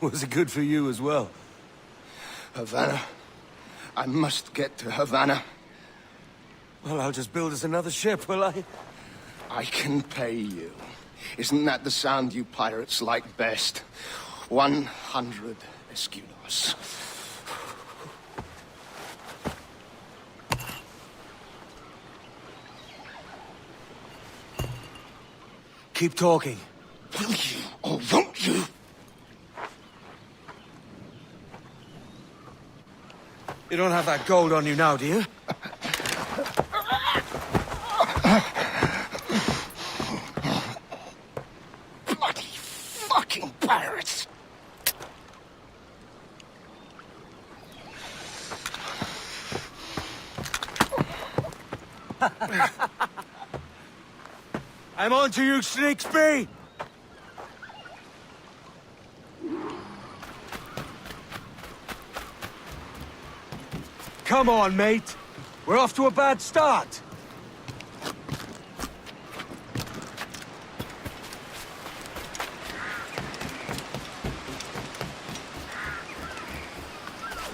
Was it good for you as well? Havana. I must get to Havana. Well, I'll just build us another ship, will I? I can pay you. Isn't that the sound you pirates like best? 100 escudos. Keep talking. Will you, or won't you? You don't have that gold on you now, do you? Bloody fucking pirates! I'm on to you, Snakesby! Come on, mate. We're off to a bad start.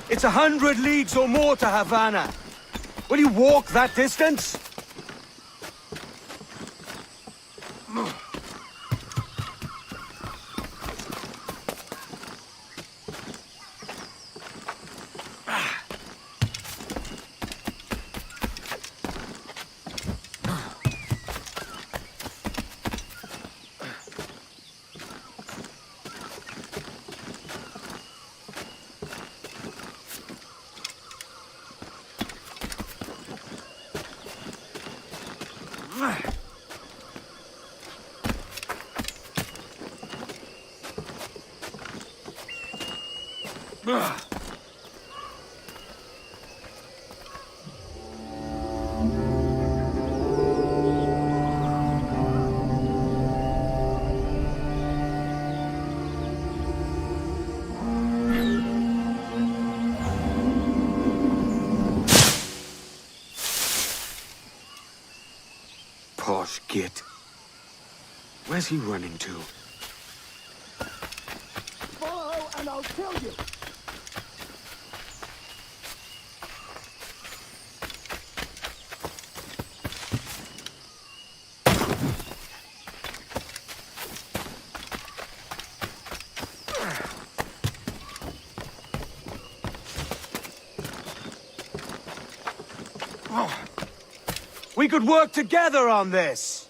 It's 100 leagues or more to Havana. Will you walk that distance? Posh git. Where's he running to? Follow and I'll kill you! We could work together on this!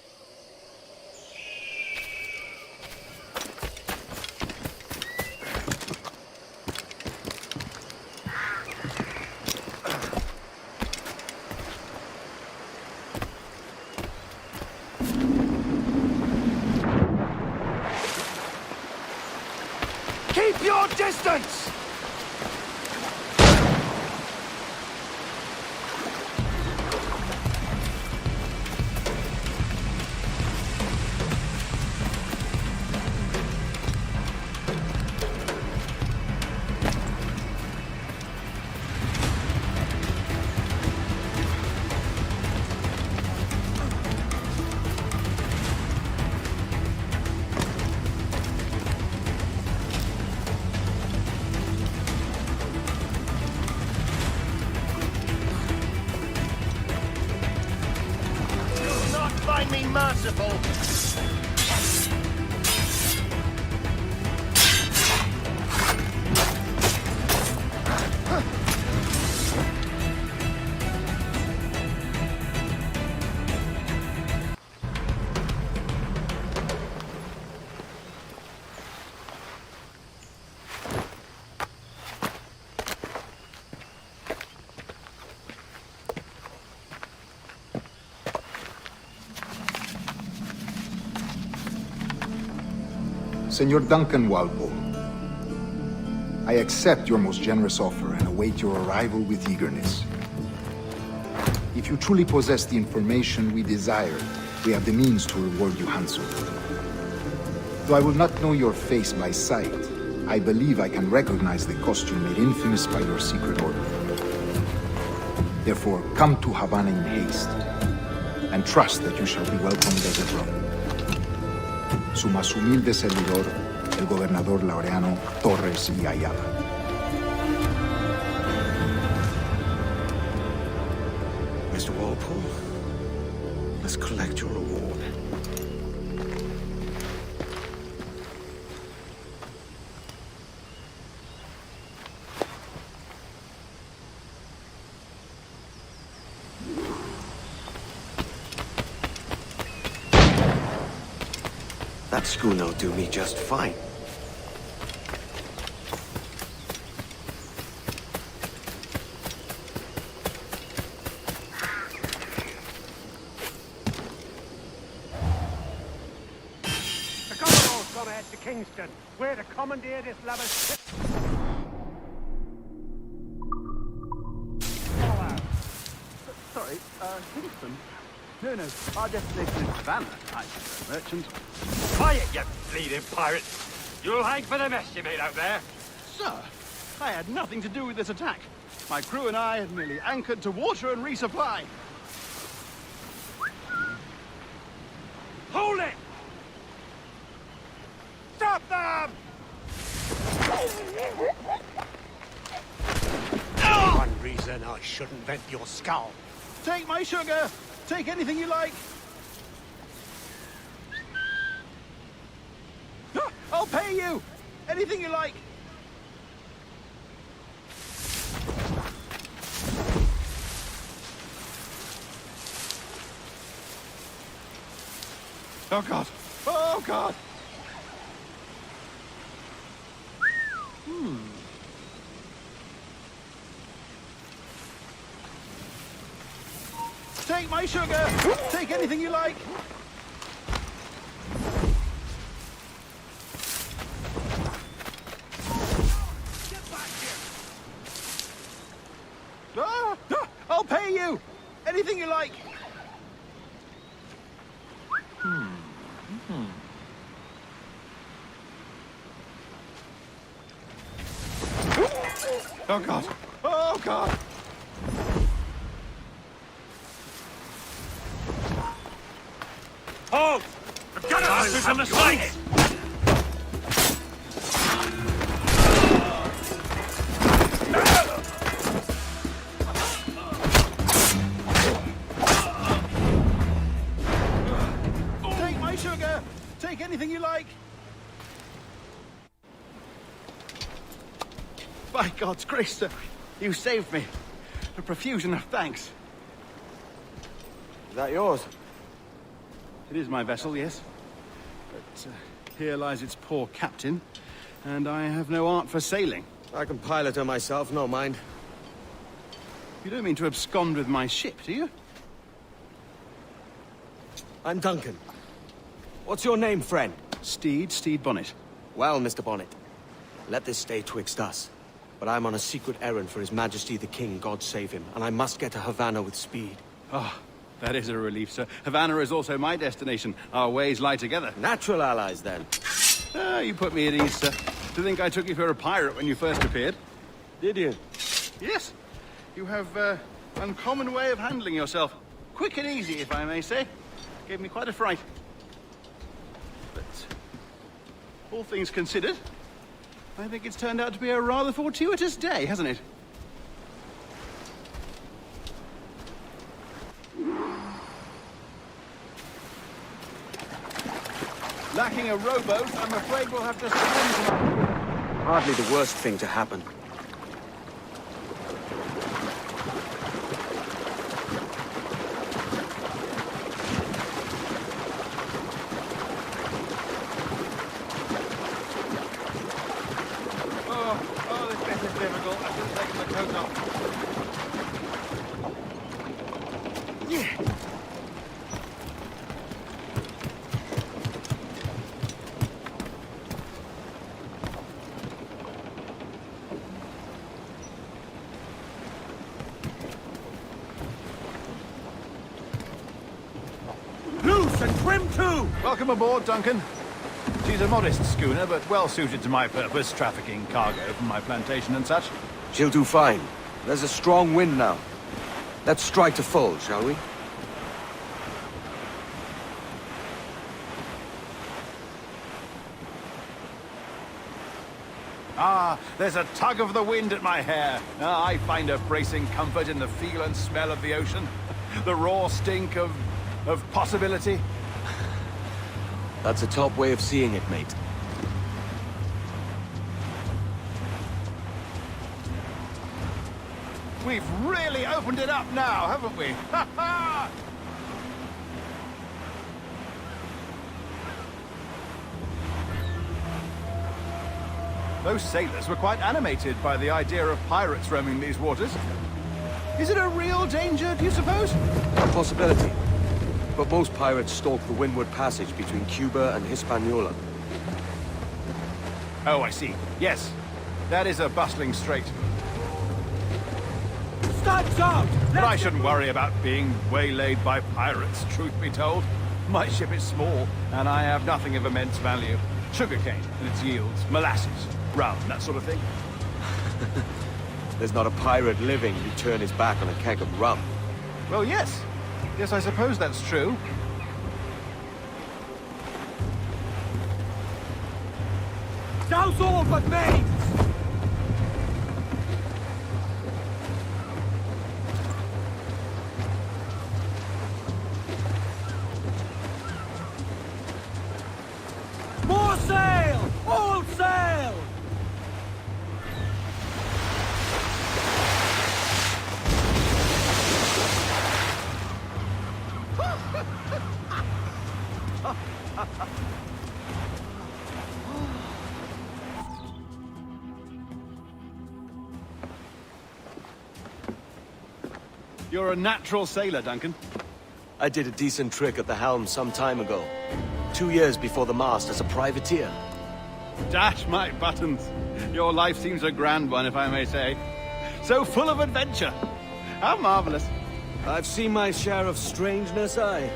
Keep your distance! Find me merciful. Senor Duncan Walpole, I accept your most generous offer and await your arrival with eagerness. If you truly possess the information we desire, we have the means to reward you handsomely. Though I will not know your face by sight, I believe I can recognize the costume made infamous by your secret order. Therefore, come to Havana in haste, and trust that you shall be welcomed as a brother. Su más humilde servidor, el gobernador Laureano, Torres y Ayala. Mr. Walpole, let's collect your reward. That schooner'll do me just fine. The Commodore's gone ahead to Kingston. We're to commandeer this lover's ship. Sorry, Kingston? No, our destination is Havana. I'm a merchant. Quiet, you bleeding pirate! You'll hang for the mess you made out there. Sir, I had nothing to do with this attack. My crew and I had merely anchored to water and resupply. Hold it! Stop them! One reason I shouldn't vent your skull. Take my sugar! Take anything you like! I'll pay you! Anything you like! Oh God! Oh God! Take my sugar! Take anything you like! Get back here! I'll pay you! Anything you like! Oh God! Oh God! Hold! I've got us on the side! Take my sugar! Take anything you like! By God's grace, sir, you saved me. A profusion of thanks. Is that yours? It is my vessel, yes. But here lies its poor captain, and I have no art for sailing. I can pilot her myself, no mind. You don't mean to abscond with my ship, do you? I'm Duncan. What's your name, friend? Steed Bonnet. Well, Mr. Bonnet, let this stay twixt us. But I'm on a secret errand for His Majesty the King, God save him, and I must get to Havana with speed. Oh, that is a relief, sir. Havana is also my destination. Our ways lie together. Natural allies, then. Ah, you put me at ease, sir. To think I took you for a pirate when you first appeared. Did you? Yes. You have uncommon way of handling yourself. Quick and easy, if I may say. Gave me quite a fright. But all things considered, I think it's turned out to be a rather fortuitous day, hasn't it? Lacking a rowboat, I'm afraid we'll have to swim tonight. Hardly the worst thing to happen. Oh, this bit is difficult. I should have taken the coat off. Yeah. Loose and trim too! Welcome aboard, Duncan. She's a modest schooner, but well suited to my purpose, trafficking cargo from my plantation and such. She'll do fine. There's a strong wind now. Let's strike to full, shall we? There's a tug of the wind at my hair. I find a bracing comfort in the feel and smell of the ocean. The raw stink of possibility. That's a top way of seeing it, mate. We've really opened it up now, haven't we? Ha ha! Those sailors were quite animated by the idea of pirates roaming these waters. Is it a real danger, do you suppose? A possibility. But most pirates stalk the windward passage between Cuba and Hispaniola. Oh, I see. Yes. That is a bustling strait. Studs out! But I shouldn't worry about being waylaid by pirates, truth be told. My ship is small, and I have nothing of immense value. Sugarcane and its yields, molasses, rum, that sort of thing. There's not a pirate living who'd turn his back on a keg of rum. Well, yes. Yes, I suppose that's true. Douse all but me! More sail! All sail! You're a natural sailor, Duncan. I did a decent trick at the helm some time ago. 2 years before the mast as a privateer. Dash my buttons. Your life seems a grand one, if I may say. So full of adventure. How marvelous. I've seen my share of strangeness, aye.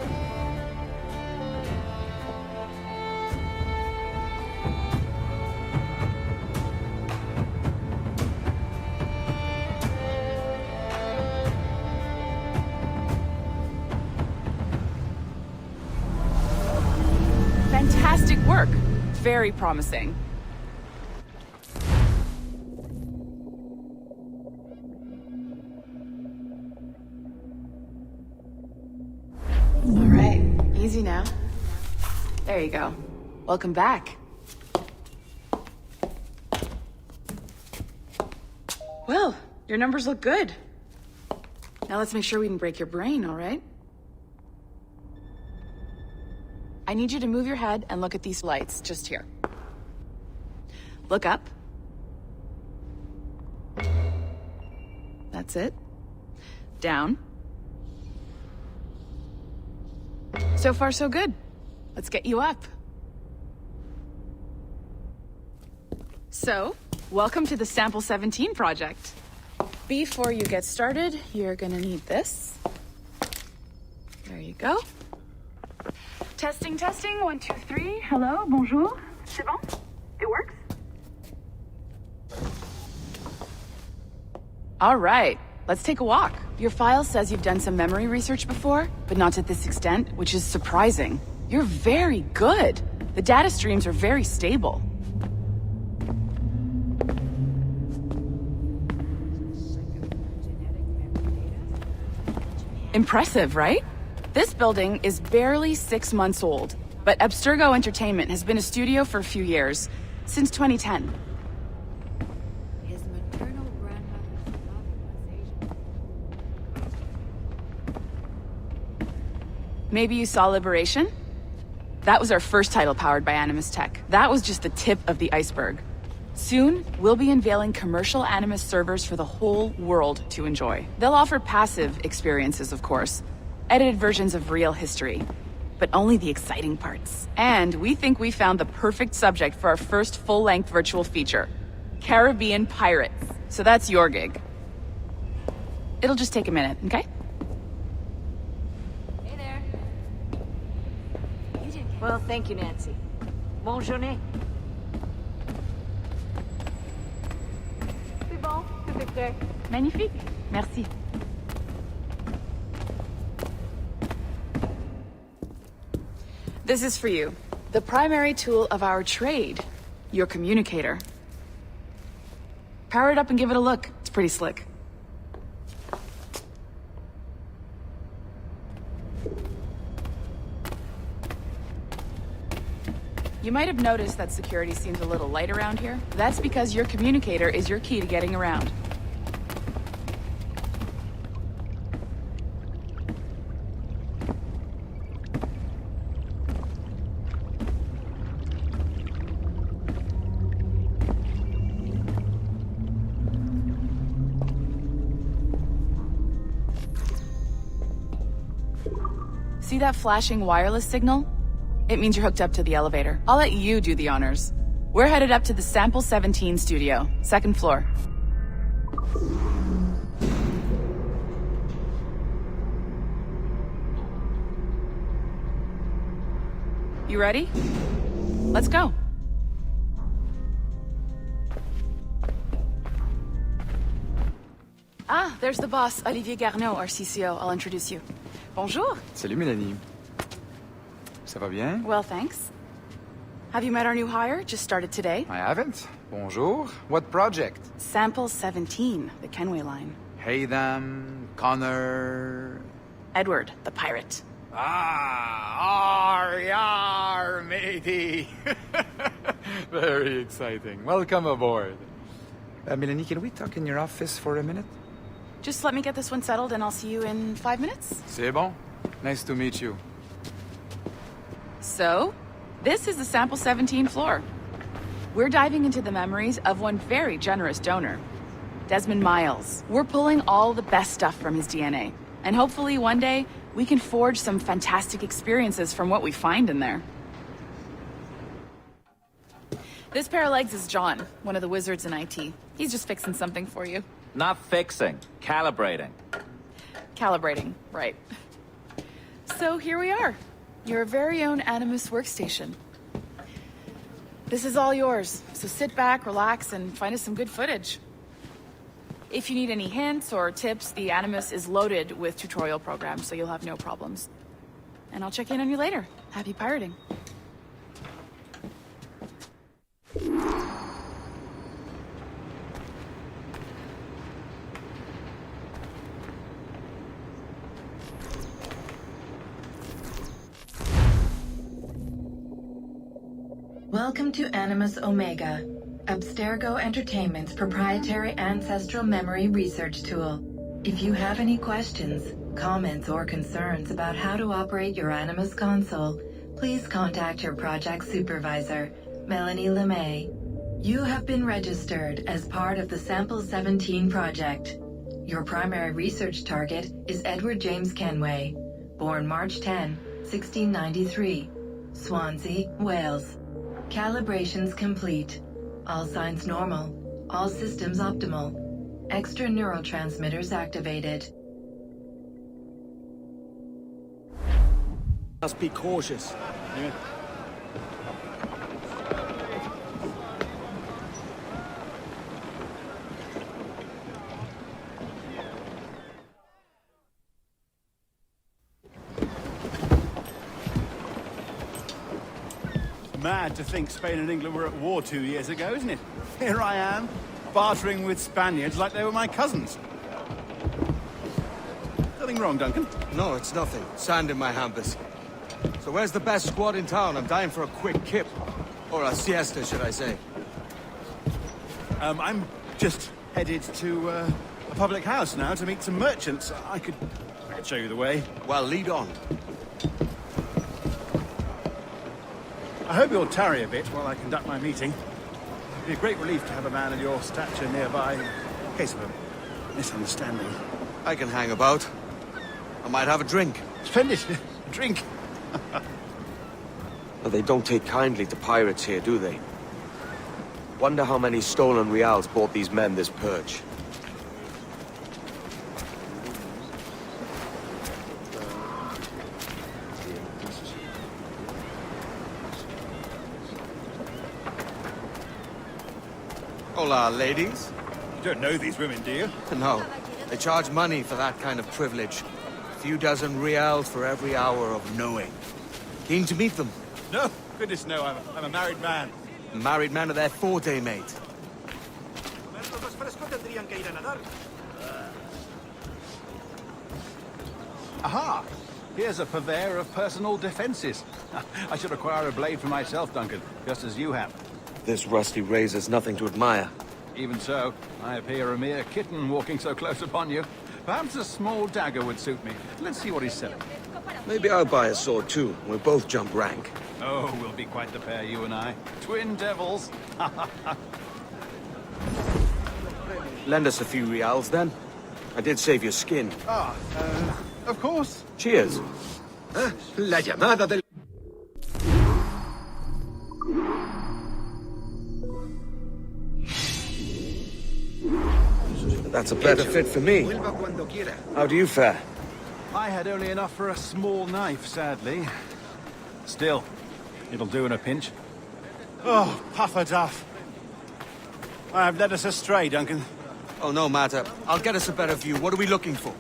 Fantastic work. Very promising. All right, easy now. There you go. Welcome back. Well, your numbers look good. Now let's make sure we didn't break your brain, all right? I need you to move your head and look at these lights just here. Look up. That's it. Down. So far, so good. Let's get you up. So, welcome to the Sample 17 project. Before you get started, you're gonna need this. There you go. Testing, testing, 1, 2, 3. Hello, bonjour. C'est bon? It works? All right, let's take a walk. Your file says you've done some memory research before, but not to this extent, which is surprising. You're very good. The data streams are very stable. Impressive, right? This building is barely 6 months old, but Abstergo Entertainment has been a studio for a few years, since 2010. His maternal grandmother's father was Asian. Maybe you saw Liberation? That was our first title powered by Animus Tech. That was just the tip of the iceberg. Soon, we'll be unveiling commercial Animus servers for the whole world to enjoy. They'll offer passive experiences, of course, edited versions of real history, but only the exciting parts. And we think we found the perfect subject for our first full-length virtual feature, Caribbean Pirates. So that's your gig. It'll just take a minute, okay? Hey there. You did good. Well, thank you, Nancy. Bonne journée. C'est bon, tout est prêt. Magnifique. Merci. This is for you. The primary tool of our trade, your communicator. Power it up and give it a look. It's pretty slick. You might have noticed that security seems a little light around here. That's because your communicator is your key to getting around. See that flashing wireless signal? It means you're hooked up to the elevator. I'll let you do the honors. We're headed up to the Sample 17 studio, 2nd floor. You ready? Let's go. Ah, there's the boss, Olivier Garneau, our CCO. I'll introduce you. Bonjour. Salut, Mélanie. Ça va bien? Well, thanks. Have you met our new hire? Just started today. I haven't. Bonjour. What project? Sample 17, the Kenway line. Haytham, Connor... Edward, the pirate. Ah, yar, matey. Very exciting. Welcome aboard. Mélanie, can we talk in your office for a minute? Just let me get this one settled and I'll see you in 5 minutes. C'est bon. Nice to meet you. So, this is the Sample 17 floor. We're diving into the memories of one very generous donor, Desmond Miles. We're pulling all the best stuff from his DNA. And hopefully one day, we can forge some fantastic experiences from what we find in there. This pair of legs is John, one of the wizards in IT. He's just fixing something for you. Not fixing, calibrating. Calibrating, right. So here we are. Your very own Animus workstation. This is all yours, so sit back, relax, and find us some good footage. If you need any hints or tips, the Animus is loaded with tutorial programs, so you'll have no problems. And I'll check in on you later. Happy pirating. Welcome to Animus Omega, Abstergo Entertainment's proprietary ancestral memory research tool. If you have any questions, comments, or concerns about how to operate your Animus console, please contact your project supervisor, Melanie LeMay. You have been registered as part of the Sample 17 project. Your primary research target is Edward James Kenway, born March 10, 1693, Swansea, Wales. Calibrations complete. All signs normal. All systems optimal. Extra neurotransmitters activated. Must be cautious. Yeah. Mad to think Spain and England were at war 2 years ago, isn't it? Here I am, bartering with Spaniards like they were my cousins. Nothing wrong, Duncan? No, it's nothing. Sand in my hampers. So where's the best squad in town? I'm dying for a quick kip. Or a siesta, should I say. I'm just headed to a public house now to meet some merchants. I could show you the way. Well, lead on. I hope you'll tarry a bit while I conduct my meeting. It'd be a great relief to have a man of your stature nearby in case of a misunderstanding. I can hang about. I might have a drink. Splendid. A drink. Well, they don't take kindly to pirates here, do they? Wonder how many stolen reals bought these men this purge. Hola, ladies. You don't know these women, do you? No, they charge money for that kind of privilege. A few dozen reals for every hour of knowing. Keen to meet them. No, goodness no, I'm a married man. Married man of their forte, mate. Aha! Here's a purveyor of personal defenses. I should acquire a blade for myself, Duncan, just as you have. This rusty razor's nothing to admire. Even so, I appear a mere kitten walking so close upon you. Perhaps a small dagger would suit me. Let's see what he's selling. Maybe I'll buy a sword too. We'll both jump rank. Oh, we'll be quite the pair, you and I. Twin devils. Lend us a few reals, then. I did save your skin. Of course. Cheers. La llamada del... That's a better fit for me. How do you fare? I had only enough for a small knife, sadly. Still, it'll do in a pinch. Oh, puffer duff. I have led us astray, Duncan. Oh, no matter. I'll get us a better view. What are we looking for?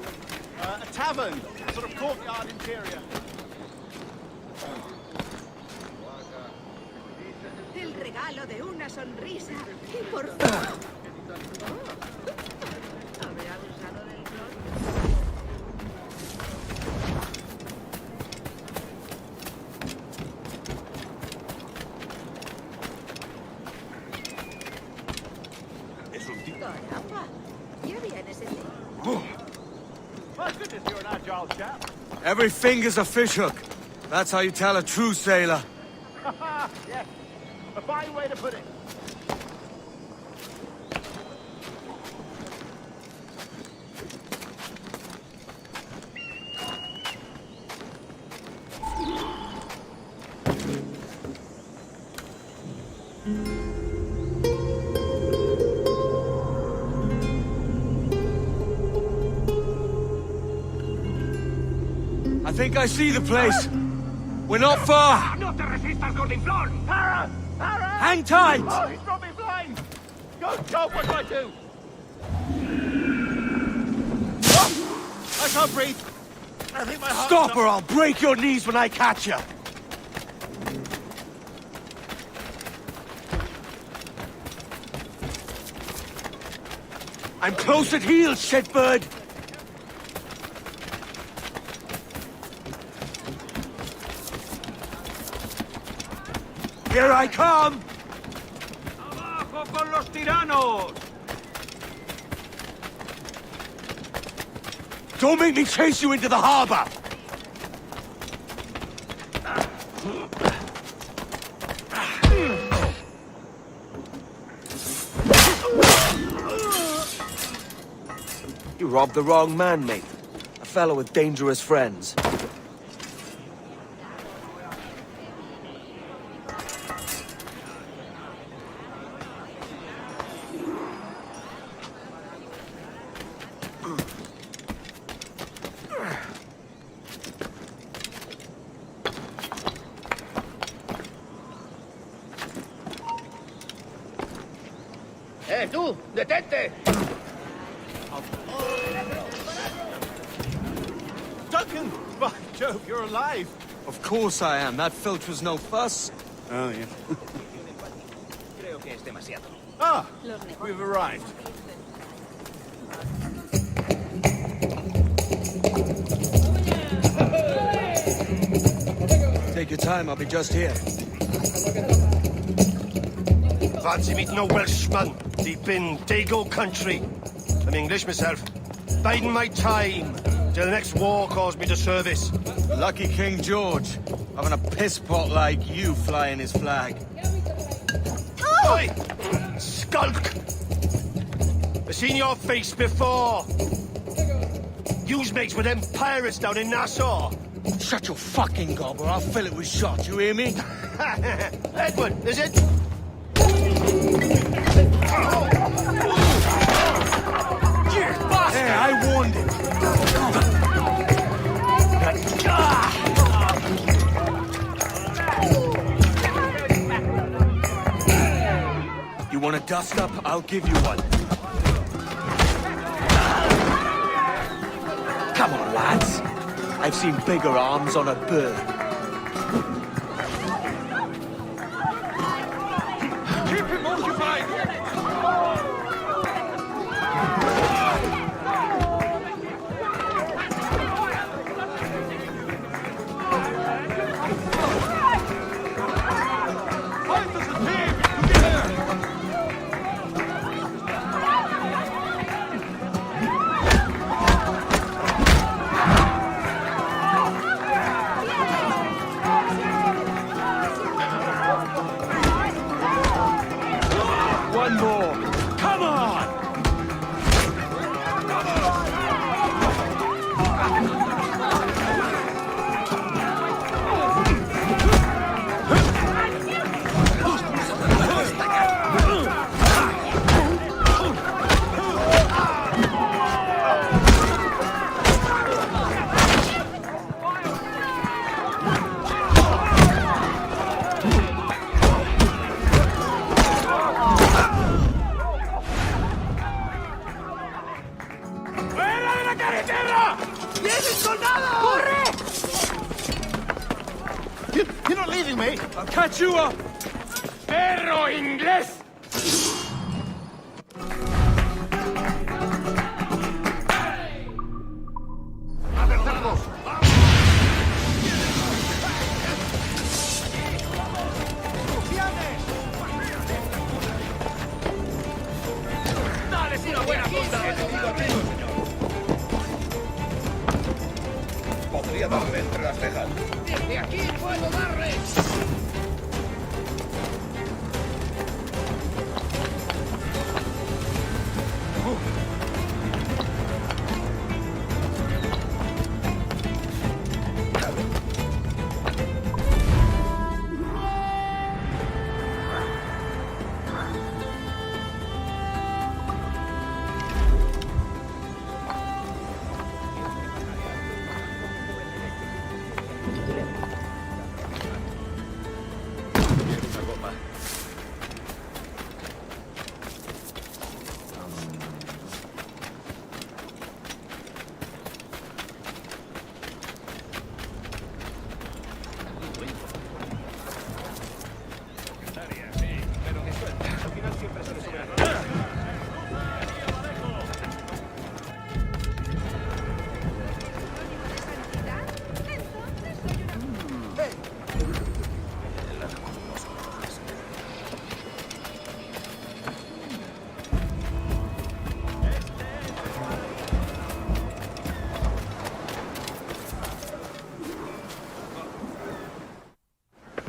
A tavern, a sort of courtyard interior. El regalo de una sonrisa. Y por favor. ¿Habrá abusado del clon? Caramba. Ya vienes ese. My goodness, you're an agile chap. Every finger's a fishhook. That's how you tell a true sailor. Yes, a fine way to put it. I think I see the place. We're not far. No te resistas, Gordinflón! Para! Para! Hang tight! Oh, he's brought me blind! Go, what do I do? Oh, I can't breathe. I think my heart... Stop or I'll break your knees when I catch you. I'm close at heel, shitbird. Here I come! ¡Abajo con los tiranos! Don't make me chase you into the harbor! You robbed the wrong man, mate. A fellow with dangerous friends. ¡Tú! ¡Detente! Duncan! By Jove, you're alive! Of course I am. That filch was no fuss. Oh, yeah. Ah! We've arrived. Take your time, I'll be just here. Fancy meeting a Welshman deep in Dago country. I'm English myself. Biding my time till the next war calls me to service. Lucky King George, having a piss pot like you flying his flag. Oi! Skulk! I've seen your face before. You's mates with them pirates down in Nassau. Shut your fucking gob or I'll fill it with shot, you hear me? Edward, is it? Hey, I warned him. You want a dust up? I'll give you one. Come on, lads. I've seen bigger arms on a bird. Keep him occupied! You're not leaving me! I'll catch you up! Perro inglés! Podría darle entre las cejas. Desde aquí puedo darle.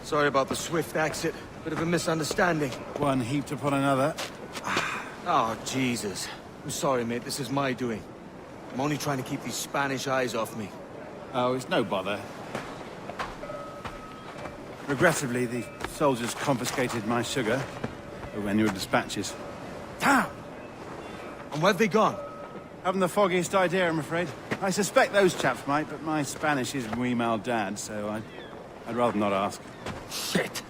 Sorry about the swift exit. Bit of a misunderstanding. One heaped upon another. Oh, Jesus. I'm sorry, mate. This is my doing. I'm only trying to keep these Spanish eyes off me. Oh, it's no bother. Regrettably, the soldiers confiscated my sugar when your dispatches. Damn! And where've they gone? Haven't the foggiest idea, I'm afraid. I suspect those chaps might, but my Spanish is muy mal dad, so I'd rather not ask. Shit!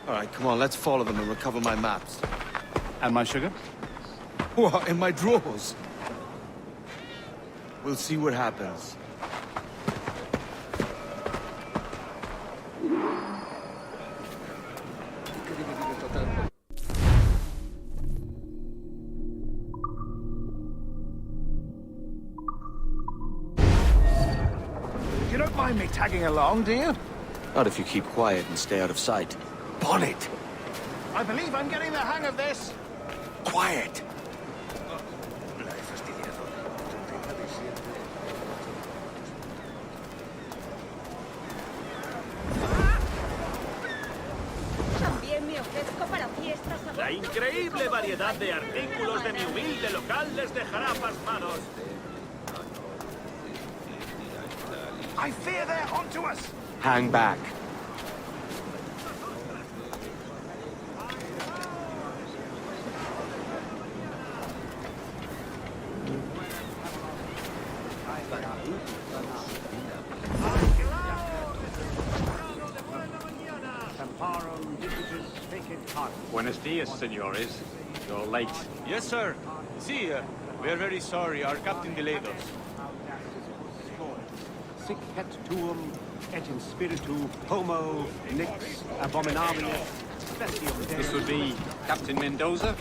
All right, come on, let's follow them and recover my maps. And my sugar? What, in my drawers? We'll see what happens. You don't mind me tagging along, do you? Not if you keep quiet and stay out of sight. Bonnet! I believe I'm getting the hang of this. Quiet! La increíble variedad de artículos de mi humilde local les dejará pasmados. I fear they're onto us. Hang back. Buenos dias, senores. You're late. Yes, sir. See, we are very sorry. Our captain delayed us. Sic et tuum et in spiritu homo nix abominabile specium. This would be Captain Mendoza?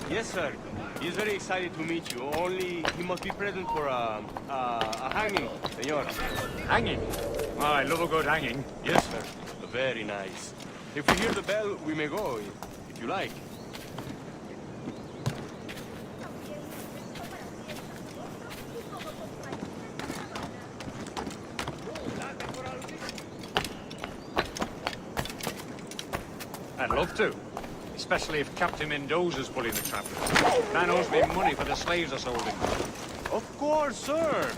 Yes, sir. He is very excited to meet you. Only he must be present for a hanging, senor. Hanging? Oh, I love a good hanging. Yes, sir. Very nice. If we hear the bell, we may go, if you like. I'd love to. Especially if Captain Mendoza's pulling the trap. Man owes me money for the slaves I sold him. Of course, sir.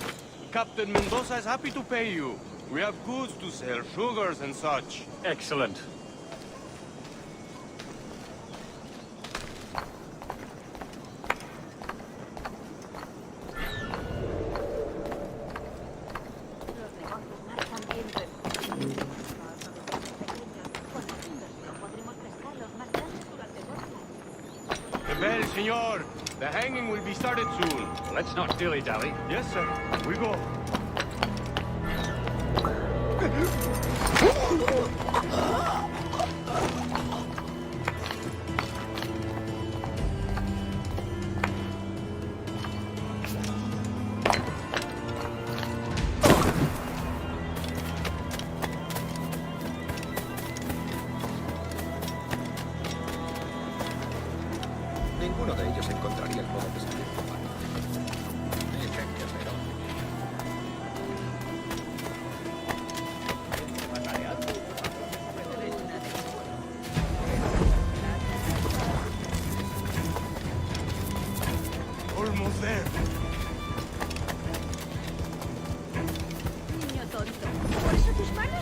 Captain Mendoza is happy to pay you. We have goods to sell, sugars and such. Excellent. The bell, senor. The hanging will be started soon. Let's not dilly-dally. Yes, sir. We go.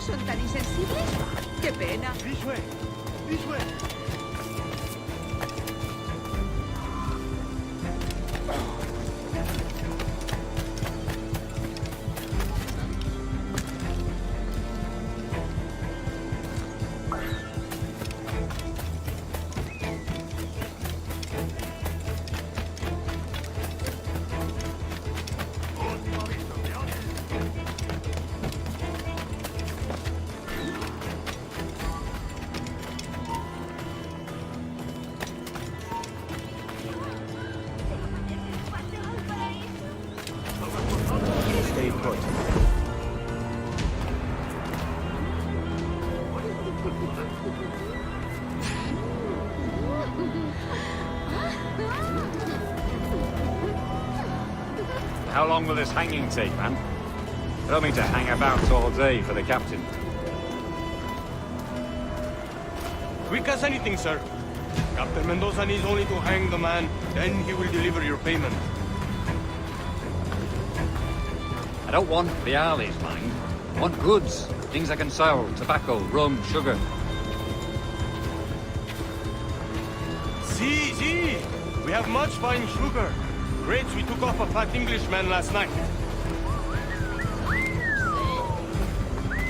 son tan insensibles? ¡Qué pena! This way. This way. Stay put. How long will this hanging take, man? I don't mean to hang about all day for the captain. Quick as anything, sir. Captain Mendoza needs only to hang the man, then he will deliver your payment. I don't want reales, mind. I want goods. Things I can sell. Tobacco, rum, sugar. See. We have much fine sugar. Grapes we took off a fat Englishman last night.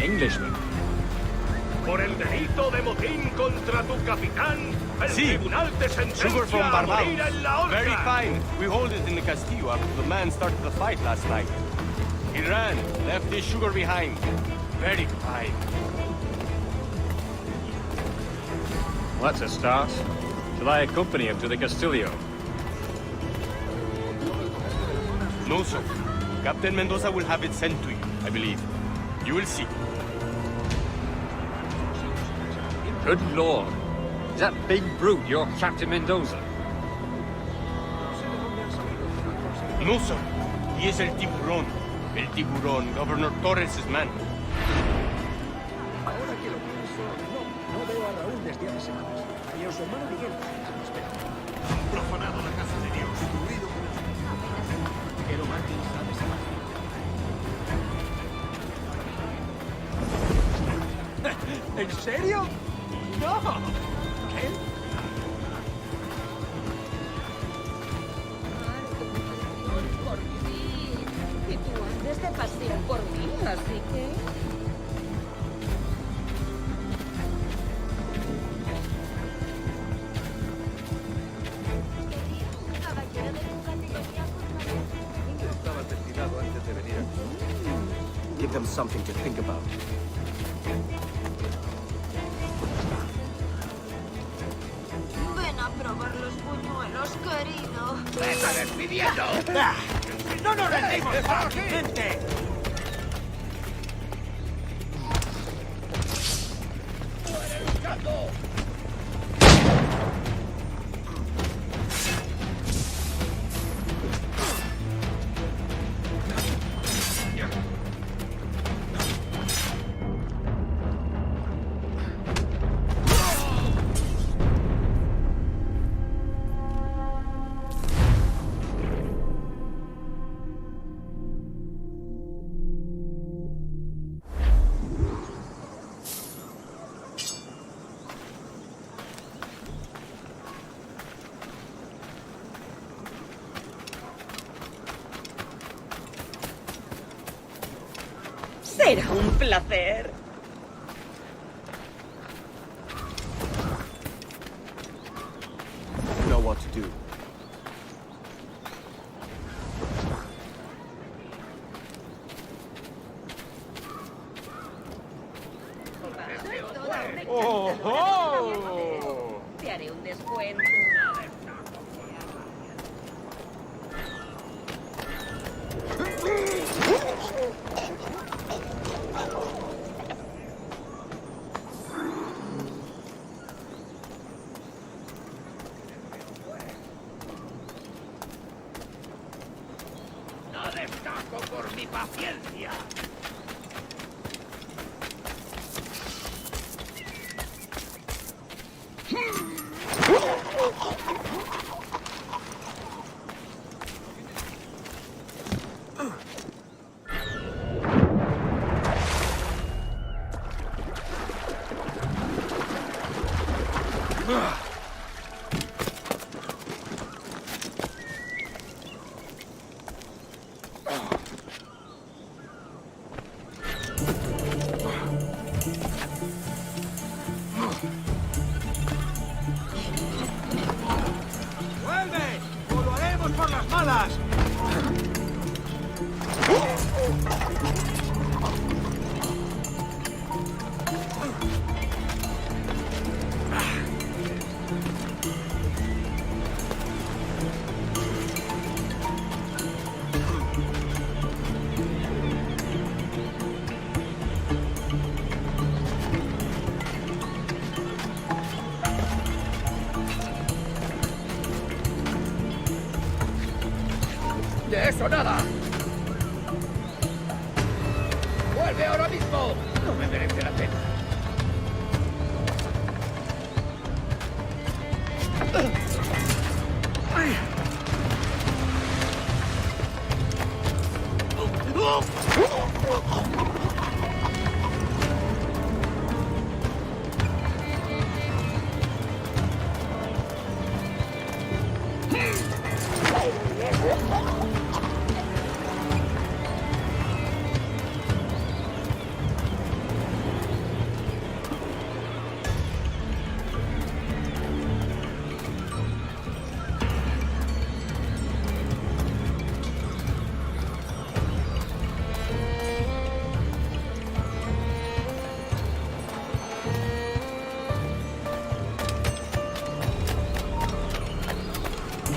Englishman? Por el delito de motín contra tu capitán, el Sí. tribunal te Sugar from sentencia a Barbados. morir en la horca. Very fine. We hold it in the Castillo after the man started the fight last night. He ran, left his sugar behind. Very fine. Well, that's a start. Shall I accompany him to the Castillo? No, sir. Captain Mendoza will have it sent to you, I believe. You will see. Good Lord. Is that big brute your Captain Mendoza? No, sir. He is el tiburón. El tiburón, Governor Torres' man. Ahora que lo pienso, no veo a Raúl desde hace semanas. Y a su hermano Miguel. Espera. Han profanado la casa de Dios. Destruido con Pero Martín sabe esa ¿En serio? ¡No! ¿Qué? Por fin. Y tú andes de pasión por mí, así que... Estabas destinado antes de venir aquí. Give them something to think about. Ven a probar los buñuelos, querido. ¡Me está despidiendo! ¡No nos rendimos fácilmente! Será un placer. You know what to do. ¡Oh! Te haré un descuento. No destaco por mi paciencia. ¡Vuelve! ¡O lo haremos por las malas! ¡De eso nada! ¡Vuelve ahora mismo! No me merece la pena.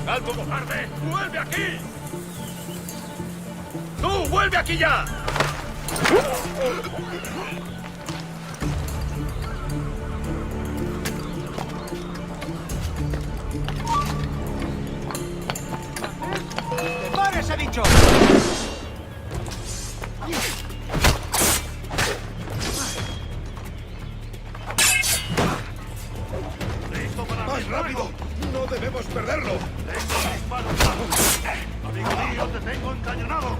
¡Calvo, cobarde! ¡Vuelve aquí! ¡Tú, vuelve aquí ya! ¡Pare ese bicho! ¡Más rápido! ¡No debemos perderlo! ¡Tengo mis manos! ¡Amigo mío, te tengo encañonado!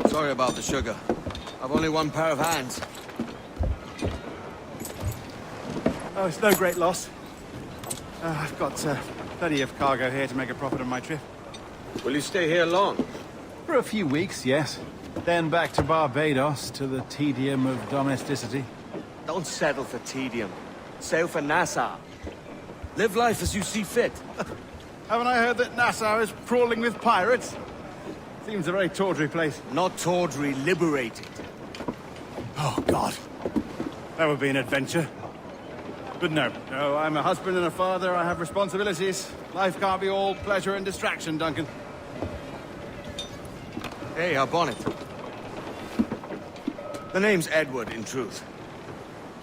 Sorry about the sugar. I've only one pair of hands. Oh, it's no great loss. I've got plenty of cargo here to make a profit on my trip. Will you stay here long? For a few weeks, yes. Then back to Barbados, to the tedium of domesticity. Don't settle for tedium. Sail for Nassau. Live life as you see fit. Haven't I heard that Nassau is crawling with pirates? Seems a very tawdry place. Not tawdry, liberated. Oh, God. That would be an adventure. But no, I'm a husband and a father. I have responsibilities. Life can't be all pleasure and distraction, Duncan. Hey, our bonnet. The name's Edward, in truth.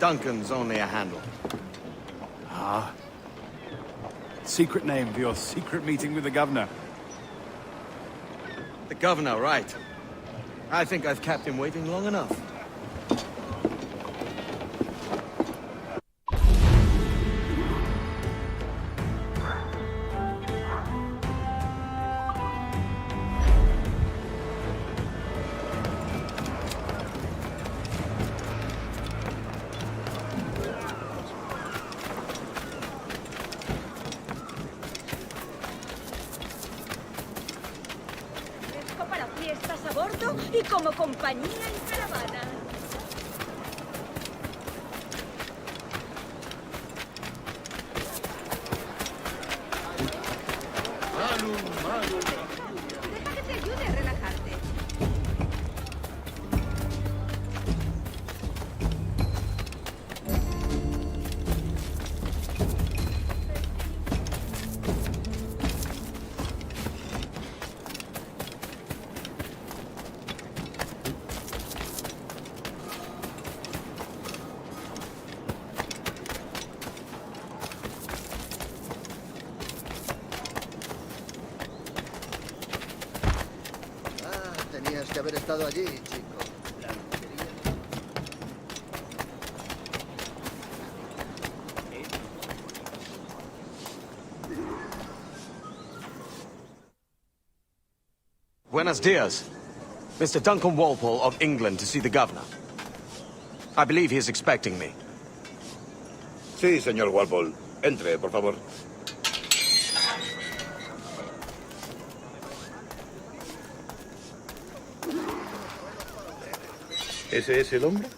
Duncan's only a handle. Ah. Secret name for your secret meeting with the governor. The governor, right. I think I've kept him waiting long enough. Para fiestas a bordo y como compañía en caravana. Deja que te ayude a relajarte. Tenías que haber estado allí, chico. Buenos dias. Mr. Duncan Walpole of England to see the governor. I believe he is expecting me. Sí, señor Walpole. Entre, por favor. ¿Ese es el hombre?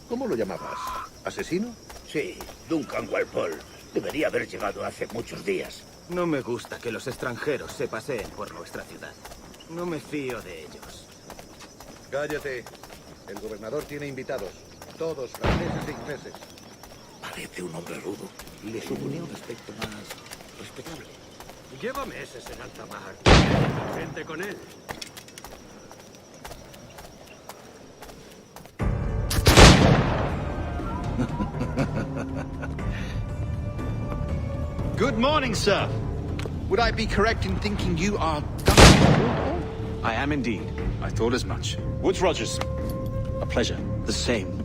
¿Cómo lo llamabas? ¿Asesino? Sí, Duncan Walpole. Debería haber llegado hace muchos días. No me gusta que los extranjeros se paseen por nuestra ciudad. No me fío de ellos. Cállate. El gobernador tiene invitados. Todos franceses e ingleses. Parece un hombre rudo. Le suponía un aspecto más respetable. Llévame ese en alta mar. Gente con él. Good morning, sir. Would I be correct in thinking you are Duncan? I am indeed. I thought as much. Woods Rogers. A pleasure. The same.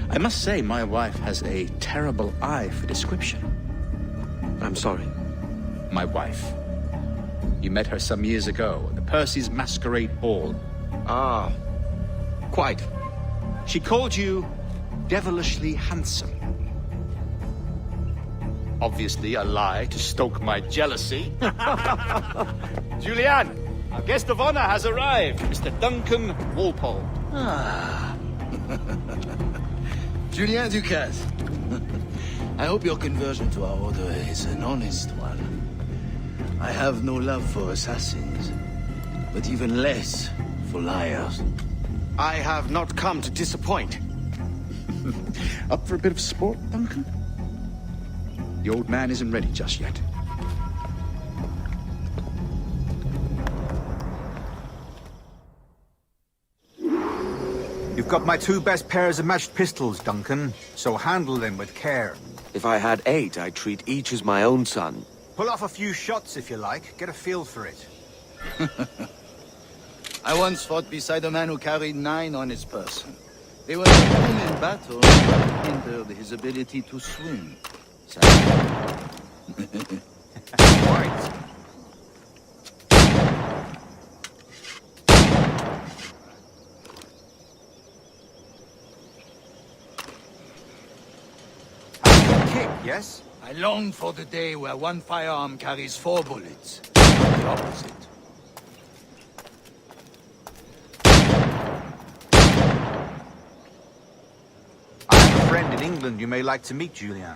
I must say, my wife has a terrible eye for description. I'm sorry. My wife. You met her some years ago at the Percy's Masquerade Ball. Ah, quite. She called you devilishly handsome. Obviously a lie to stoke my jealousy. Julianne, our guest of honor has arrived, Mr. Duncan Walpole. Ah. Julien Ducasse. I hope your conversion to our order is an honest one. I have no love for assassins, but even less for liars. I have not come to disappoint. Up for a bit of sport, Duncan? The old man isn't ready just yet. You've got my two best pairs of matched pistols, Duncan, so handle them with care. If I had 8, I'd treat each as my own son. Pull off a few shots if you like. Get a feel for it. I once fought beside a man who carried 9 on his person. They were known in battle, but hindered his ability to swim. Right. Kick, yes? I long for the day where one firearm carries 4 bullets. Not the opposite. I have a friend in England you may like to meet, Julian.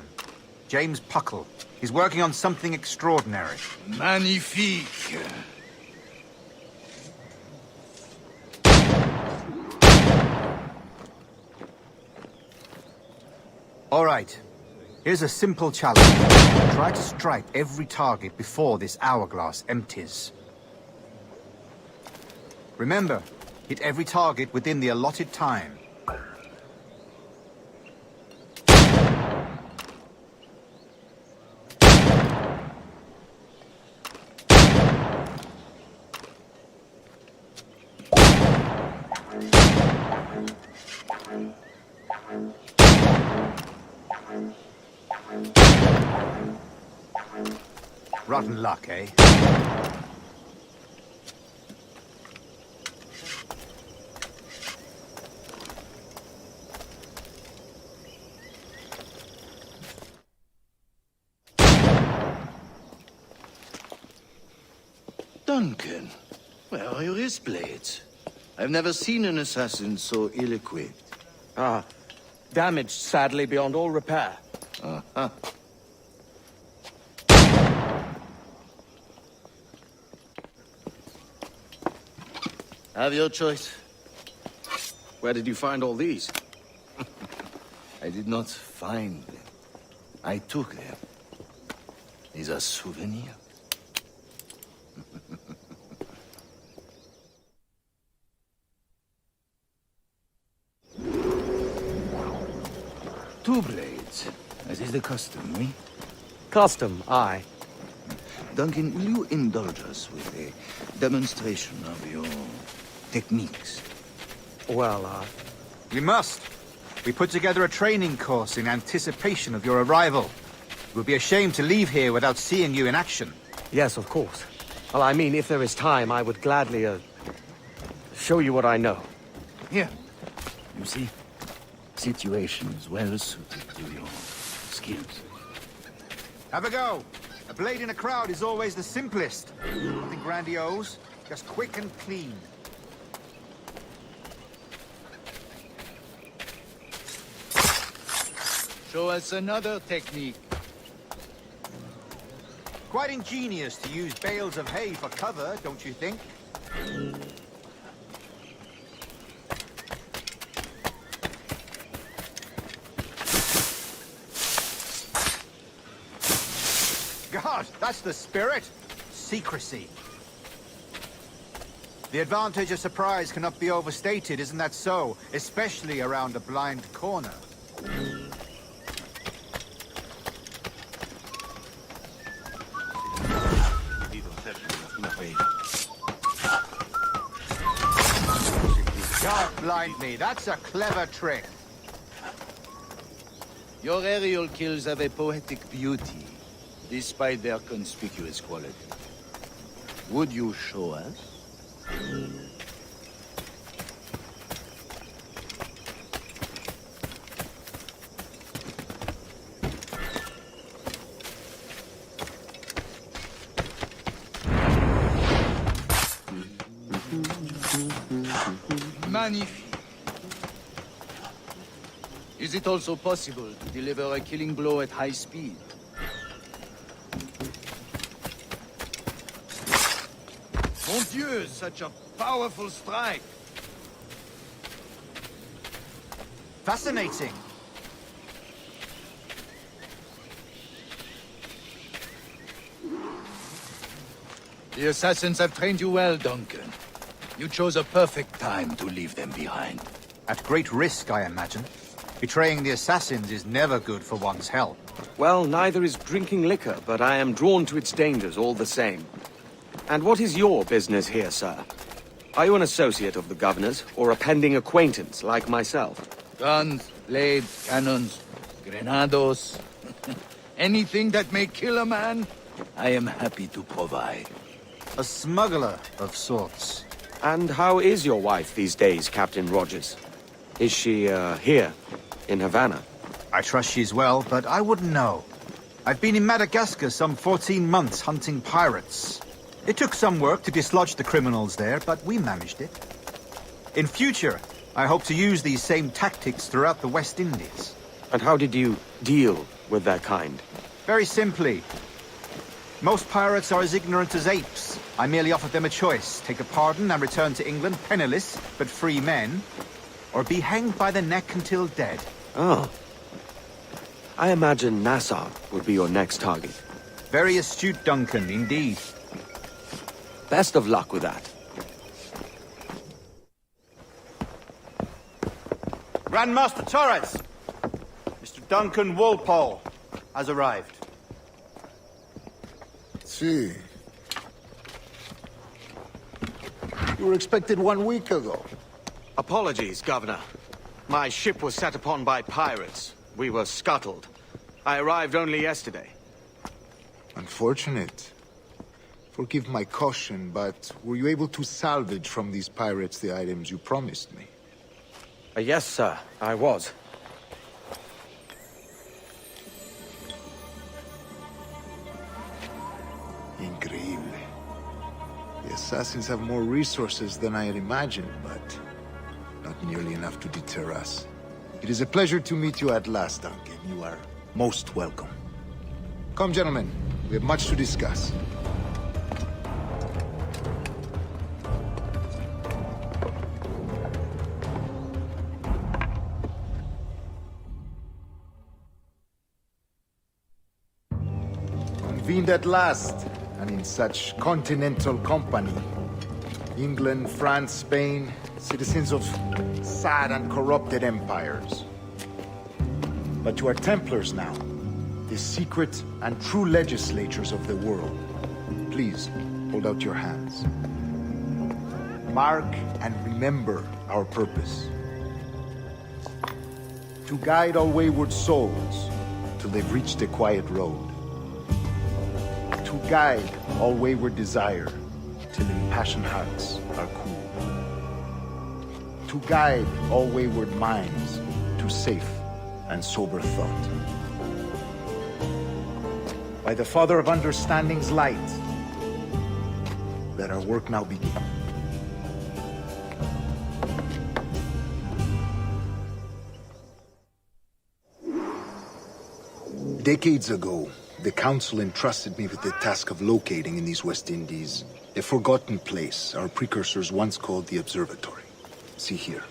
James Puckle. He's working on something extraordinary. Magnifique. All right. Here's a simple challenge. Try to strike every target before this hourglass empties. Remember, hit every target within the allotted time. Ratonhnhaké. Duncan, where are your wrist blades? I've never seen an assassin so ill-equipped. Ah, damaged sadly beyond all repair. Uh-huh. Have your choice. Where did you find all these? I did not find them. I took them. These are souvenirs. Two blades, as is the custom, oui? Custom, aye. Duncan, will you indulge us with a demonstration of your techniques? Well, We must. We put together a training course in anticipation of your arrival. It would be a shame to leave here without seeing you in action. Yes, of course. Well, I mean, if there is time, I would gladly, show you what I know. Here. You see? Situations well suited to your skills. Have a go. A blade in a crowd is always the simplest. Nothing grandiose, just quick and clean. Show us another technique. Quite ingenious to use bales of hay for cover, don't you think? God, that's the spirit! Secrecy. The advantage of surprise cannot be overstated, isn't that so? Especially around a blind corner. God blind me, that's a clever trick. Your aerial kills have a poetic beauty, despite their conspicuous quality. Would you show us? Magnifique. Is it also possible to deliver a killing blow at high speed? Mon Dieu, such a powerful strike! Fascinating. The assassins have trained you well, Duncan. You chose a perfect time to leave them behind. At great risk, I imagine. Betraying the assassins is never good for one's health. Well, neither is drinking liquor, but I am drawn to its dangers all the same. And what is your business here, sir? Are you an associate of the governor's, or a pending acquaintance like myself? Guns, blades, cannons, grenados. Anything that may kill a man, I am happy to provide. A smuggler of sorts. And how is your wife these days, Captain Rogers? Is she, here, in Havana? I trust she's well, but I wouldn't know. I've been in Madagascar some 14 months hunting pirates. It took some work to dislodge the criminals there, but we managed it. In future, I hope to use these same tactics throughout the West Indies. And how did you deal with their kind? Very simply. Most pirates are as ignorant as apes. I merely offered them a choice. Take a pardon and return to England penniless, but free men. Or be hanged by the neck until dead. Oh. I imagine Nassau would be your next target. Very astute, Duncan, indeed. Best of luck with that. Grandmaster Torres! Mr. Duncan Walpole has arrived. See. You were expected 1 week ago. Apologies, Governor. My ship was set upon by pirates. We were scuttled. I arrived only yesterday. Unfortunate. Forgive my caution, but were you able to salvage from these pirates the items you promised me? Yes, sir, I was. Increíble. The assassins have more resources than I had imagined, but not nearly enough to deter us. It is a pleasure to meet you at last, Duncan. You are most welcome. Come, gentlemen. We have much to discuss. Convened at last, and in such continental company. England, France, Spain, citizens of sad and corrupted empires. But you are Templars now, the secret and true legislatures of the world. Please, hold out your hands. Mark and remember our purpose. To guide all wayward souls till they've reached the quiet road. To guide all wayward desire till impassioned hearts are cool. To guide all wayward minds to safe and sober thought. By the Father of Understanding's light, let our work now begin. Decades ago, the Council entrusted me with the task of locating in these West Indies a forgotten place our precursors once called the Observatory. See here.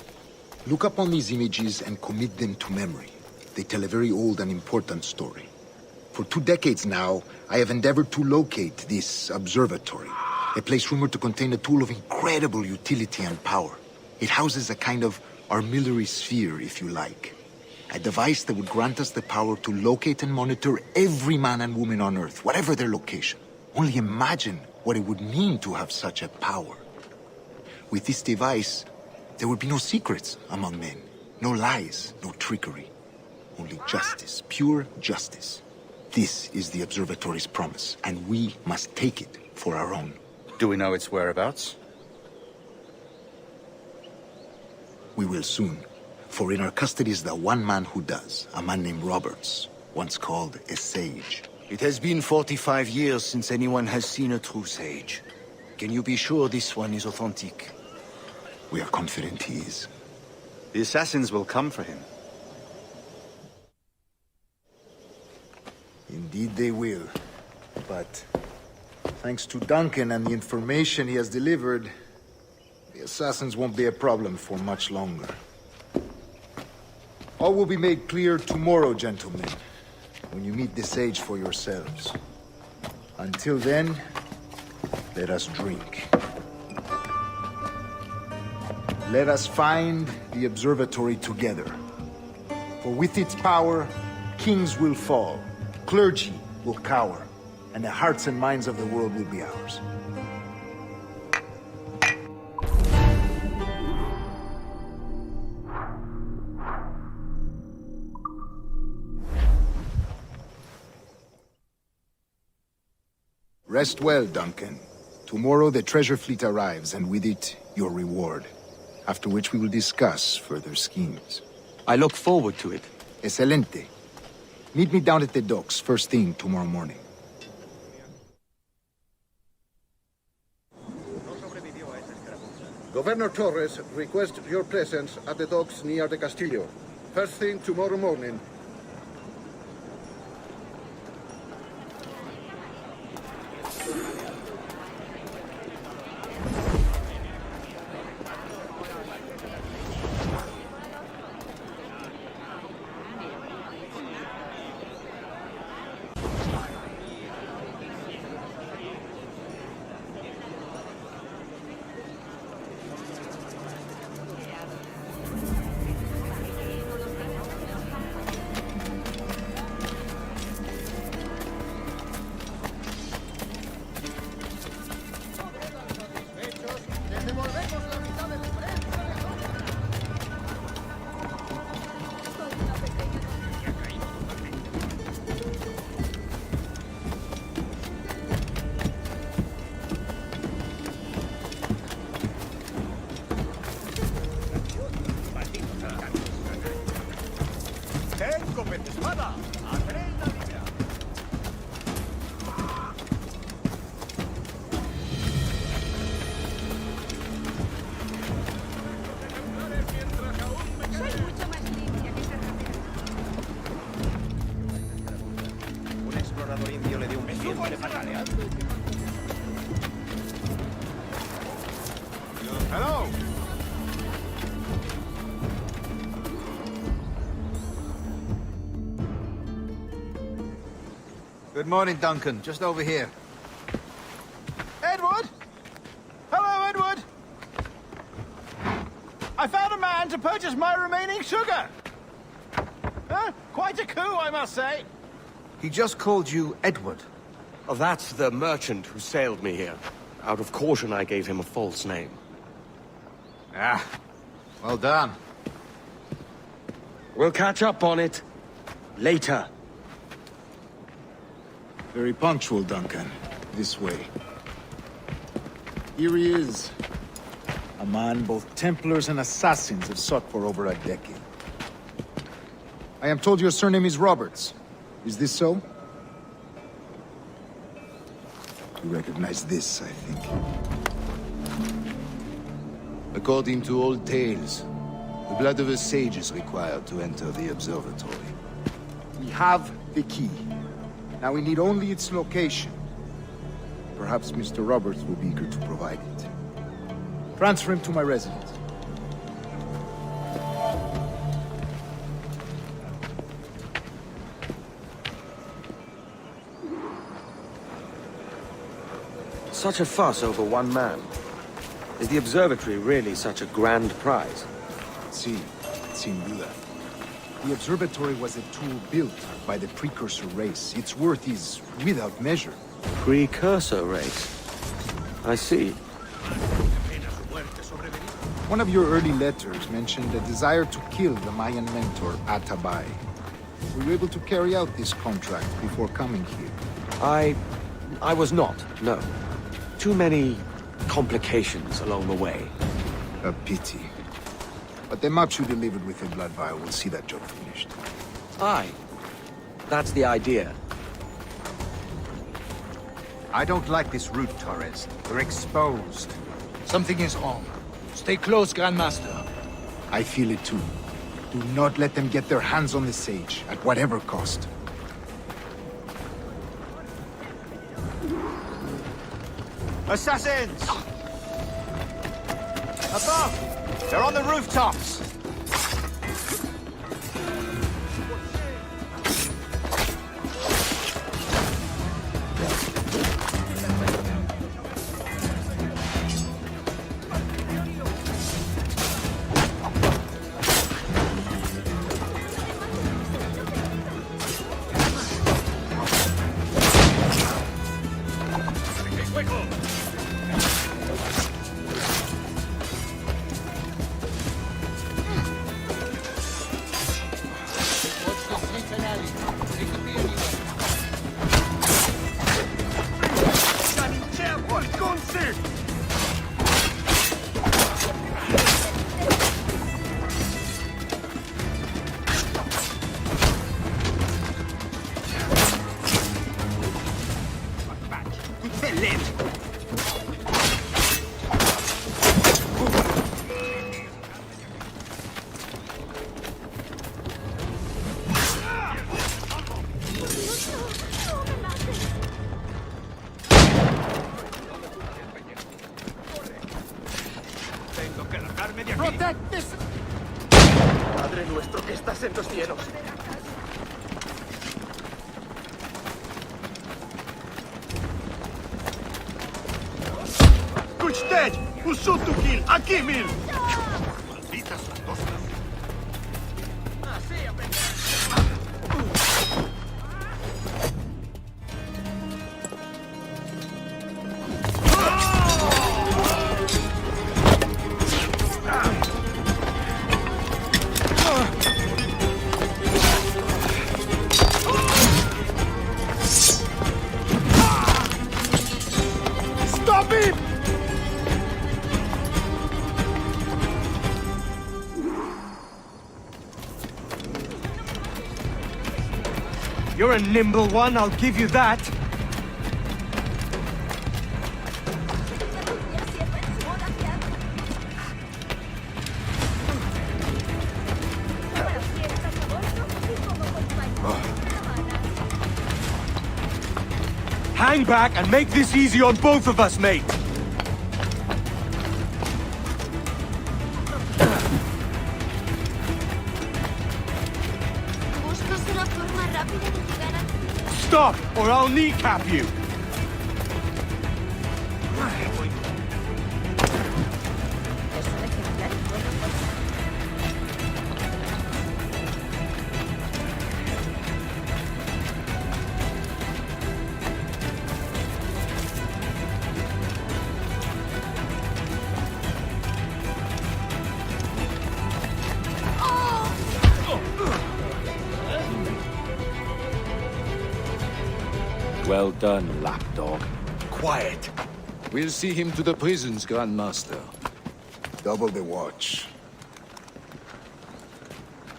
Look upon these images and commit them to memory. They tell a very old and important story. For 2 decades now, I have endeavored to locate this observatory, a place rumored to contain a tool of incredible utility and power. It houses a kind of armillary sphere, if you like. A device that would grant us the power to locate and monitor every man and woman on Earth, whatever their location. Only imagine what it would mean to have such a power. With this device, there would be no secrets among men, no lies, no trickery. Only justice, pure justice. This is the Observatory's promise, and we must take it for our own. Do we know its whereabouts? We will soon. For in our custody is the one man who does, a man named Roberts, once called a sage. It has been 45 years since anyone has seen a true sage. Can you be sure this one is authentic? We are confident he is. The assassins will come for him. Indeed they will. But thanks to Duncan and the information he has delivered, the assassins won't be a problem for much longer. All will be made clear tomorrow, gentlemen, when you meet the sage for yourselves. Until then, let us drink. Let us find the observatory together. For with its power, kings will fall, clergy will cower, and the hearts and minds of the world will be ours. Rest well, Duncan. Tomorrow the treasure fleet arrives, and with it, your reward. After which we will discuss further schemes. I look forward to it. Excelente. Meet me down at the docks first thing tomorrow morning. Governor Torres requests your presence at the docks near the Castillo. First thing tomorrow morning. Hello! Good morning, Duncan. Just over here. Edward? Hello, Edward! I found a man to purchase my remaining sugar! Huh? Quite a coup, I must say. He just called you Edward. Oh, that's the merchant who sailed me here. Out of caution, I gave him a false name. Ah, well done. We'll catch up on it later. Very punctual, Duncan. This way. Here he is. A man both Templars and Assassins have sought for over a decade. I am told your surname is Roberts. Is this so? You recognize this, I think. According to old tales, the blood of a sage is required to enter the Observatory. We have the key. Now we need only its location. Perhaps Mr. Roberts will be eager to provide it. Transfer him to my residence. Such a fuss over one man. Is the observatory really such a grand prize? See, sin duda. The observatory was a tool built by the precursor race. Its worth is without measure. Precursor race? I see. One of your early letters mentioned a desire to kill the Mayan mentor, Atabay. Were you able to carry out this contract before coming here? I was not, no. Too many complications along the way. A pity. But the maps you delivered with the blood vial will see that job finished. Aye. That's the idea. I don't like this route, Torres. We're exposed. Something is wrong. Stay close, Grandmaster. I feel it too. Do not let them get their hands on the sage, at whatever cost. Assassins! Above! They're on the rooftops! Padre nuestro que estás en los cielos. Kuchtet! Usutukil! Akimil! Malditas las dos. Stop him! You're a nimble one, I'll give you that. Hang back and make this easy on both of us, mate! Stop, or I'll kneecap you! Well done, lapdog. Quiet. We'll see him to the prisons, Grandmaster. Double the watch.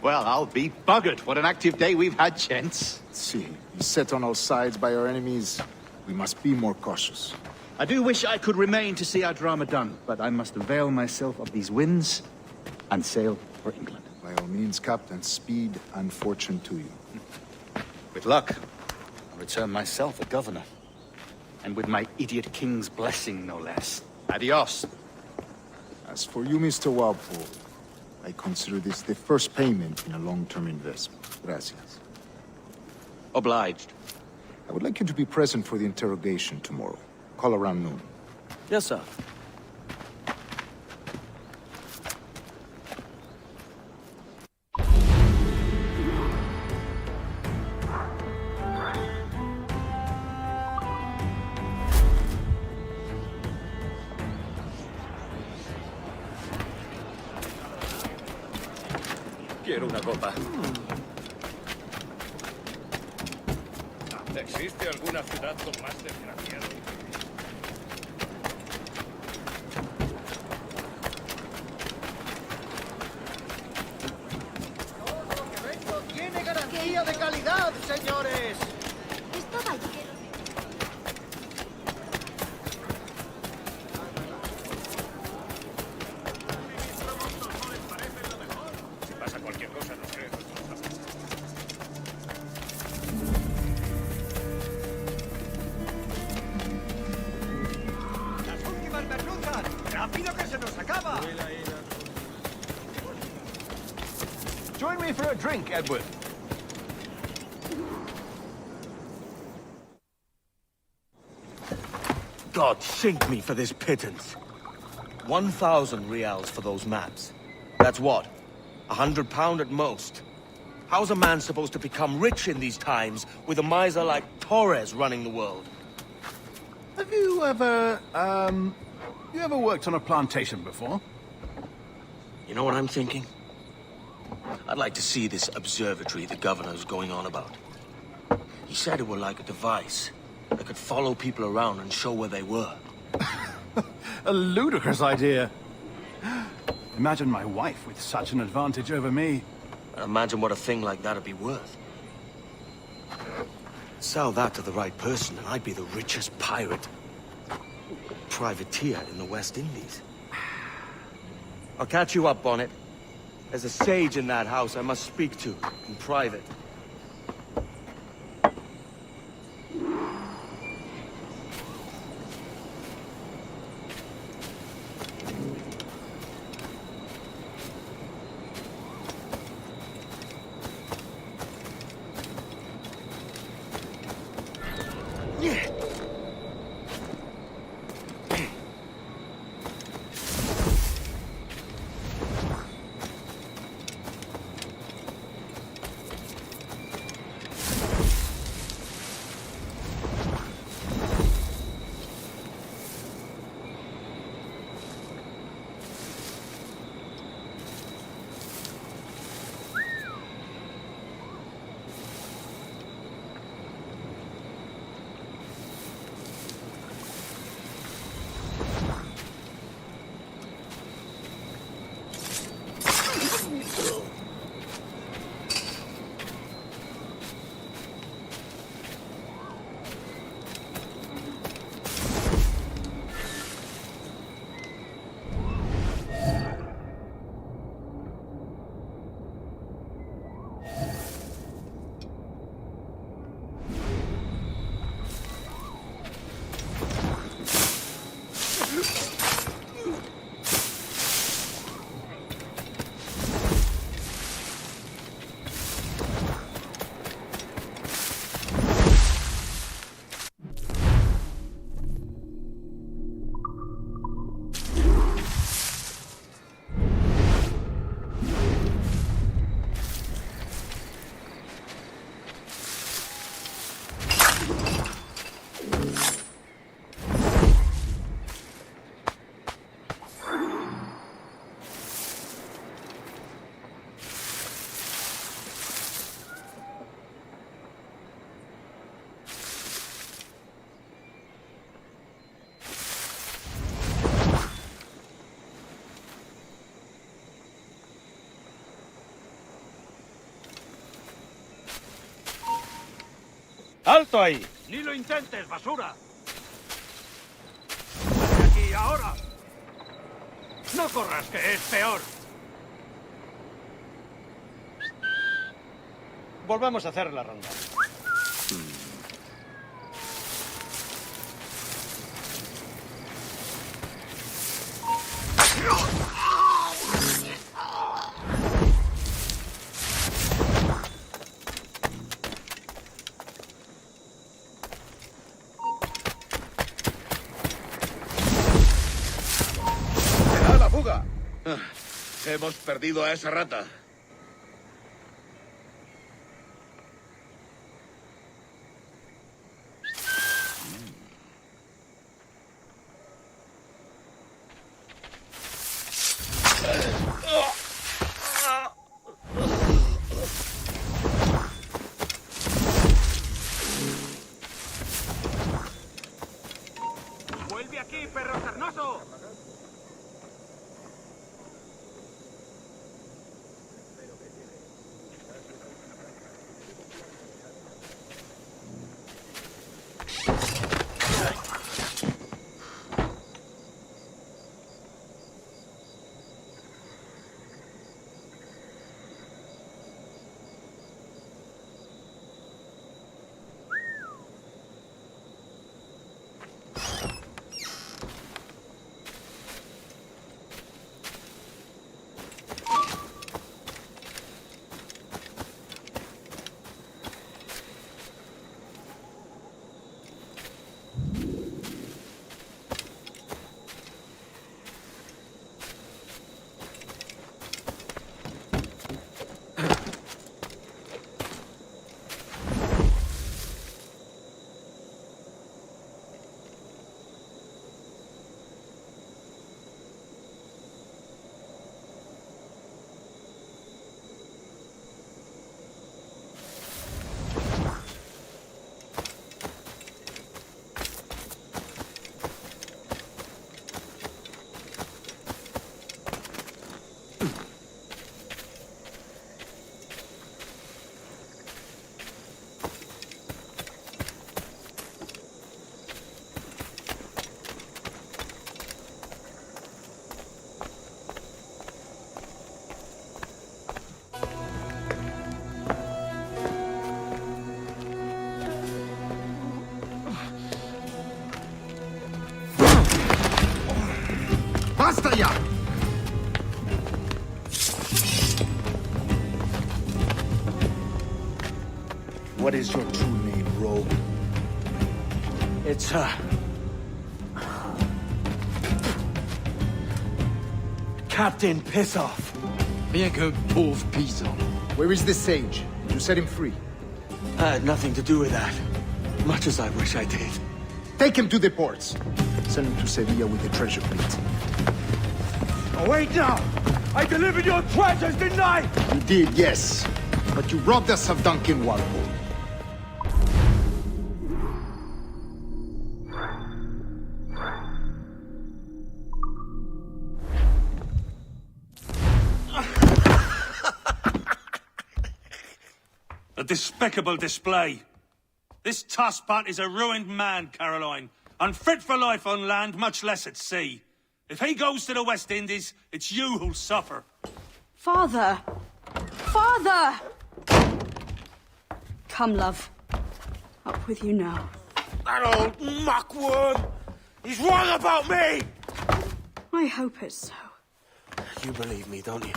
Well, I'll be buggered. What an active day we've had, gents. See, beset on all sides by our enemies, we must be more cautious. I do wish I could remain to see our drama done, but I must avail myself of these winds and sail for England. By all means, Captain, speed and fortune to you. With luck, I'll return myself a governor. And with my idiot king's blessing, no less. Adios. As for you, Mr. Walpole, I consider this the first payment in a long-term investment. Gracias. Obliged. I would like you to be present for the interrogation tomorrow. Call around noon. Yes, sir. Quiero una copa. ¿Existe alguna ciudad con más desgraciados? ¡Tiene garantía de calidad, señores! Estaba lleno. Si pasa cualquier cosa, nos creemos. ¡Las últimas merluzas! ¡Rápido que se nos acaba! Join me for a drink, Edward. God sink me for this pittance. 1,000 reals for those maps. That's what? £100 at most. How's a man supposed to become rich in these times with a miser like Torres running the world? Have you ever, you ever worked on a plantation before? You know what I'm thinking? I'd like to see this observatory the governor's going on about. He said it were like a device that could follow people around and show where they were. A ludicrous idea. Imagine my wife with such an advantage over me. Imagine what a thing like that'd be worth. Sell that to the right person and I'd be the richest pirate, privateer in the West Indies. I'll catch you up, Bonnet. There's a sage in that house I must speak to in private. ¡Alto ahí! ¡Ni lo intentes, basura! ¡Sal de aquí ahora! ¡No corras, que es peor! Volvamos a hacer la ronda. ¡Será la fuga! Hemos perdido a esa rata. ¡Vuelve aquí, perro carnoso! ¡Basta ya! What is your true name, rogue? It's, Captain Piss Off. Bien que pauvre paysan. Where is the sage? You set him free. I had nothing to do with that. Much as I wish I did. Take him to the ports. Send him to Sevilla with the treasure plate. Oh, wait now! I delivered your treasures, didn't I? You did, yes. But you robbed us of Duncan Walpole. A despicable display. This tosspot is a ruined man, Caroline. Unfit for life on land, much less at sea. If he goes to the West Indies, it's you who'll suffer. Father! Father! Come, love. Up with you now. That old muckworm! He's wrong about me! I hope it's so. You believe me, don't you?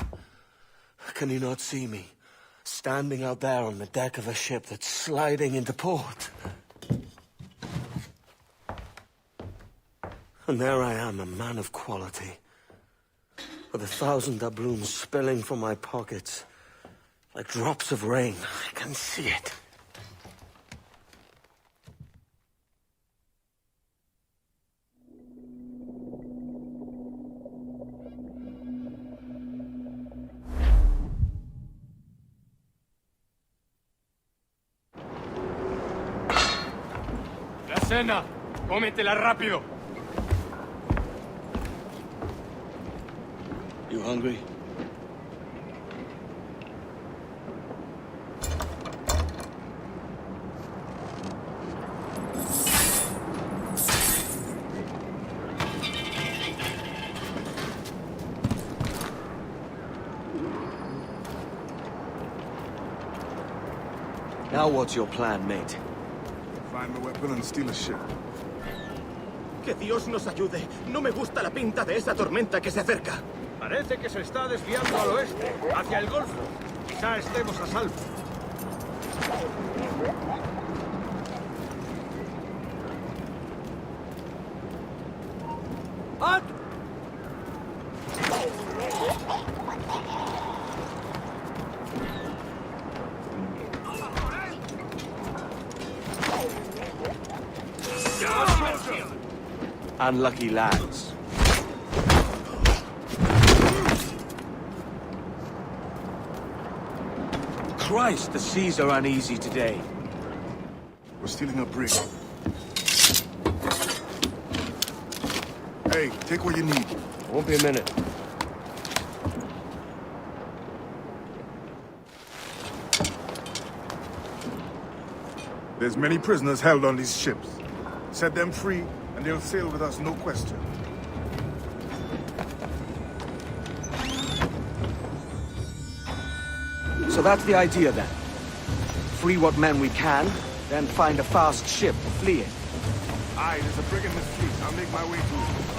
Can you not see me? Standing out there on the deck of a ship that's sliding into port. And there I am, a man of quality. With 1,000 doubloons spilling from my pockets. Like drops of rain. I can see it. La cena. Cómetela rápido. You hungry? Now what's your plan, mate? Find the weapon and steal a ship. Que Dios nos ayude. No me gusta la pinta de esa tormenta que se acerca. Parece que se está desviando al oeste, hacia el Golfo. Quizá estemos a salvo. ¡Ah! Unlucky lads. Christ, the seas are uneasy today. We're stealing a brig. Hey, take what you need. Won't be a minute. There's many prisoners held on these ships. Set them free, and they'll sail with us, no question. So that's the idea then. Free what men we can, then find a fast ship to flee in. Aye, there's a brig in this fleet. I'll make my way to it.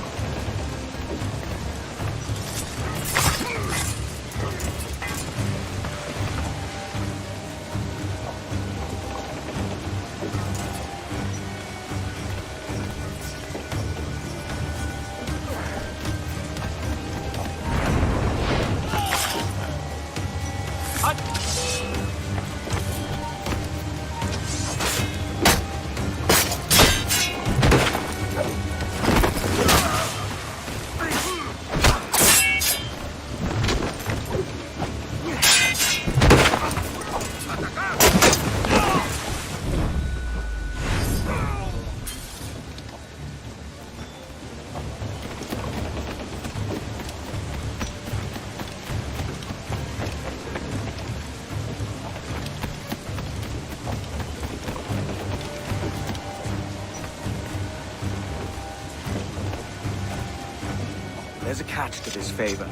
There's a catch to this favor.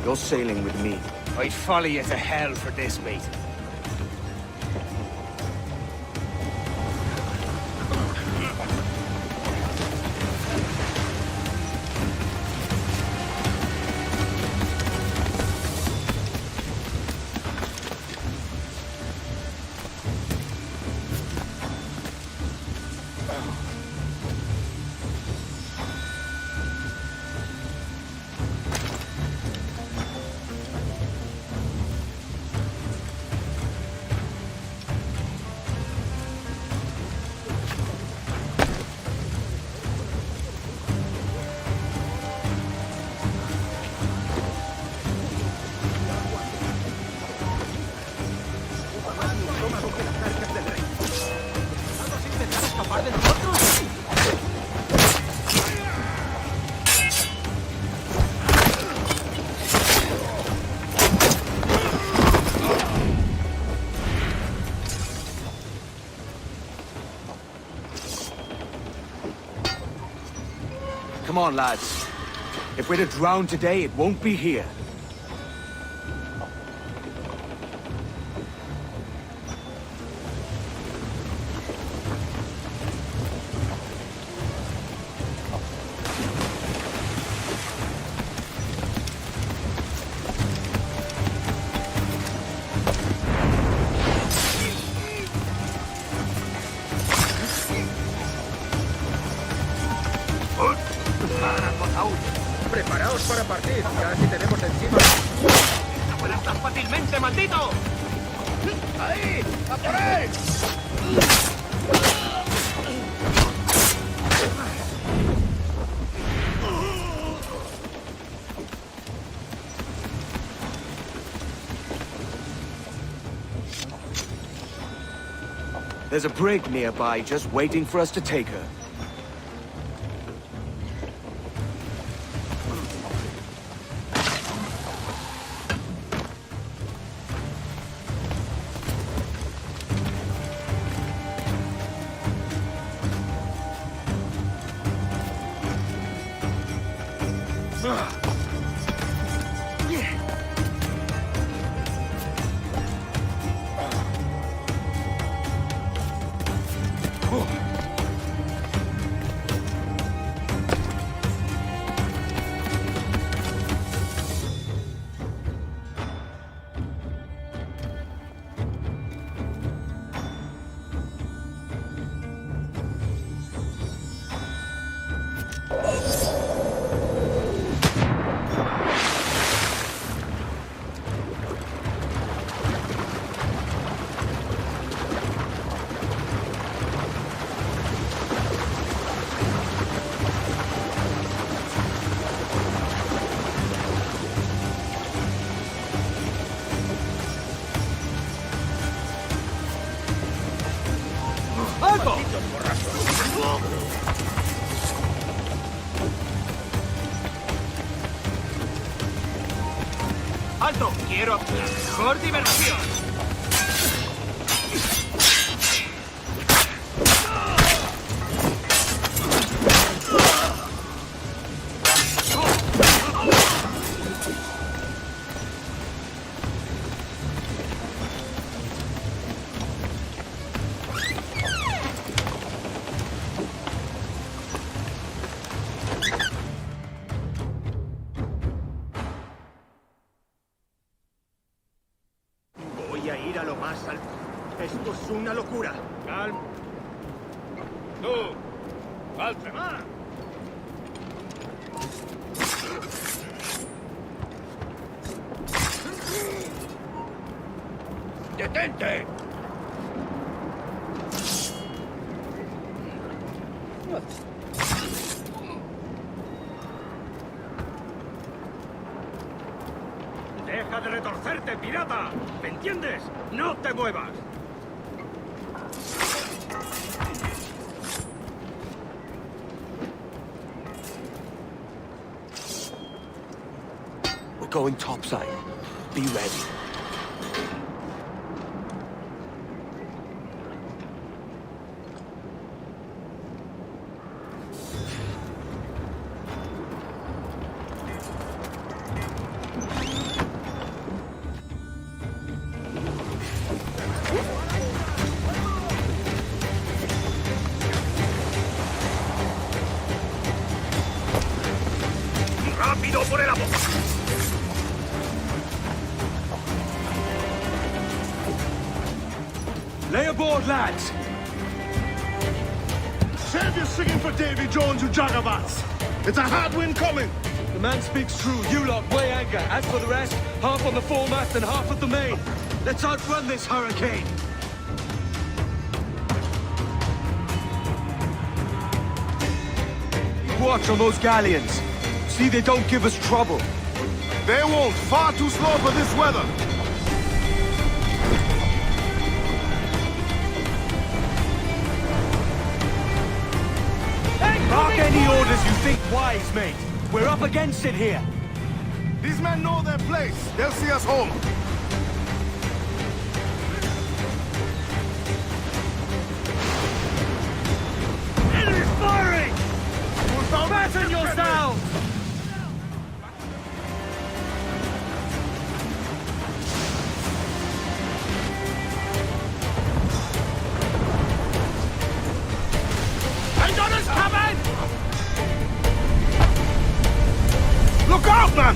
You're sailing with me. I'd follow you to hell for this, mate. Come on, lads. If we're to drown today, it won't be here. Preparaos para partir, ya si tenemos encima. ¡No vuelas tan fácilmente, maldito! ¡Ahí! ¡A por él! There's a brig nearby just waiting for us to take her. ¡Alto! ¡Quiero la mejor diversión! Voy a ir a lo más alto. Esto es una locura. Calma. Tú, altre más. ¡Detente! ¡Deja de retorcerte, pirata! ¿Me entiendes? ¡No te muevas! We're going topside. Be ready. ¡Rápido por el agua! Lay aboard, lads! Save your singing for Davy Jones, you jagabats! It's a hard wind coming! The man speaks true. You lot weigh anchor. As for the rest, half on the foremast and half at the main. Let's outrun this hurricane. Watch on those galleons. See they don't give us trouble. They won't. Far too slow for this weather. Mark any orders you think wise, mate. We're up against it here. These men know their place. They'll see us home. Enemy's firing! Fasten yourselves! Antagonist coming! Look out, man!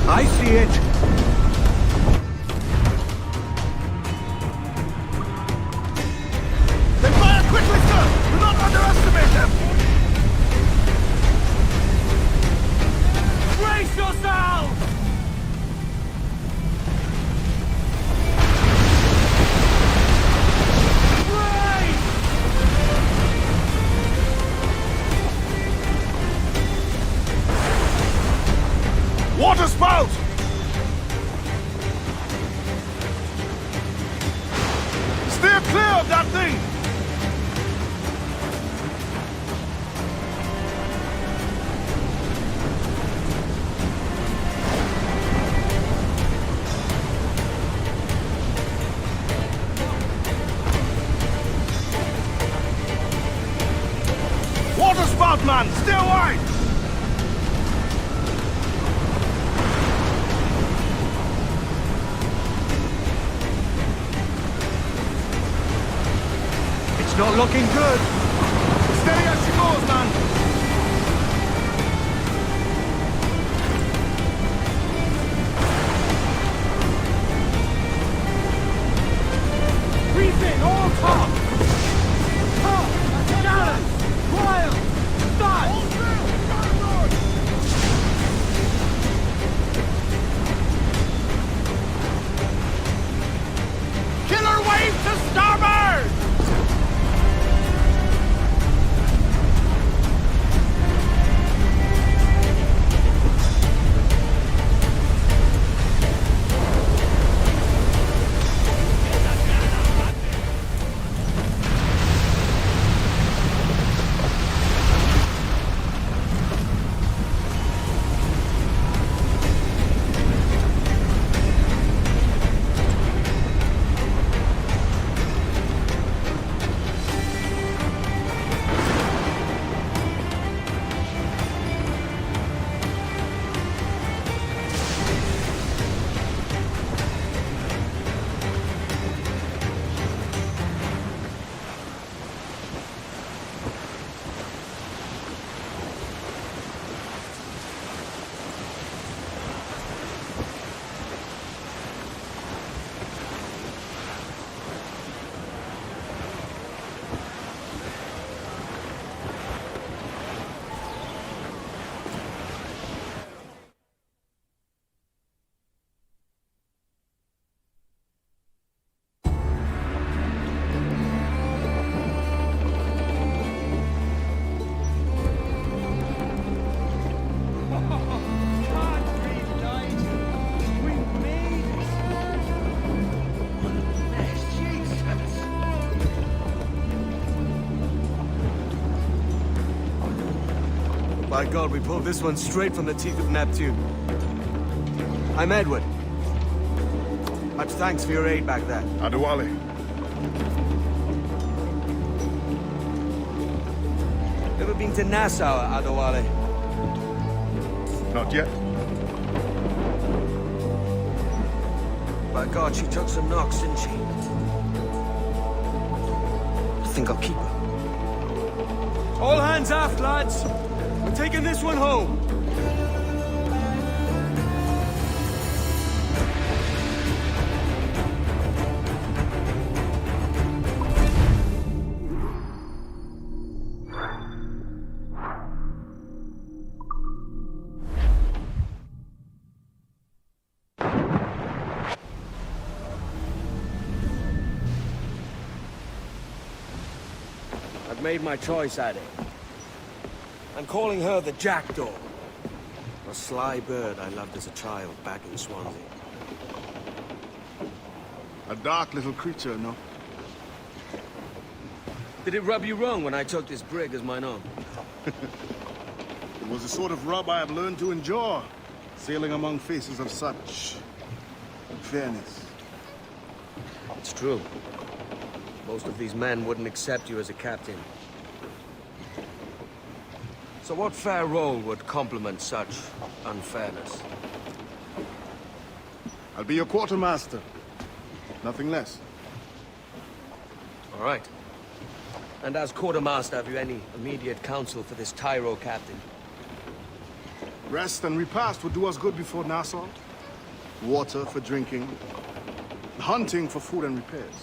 I see it. They fire quickly, sir! Do not underestimate them! Brace yourselves! Water spout! Steer clear of that thing! Water spout, man! Stay wide! Not looking good. Steady as she goes, man. Breathe in, all top. Top, gallant, wild, start. Killer wave to starboard! By God, we pulled this one straight from the teeth of Neptune. I'm Edward. Much thanks for your aid back there. Adewale. Ever been to Nassau, Adewale? Not yet. By God, she took some knocks, didn't she? I think I'll keep her. All hands aft, lads! We're taking this one home! I've made my choice, Addy. I'm calling her the Jackdaw. A sly bird I loved as a child back in Swansea. A dark little creature, no? Did it rub you wrong when I took this brig as mine own? It was the sort of rub I have learned to endure, sailing among faces of such fairness. It's true. Most of these men wouldn't accept you as a captain. So what fair role would complement such unfairness? I'll be your quartermaster. Nothing less. All right. And as quartermaster, have you any immediate counsel for this Tyro captain? Rest and repast would do us good before Nassau. Water for drinking. Hunting for food and repairs.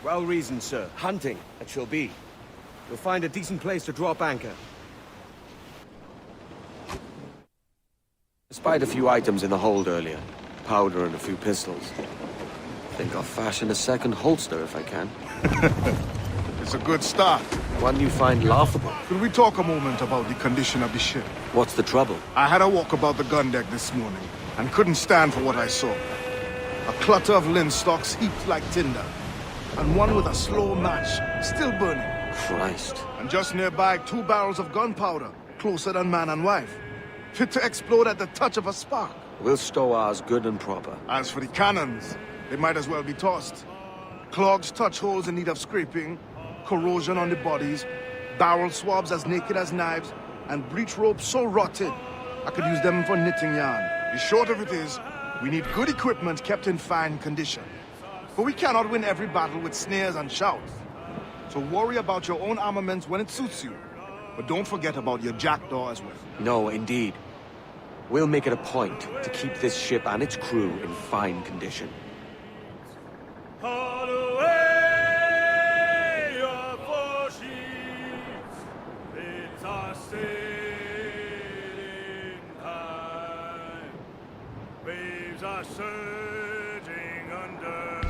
Well reasoned, sir. Hunting, it shall be. You'll find a decent place to drop anchor. Despite a few items in the hold earlier, powder and a few pistols, I think I'll fashion a second holster if I can. It's a good start. One you find laughable. Could we talk a moment about the condition of the ship? What's the trouble? I had a walk about the gun deck this morning, and couldn't stand for what I saw. A clutter of linstocks heaped like tinder, and one with a slow match, still burning. Christ. And just nearby, 2 barrels of gunpowder, closer than man and wife. Fit to explode at the touch of a spark. We'll stow ours good and proper. As for the cannons, they might as well be tossed. Clogged touch holes in need of scraping, corrosion on the bodies, barrel swabs as naked as knives, and breech ropes so rotted, I could use them for knitting yarn. The short of it is, we need good equipment kept in fine condition. But we cannot win every battle with snares and shouts. So worry about your own armaments when it suits you. But don't forget about your jackdaw as well. No, indeed. We'll make it a point to keep this ship and its crew in fine condition. Waves are surging under.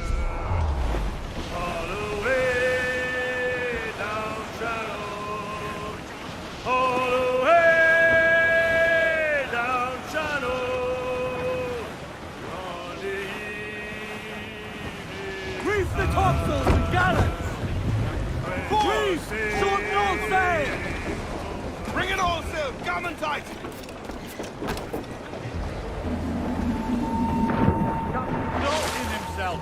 All the way down Channel. All the way down Channel. On the evening. Reef the topsails and gallants! Reef! Shorten all sail! Bring it all sail! Gammon tight! Not in himself!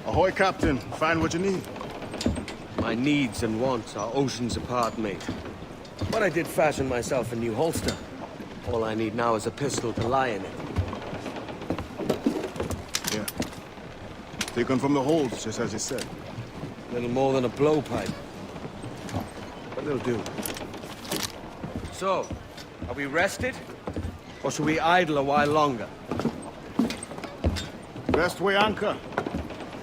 Ahoy, Captain. Find what you need. My needs and wants are oceans apart, mate. But I did fashion myself a new holster. All I need now is a pistol to lie in it. Yeah. Taken from the holds, just as you said. Little more than a blowpipe. But it'll do. So, are we rested? Or should we idle a while longer? Best way anchor.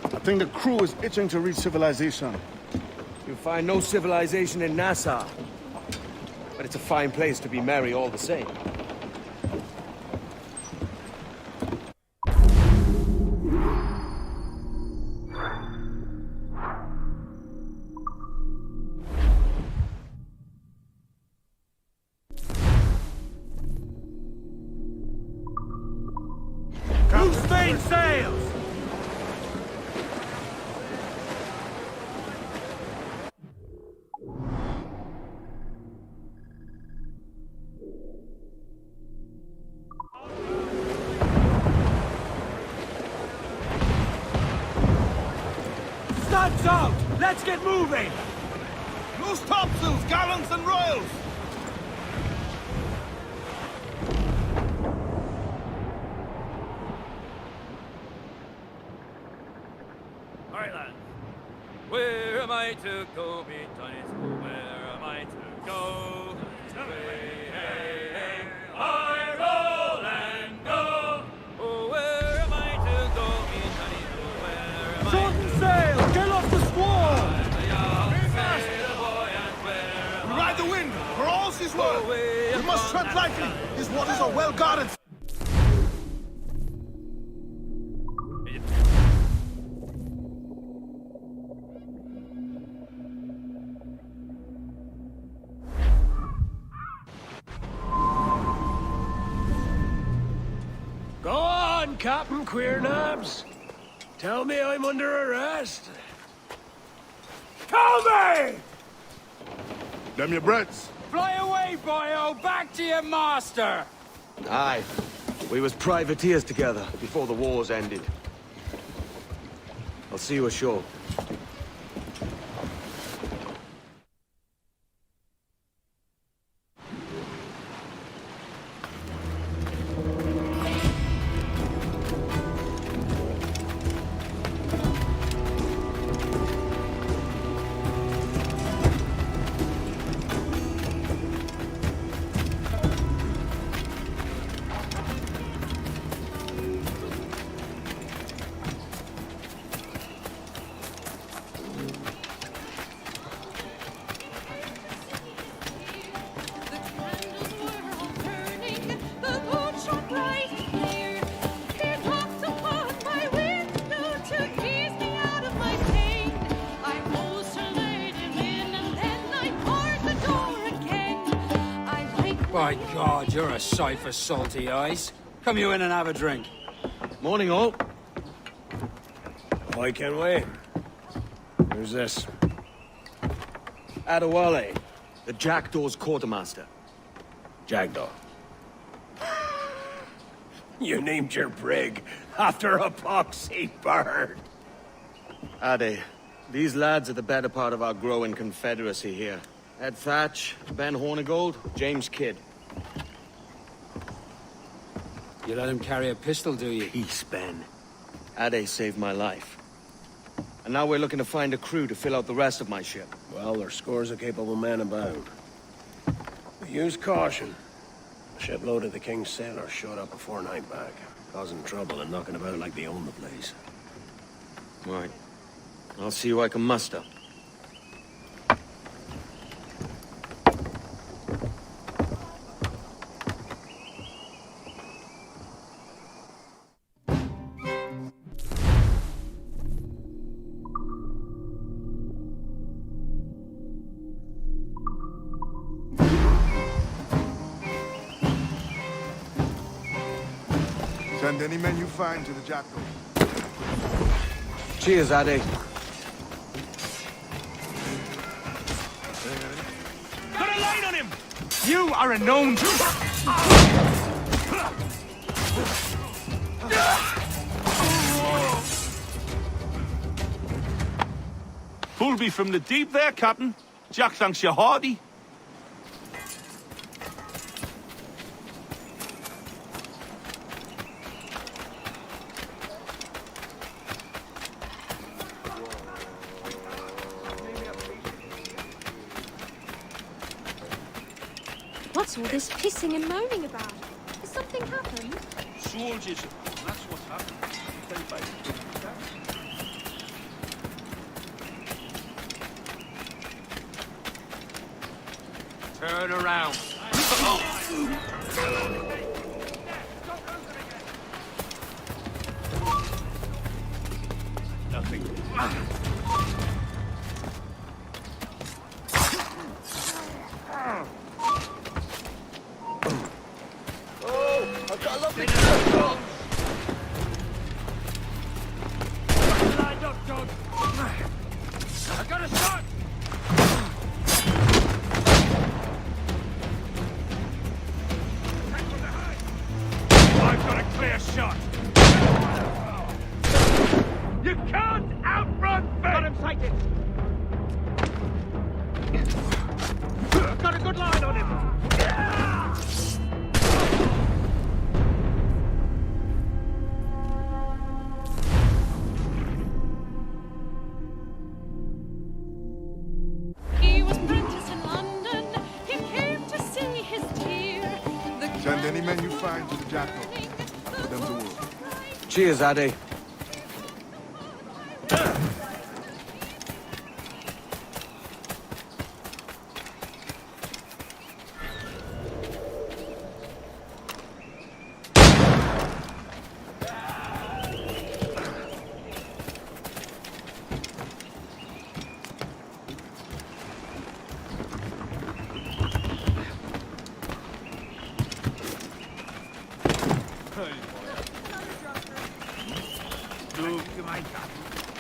I think the crew is itching to reach civilization. You'll find no civilization in Nassau. But it's a fine place to be merry all the same. Loose main sails! Studs out! Let's get moving! Loose topsails, gallants and royals! Alright, lads. Where am I to go, me Johnny's? Where am I to go? Hey, hey, hey, I roll and go. Oh, where am I to go, me Johnny's? Where am I to go? Sail! Get off the squall! We ride the wind, for all is well. We must tread lightly. These waters are well guarded. Go on, Captain Queernabs. Tell me I'm under arrest. Tell me! Them your breads. Fly away, boyo! Back to your master! Aye. We was privateers together before the wars ended. I'll see you ashore. By God, you're a sight for salty eyes. Come you in and have a drink. Morning, all. Ahoy, Kenway. Who's this? Adewale, the Jackdaw's quartermaster. Jackdaw. You named your brig after a poxy bird. Ade, these lads are the better part of our growing confederacy here. Ed Thatch, Ben Hornigold, James Kidd. You let him carry a pistol, do you? Peace, Ben. Ade saved my life. And now we're looking to find a crew to fill out the rest of my ship. Well, there's scores of capable men about. But use caution. A shipload of the King's sailors showed up before night back, causing trouble and knocking about like they own the place. Right. I'll see who I can muster. Send any men you find to the Jackal. Cheers, Ade. Got a line on him! You are a known... Pulled me from the deep there, Captain. Jack thanks you hearty. What's all this pissing and moaning about? Has something happened? Soldiers, that's what's happened. Turn around. Nothing. I've got a lovely Lined up, John. I got a shot. I've got a clear shot. You can't outrun me. Got him sighted. I've got a good line on him. He was apprenticed in London. He came to see his dear. Send any men you find to the Jackal. For them to work. Cheers, Ade.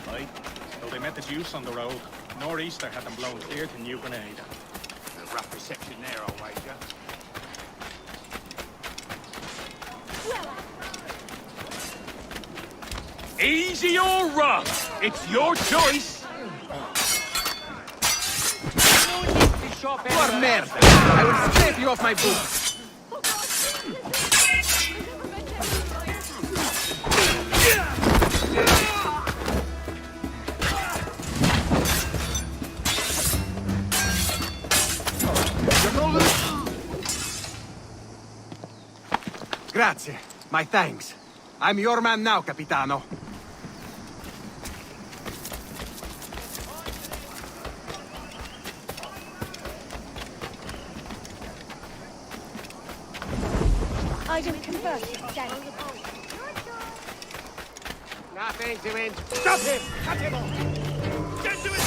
Right. Though they met the Juice on the road, Nor'easter had them blown clear to New Grenada. A rough reception there, I'll wager. Easy or rough, it's your choice. Por merda! I will scrape you off my boots! Grazie. My thanks. I'm your man now, Capitano. I didn't convert him, Daniel. Nothing to it. Stop him! Cut him off! Get to it!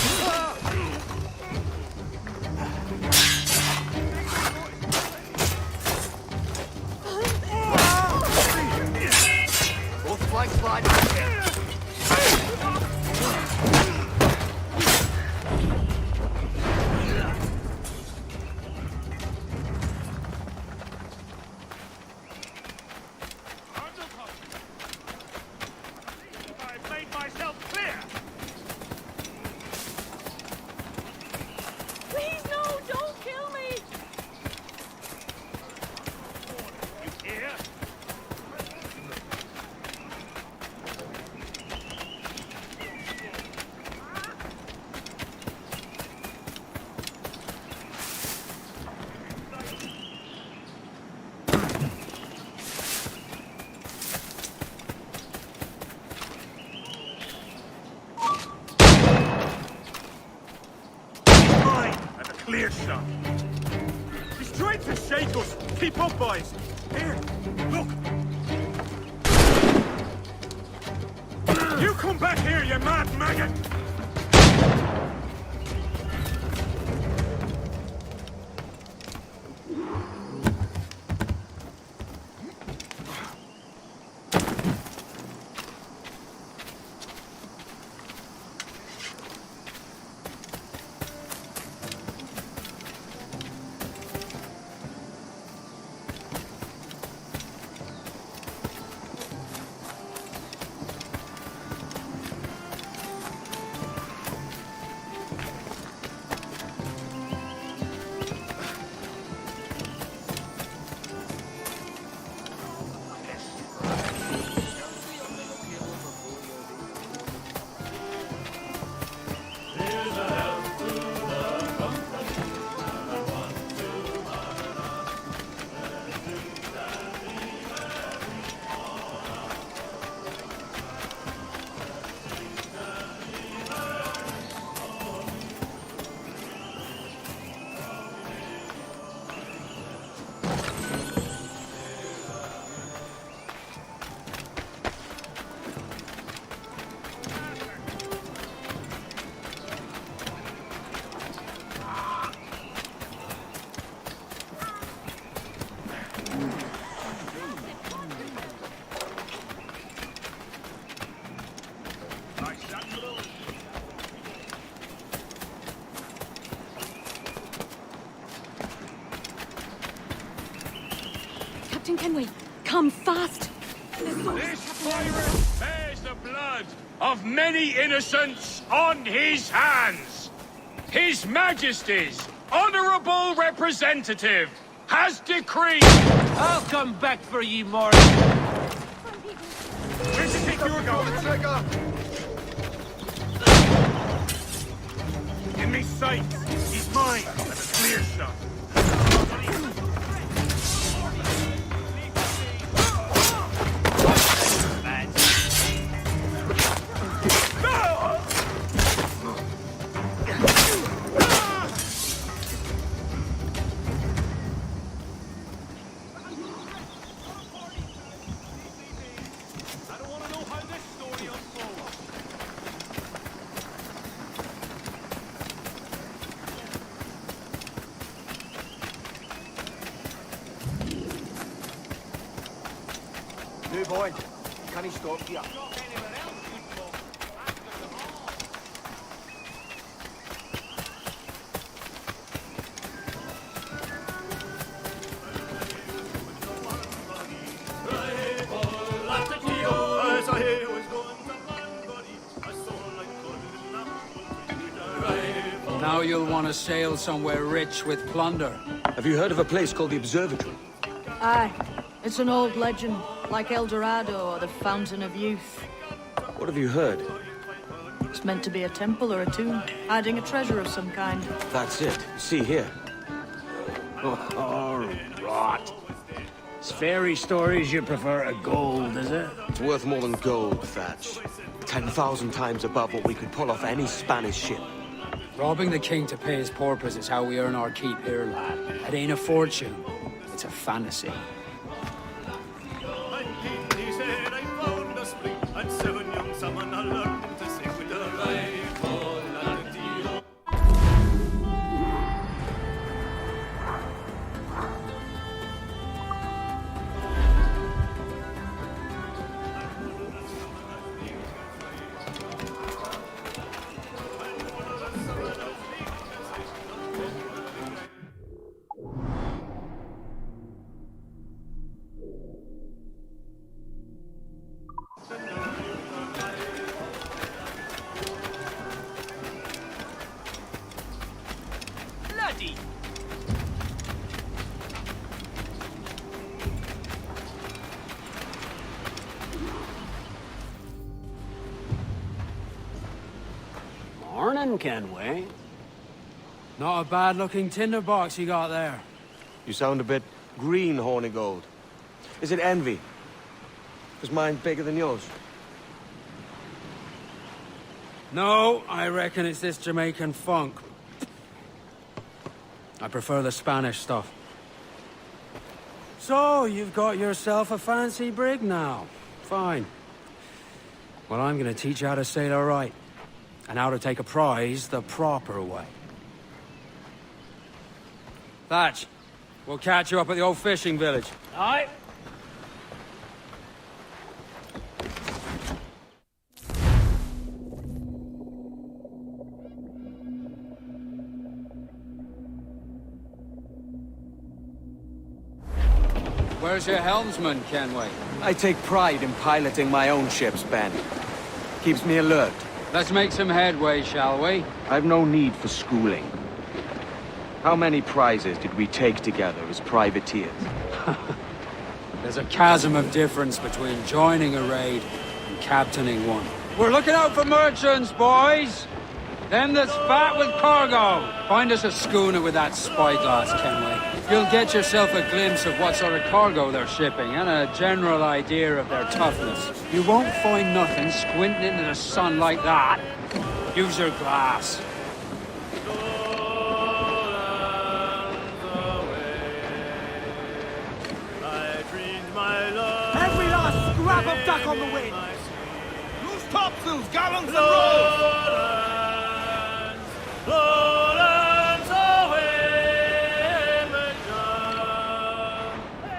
Both flanks slide back in. sir. He's trying to shake us. Keep up, boys. Here, look. You come back here, you mad maggot! Captain Kenway, come fast! This pirate bears the blood of many innocents on his hands. His Majesty's honourable representative has decreed... I'll come back for you, Morris. Where do you think you're going? Give me sight. He's mine. That's a clear shot. New boy, can he stop here? Now you'll want to sail somewhere rich with plunder. Have you heard of a place called the Observatory? Aye. It's an old legend, like El Dorado or the Fountain of Youth. What have you heard? It's meant to be a temple or a tomb, hiding a treasure of some kind. That's it. See here. Oh, rot. It's fairy stories you prefer to gold, is it? It's worth more than gold, Thatch. 10,000 times above what we could pull off any Spanish ship. Robbing the king to pay his porpoise is how we earn our keep here, lad. It ain't a fortune. It's a fantasy. He said I found a spring, and 7 young salmon I learned to sing with a rifle and a deal. Bloody! Morning, Kenway. Not a bad-looking tinderbox you got there. You sound a bit green, horny gold. Is it envy? Is mine bigger than yours? No, I reckon it's this Jamaican funk. I prefer the Spanish stuff. So, you've got yourself a fancy brig now. Fine. Well, I'm gonna teach you how to sail her right. And how to take a prize the proper way. Thatch, we'll catch you up at the old fishing village. Aye. Where's your helmsman, Kenway? I take pride in piloting my own ships, Ben. Keeps me alert. Let's make some headway, shall we? I've no need for schooling. How many prizes did we take together as privateers? There's a chasm of difference between joining a raid and captaining one. We're looking out for merchants, boys! Them that's fat with cargo! Find us a schooner with that spyglass, Kenway. You'll get yourself a glimpse of what sort of cargo they're shipping and a general idea of their toughness. You won't find nothing squinting into the sun like that. Use your glass. Every last scrap of duck on the wind! Loose topsails, gallants and rolls!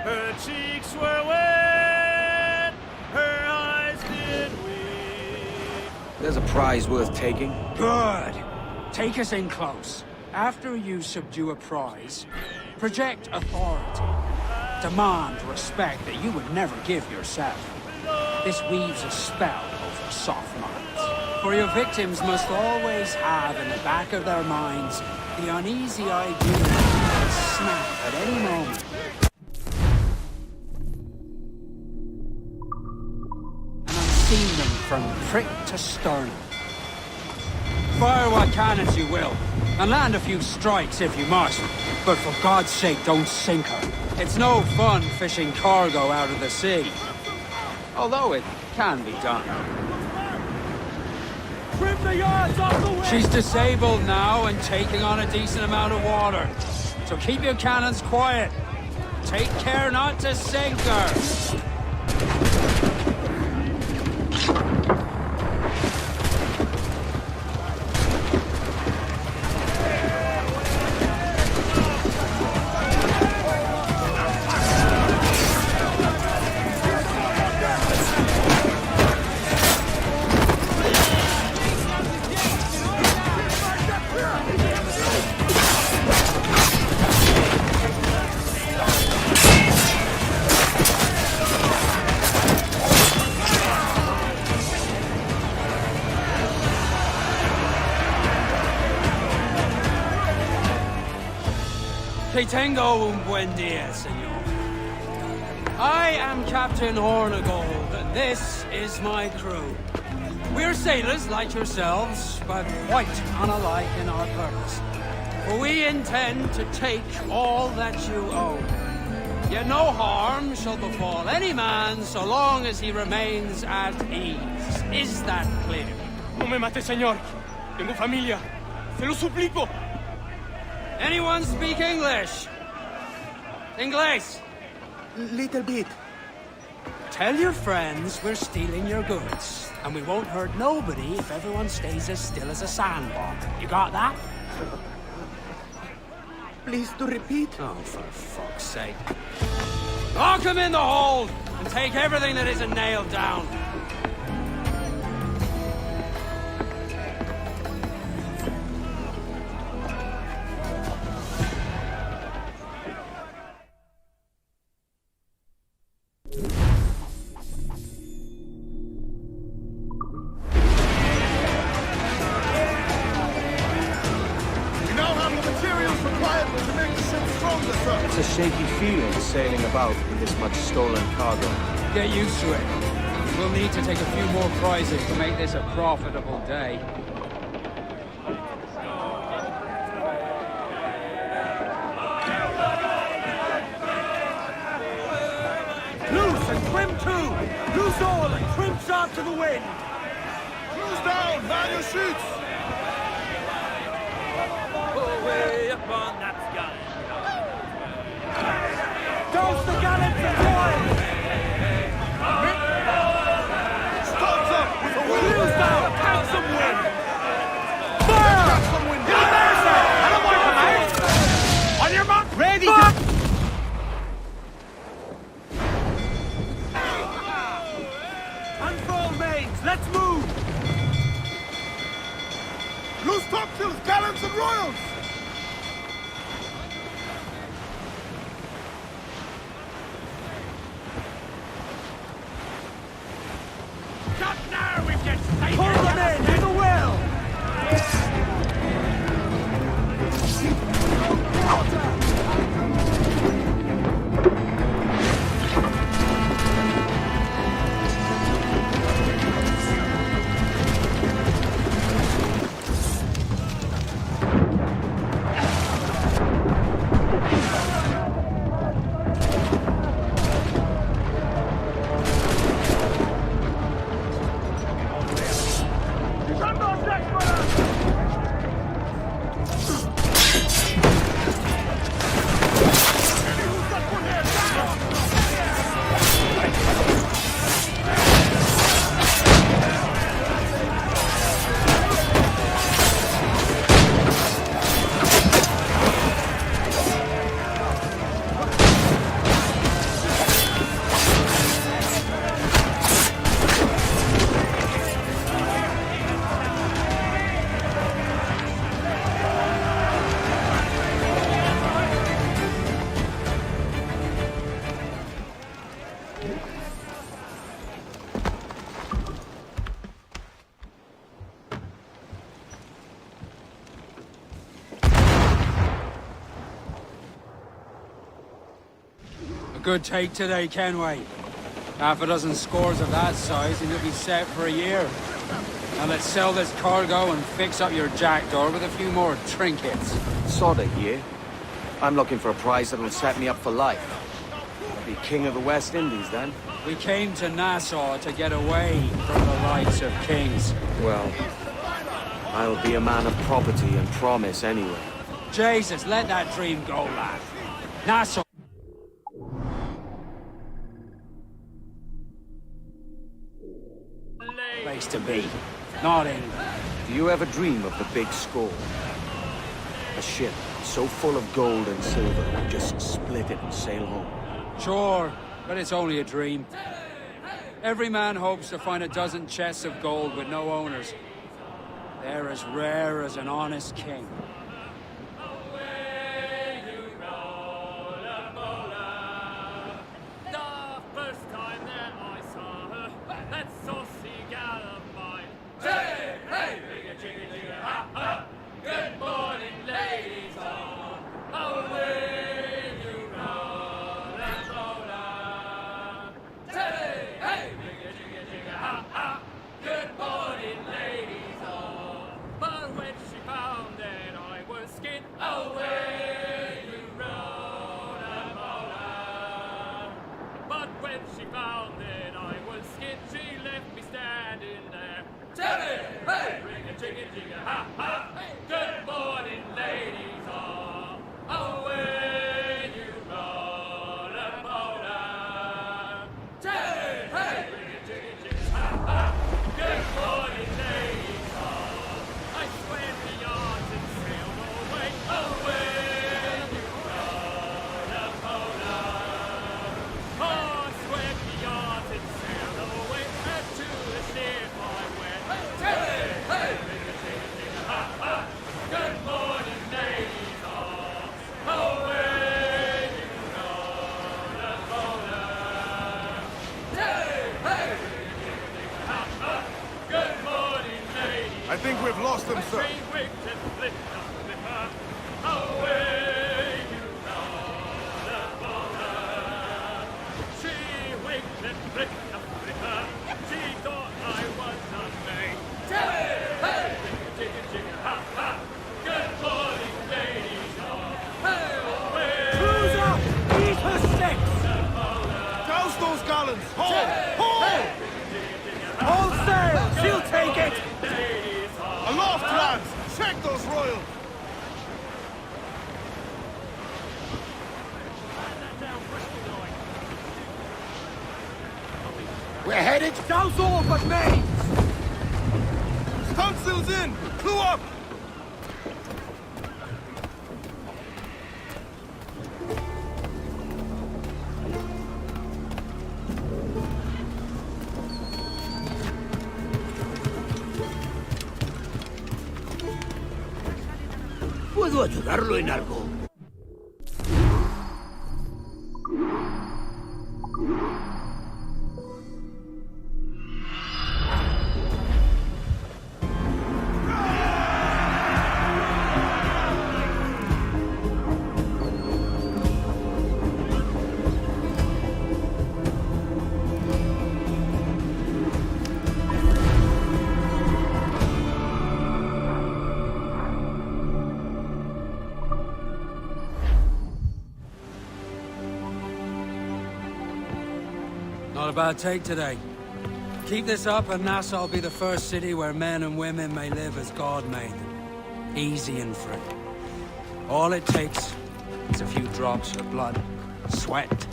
Her cheeks were wet, her eyes did weep. There's a prize worth taking. Good. Take us in close. After you subdue a prize, project authority. Demand respect that you would never give yourself. This weaves a spell over soft minds. For your victims must always have in the back of their minds the uneasy idea that will snap at any moment. And unseen them from prick to sternum. Fire what cannons you will, and land a few strikes if you must. But for God's sake, don't sink her. It's no fun fishing cargo out of the sea. Although it can be done. Trim the yards off the wind! She's disabled now and taking on a decent amount of water. So keep your cannons quiet. Take care not to sink her. Que tengo un buen día, señor. I am Captain Hornagold, and this is my crew. We're sailors like yourselves, but quite unalike in our purpose. For we intend to take all that you own. Yet no harm shall befall any man so long as he remains at ease. Is that clear? No me mate, señor. Tengo familia. Se lo suplico. Anyone speak English? Inglés? Little bit. Tell your friends we're stealing your goods, and we won't hurt nobody if everyone stays as still as a sandbar. You got that? Please to repeat. Oh, for fuck's sake. Lock him in the hold, and take everything that isn't nailed down. It's a shaky feeling sailing about with this much stolen cargo. Get used to it. We'll need to take a few more prizes to make this a profitable day. Loose and trim to! Loose all and trim sharp to the wind! Cruise down! Man your shoots! Away up on that sky. Good take today, Kenway. Half a dozen scores of that size and you'll be set for a year. Now let's sell this cargo and fix up your jackdaw with a few more trinkets. Sod a year. I'm looking for a prize that'll set me up for life. I'll be king of the West Indies then. We came to Nassau to get away from the likes of kings. Well, I'll be a man of property and promise anyway. Jesus, let that dream go, lad. Nassau. Place to be. Not England. Do you ever dream of the big score? A ship so full of gold and silver we'd just split it and sail home. Sure, but it's only a dream. Every man hopes to find a dozen chests of gold with no owners. They're as rare as an honest king. I think we've lost them, sir. Douse those gallons! Hold! Hold! Hold sail! She'll take it! Aloft, lads! Check those royals! We're headed douse all but mains! Stunsails in! Clue up! ¿Puedo ayudarlo en algo? Not a bad take today. Keep this up and Nassau will be the first city where men and women may live as God made them. Easy and free. All it takes is a few drops of blood, sweat,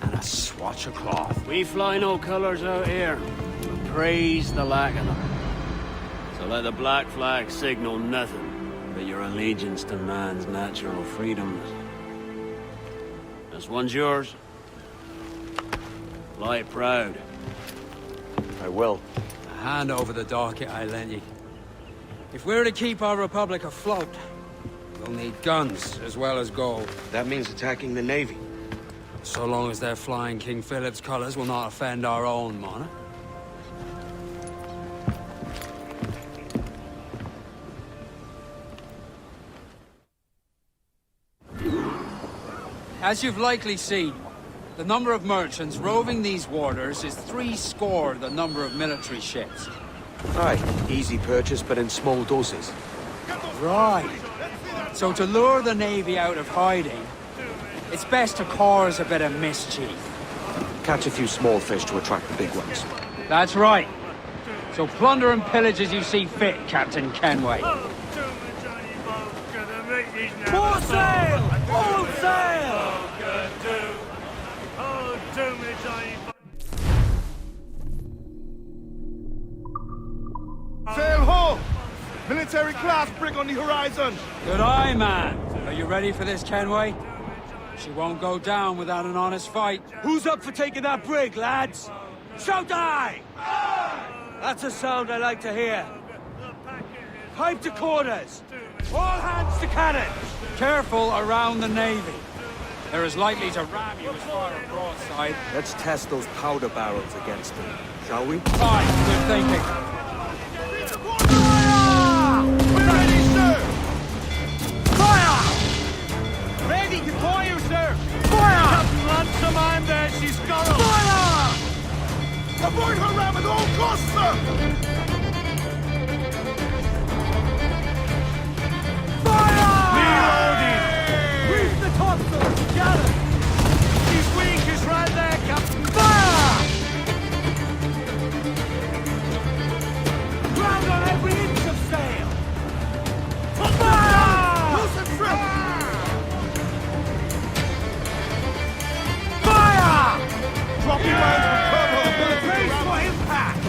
and a swatch of cloth. We fly no colours out here, but praise the lack of them. So let the black flag signal nothing but your allegiance to man's natural freedoms. This one's yours. Fly it proud. I will. Hand over the docket I lent you. If we're to keep our republic afloat, we'll need guns as well as gold. That means attacking the Navy. So long as they're flying King Philip's colours will not offend our own monarch. As you've likely seen, The number of merchants roving these waters is threescore the number of military ships. Aye, easy purchase, but in small doses. Right. So to lure the Navy out of hiding, it's best to cause a bit of mischief. Catch a few small fish to attract the big ones. That's right. So plunder and pillage as you see fit, Captain Kenway. Full sail! Full sail! Sail ho! Military class brig on the horizon! Good eye, man. Are you ready for this, Kenway? She won't go down without an honest fight. Who's up for taking that brig, lads? Shout aye! That's a sound I like to hear. Pipe to quarters! All hands to cannon! Careful around the Navy. They're as likely to ram you as far as broadside. Let's test those powder barrels against them, shall we? Fine, good thinking. Ready, sir! Fire! Ready to fire, sir! Fire! Captain Ransom, I'm there, she's got him! Fire! Avoid her ram at all costs, sir! Reloading! Reef the topsails! Gallant! She's weak, is right there, Captain! Fire! Ground on every inch of sail! Fire! Loose and trim! Fire! Dropping lines for cover! Brace for impact!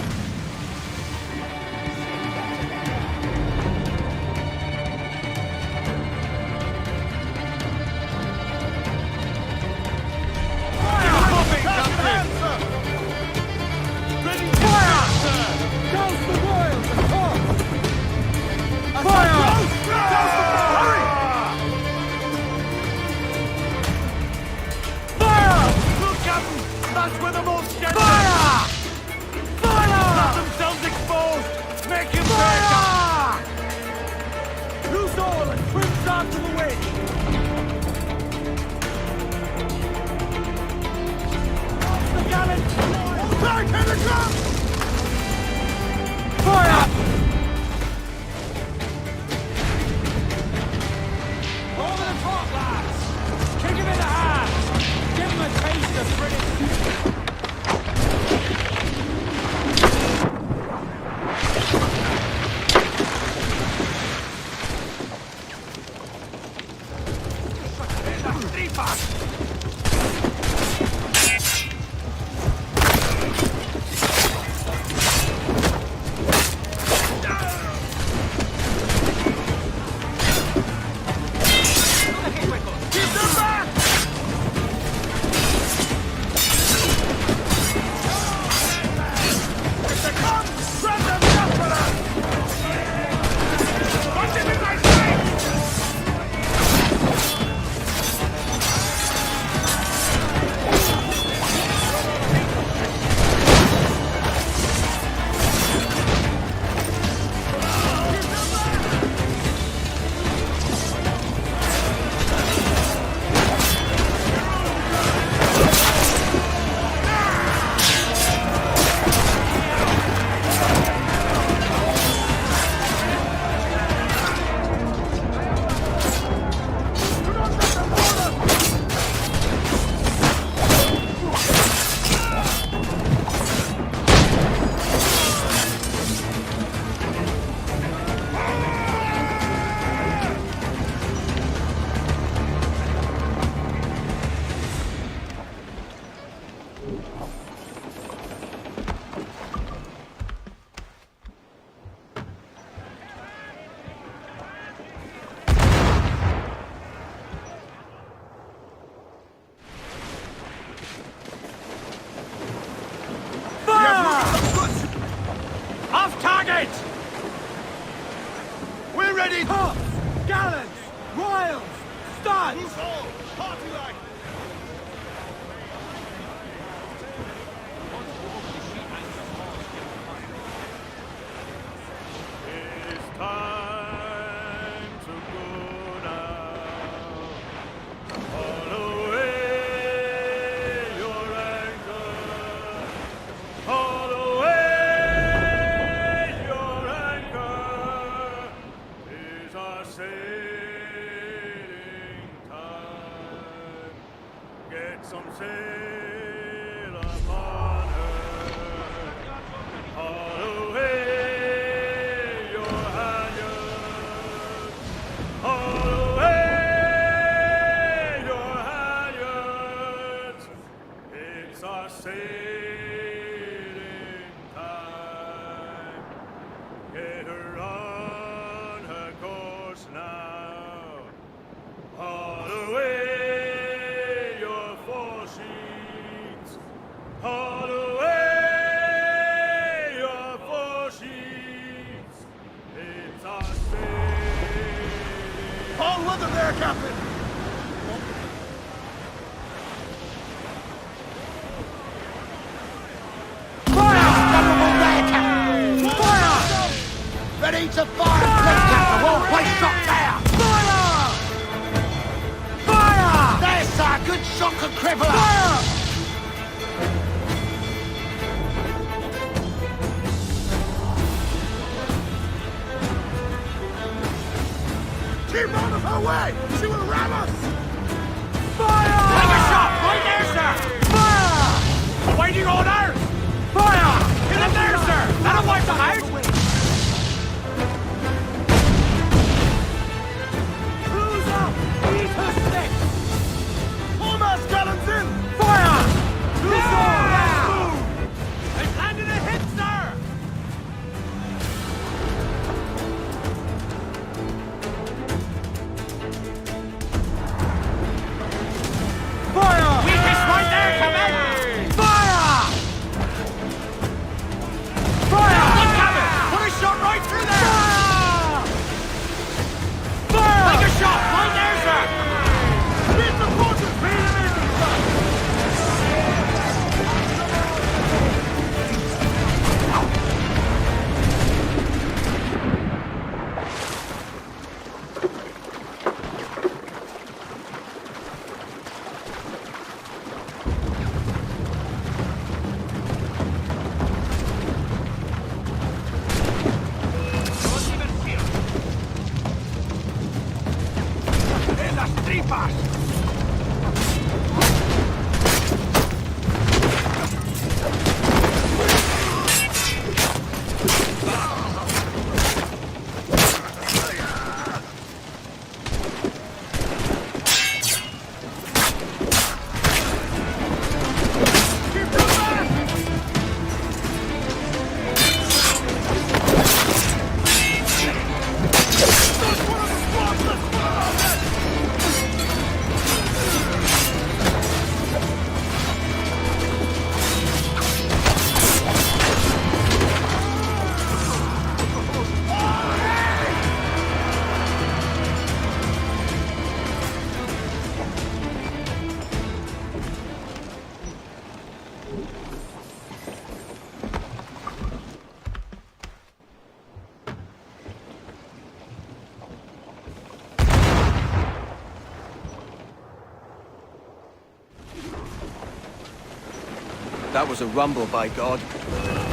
That's where the most get Fire! Fire! Let themselves exposed! Make him fire! Loose all and trim down to the wind! Off the gallant! Back in the gun! Fire! Over the top, lads! Kick him in the hands! Give him a taste of British... Off target! We're ready! Tops! Gallants! Royals! Studs! Loose all! Party like! It's time to go now. All away, Set some sail upon her. Haul away your halyards. Haul away your halyards. It's our sailing time. Get her on her course now. Haul away your foresheets. Haul away your foresheets. It's our sailing. All weather there, Captain! Ready to fire! Captain, whole place shot down! Fire! Fire! There's our good shot and cripple! Fire! Keep out of her way! She will ram us! Fire! Take a shot! Right there, sir! Fire! Awaiting orders! Fire! Get him there, sir! That'll wipe the house! Cruise up! Eat her stick! Foremost gallants in! Fire! Cruise on! Move! They've landed a hit, sir! Fire! Weakest right there, Captain! Fire! Fire! Good, Captain! Put a shot right through there! Fire! Take a shot! Right there, sir! Beat the fortress! Beat him in! ¡En las tripas! That was a rumble, by God.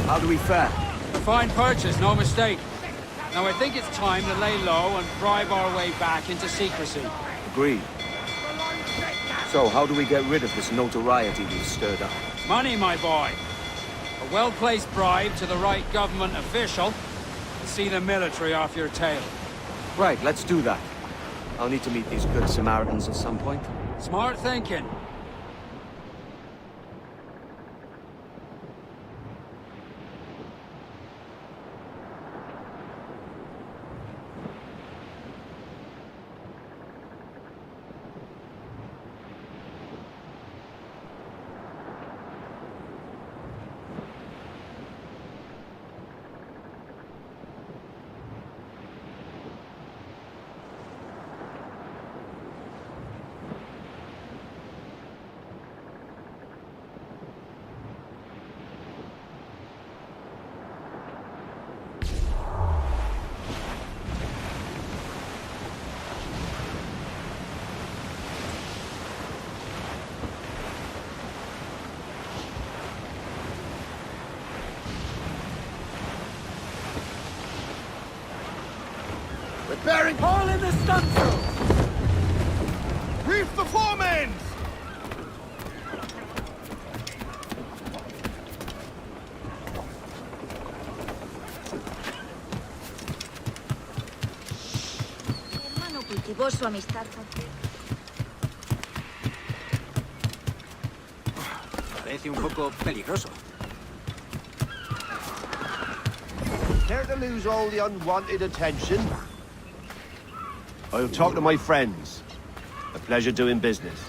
How do we fare? A fine purchase, no mistake. Now I think it's time to lay low and bribe our way back into secrecy. Agreed. So, how do we get rid of this notoriety we've stirred up? Money, my boy. A well-placed bribe to the right government official to see the military off your tail. Right, let's do that. I'll need to meet these good Samaritans at some point. Smart thinking. Bearing all in the stunsail! Reef the foremains! jugó su amistad contigo. Parece un poco peligroso. Care to lose all the unwanted attention? I'll talk to my friends. A pleasure doing business.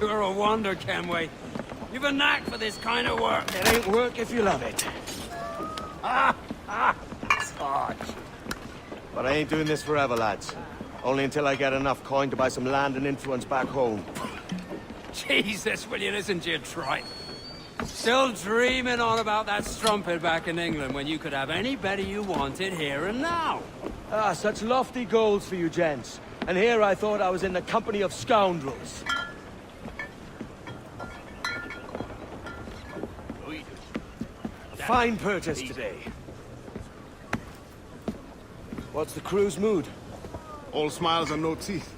You're a wonder, Kenway. You've a knack for this kind of work. It ain't work if you love it. Sarge. But I ain't doing this forever, lads. Only until I get enough coin to buy some land and influence back home. Jesus, will you listen to your tripe? Still dreaming on about that strumpet back in England when you could have any Betty you wanted here and now. Ah, such lofty goals for you gents. And here I thought I was in the company of scoundrels. Fine purchase today. What's the crew's mood? All smiles and no teeth.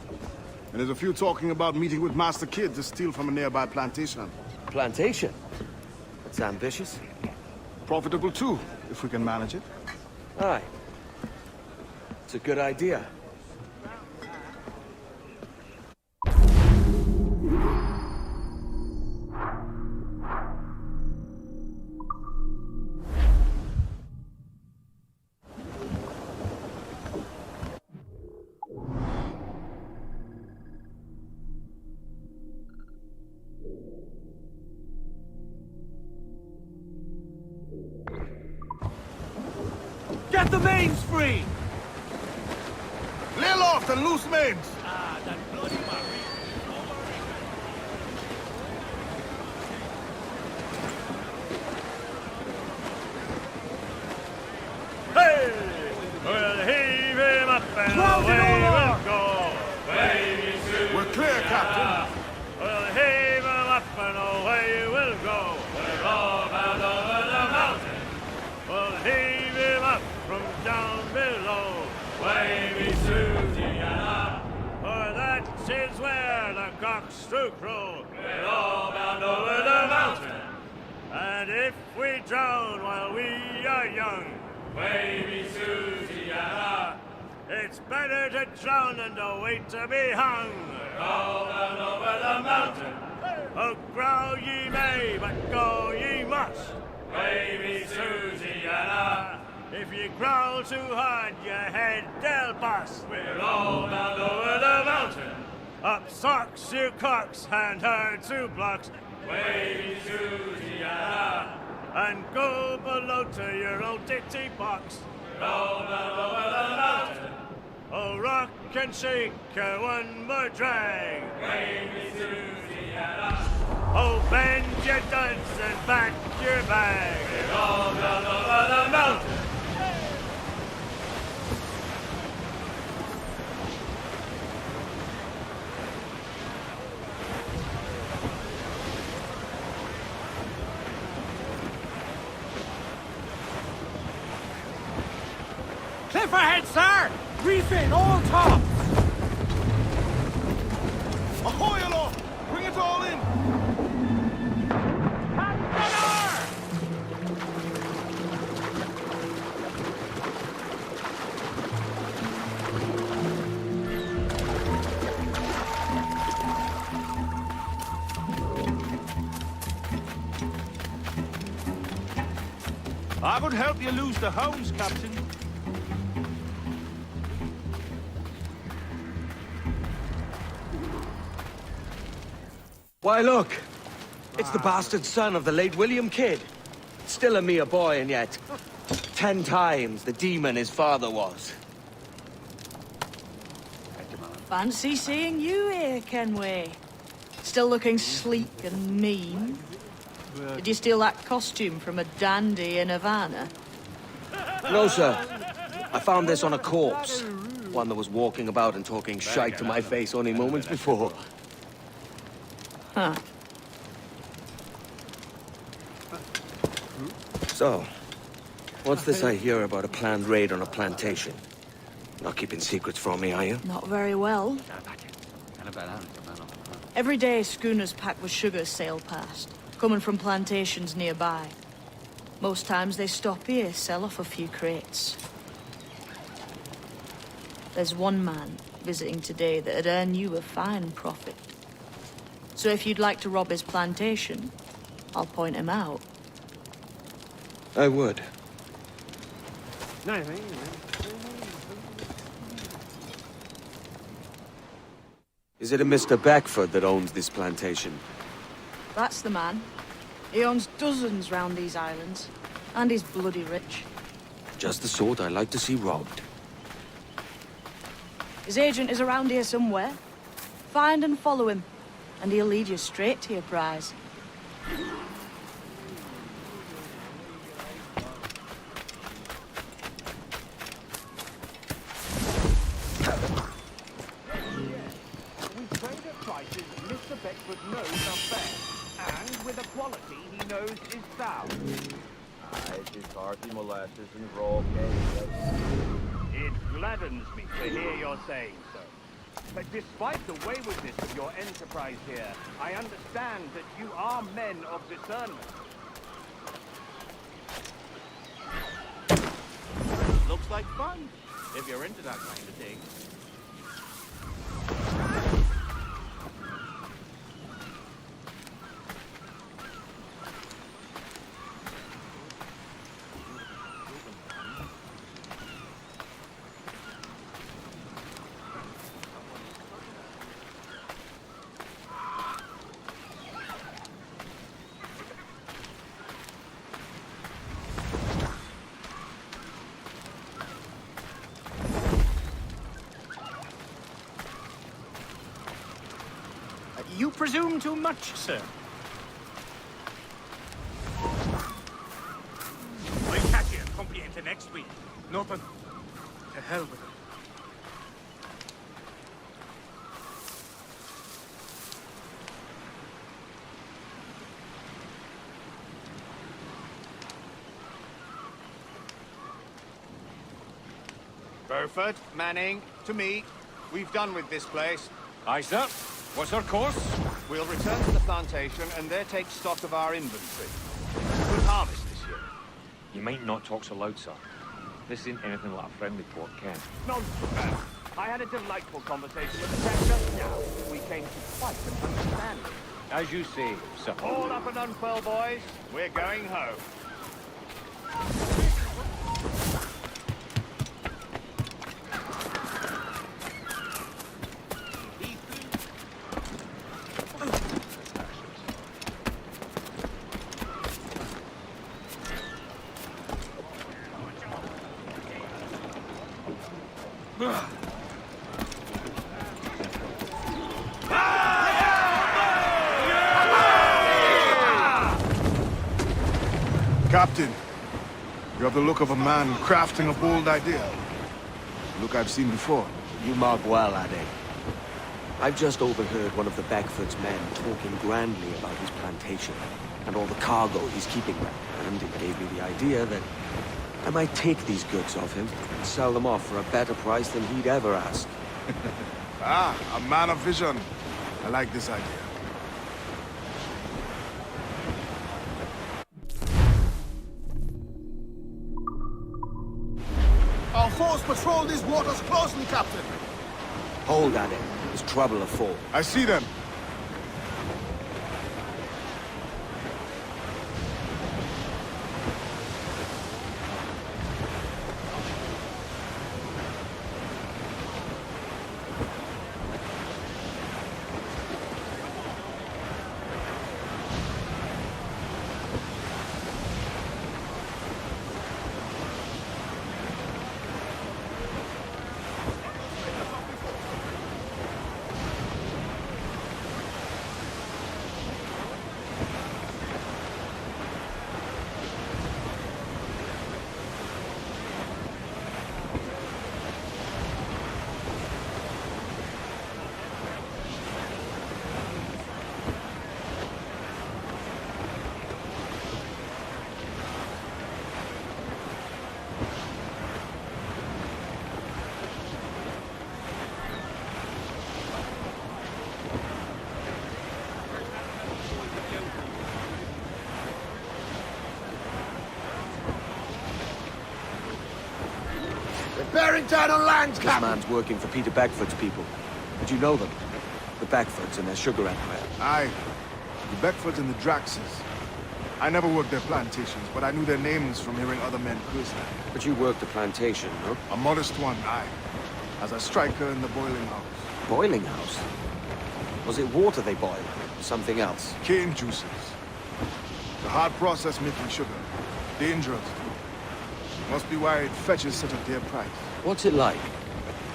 And there's a few talking about meeting with Master Kid to steal from a nearby plantation. Plantation? That's ambitious. Profitable too, if we can manage it. Aye. It's a good idea. Get the mains free! Lay aloft and loose mains! Ah, that bloody Hey! We'll heave him up and away we'll go. We're clear, Captain. We'll heave him up and away we'll go. We're all bound over the mountain. We'll heave him up from down below. Wavy Susiana, for that is where the cocks do crow. We're all bound over the mountain. And if we drown while we are young, Wavy Susiana, it's better to drown than to wait to be hung. We're all bound over the mountain. Oh, growl ye may, but go ye must. Wavy Susiana, if you growl too hard, your head they'll bust. We're all bound over the mountain. Up socks, you cocks, and her 2 blocks. Wavy Susie, and go below to your old ditty box. Go below the mountain. Oh, rock and shake, one more drag. Wavy Susie, oh, bend your duds and pack your bag. Go below the mountain. Cliff ahead, sir! Reef in, all tops! Ahoy aloft! Bring it all in! I would help you lose the hounds, Captain. Why, look! It's the bastard son of the late William Kidd. Still a mere boy, and yet 10 times the demon his father was. Fancy seeing you here, Kenway. Still looking sleek and mean. Did you steal that costume from a dandy in Havana? No, sir. I found this on a corpse. One that was walking about and talking shite to my face only moments before. Huh. So, what's this I hear about a planned raid on a plantation? Not keeping secrets from me, are you? Not very well. Every day, schooners packed with sugar sail past, coming from plantations nearby. Most times they stop here, sell off a few crates. There's one man visiting today that'd earn you a fine profit. So if you'd like to rob his plantation, I'll point him out. I would. Is it a Mr. Beckford that owns this plantation? That's the man. He owns dozens round these islands, and he's bloody rich. Just the sort I like to see robbed. His agent is around here somewhere. Find and follow him, and he'll lead you straight to your prize. We trade at prices Mr. Beckford knows are fair, and with a quality he knows is sound. It is hearty molasses and raw cake. It gladdens me to hear you're saying so. But despite the waywardness of your enterprise here, I understand that you are men of discernment. Looks like fun, if you're into that kind of thing. You presume too much, sir. I'll catch you and pump you into next week. Nothing. To hell with it. Burford, Manning, to me. We've done with this place. Aye, sir. What's our course? We'll return to the plantation and there take stock of our inventory. Good harvest this year. You might not talk so loud, sir. This isn't anything like a friendly port, Ken. Nonsense. I had a delightful conversation with the chap just now. We came to quite an understanding. As you say, sir. All up and unfurl, boys. We're going home. Captain, you have the look of a man crafting a bold idea. Look I've seen before. You mark well, Ade. I've just overheard one of the Beckford's men talking grandly about his plantation and all the cargo he's keeping there, and it gave me the idea that I might take these goods off him and sell them off for a better price than he'd ever ask. A man of vision. I like this idea. Our force patrol these waters closely, Captain. Hold, Ade. There's trouble afoot. I see them. Bearing down on land, This Captain! man's working for Peter Beckford's people. Did you know them? The Beckfords and their sugar empire. Aye. The Beckfords and the Draxes. I never worked their plantations, but I knew their names from hearing other men curse them. But you worked the plantation, no? A modest one, aye. As a striker in the boiling house. Boiling house? Was it water they boiled? Or something else? Cane juices. The hard process making sugar. Dangerous. Must be why it fetches such a dear price. What's it like?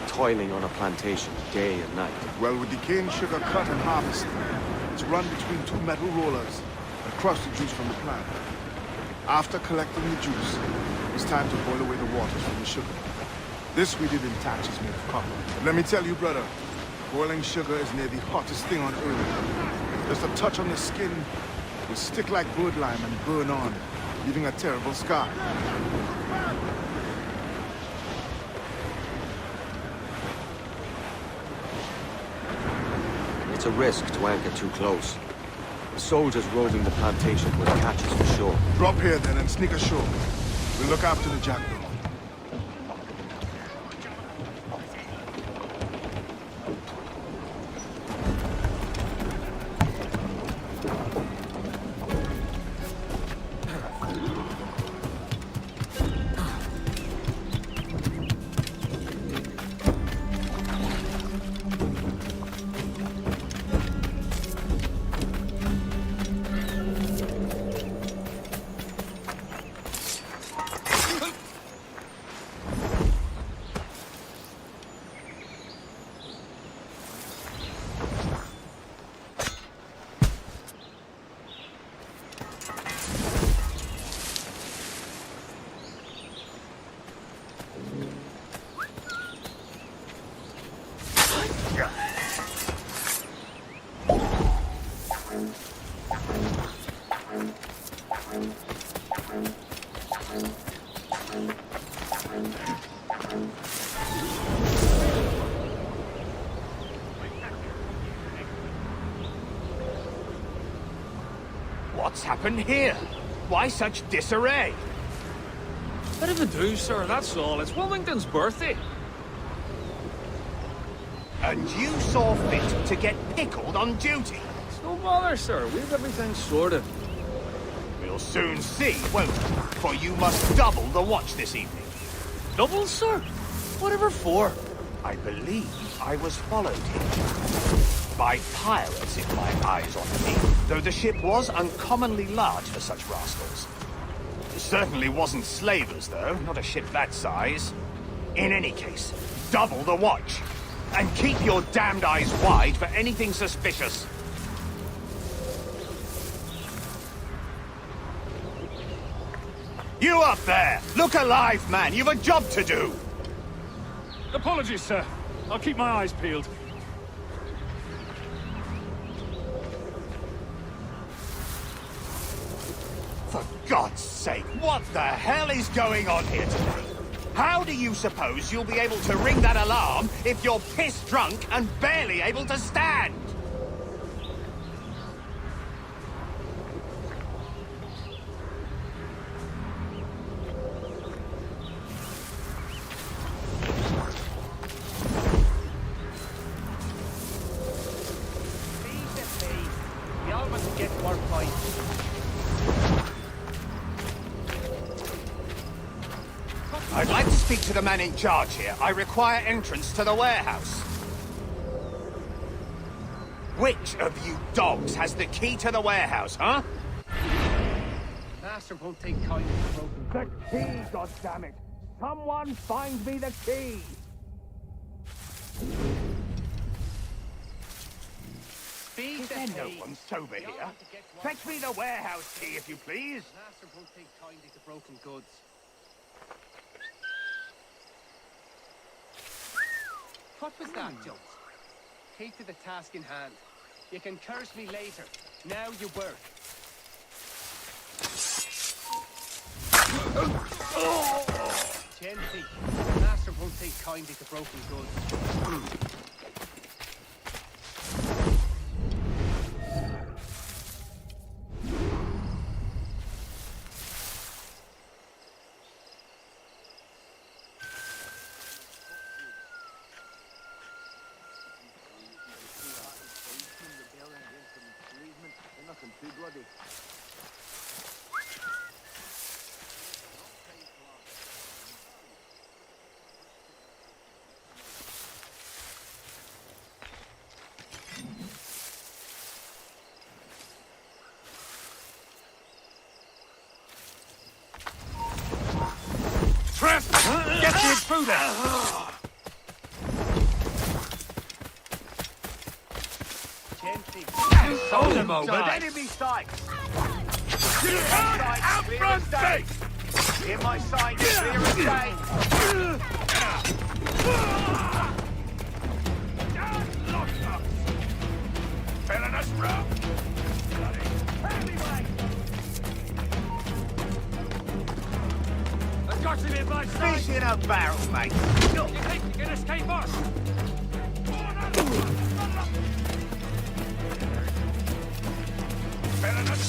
Toiling on a plantation day and night? Well, with the cane sugar cut and harvested, it's run between two metal rollers that crush the juice from the plant. After collecting the juice, it's time to boil away the waters from the sugar. This we did in thatches made of copper. But let me tell you, brother, boiling sugar is near the hottest thing on earth. Just a touch on the skin will stick like bird lime and burn on, leaving a terrible scar. It's a risk to anchor too close. The soldiers roving the plantation will catch us for sure. Drop here then and sneak ashore. We'll look after the jackdaw. What's happened here? Why such disarray? Bit of a do, sir, that's all. It's Wilmington's birthday. And you saw fit to get pickled on duty? It's no bother, sir. We've everything sorted. We'll soon see, won't we? For you must double the watch this evening. Double, sir? Whatever for? I believe I was followed here. By pirates, if my eyes on me, though the ship was uncommonly large for such rascals. It certainly wasn't slavers, though, not a ship that size. In any case, double the watch. And keep your damned eyes wide for anything suspicious. You up there! Look alive, man! You've a job to do! Apologies, sir. I'll keep my eyes peeled. For God's sake, what the hell is going on here today? How do you suppose you'll be able to ring that alarm if you're piss drunk and barely able to stand? The old must get more points. I'd like to speak to the man in charge here. I require entrance to the warehouse. Which of you dogs has the key to the warehouse, huh? Master won't take kindly to broken. The key, goddammit! Someone find me the key! There's no one sober here. Fetch me the warehouse key, if you please. Master won't take kindly to broken goods. What was that, Jones? Keep to the task in hand. You can curse me later. Now you work. Gently. Master won't take kindly to broken goods. Get you through there! Gently. Hold a moment. Enemy sight. Out front, face! In my sight, clear as day. Filling us rough! I've got him in my sight. Fish in a barrel, mate. You think you can escape us? Filling us.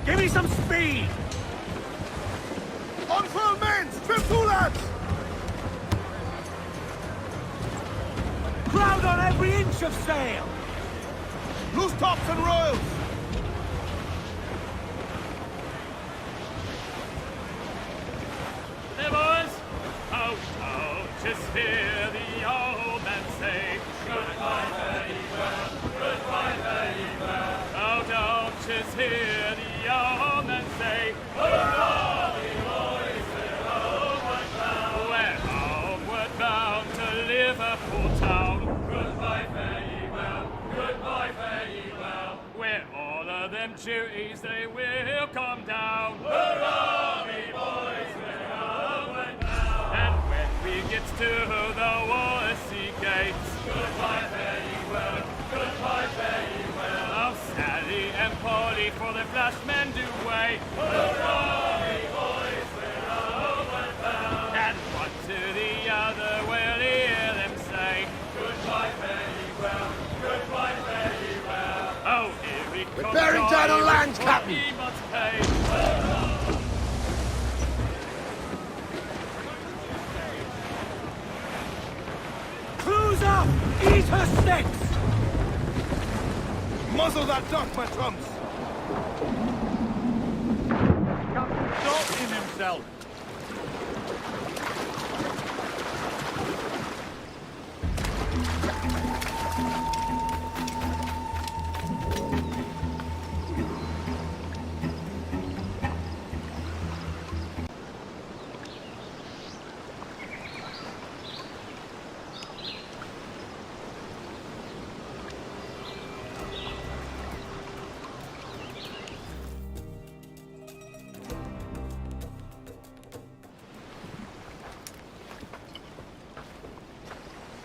Give me some speed! On full men! Strip two lads! Crowd on every inch of sail! Loose tops and royals! just hear the old man say, goodbye, fare ye well, goodbye, fare ye well. Oh, don't just hear the old man say, hurrah, we boys, we're homeward bound. We're homeward bound to Liverpool town. Goodbye, fare ye well, goodbye, fare ye well. Where all of them duties they will come down. Hurrah, we boys, we're homeward bound. And when we get to the Wallasey gates, goodbye, fare ye well, goodbye, fare ye well. Oh, Sally and Polly for the flashmen do wait. Hurrah, we boys, we're homeward bound. And one to the other we'll hear them say, goodbye, fare ye well, goodbye, fare ye well. Oh, here we come. We're bearing down on land, Captain. He must pay. Cruise up! Eat her sticks! Muzzle that duck, my trumps! Captain Salt in himself.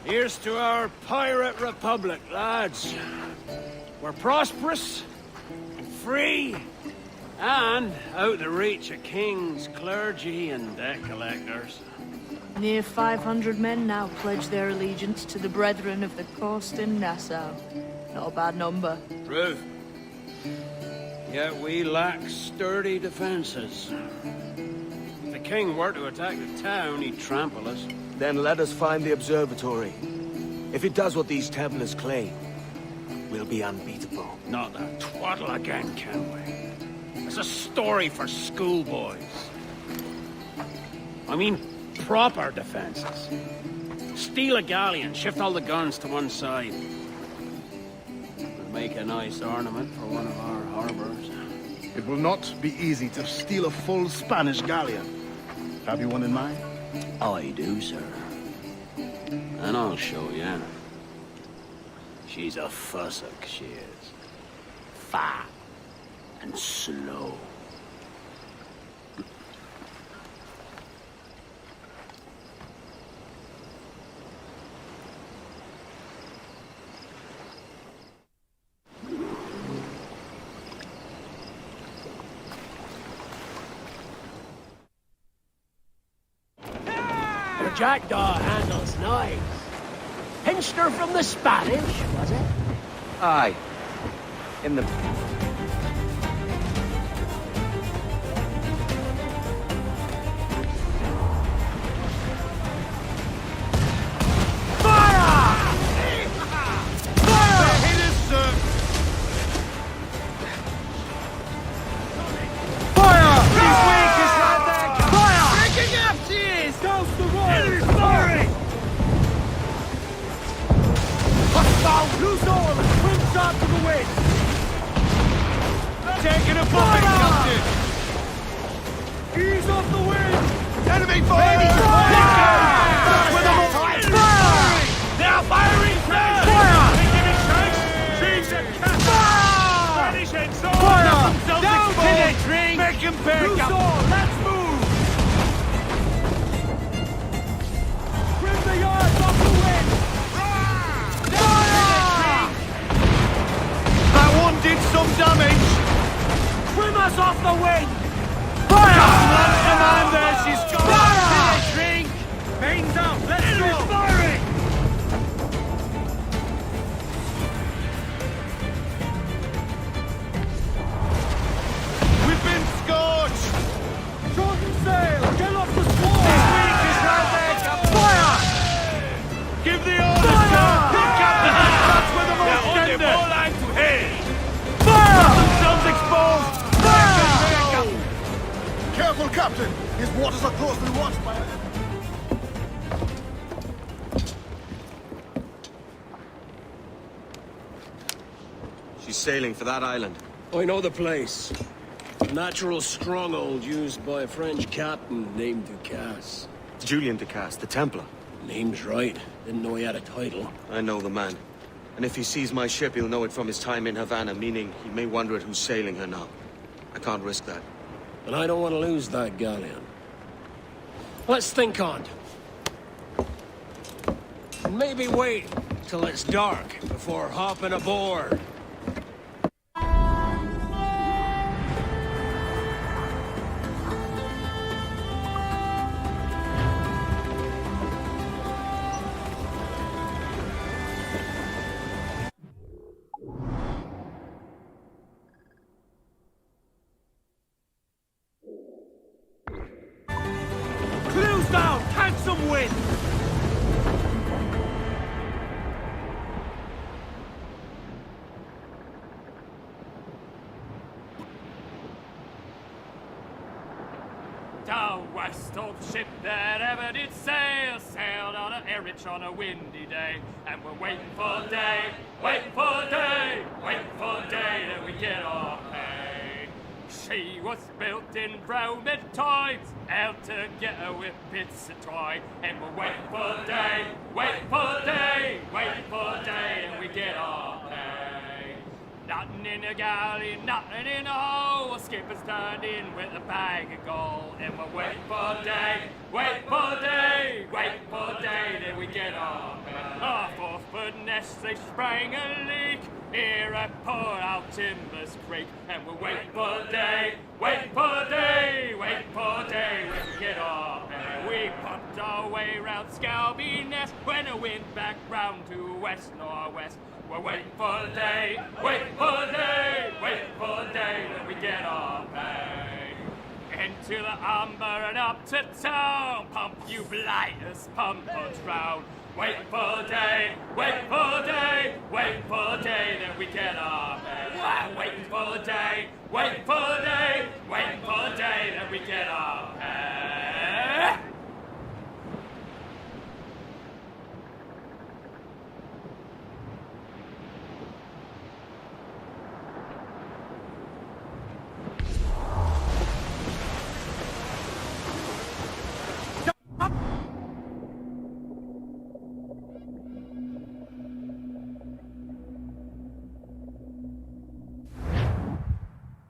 Here's to our pirate republic, lads. We're prosperous, free, and out the reach of kings, clergy, and debt collectors. Near 500 men now pledge their allegiance to the Brethren of the Coast in Nassau. Not a bad number. Truth. Yet we lack sturdy defenses. If the king were to attack the town, he'd trample us. Then let us find the Observatory. If it does what these Templars claim, we'll be unbeatable. Not that twaddle again, Kenway. It's a story for schoolboys. I mean, proper defenses. Steal a galleon, shift all the guns to one side. Would make a nice ornament for one of our harbors. It will not be easy to steal a full Spanish galleon. Have you one in mind? I do, sir. And I'll show you. She's a fussock, she is. Fat and slow. Jackdaw handles knives. Pinched her from the Spanish, was it? Aye. In the... Loose all and swim shot to the wind! Taking a buffet, Captain! Ease off the wind! Enemy fire! That's where the fire! They are firing! Fire! They give it chase! Trees and cats! Spanish heads! Fire! Down to the drink! Make him back up! Let's move! Trim the yards off the wind! Did some damage! Trim us off the wing! Fire! Commander, she's got fire! Drink! Mains up, let's go! Firing! We've been scorched! Shorten sail! Get off the squall! This week is right there! Fire! Give the order, sir! Pick up the that's where the most tender! More line to head! Themselves exposed! Fire! Careful, Captain! His waters are closely watched by... be sailing for that island. I know the place. A natural stronghold used by a French captain named Ducasse. Julian Ducasse, the Templar. Name's right. Didn't know he had a title. I know the man. And if he sees my ship, he'll know it from his time in Havana, meaning he may wonder at who's sailing her now. I can't risk that. And I don't want to lose that galleon. Let's think on it. And maybe wait till it's dark before hopping aboard. Clews down! Catch some wind! Down west of the ship that ever did sail, sailed on a Erich on a windy day, and we're waiting for day, waiting for day, waiting for day that we get our pay. She was built in Roman times, out together with bits of twine, and we're waiting for day, waiting for day, waiting for day, and we get our pay. Nothing in a galley, nothing in a hole. Skipper's turned in with a bag of gold, and we're waiting for day, waiting for day, waiting for day, then we get our pay. Our 4-foot nest, they sprang a leak here at Port Out Timbers Creek, and we're waiting for day, waiting for day, waiting for day, when we get our pay. We popped our way round Scalby Nest when the wind back round to west-northwest. We're waiting for day, waiting for day, waiting for day, when we get our pay. Into the umber and up to town, pump you blighters, pump us round. Waiting for day, waiting for day, waiting for day, then we get our pay. Waiting for day, waiting for day, waiting for day, then we get our pay.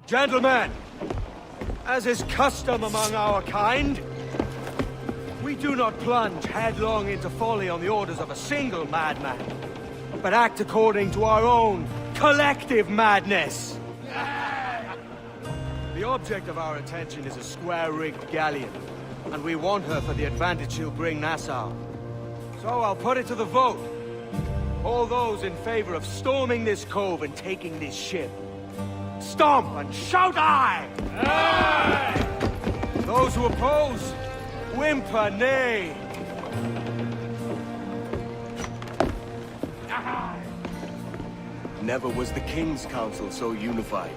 Gentlemen, as is custom among our kind, we do not plunge headlong into folly on the orders of a single madman, but act according to our own collective madness. The object of our attention is a square-rigged galleon, and we want her for the advantage she'll bring Nassau. So I'll put it to the vote. All those in favor of storming this cove and taking this ship, stomp and shout aye! Aye! Those who oppose, whimper nay. Never was the King's Council so unified.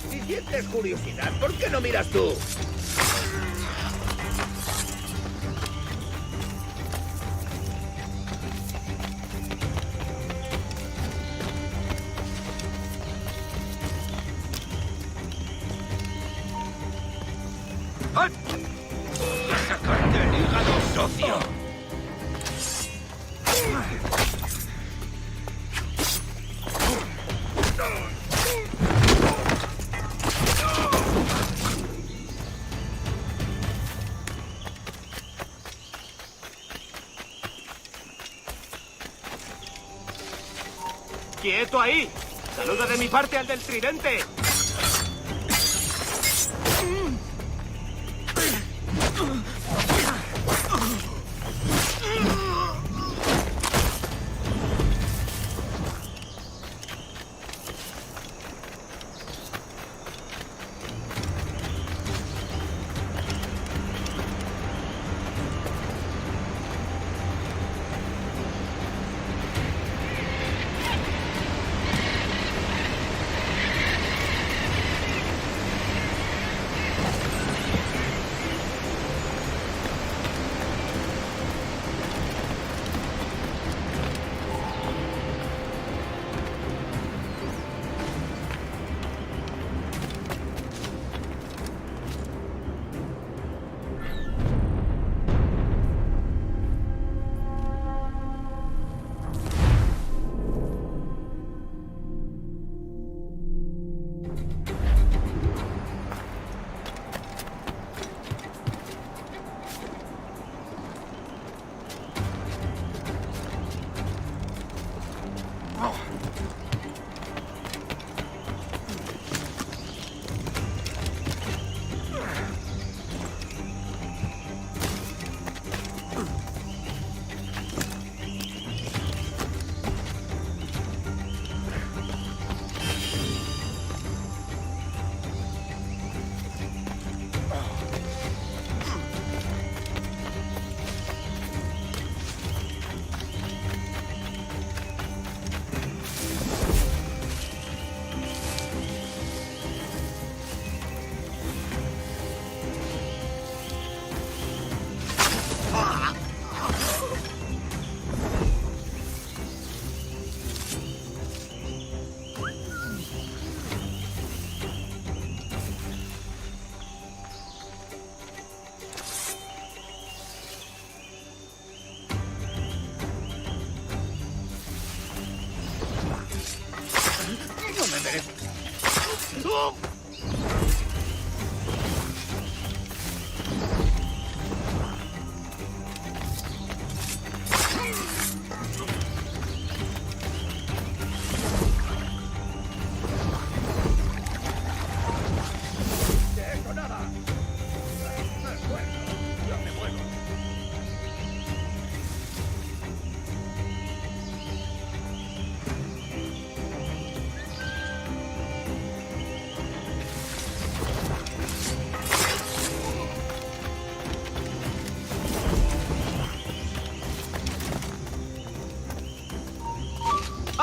Si sientes curiosidad, ¿por qué no miras tú? ¡A sacarte el hígado, socio! ¡Quieto ahí! ¡Saluda de mi parte al del tridente!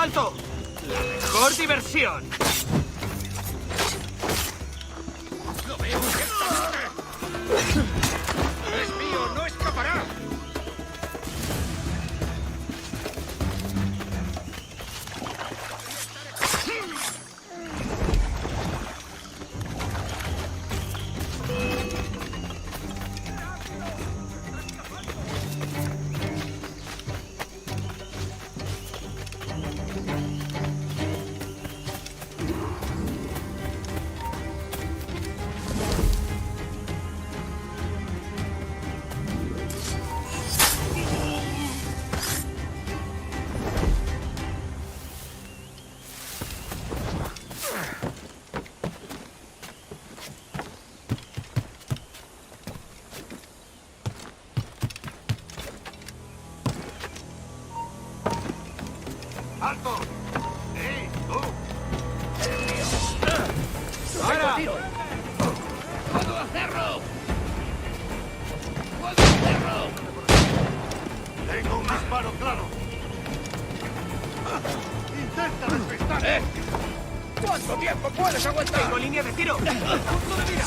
¡Alto! La mejor diversión. ¡Lo veo! ¡Es mío! ¡No escapará! ¡Alto! ¡Eh! ¡Tú! ¡Ahora! ¡Puedo hacerlo! ¡Puedo hacerlo! Tengo un disparo claro. Intenta despistar. ¿Cuánto tiempo puedes aguantar? Tengo línea de tiro. Punto de mira.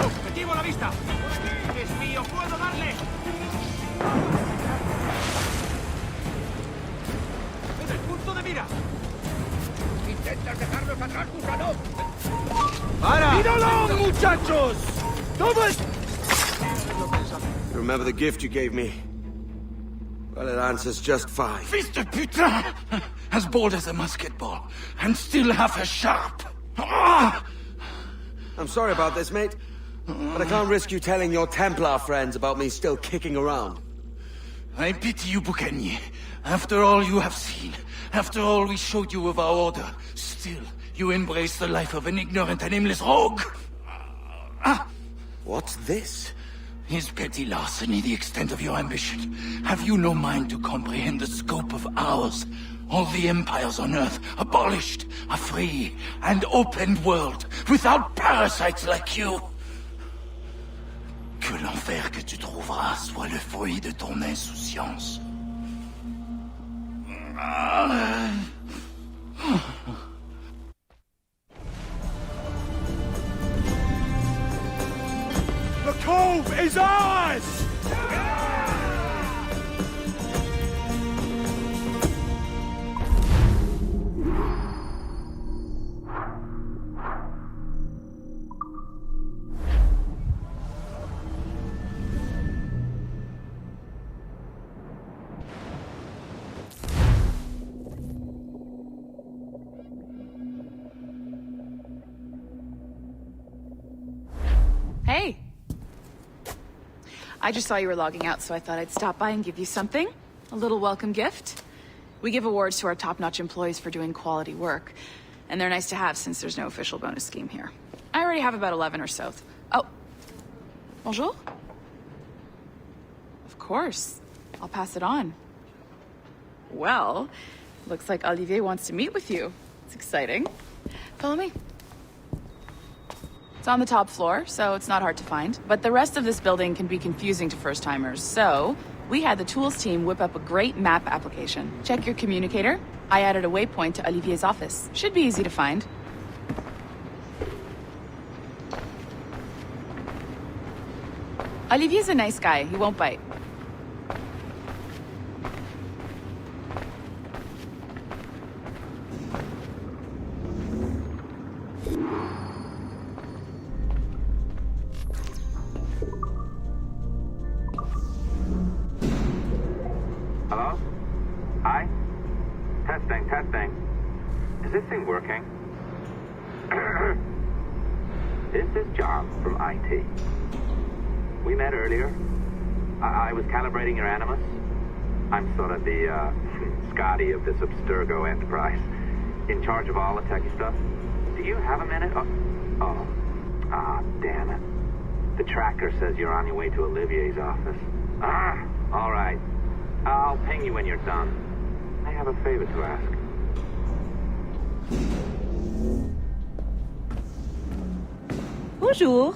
Objetivo a la vista. Es mío, puedo darle. En el punto de mira. ¿Intentas dejarnos atrás, gusano? ¡Para! ¡Míralo, muchachos! ¡Todo es... You remember the gift you gave me? Well, it answers just fine. Fils de putain! As bold as a musket ball, and still half as sharp. Ah! I'm sorry about this, mate. But I can't risk you telling your Templar friends about me still kicking around. I pity you, Boucanier. After all you have seen, after all we showed you of our order, still you embrace the life of an ignorant and aimless rogue. What's this? Is petty larceny the extent of your ambition? Have you no mind to comprehend the scope of ours? All the empires on Earth abolished, a free and open world, without parasites like you. Que l'enfer que tu trouveras soit le fruit de ton insouciance. The cove is ours! Hey. I just saw you were logging out, so I thought I'd stop by and give you something. A little welcome gift. We give awards to our top-notch employees for doing quality work. And they're nice to have since there's no official bonus scheme here. I already have about 11 or so. Oh. Bonjour? Of course. I'll pass it on. Well, looks like Olivier wants to meet with you. It's exciting. Follow me. It's on the top floor, so it's not hard to find. But the rest of this building can be confusing to first-timers, so we had the tools team whip up a great map application. Check your communicator. I added a waypoint to Olivier's office. Should be easy to find. Olivier's a nice guy. He won't bite. Hello? Hi? Testing. Is this thing working? This is John from IT. We met earlier. I was calibrating your animus. I'm sort of the, Scotty of this Abstergo Enterprise. In charge of all the techie stuff. Do you have a minute? Damn it. The tracker says you're on your way to Olivier's office. All right. I'll ping you when you're done. I have a favor to ask. Bonjour.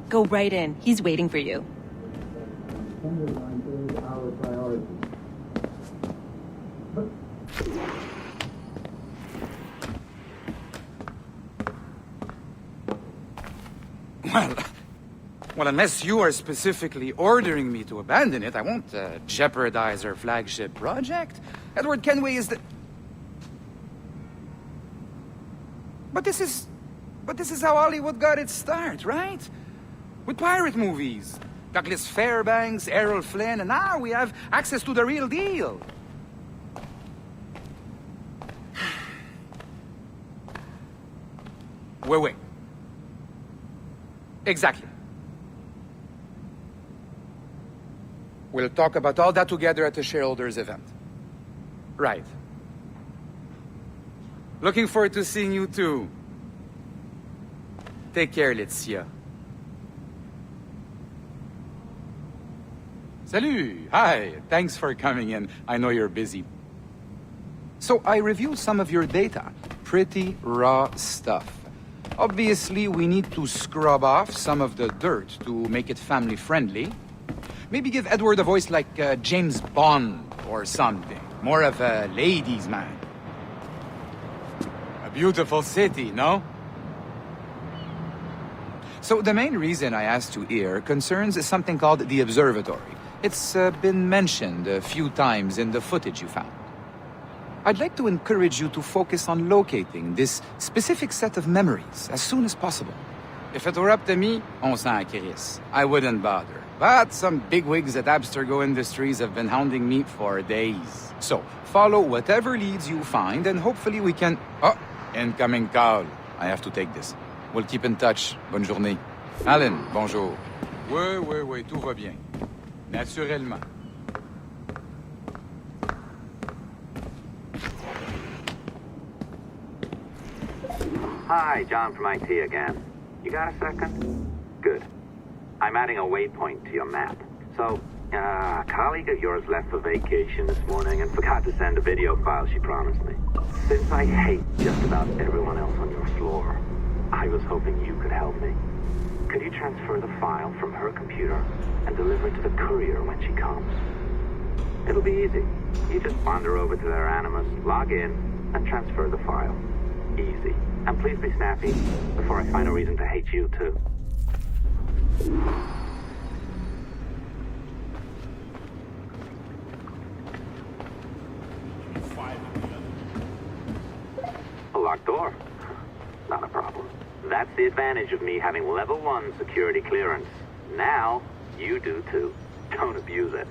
Go right in. He's waiting for you. Well, unless you are specifically ordering me to abandon it, I won't jeopardize our flagship project. Edward Kenway is the... But this is how Hollywood got its start, right? With pirate movies. Douglas Fairbanks, Errol Flynn, and now we have access to the real deal. Wait. Exactly. We'll talk about all that together at the shareholders event. Right. Looking forward to seeing you too. Take care, Laetitia. Salut! Hi! Thanks for coming in. I know you're busy. So I reviewed some of your data. Pretty raw stuff. Obviously, we need to scrub off some of the dirt to make it family-friendly. Maybe give Edward a voice like James Bond or something. More of a ladies' man. A beautiful city, no? So the main reason I asked you here concerns something called the Observatory. It's been mentioned a few times in the footage you found. I'd like to encourage you to focus on locating this specific set of memories as soon as possible. If it were up to me, on s'en crisse. I wouldn't bother. But some bigwigs at Abstergo Industries have been hounding me for days. So, follow whatever leads you find and hopefully we can... Oh, incoming call. I have to take this. We'll keep in touch. Bonne journée. Alan, bonjour. Oui, tout va bien. Naturellement. Hi, John from IT again. You got a second? Good. I'm adding a waypoint to your map. So, a colleague of yours left for vacation this morning and forgot to send a video file she promised me. Since I hate just about everyone else on your floor, I was hoping you could help me. Could you transfer the file from her computer and deliver it to the courier when she comes? It'll be easy. You just wander over to their Animus, log in, and transfer the file. Easy. And please be snappy before I find a reason to hate you too. A locked door? Not a problem. That's the advantage of me having level 1 security clearance. Now, you do too. Don't abuse it.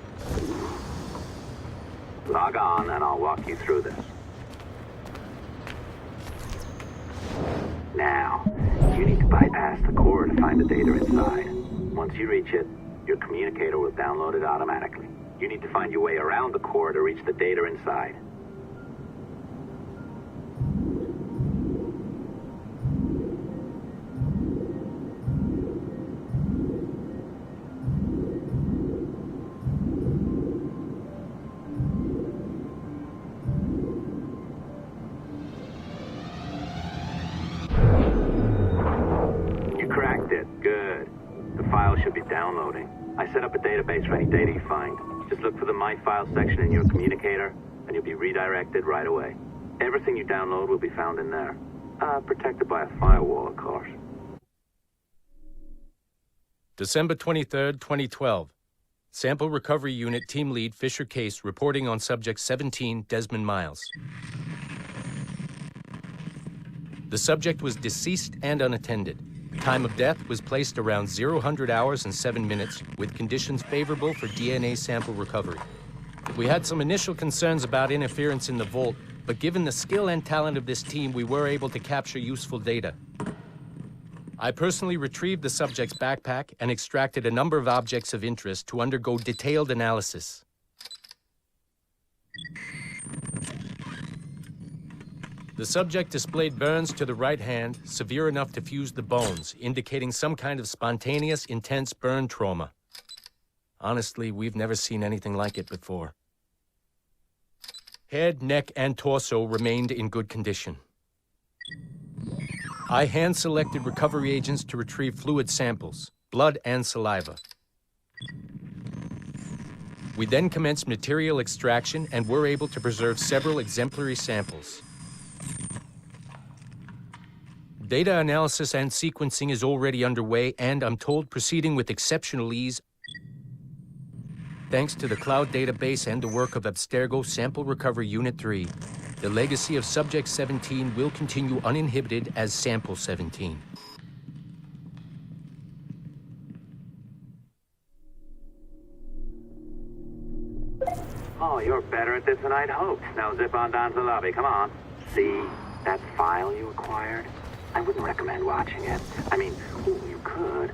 Log on and I'll walk you through this. Now, you need to bypass the core to find the data inside. Once you reach it, your communicator will download it automatically. You need to find your way around the core to reach the data inside. Should be downloading. I set up a database for any data you find. Just look for the My Files section in your communicator, and you'll be redirected right away. Everything you download will be found in there. Protected by a firewall, of course. December 23rd, 2012. Sample Recovery Unit Team Lead Fisher Case reporting on Subject 17, Desmond Miles. The subject was deceased and unattended. Time of death was placed around 0000 hours and 7 minutes, with conditions favorable for DNA sample recovery. We had some initial concerns about interference in the vault, but given the skill and talent of this team, we were able to capture useful data. I personally retrieved the subject's backpack and extracted a number of objects of interest to undergo detailed analysis. The subject displayed burns to the right hand, severe enough to fuse the bones, indicating some kind of spontaneous, intense burn trauma. Honestly, we've never seen anything like it before. Head, neck, and torso remained in good condition. I hand-selected recovery agents to retrieve fluid samples, blood and saliva. We then commenced material extraction and were able to preserve several exemplary samples. Data analysis and sequencing is already underway, and I'm told proceeding with exceptional ease thanks to the cloud database and the work of Abstergo Sample Recovery Unit 3. The legacy of Subject 17 will continue uninhibited as Sample 17. Oh, you're better at this than I'd hoped. Now zip on down to the lobby. Come on. See that file you acquired? I wouldn't recommend watching it. I mean, you could,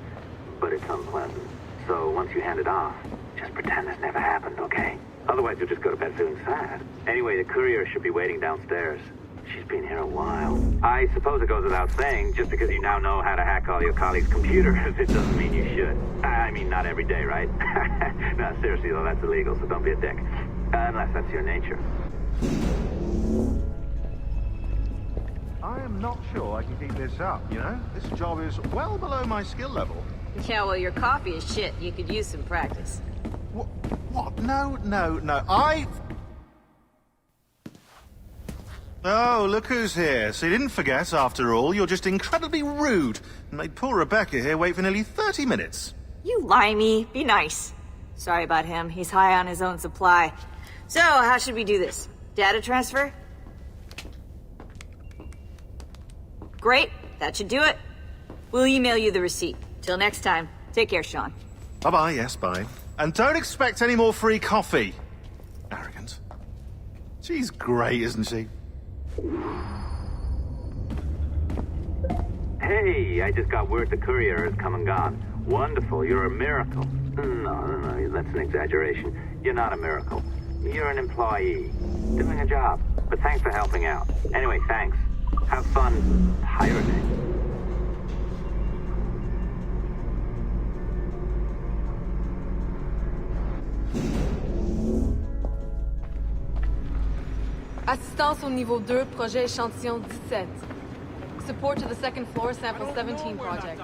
but it's unpleasant. So once you hand it off, just pretend this never happened, okay? Otherwise, you'll just go to bed feeling sad. Anyway, the courier should be waiting downstairs. She's been here a while. I suppose it goes without saying, just because you now know how to hack all your colleagues' computers, it doesn't mean you should. I mean, not every day, right? No, seriously, though, that's illegal, so don't be a dick. Unless that's your nature. I am not sure I can keep this up, you know? This job is well below my skill level. Yeah, well, your coffee is shit. You could use some practice. What? No. Oh, look who's here. So you didn't forget, after all. You're just incredibly rude and made poor Rebecca here wait for nearly 30 minutes. You limey. Be nice. Sorry about him. He's high on his own supply. So, how should we do this? Data transfer? Great. That should do it. We'll email you the receipt. Till next time. Take care, Sean. Bye-bye, yes, bye. And don't expect any more free coffee. Arrogant. She's great, isn't she? Hey, I just got word the courier has come and gone. Wonderful, you're a miracle. No, that's an exaggeration. You're not a miracle. You're an employee, doing a job. But thanks for helping out. Anyway, thanks. Have fun pirating. Assistance au niveau 2, projet échantillon 17. Support to the second floor, sample 17 project.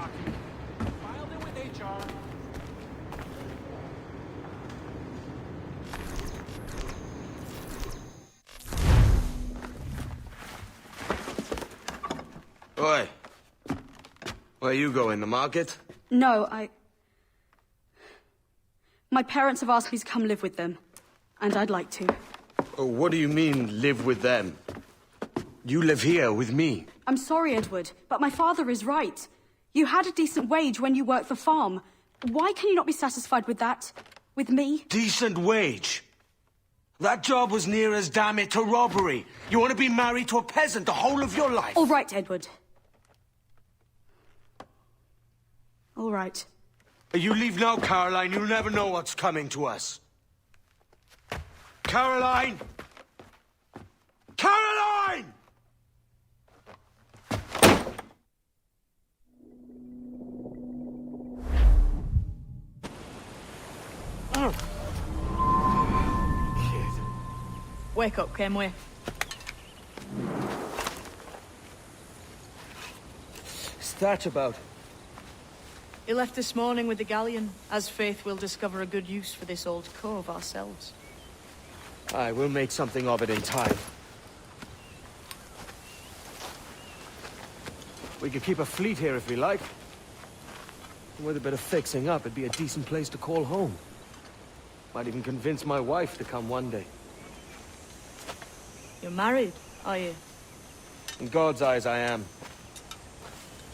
Oi. Where you going, the market? No, my parents have asked me to come live with them, and I'd like to. Oh, what do you mean, live with them? You live here with me. I'm sorry, Edward, but my father is right. You had a decent wage when you worked the farm. Why can you not be satisfied with that? With me? Decent wage? That job was near as damn it to robbery. You want to be married to a peasant the whole of your life? All right, Edward. All right. You leave now, Caroline. You'll never know what's coming to us. Caroline! Caroline! Oh. Wake up, Kenway. What's that about? He left this morning with the galleon, as faith will discover a good use for this old cove ourselves. Aye, we'll make something of it in time. We could keep a fleet here if we like. And with a bit of fixing up, it'd be a decent place to call home. Might even convince my wife to come one day. You're married, are you? In God's eyes, I am.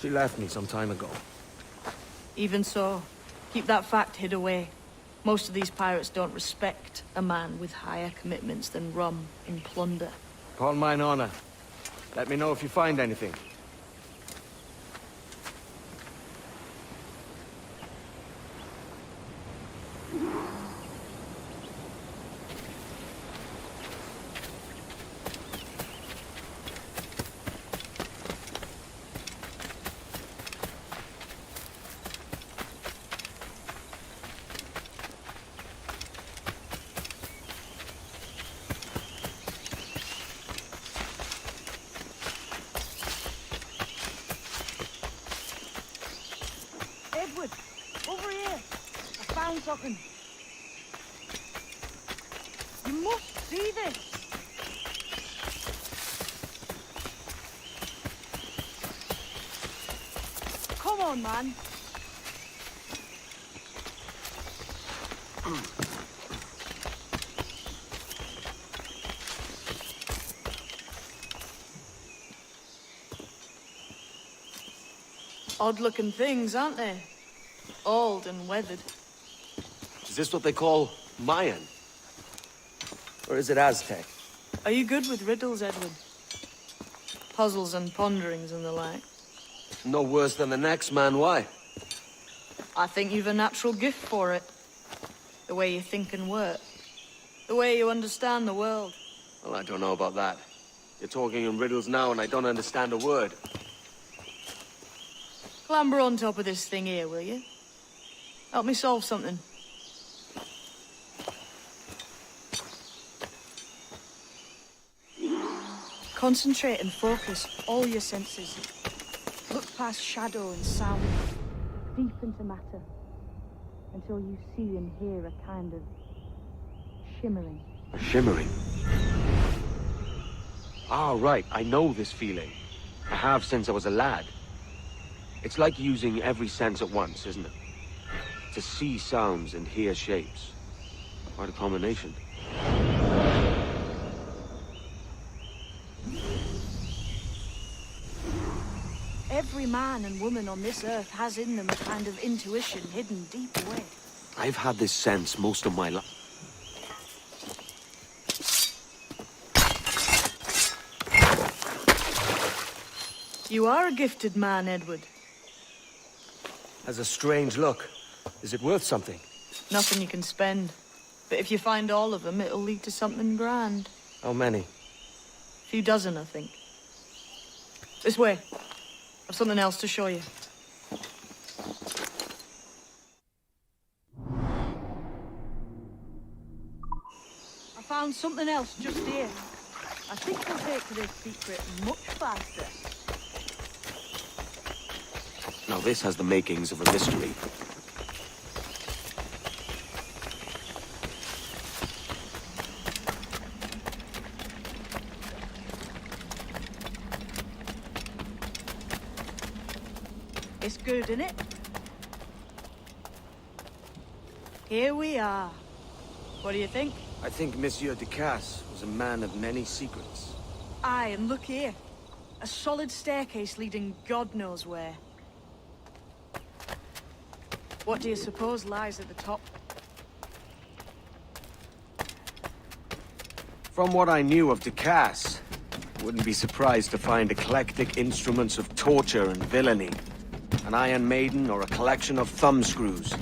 She left me some time ago. Even so, keep that fact hid away. Most of these pirates don't respect a man with higher commitments than rum and plunder. Upon mine honor. Let me know if you find anything. second. You must see this. Come on, man. Odd-looking things, aren't they? Old and weathered. Is this what they call Mayan? Or is it Aztec? Are you good with riddles, Edward? Puzzles and ponderings and the like? No worse than the next man, why? I think you've a natural gift for it. The way you think and work. The way you understand the world. Well, I don't know about that. You're talking in riddles now and I don't understand a word. Clamber on top of this thing here, will you? Help me solve something. Concentrate and focus all your senses. Look past shadow and sound, deep into matter, until you see and hear a kind of shimmering. A shimmering? Ah, right. I know this feeling. I have since I was a lad. It's like using every sense at once, isn't it? To see sounds and hear shapes. Quite a combination. Every man and woman on this earth has in them a kind of intuition hidden deep away. I've had this sense most of my life. You are a gifted man, Edward. Has a strange look. Is it worth something? Nothing you can spend. But if you find all of them, it'll lead to something grand. How many? A few dozen, I think. This way. I've something else to show you. I found something else just here. I think we'll take to this secret much faster. Now this has the makings of a mystery. It's good, isn't it? Here we are. What do you think? I think Monsieur Ducasse was a man of many secrets. Aye, and look here. A solid staircase leading God knows where. What do you suppose lies at the top? From what I knew of Ducasse, wouldn't be surprised to find eclectic instruments of torture and villainy. An Iron Maiden or a collection of thumbscrews.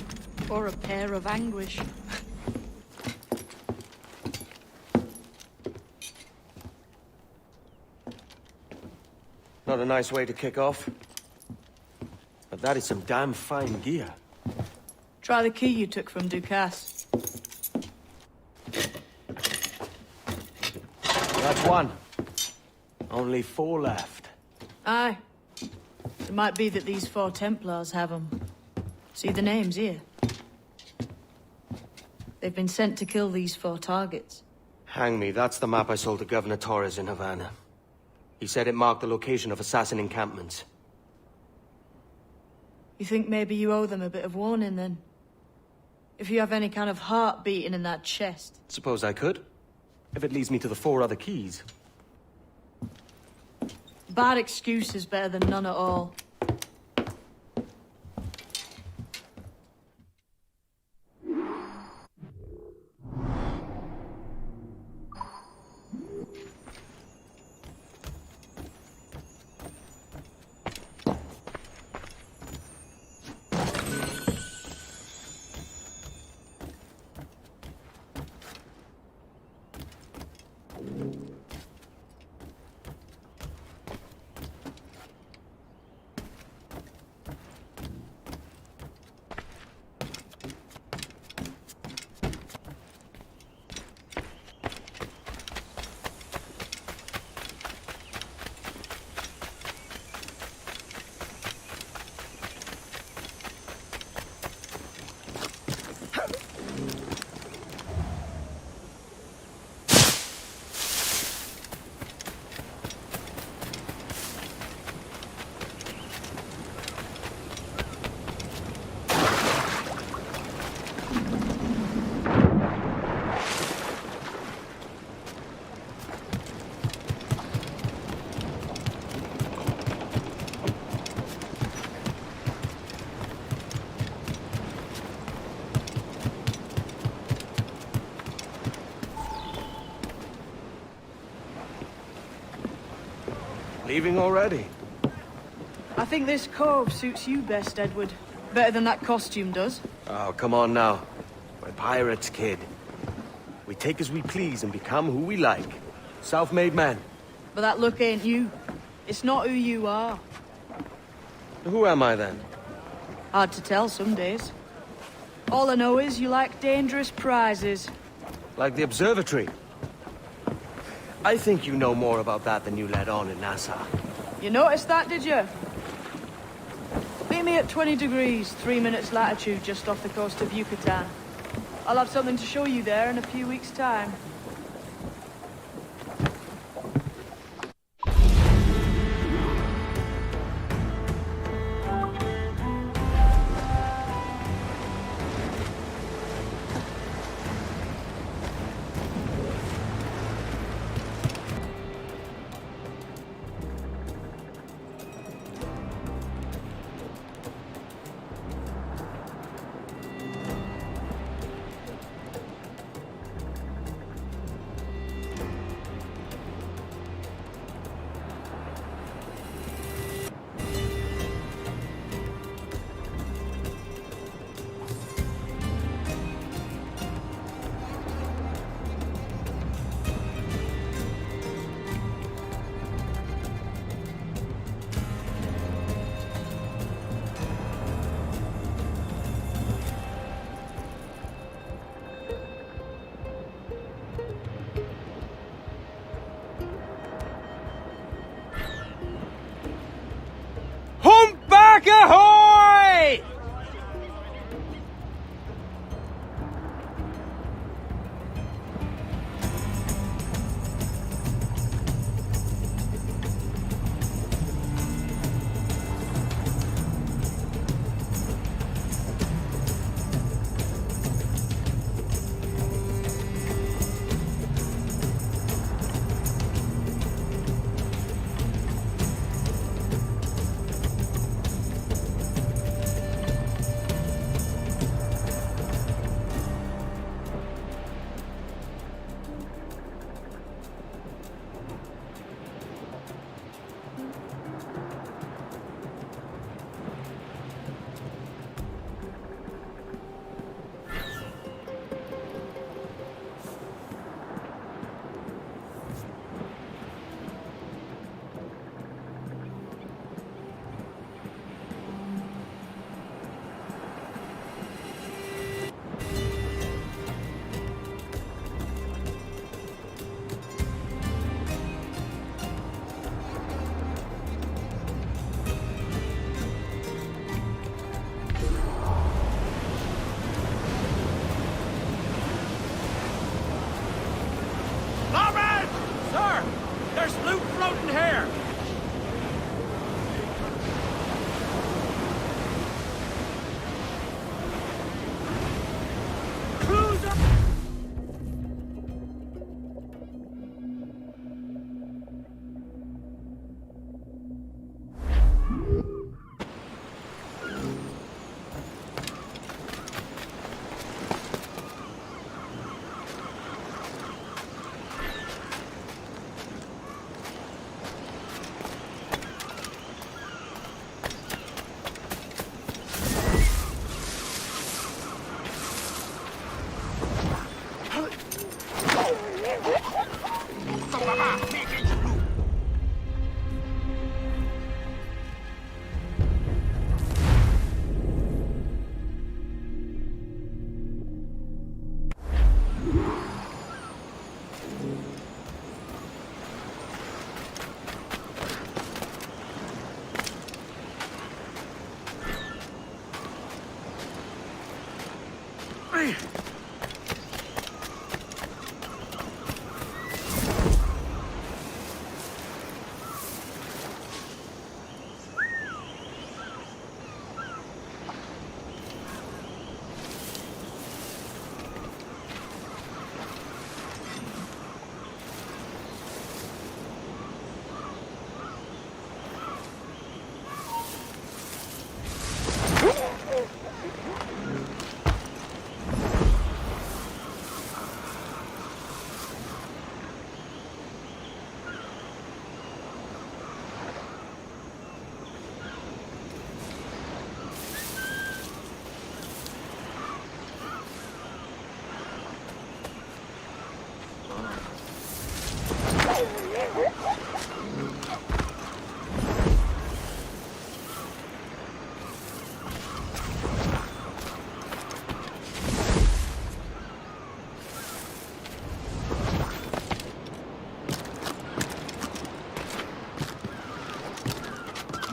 Or a pair of anguish. Not a nice way to kick off. But that is some damn fine gear. Try the key you took from Ducasse. That's one. Only 4 left. Aye. It might be that these 4 Templars have them. See the names here? They've been sent to kill these 4 targets. Hang me, that's the map I sold to Governor Torres in Havana. He said it marked the location of assassin encampments. You think maybe you owe them a bit of warning, then? If you have any kind of heart beating in that chest. Suppose I could. If it leads me to the 4 other keys. Bad excuse is better than none at all. leaving already? I think this cove suits you best, Edward. Better than that costume does. Oh, come on now. We're pirates, kid. We take as we please and become who we like. Self-made men. But that look ain't you. It's not who you are. Who am I then? Hard to tell some days. All I know is you like dangerous prizes. Like the Observatory. I think you know more about that than you let on in Nassau. You noticed that, did you? Meet me at 20 degrees, 3 minutes latitude just off the coast of Yucatan. I'll have something to show you there in a few weeks' time.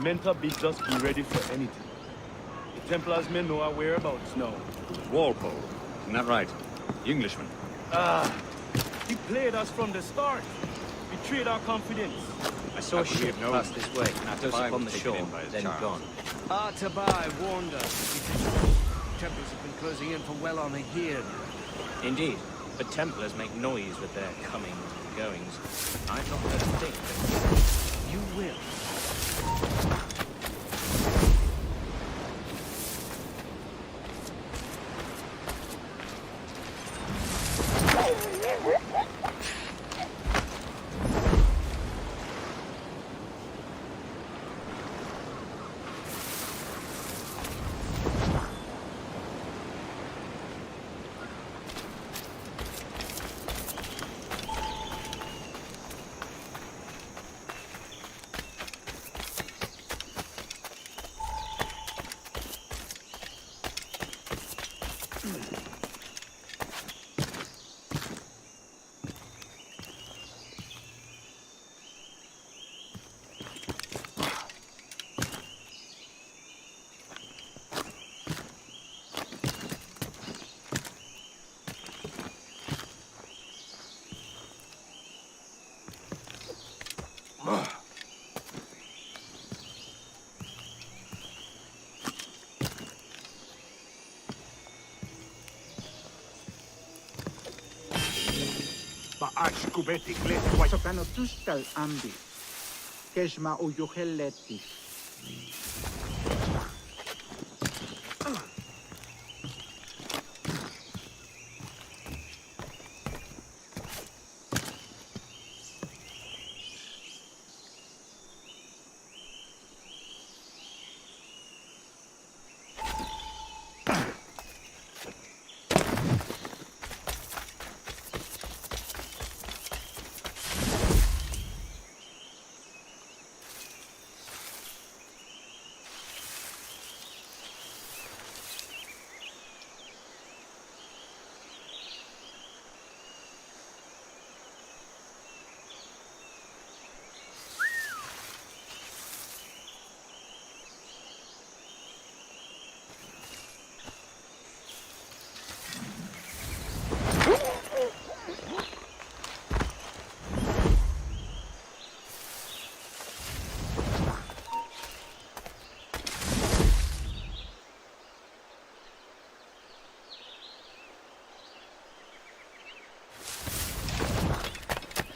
Menta bids us be ready for anything. The Templars may know our whereabouts now. Walpole, isn't that right? The Englishman. He played us from the start. Betrayed our confidence. I saw a ship pass this way, close up on the shore, then gone. Artabai warned us. Templars have been closing in for well on a year now. Indeed, but Templars make noise with their comings and goings. I've not heard a thing. You will. Sokanotustal ambi. Keshma uyuheleti.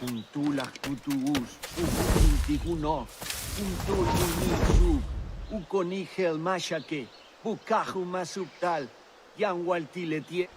Untulak tutuus, ukuntigunov, untulunisu, ukonihel mashake, bukahu masuptal, yanwaltiletie.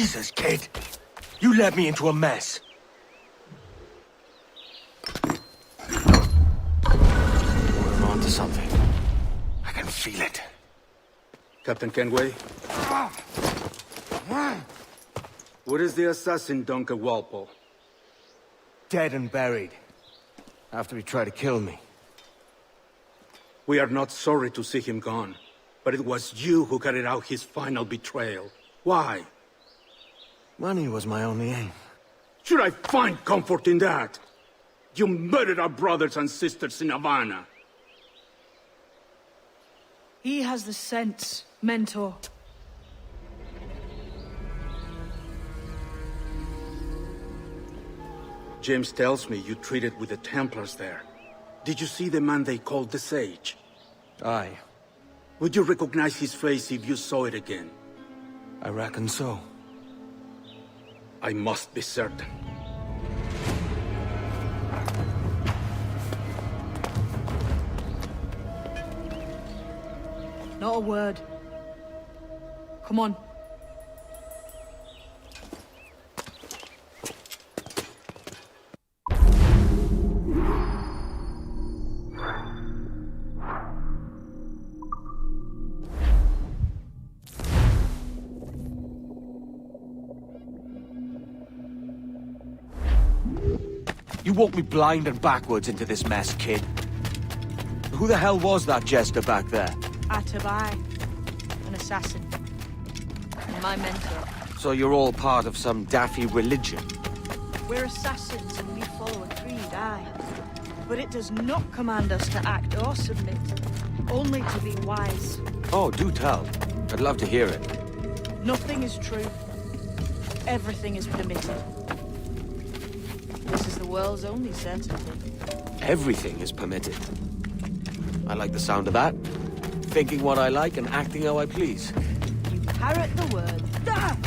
Jesus, kid. You led me into a mess. We're on to something. I can feel it. Captain Kenway? What is the assassin Duncan Walpole? Dead and buried. After he tried to kill me. We are not sorry to see him gone, but it was you who carried out his final betrayal. Why? Money was my only aim. Should I find comfort in that? You murdered our brothers and sisters in Havana. He has the sense, Mentor. James tells me you treated with the Templars there. Did you see the man they called the Sage? Aye. Would you recognize his face if you saw it again? I reckon so. I must be certain. Not a word. Come on. You walked me blind and backwards into this mess, kid. Who the hell was that jester back there? Atabai, an assassin. And my mentor. So you're all part of some daffy religion? We're assassins and we follow a creed, aye. But it does not command us to act or submit. Only to be wise. Oh, do tell. I'd love to hear it. Nothing is true. Everything is permitted. This is the world's only certainty. Everything is permitted. I like the sound of that. Thinking what I like and acting how I please. You parrot the word. Ah!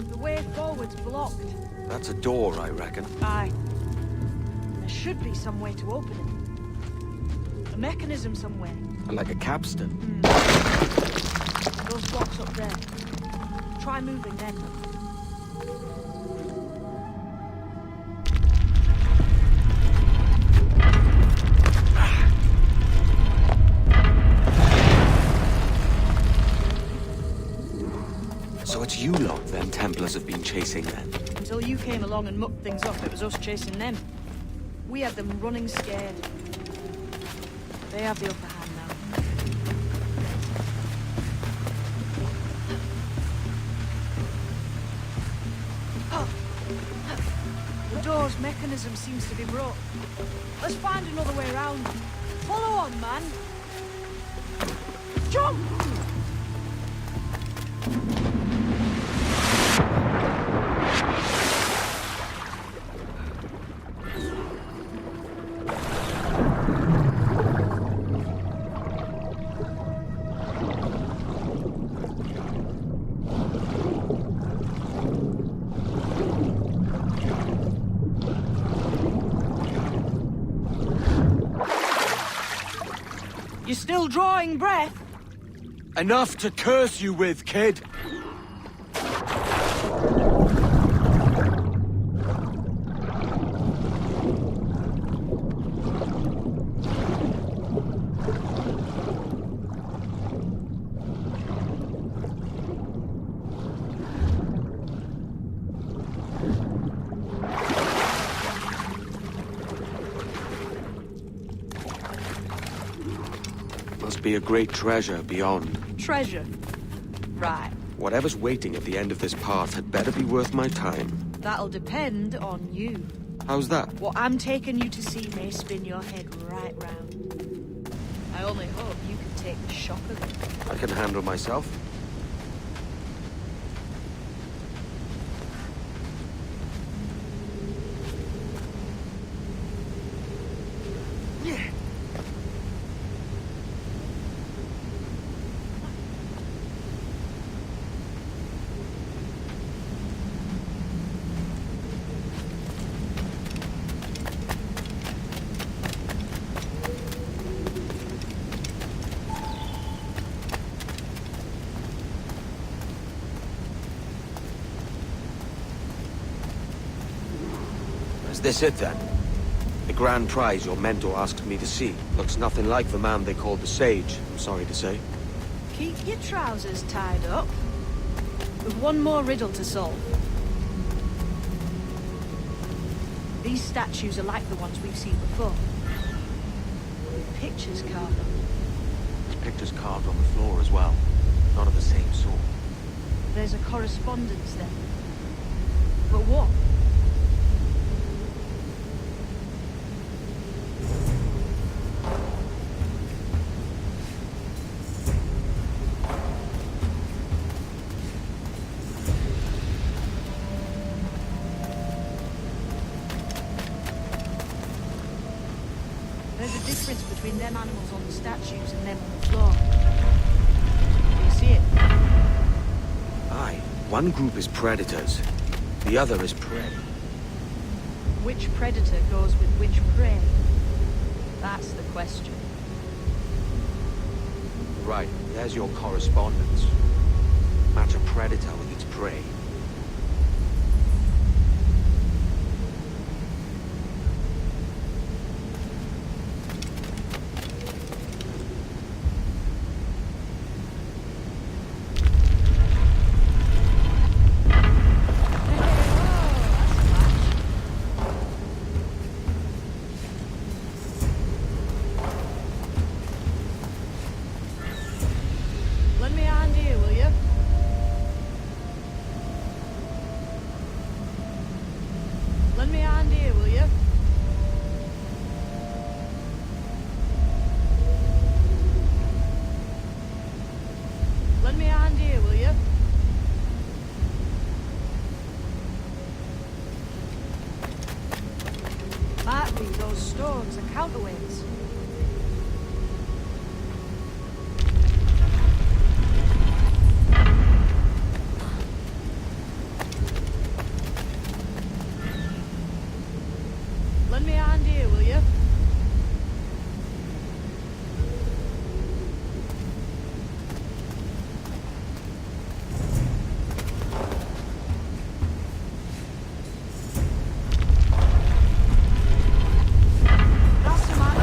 The way forward's blocked. That's a door, I reckon. Aye. There should be some way to open it. A mechanism somewhere. Like a capstan. Those blocks up there. Try moving them. So it's you lot, then, Templars have been chasing then? Until you came along and mucked things up, it was us chasing them. We had them running scared. They have the upper hand now. The door's mechanism seems to be broke. Let's find another way around. Follow on, man. Jump! You're still drawing breath? Enough to curse you with, kid! Be a great treasure beyond. Treasure? Right. Whatever's waiting at the end of this path had better be worth my time. That'll depend on you. How's that? What I'm taking you to see may spin your head right round. I only hope you can take the shock of it. I can handle myself. this it then? The grand prize your mentor asked me to see looks nothing like the man they called the Sage, I'm sorry to say. Keep your trousers tied up. We've one more riddle to solve. These statues are like the ones we've seen before. With pictures carved on them. There's pictures carved on the floor as well. Not of the same sort. There's a correspondence then. But what? There's a difference between them animals on the statues and them on the floor. Do you see it? Aye. One group is predators. The other is prey. Which predator goes with which prey? That's the question. Right, there's your correspondence. Match a predator with its prey. Lend me a hand here, will you? Lend me a hand here, will you? Lend me a hand here, will you? Might be those stones are counterweights. Lend me a hand here, will you? That's the man.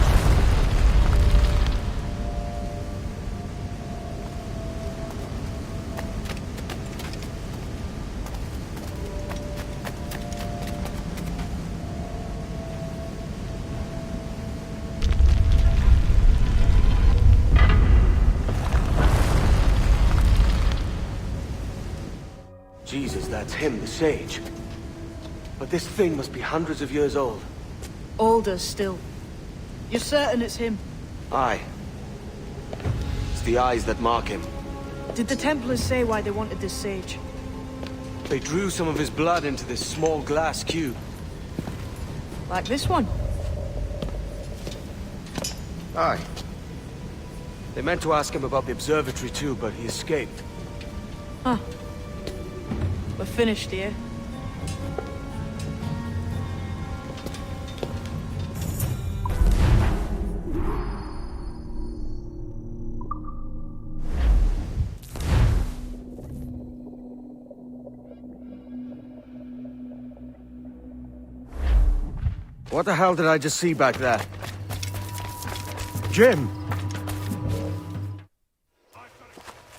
Jesus, that's him, the Sage. But this thing must be hundreds of years old. Older still. You're certain it's him? Aye. It's the eyes that mark him. Did the Templars say why they wanted this sage? They drew some of his blood into this small glass cube. Like this one? Aye. They meant to ask him about the observatory too, but he escaped. Huh. We're finished here. What the hell did I just see back there? Jim!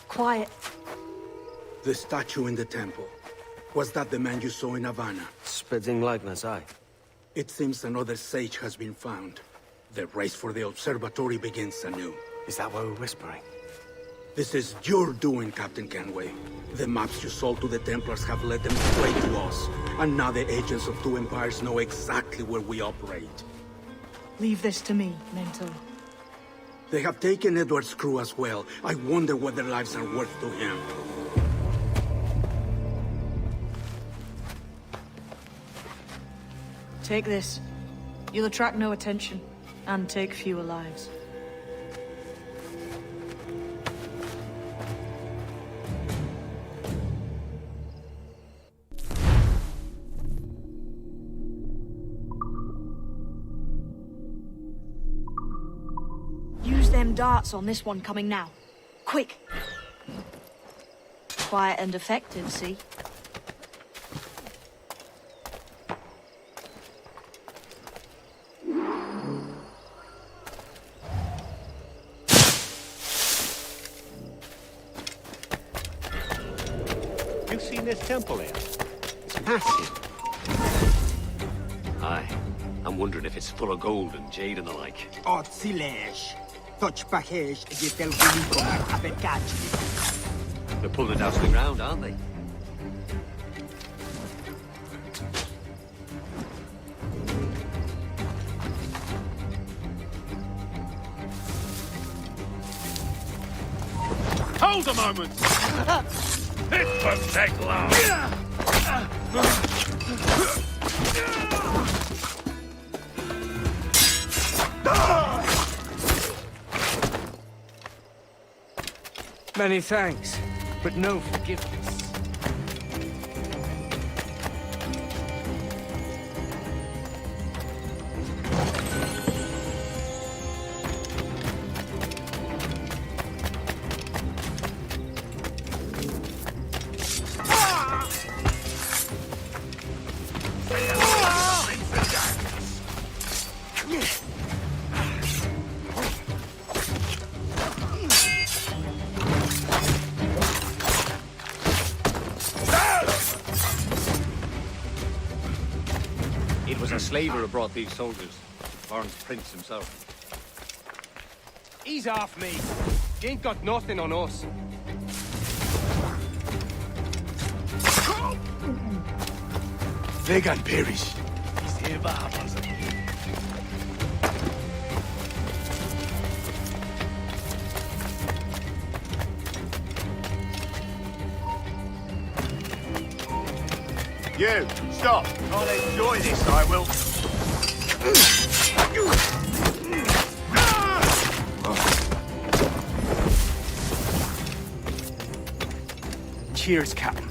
Quiet. The statue in the temple. Was that the man you saw in Havana? Spitting likeness, aye. It seems another sage has been found. The race for the Observatory begins anew. Is that why we're whispering? This is your doing, Captain Kenway. The maps you sold to the Templars have led them straight to us. And now the agents of two empires know exactly where we operate. Leave this to me, Mentor. They have taken Edward's crew as well. I wonder what their lives are worth to him. Take this. You'll attract no attention, and take fewer lives. Use them darts on this one coming now. Quick! Quiet and effective, see? seen this temple here? It's massive. Aye. I'm wondering if it's full of gold and jade and the like. Otzilesh. Touch pahesh, yetel guliko apekachi. They're pulling it down to the ground, aren't they? Hold a moment! This won't take long! Many thanks, but no forgiveness. Slaver who brought these soldiers. Barnes Prince himself. He's off me. He ain't got nothing on us. Vegan perish. You, stop! I'll enjoy this, I will. Cheers, Captain.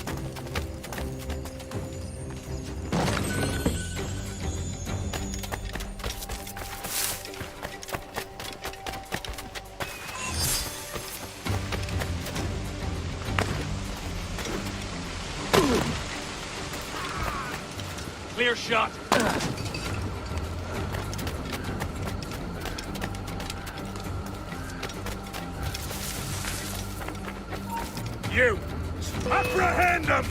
Clear shot. You! Apprehend them!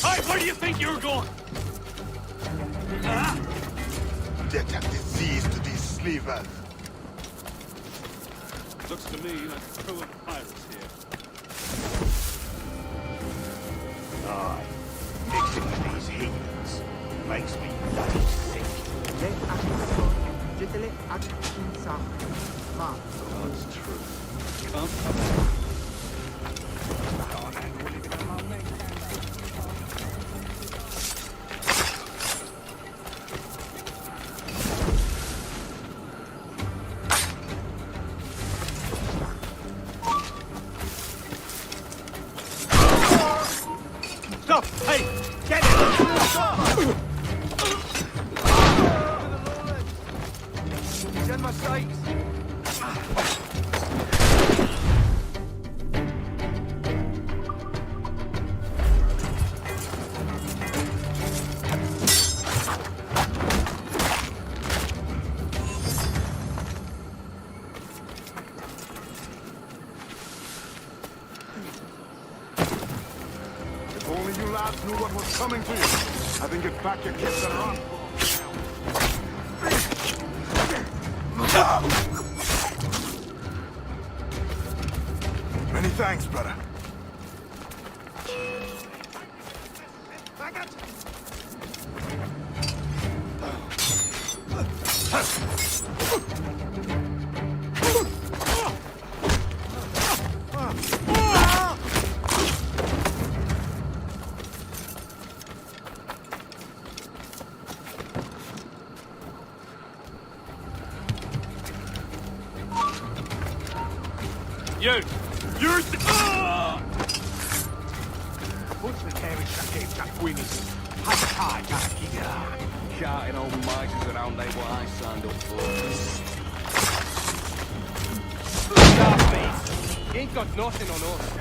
Hey, where do you think you're going? Death and disease to these slavers. Looks to me like a crew of pirates here. Aye. Mixing with these heathens makes me bloody sick. That's true. Can't Stop! Hey! Get it! Send my sights! If only you lads knew what was coming to you. I think get back your kids that are on. Many thanks, brother. You're What's the carriage that gave Jack Winnie's? Hi, Shouting old misers around ain't what I signed up for. off me. He ain't got nothing on us.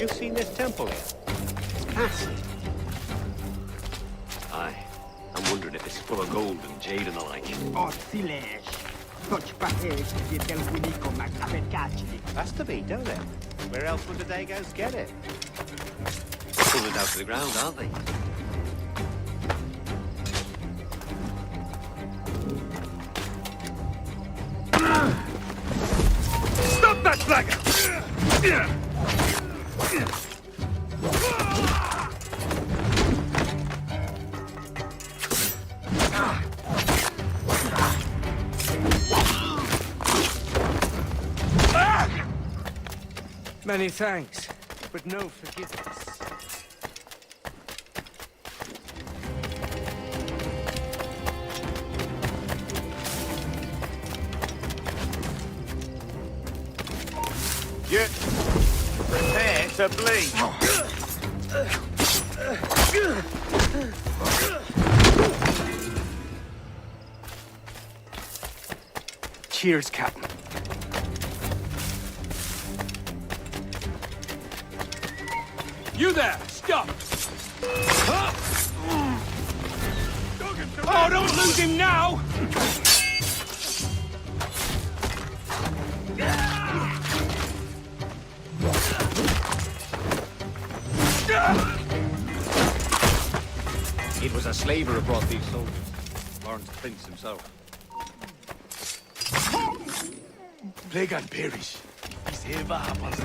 You've seen this temple yet? It's massive. Aye. I'm wondering if it's full of gold and jade and the like. Has to be, don't it? Where else would the Dagos get it? Pulling it down to the ground, aren't they? Stop that flagger! Many thanks, but no forgiveness. Get prepare to bleed. Cheers, Captain. You there! Stop! Oh, don't lose him now! It was a slaver who brought these soldiers. Lawrence Prince himself. Plague and perish. Is ever happens.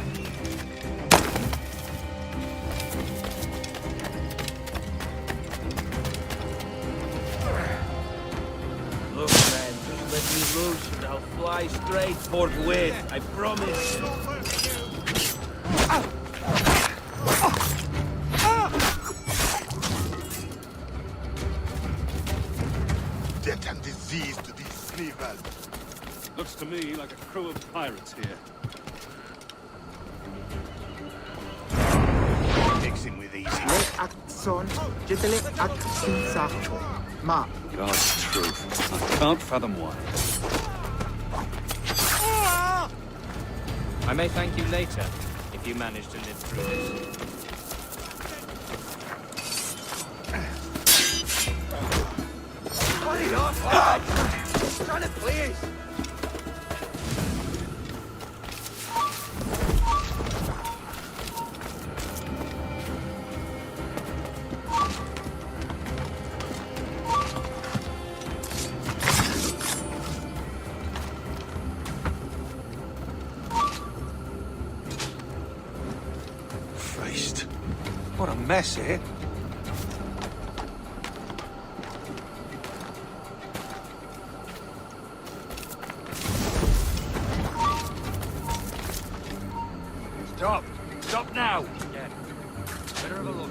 Look, man, just let me loose and I'll fly straight forthwith. I promise. Death and disease to these slavers. Looks to me like a crew of pirates here. Mixing with these. God's truth. I can't fathom why. I may thank you later, if you manage to live through this. Cut it off! Trying to please! Christ. What a mess, eh? Stop! Stop now! Yeah. Better have a look.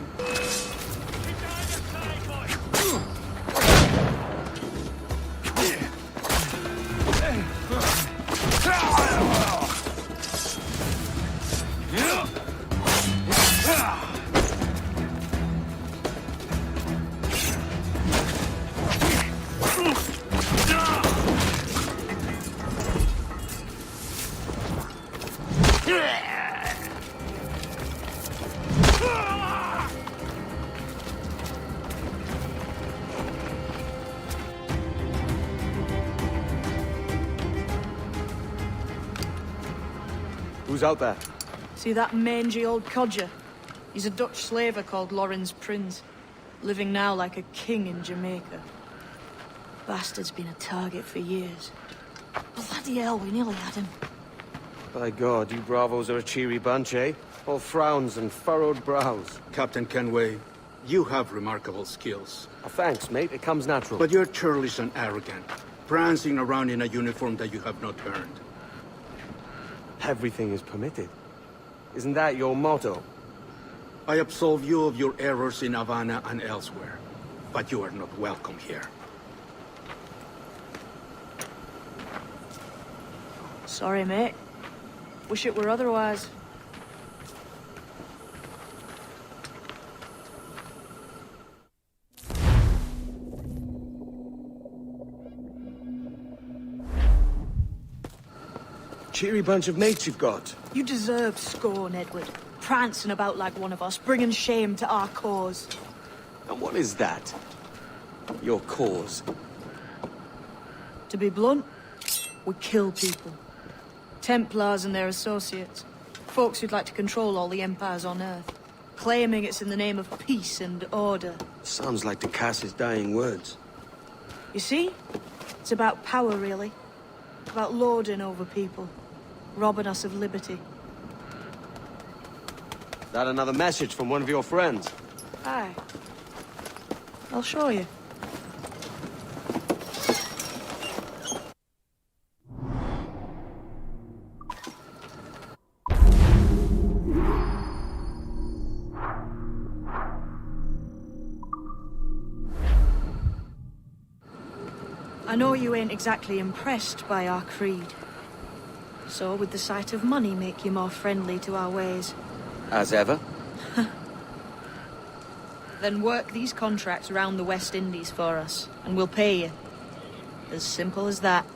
Who's out there? See that mangy old codger? He's a Dutch slaver called Lawrence Prince, living now like a king in Jamaica. Bastard's been a target for years. Bloody hell, we nearly had him. By God, you bravos are a cheery bunch, eh? All frowns and furrowed brows. Captain Kenway, you have remarkable skills. Thanks, mate. It comes natural. But you're churlish and arrogant, prancing around in a uniform that you have not earned. Everything is permitted. Isn't that your motto? I absolve you of your errors in Havana and elsewhere, but you are not welcome here. Sorry, mate. Wish it were otherwise. Cheery bunch of mates you've got. You deserve scorn, Edward. prancing about like one of us, bringing shame to our cause. And what is that? Your cause? To be blunt, we kill people. Templars and their associates. Folks who'd like to control all the empires on Earth. Claiming it's in the name of peace and order. Sounds like to Cass's dying words. You see? It's about power, really. About lording over people. Robbing us of liberty. That another message from one of your friends? Aye. I'll show you. I know you ain't exactly impressed by our creed. So would the sight of money make you more friendly to our ways? As ever? Then work these contracts around the West Indies for us, and we'll pay you. As simple as that.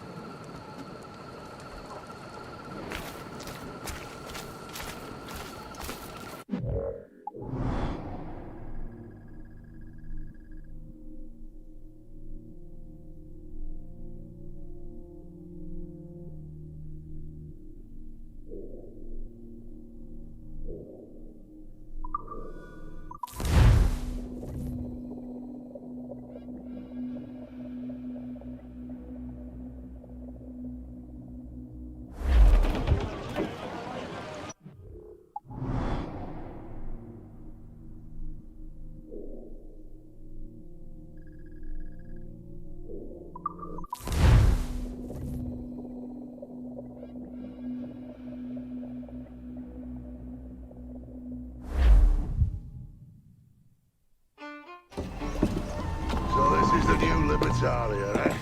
Eh?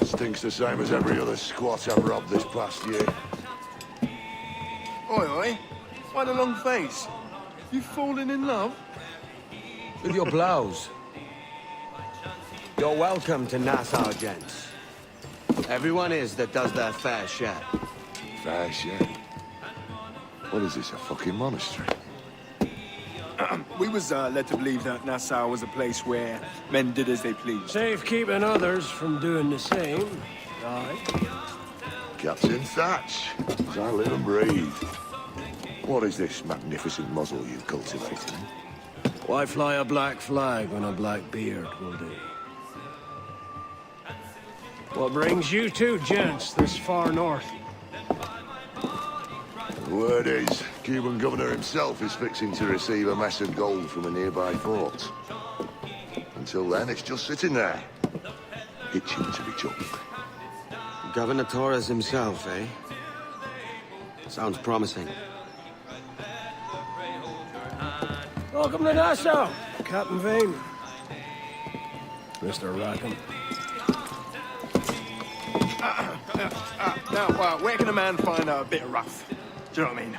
Stinks the same as every other squat I've robbed this past year. Oi, oi. Why the long face? You fallen in love? With your blouse. You're welcome to Nassau, gents. Everyone is that does their fair share. Fair share? What is this, a fucking monastery? We was led to believe that Nassau was a place where men did as they pleased. Safe keeping others from doing the same. Aye. Captain Thatch, as I live and breathe. What is this magnificent muzzle you've cultivated? Why fly a black flag when a black beard will do? What brings you two gents this far north? The word is, Cuban governor himself is fixing to receive a mess of gold from a nearby fort. Until then, it's just sitting there, itching to be chucked. Governor Torres himself, eh? Sounds promising. Welcome to Nassau, Captain Vane. Mr. Rackham. Now, where can a man find a bit of rough? Do you know what I mean?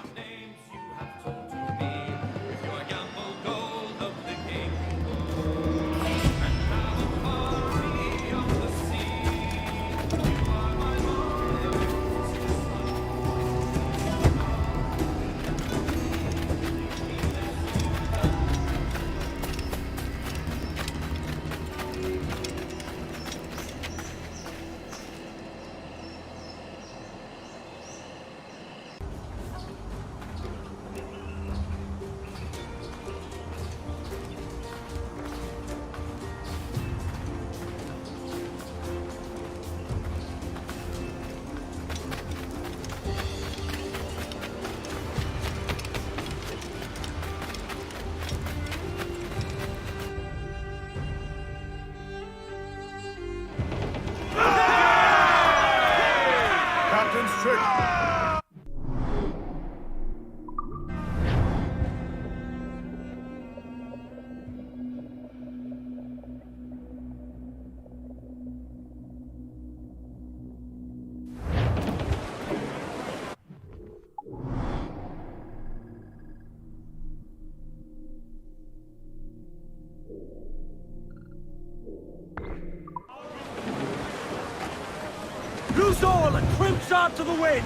Loose all and crimps out to the wind!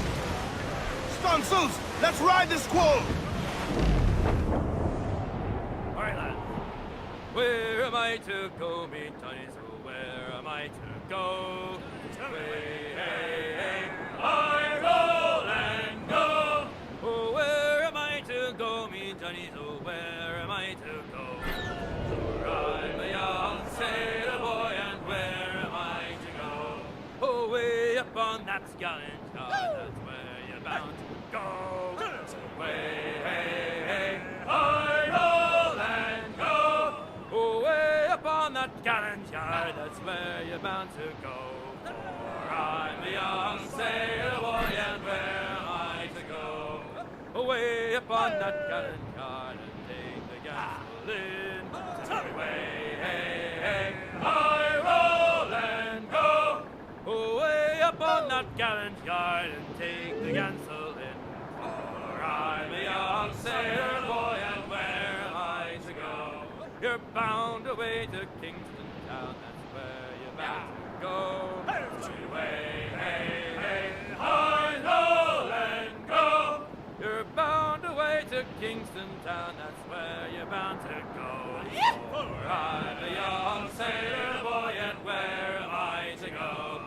Sponsors! Let's ride the squall! Alright, lad. Where am I to go, me Johnny? So where am I to go? Way, hey, hey, I roll and go. Oh, where am I to go, me Johnny? So where am I to go? For I'm a young sailor boy, and where am I to go? Oh, way up on that gallant yard, that's where you're bound to go. So way, hey, hey, I roll and go. Oh, way up on that gallant yard, that's where you're bound to go. For I'm a young sailor boy, and where am I to go? Away up on that gallant yard and take the gasoline. Away, hey, hey, I roll and go. Away up on that gallant yard and take the gasoline. For I'm a young sailor boy, and where am I to go? You're bound away to Kingston town, that's where you're bound to go. Away, hey, hey, I roll and go. You're bound away to Kingston town, that's where you're bound to go. For I'm a young sailor boy, and where am I to go?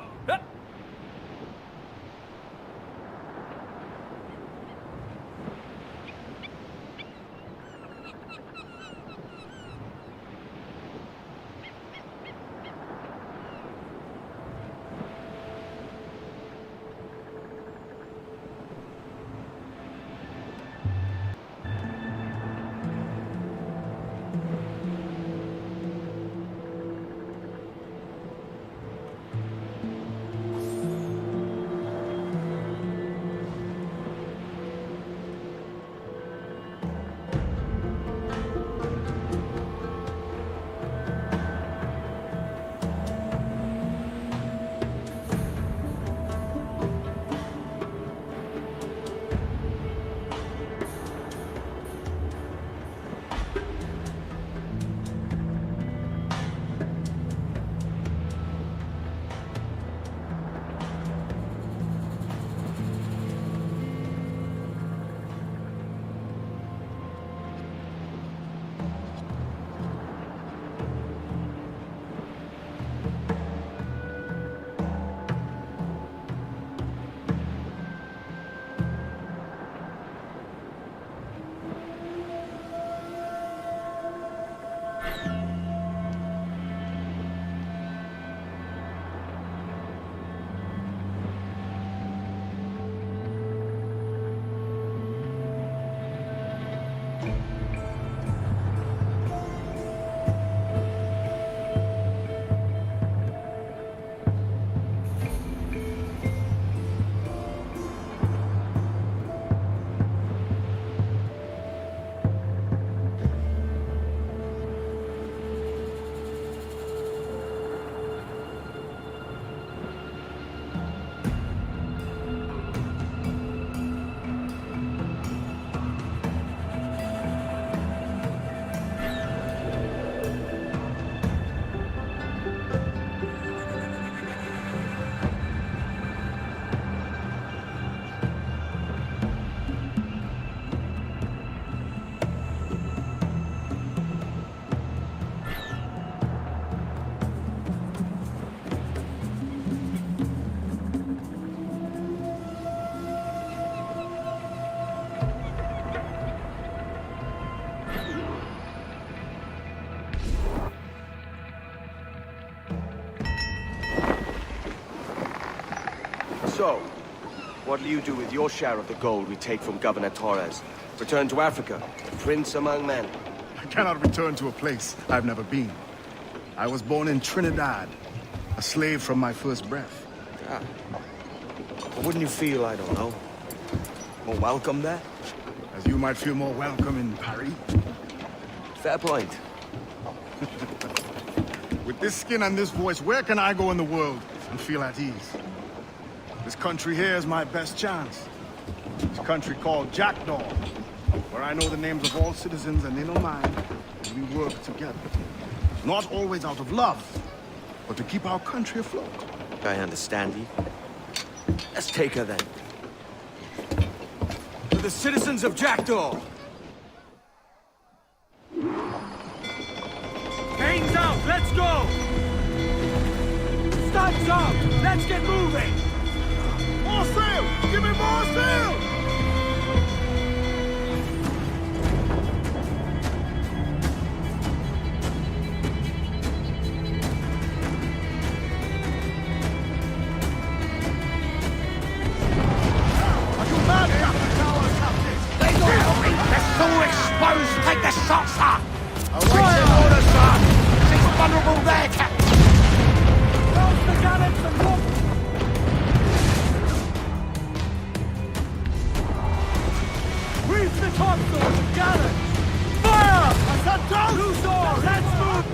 So, what'll you do with your share of the gold we take from Governor Torres? Return to Africa, a prince among men? I cannot return to a place I've never been. I was born in Trinidad, a slave from my first breath. Ah. But wouldn't you feel, I don't know, more welcome there? As you might feel more welcome in Paris. Fair point. With this skin and this voice, where can I go in the world and feel at ease? This country here is my best chance. This country called Jackdaw, where I know the names of all citizens and they know mine, and we work together. Not always out of love, but to keep our country afloat. I understand you. Let's take her then. the citizens of Jackdaw! Canes out, let's go! Studs up, let's get moving! More sail! Give me more sail! Exposed! Take the shot, sir! Awaiting orders, sir! She's vulnerable there, Captain! Close the gallants and look! Reef the topsails, gallants! Fire! Assault! Loose oar! Let's move!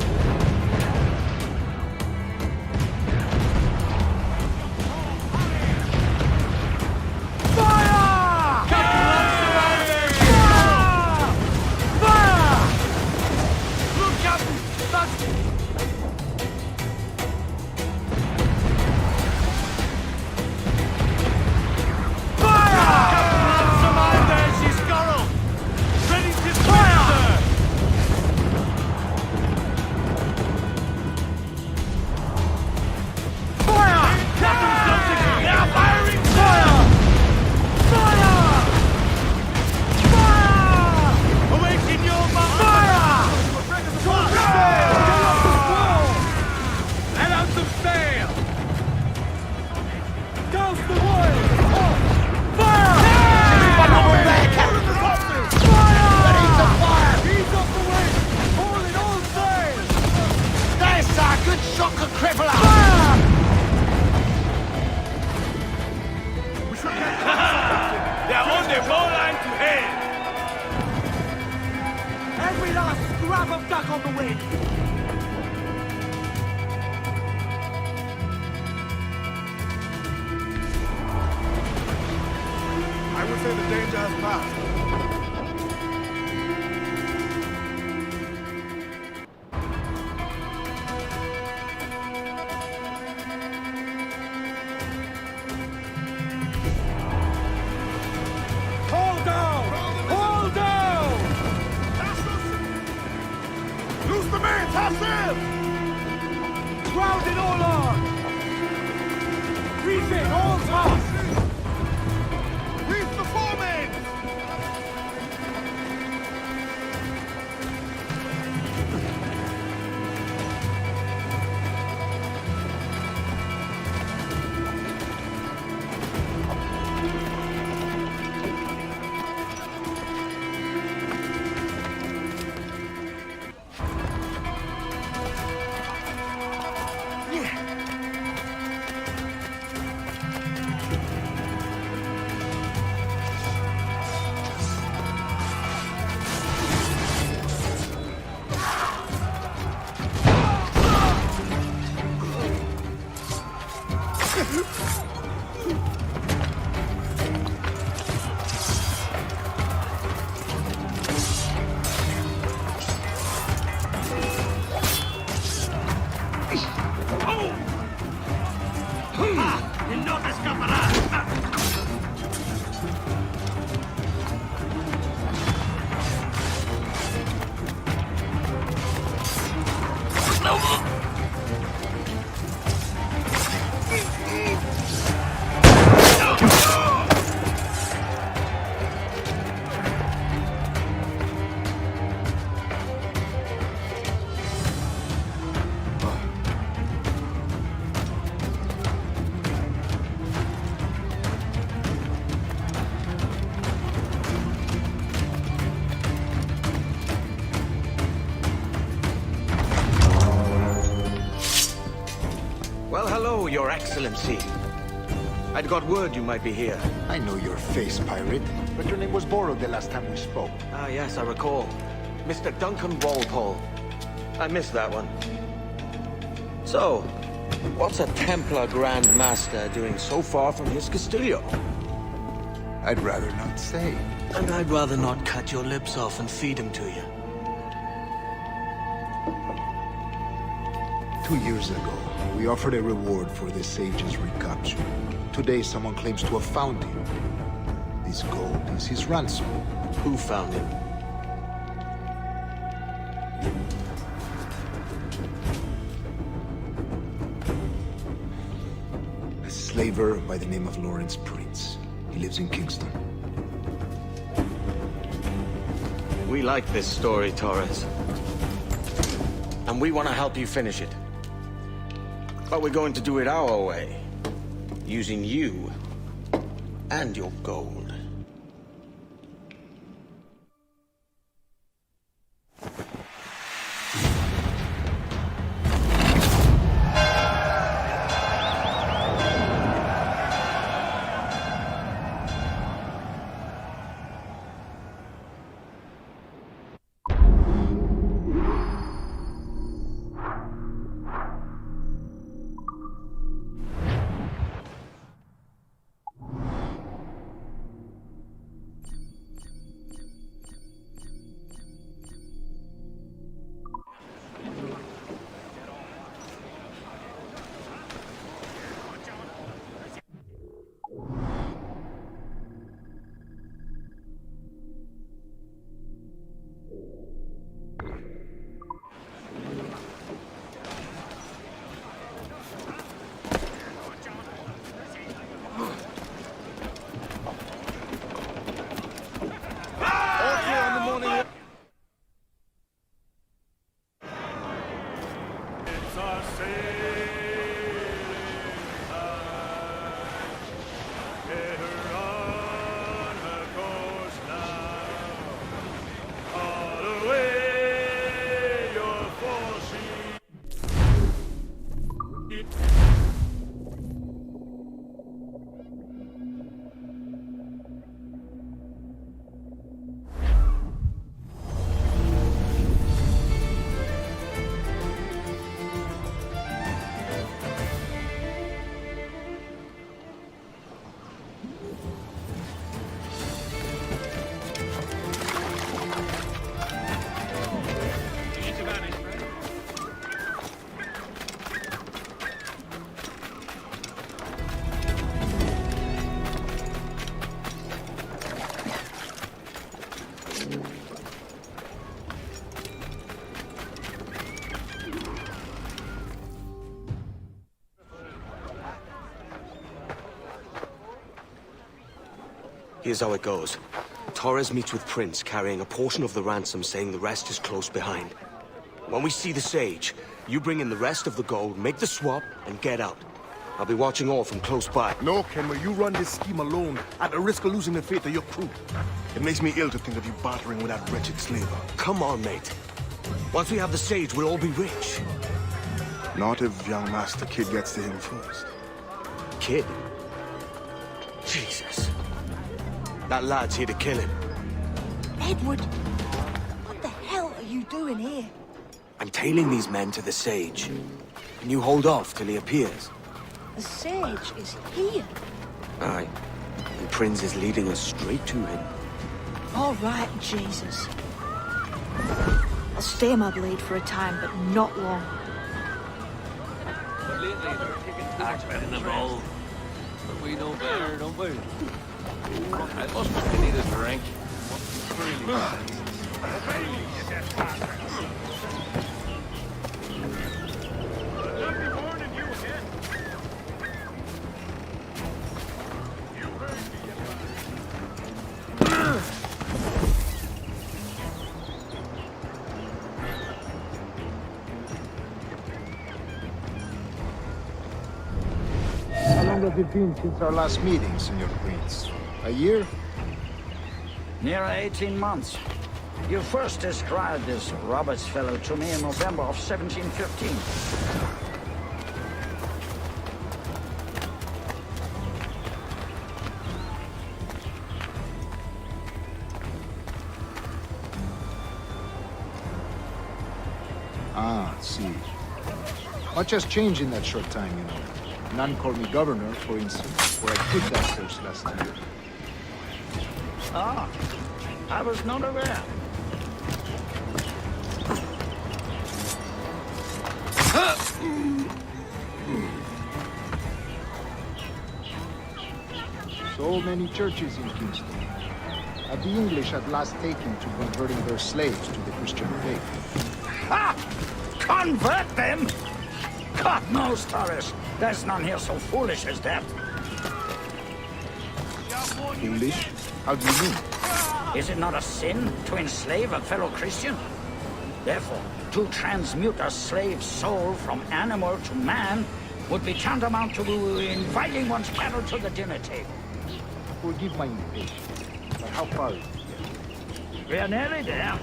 Your Excellency. I'd got word you might be here. I know your face, pirate, but your name was borrowed the last time we spoke. Ah, yes, I recall. Mr. Duncan Walpole. I missed that one. So, what's a Templar Grand Master doing so far from his Castillo? I'd rather not say. And I'd rather not cut your lips off and feed him to you. 2 years ago, we offered a reward for the sage's recapture. Today, someone claims to have found him. This gold is his ransom. Who found him? A slaver by the name of Lawrence Prince. He lives in Kingston. We like this story, Torres. And we want to help you finish it. But we're going to do it our way. Using you and your gold. Here's how it goes. Torres meets with Prince, carrying a portion of the ransom, saying the rest is close behind. When we see the Sage, you bring in the rest of the gold, make the swap, and get out. I'll be watching all from close by. No, Kenway, you run this scheme alone, at the risk of losing the faith of your crew. It makes me ill to think of you bartering with that wretched slaver. Come on, mate. Once we have the Sage, we'll all be rich. Not if young Master Kid gets to him first. Kid? Jesus. That lad's here to kill him. Edward, what the hell are you doing here? I'm tailing these men to the Sage. Can you hold off till he appears? The Sage is here. Aye. And Prince is leading us straight to him. All right, Jesus. I'll stay my blade for a time, but not long. But lately they're taking act better than all. But we know better, don't we? I must need a drink. How long have it been since our last meeting, Senor Prince? A year? Near 18 months. You first described this Roberts fellow to me in November of 1715. Ah, see. Much has changed in that short time, you know. None called me governor, for instance, where I quit that post last year. Ah, I was not aware. So many churches in Kingston. Have the English at last taken to converting their slaves to the Christian faith? Ha! Convert them? God knows, Taurus. There's none here so foolish as that. English? How do you mean? Is it not a sin to enslave a fellow Christian? Therefore, to transmute a slave's soul from animal to man would be tantamount to inviting one's cattle to the dinner table. Forgive my impatience, but how far is it? We are nearly there.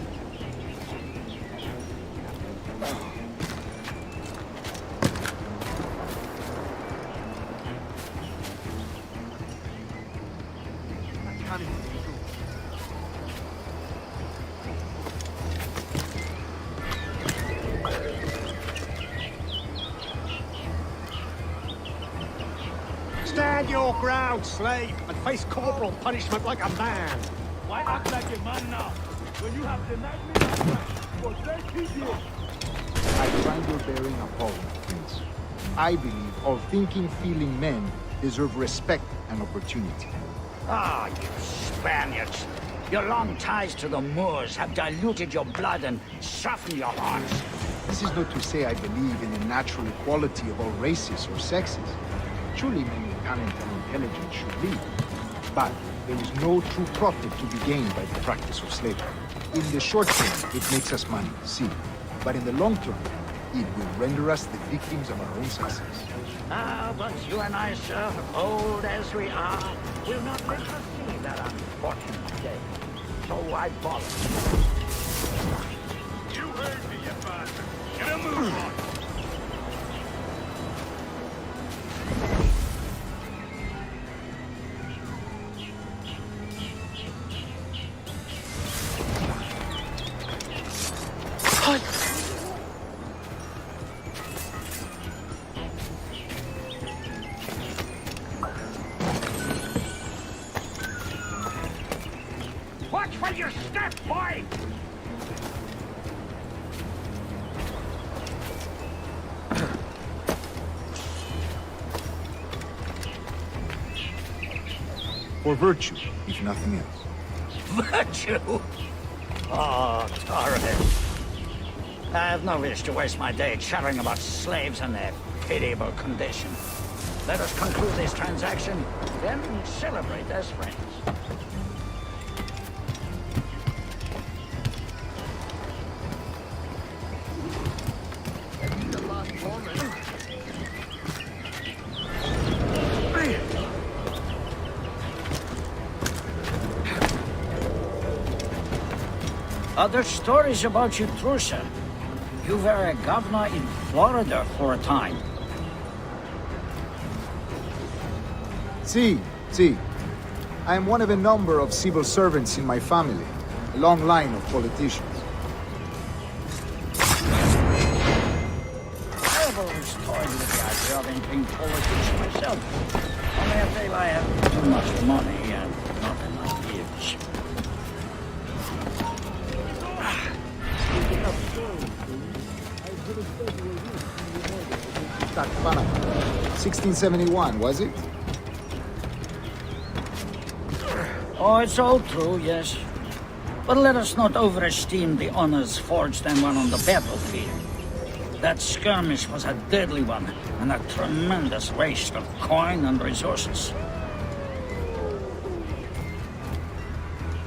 Stand your ground, slave, and face corporal punishment like a man. Why act like a man now, when you have denied me my right for 30 years? I find your bearing appalling, Prince. I believe all thinking, feeling men deserve respect and opportunity. Ah, you Spaniards. Your long ties to the Moors have diluted your blood and softened your hearts. This is not to say I believe in the natural equality of all races or sexes. Surely men with talent and intelligence should lead. But there is no true profit to be gained by the practice of slavery. In the short term, it makes us money, see. But in the long term, it will render us the victims of our own success. Ah, but you and I, sir, old as we are, will not let us see that unfortunate day. So I follow. You heard me, you bastard. Get a move on. Watch where you step, boy! For virtue, if nothing else. Virtue? Oh, Taurus. I have no wish to waste my day chattering about slaves and their pitiable condition. Let us conclude this transaction, then celebrate as friends. Other stories about you, Trusa. You were a governor in Florida for a time. See. I am one of a number of civil servants in my family. A long line of politicians. I've always toyed with the idea of entering politics myself. Only I feel I have too much money and not enough years. That Panama. 1671, was it? Oh, it's all true, yes. But let us not overesteem the honors forged and won on the battlefield. That skirmish was a deadly one, and a tremendous waste of coin and resources.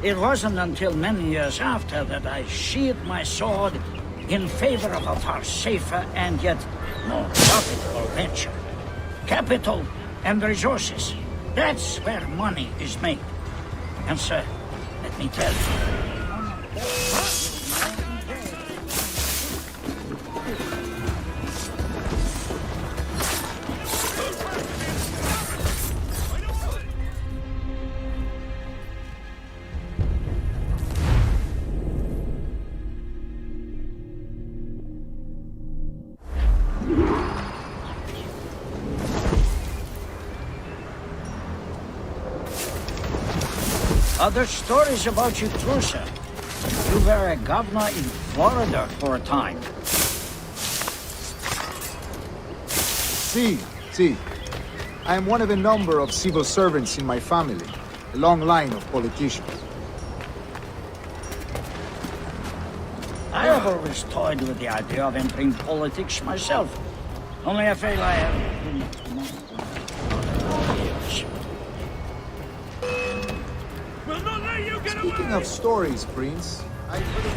It wasn't until many years after that I sheathed my sword in favor of a far safer and yet more profitable venture. Capital and resources. That's where money is made. And sir, let me tell you. Other stories about you, Trusa. You were a governor in Florida for a time. See. I am one of a number of civil servants in my family, a long line of politicians. I have always toyed with the idea of entering politics myself. Only I feel I have We'll not let you get Speaking of stories, Prince, I heard of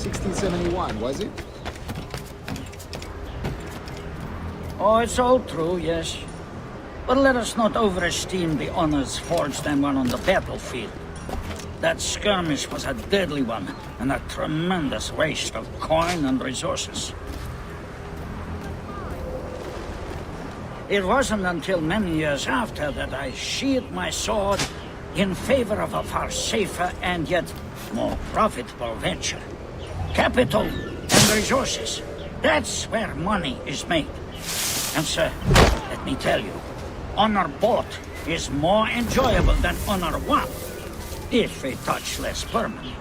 1671, was it? Oh, it's all true, yes. But let us not overesteem the honors forged and won on the battlefield. That skirmish was a deadly one, and a tremendous waste of coin and resources. It wasn't until many years after that I sheathed my sword in favor of a far safer and yet more profitable venture. Capital and resources. That's where money is made. And sir, let me tell you, honor bought is more enjoyable than honor won, if a touch less permanent.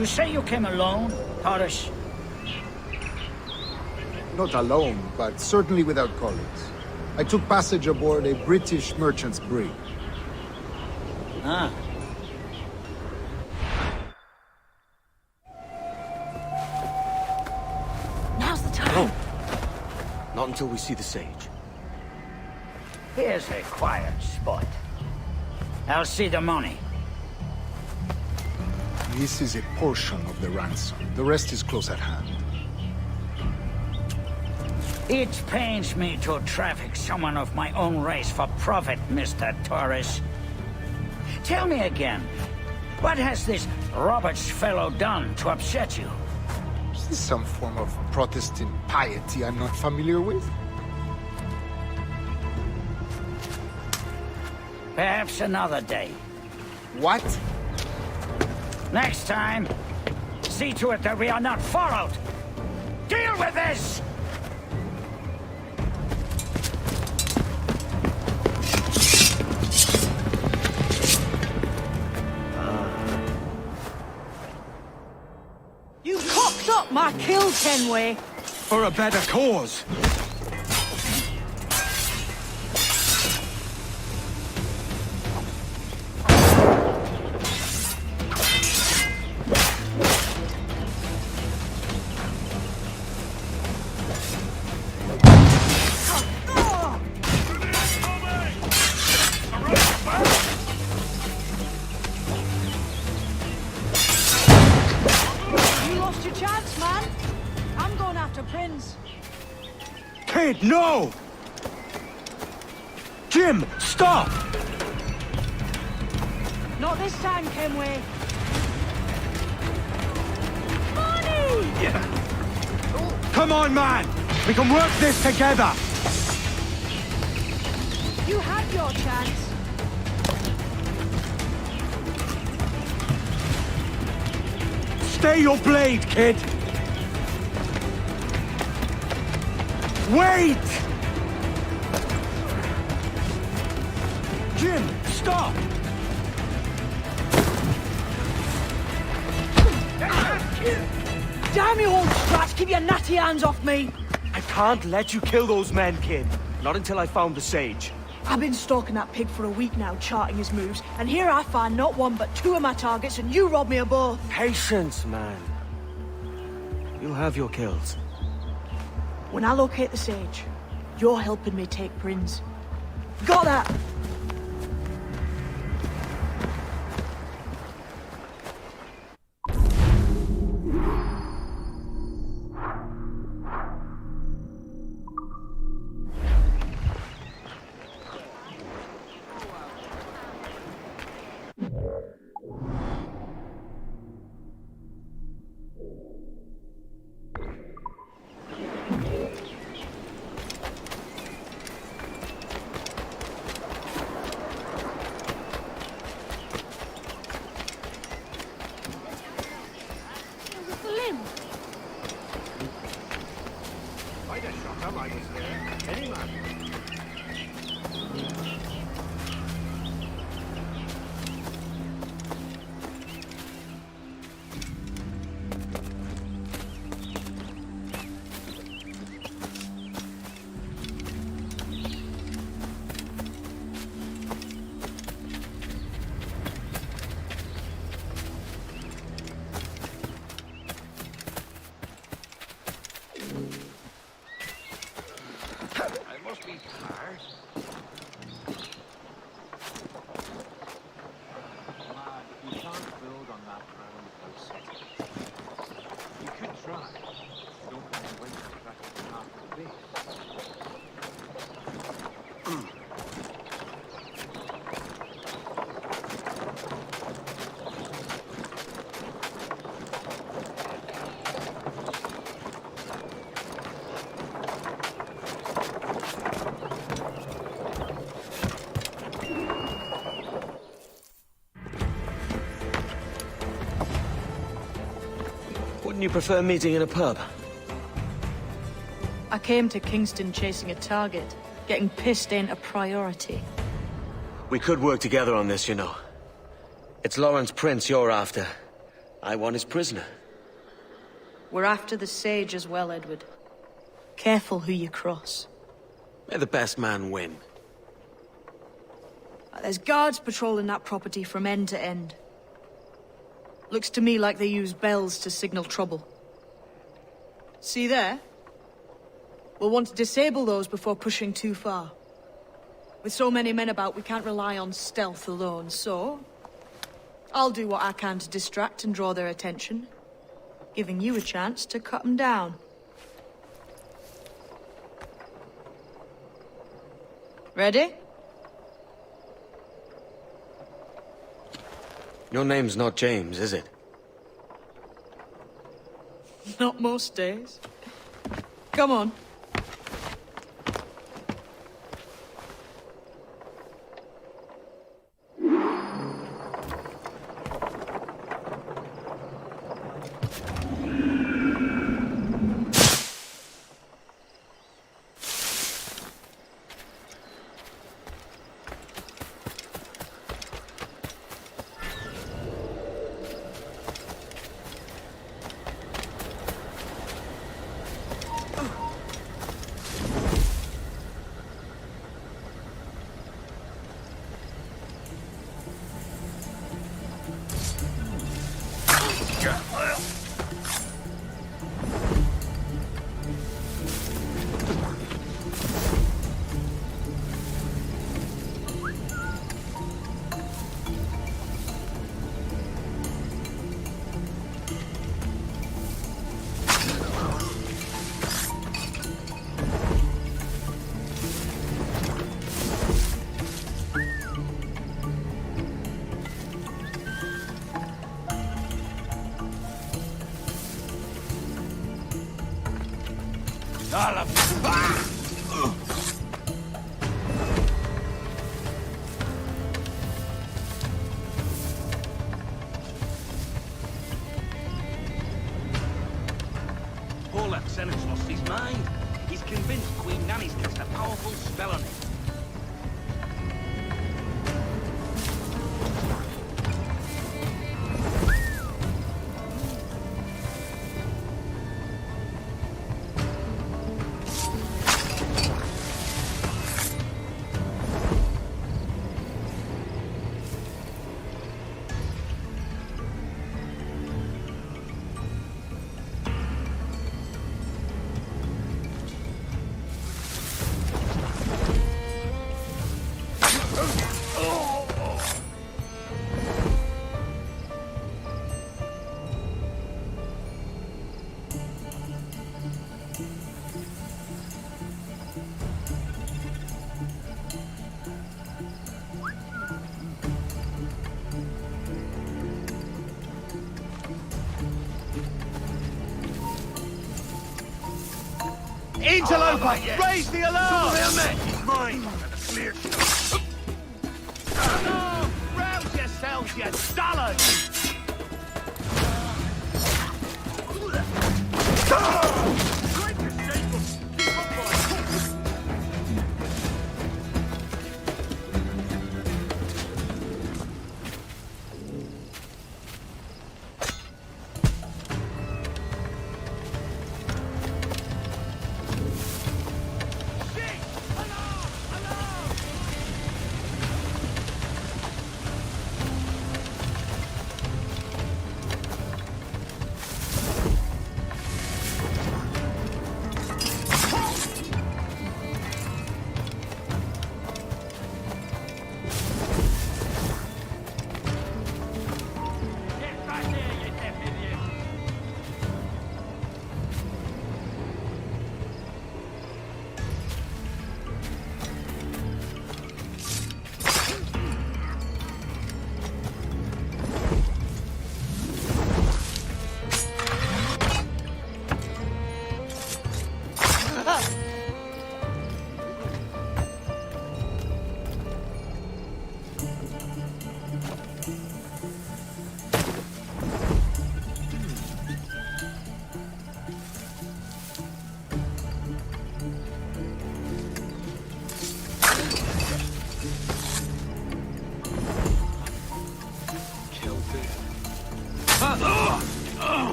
You say you came alone, Taurus? Not alone, but certainly without colleagues. I took passage aboard a British merchant's brig. Ah. Now's the time. No. Not until we see the sage. Here's a quiet spot. I'll see the money. This is a portion of the ransom. The rest is close at hand. It pains me to traffic someone of my own race for profit, Mr. Torres. Tell me again, what has this Roberts fellow done to upset you? Is this some form of Protestant piety I'm not familiar with? Perhaps another day. What? Next time, see to it that we are not followed. Deal with this! You cocked up my kill, Kenway. For a better cause. No! Jim, stop! Not this time, Kenway. Money! Come on, man! We can work this together! You had your chance. Stay your blade, kid! Wait! Jim, stop! Damn you, old strats! Keep your natty hands off me! I can't let you kill those men, kid. Not until I found the sage. I've been stalking that pig for a week now, charting his moves, and here I find not one but two of my targets, and you rob me of both. Patience, man. You'll have your kills. When I locate the sage, you're helping me take Prince. Got that? I'd have shot him, I was there. Any man. Wouldn't you prefer meeting in a pub? I came to Kingston chasing a target. Getting pissed ain't a priority. We could work together on this, you know. It's Lawrence Prince you're after. I want his prisoner. We're after the Sage as well, Edward. Careful who you cross. May the best man win. There's guards patrolling that property from end to end. Looks to me like they use bells to signal trouble. See there? We'll want to disable those before pushing too far. With so many men about, we can't rely on stealth alone, so... I'll do what I can to distract and draw their attention, giving you a chance to cut them down. Ready? Your name's not James, is it? Not most days. Come on. Senate's lost his mind. He's convinced Queen Nanny's cast a powerful spell on him. Interloper! Raise the alarm! Mine! Clear. No! Rouse yourselves, you dullards! Keep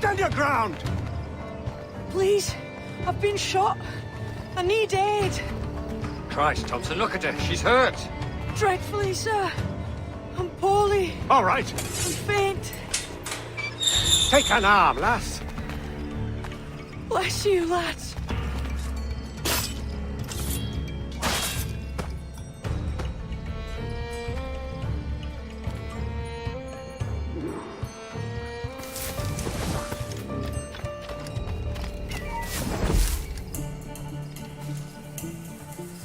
Stand your ground! Please, I've been shot. I need aid. Christ, Thompson, look at her. She's hurt. Dreadfully, sir. I'm poorly. All right. I'm faint. Take an arm, lass. Bless you, lads.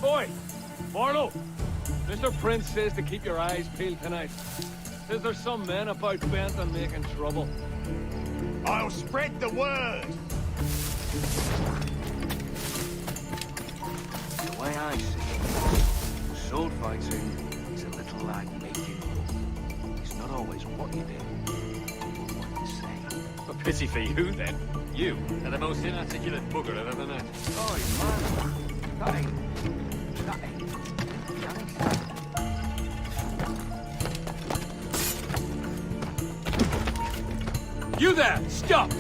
Boy! Barlow! Mr. Prince says to keep your eyes peeled tonight. Says there's some men about bent on making trouble. I'll spread the word. The way I see it, sword fighting is a little like making love. It's not always what you do, but what you say. A pity for you, then. You are the most inarticulate bugger I've ever met. Oh, man. That ain't... You there! Stop!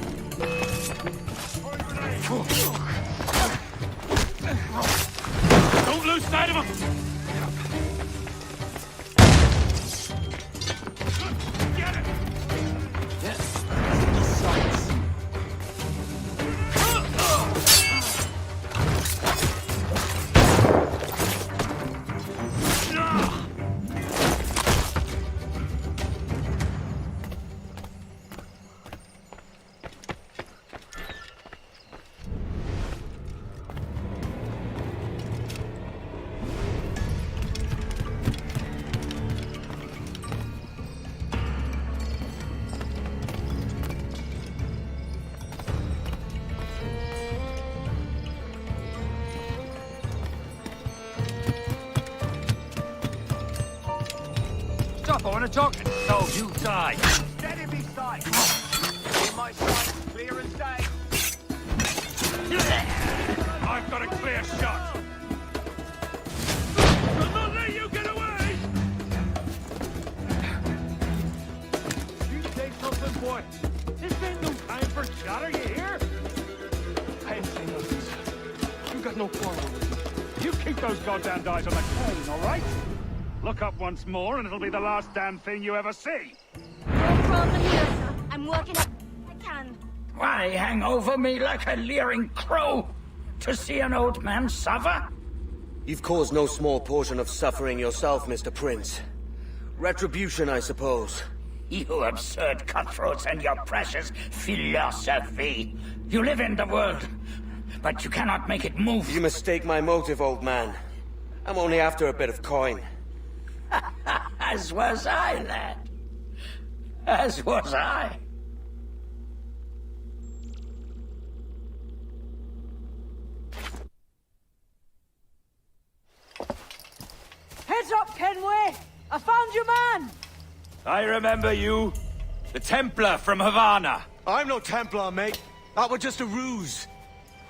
Don't lose sight of him! Get it! Yes. Stop, I want to talk. So you die. Steady be sight. In my sight, clear as day. I've got a clear shot. I'll not let you get away! You say something, boy. This ain't no time for chatter, you hear? I ain't saying nothing, sir. You got no quarrel with me. You keep those goddamn eyes on the cane, all right? Look up once more, and it'll be the last damn thing you ever see. No problem here, sir. I'm working up. I can. Why hang over me like a leering crow? To see an old man suffer? You've caused no small portion of suffering yourself, Mr. Prince. Retribution, I suppose. You absurd cutthroats and your precious philosophy. You live in the world, but you cannot make it move. You mistake my motive, old man. I'm only after a bit of coin. As was I, lad. As was I. Heads up, Kenway! I found your man! I remember you. The Templar from Havana. I'm no Templar, mate. That was just a ruse.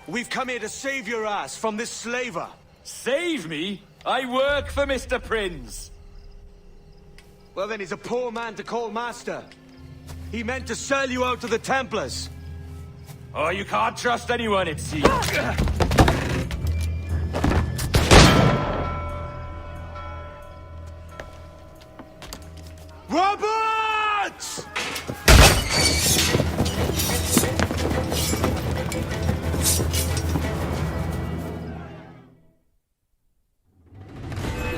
We've come here to save your ass from this slaver. Save me? I work for Mr. Prince. Well, then he's a poor man to call master. He meant to sell you out to the Templars. Oh, you can't trust anyone, it seems. Roberts!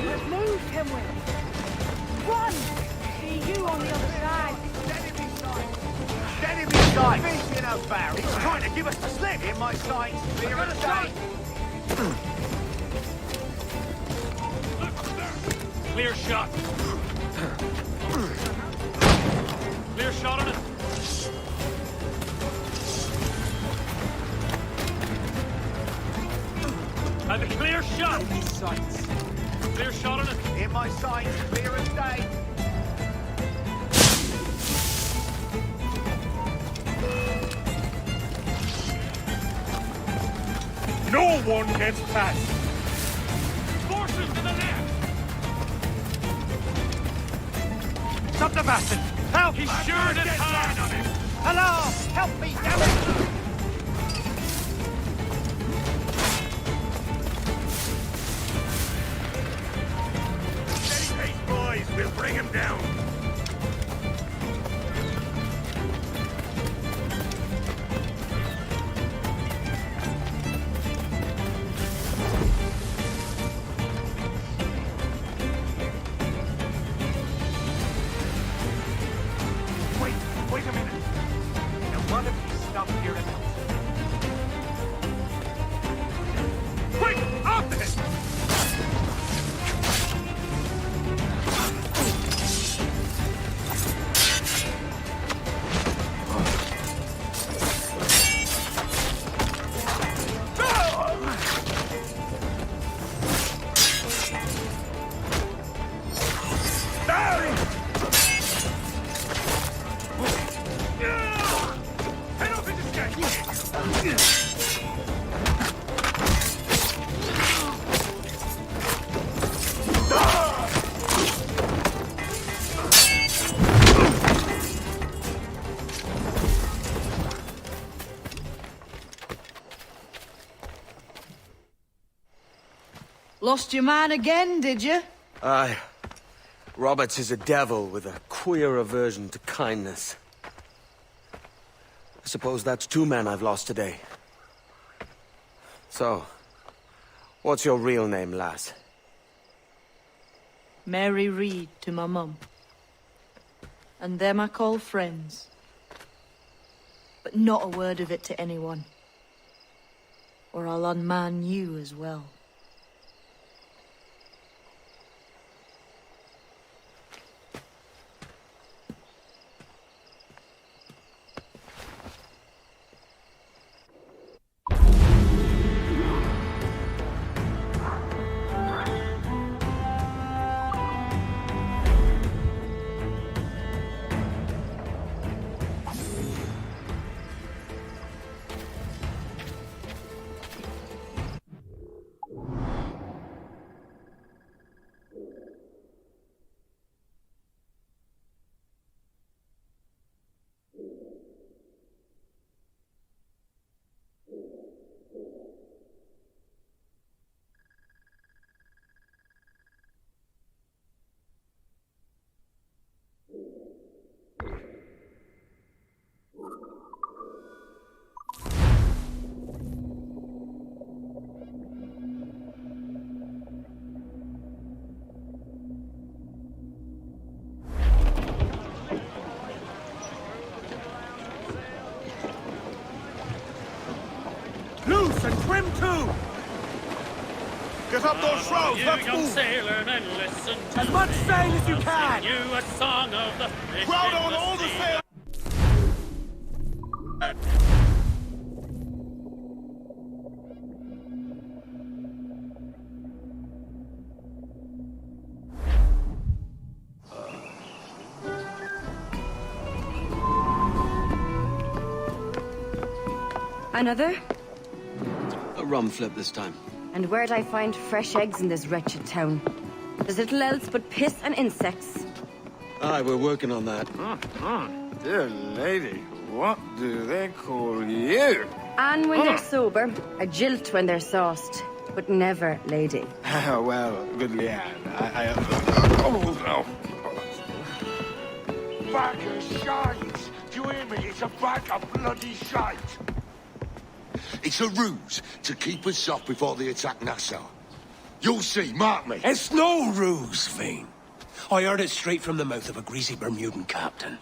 Let's move, Kenway. Run! See you on the other side. Steady be sight. Steady be sight. Fish in a barrel. He's trying to give us the slip. In my sight, clear as day. Clear shot. Clear shot on it. And a clear shot. Clear shot on it. In my sight, clear as day. No one gets past. Forces to the left. Stop the bastard. Help! He's sure to turn on him. Hello! Help me, damn it! Steady pace, boys. We'll bring him down. Wait a minute. Now what if we stop here at once? Quick! Off it! Lost your man again, did you? Aye. Roberts is a devil with a queer aversion to kindness. I suppose that's 2 men I've lost today. So, what's your real name, lass? Mary Reed to my mum. And them I call friends. But not a word of it to anyone. Or I'll unman you as well. Loose and trim too! Get up those shrouds, let's young move! sailor, and listen to As much sail as you I'll can! sing you a song of the fish Crowd in on the all the sea. sail! Another? A rum flip this time. And where'd I find fresh eggs in this wretched town? There's little else but piss and insects. Aye, we're working on that. Dear lady, what do they call you? And when they're sober, a jilt when they're sauced, but never lady. Well, good Leanne, Oh, no. Bag of shite! Do you hear me? It's a bag of bloody shite! It's a ruse to keep us off before they attack Nassau. You'll see, mark me. It's no ruse, Fiend. I heard it straight from the mouth of a greasy Bermudan captain.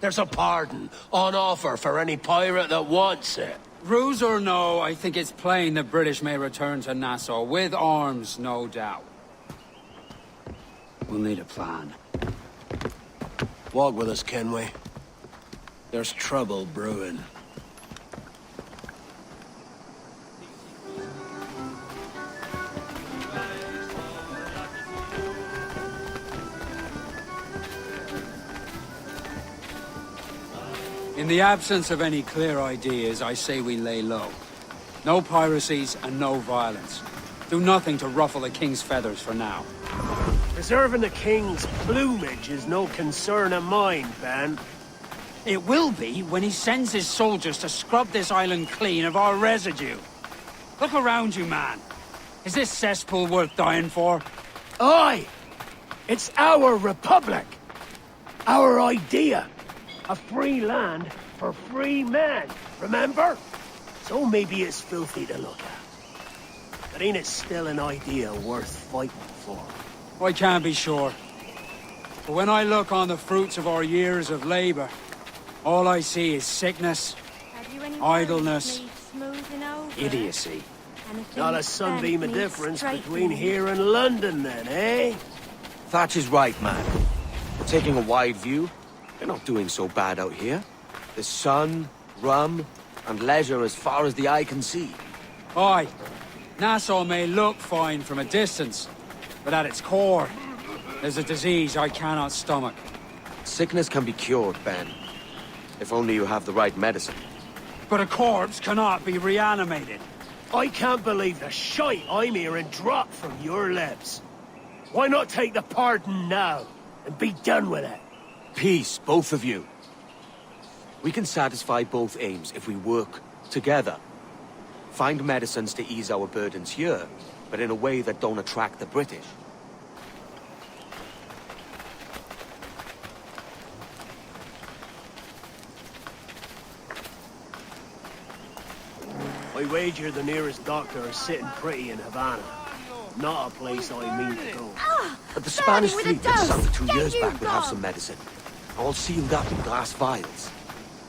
There's a pardon on offer for any pirate that wants it. Ruse or no, I think it's plain the British may return to Nassau, with arms, no doubt. We'll need a plan. Walk with us, Kenway. There's trouble brewing. In the absence of any clear ideas, I say we lay low. No piracies and no violence. Do nothing to ruffle the king's feathers for now. Preserving the king's plumage is no concern of mine, Ben. It will be when he sends his soldiers to scrub this island clean of our residue. Look around you, man. Is this cesspool worth dying for? Aye! It's our republic! Our idea! A free land for free men, remember? So maybe it's filthy to look at. But ain't it still an idea worth fighting for? I can't be sure. But when I look on the fruits of our years of labor, all I see is sickness, idleness, idiocy. Not a sunbeam of difference between here and London, then, eh? Thatch is right, man. Taking a wide view, you're not doing so bad out here. There's sun, rum, and leisure as far as the eye can see. Aye, Nassau may look fine from a distance, but at its core, there's a disease I cannot stomach. Sickness can be cured, Ben. If only you have the right medicine. But a corpse cannot be reanimated. I can't believe the shite I'm hearing drop from your lips. Why not take the pardon now, and be done with it? Peace, both of you. We can satisfy both aims if we work together. Find medicines to ease our burdens here, but in a way that don't attract the British. I wager the nearest doctor is sitting pretty in Havana. Not a place I mean to go. But the Spanish fleet that sunk 2 years back would have some medicine. All sealed up in glass vials.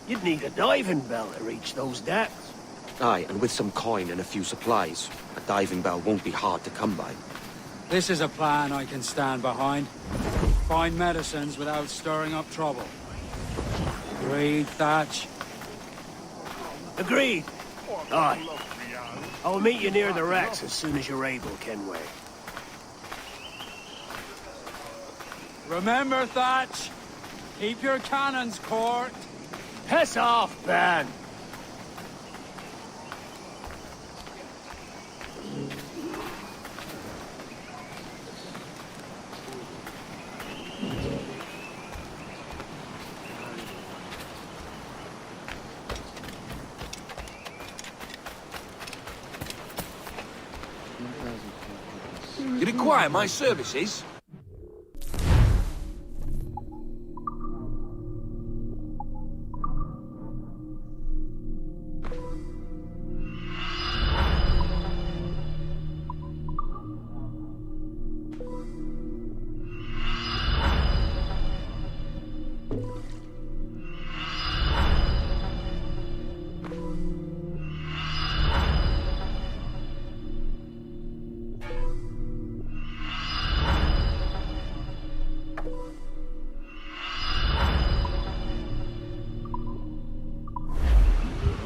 You'd need a diving bell to reach those depths. Aye, and with some coin and a few supplies, a diving bell won't be hard to come by. This is a plan I can stand behind. Find medicines without stirring up trouble. Agreed, Thatch? Agreed. Aye. I'll meet you near the wrecks as soon as you're able, Kenway. Remember, Thatch, keep your cannons court. Piss off, Ben! You require my services?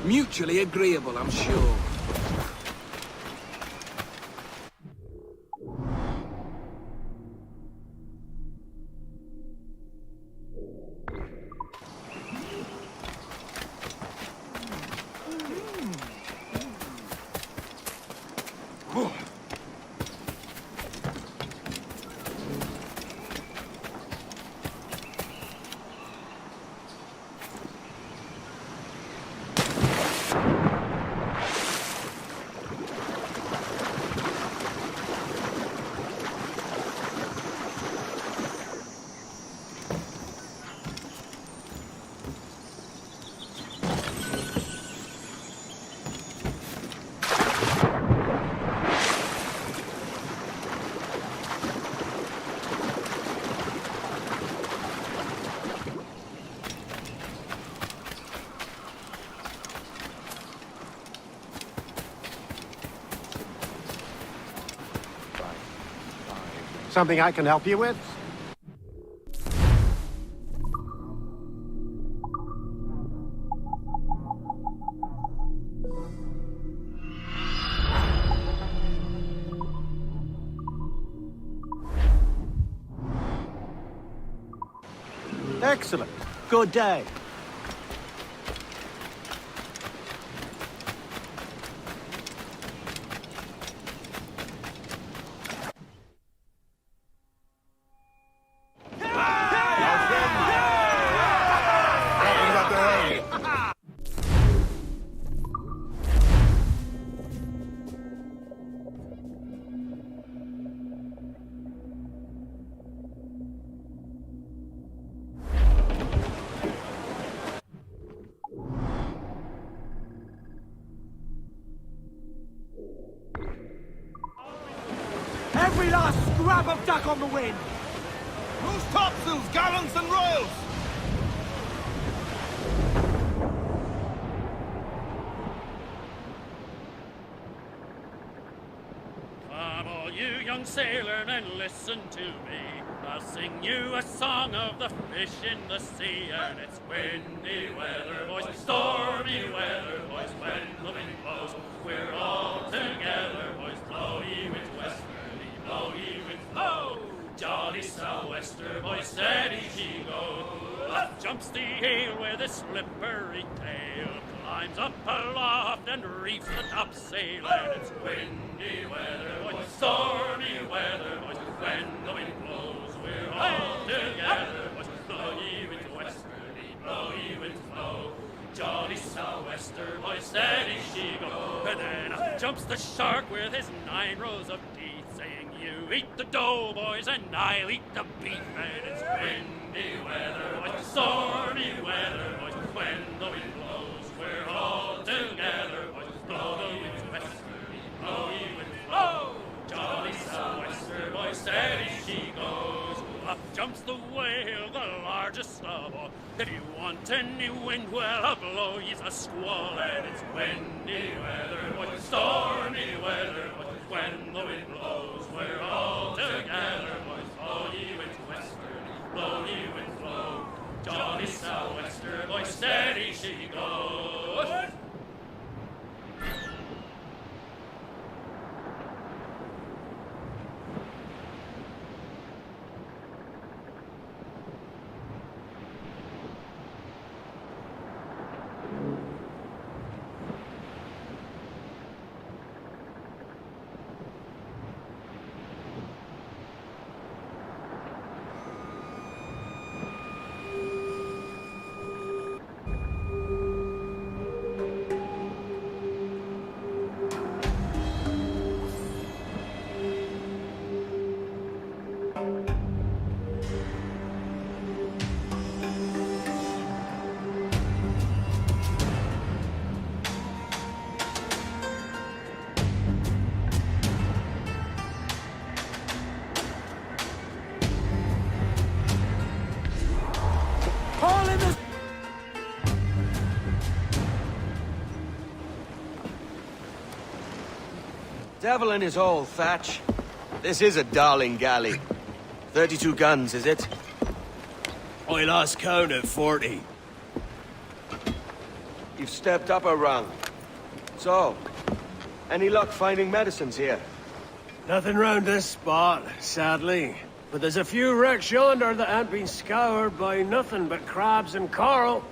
Mutually agreeable, I'm sure. Something I can help you with? Excellent. Good day. flap of duck on the wind! Loose topsails, gallants and royals! Come, all you young sailormen, listen to me. I'll sing you a song of the fish in the sea, and it's windy weather, boys, stormy weather, boys, when the wind blows. We're all together, boys, blow ye winds westerly, blow ye winds blow. Jolly sou'wester, boys, steady she goes. Up jumps the ale with his slippery tail, climbs up aloft and reefs the topsail, and it's windy weather, boys, stormy weather, boys, when the wind blows. We're all together, boys, blow ye winds westerly, blow ye winds blow. Jolly sou'wester, boys, steady she goes. And then up jumps the shark with his 9 rows of teeth, saying, you eat the dough, boys, and I'll eat the beef. And it's windy weather, boys, stormy weather, boys, when the wind blows. We're all together, boys, blow the winds westerly, blow ye winds blow. Jolly sou'wester, boys, steady she goes. Up jumps the whale, the largest of all. If you want any wind, well, I'll blow ye's a squall. And it's windy weather, boys, stormy weather, boys, when the wind blows. We're all together, boys, blow ye winds westerly, blow ye winds blow. Jolly sou'wester, boys, steady she goes. Devil in his hole, Thatch. This is a darling galley. 32 guns, is it? I lost count at 40. You've stepped up a rung. So, any luck finding medicines here? Nothing round this spot, sadly. But there's a few wrecks yonder that ain't been scoured by nothing but crabs and coral.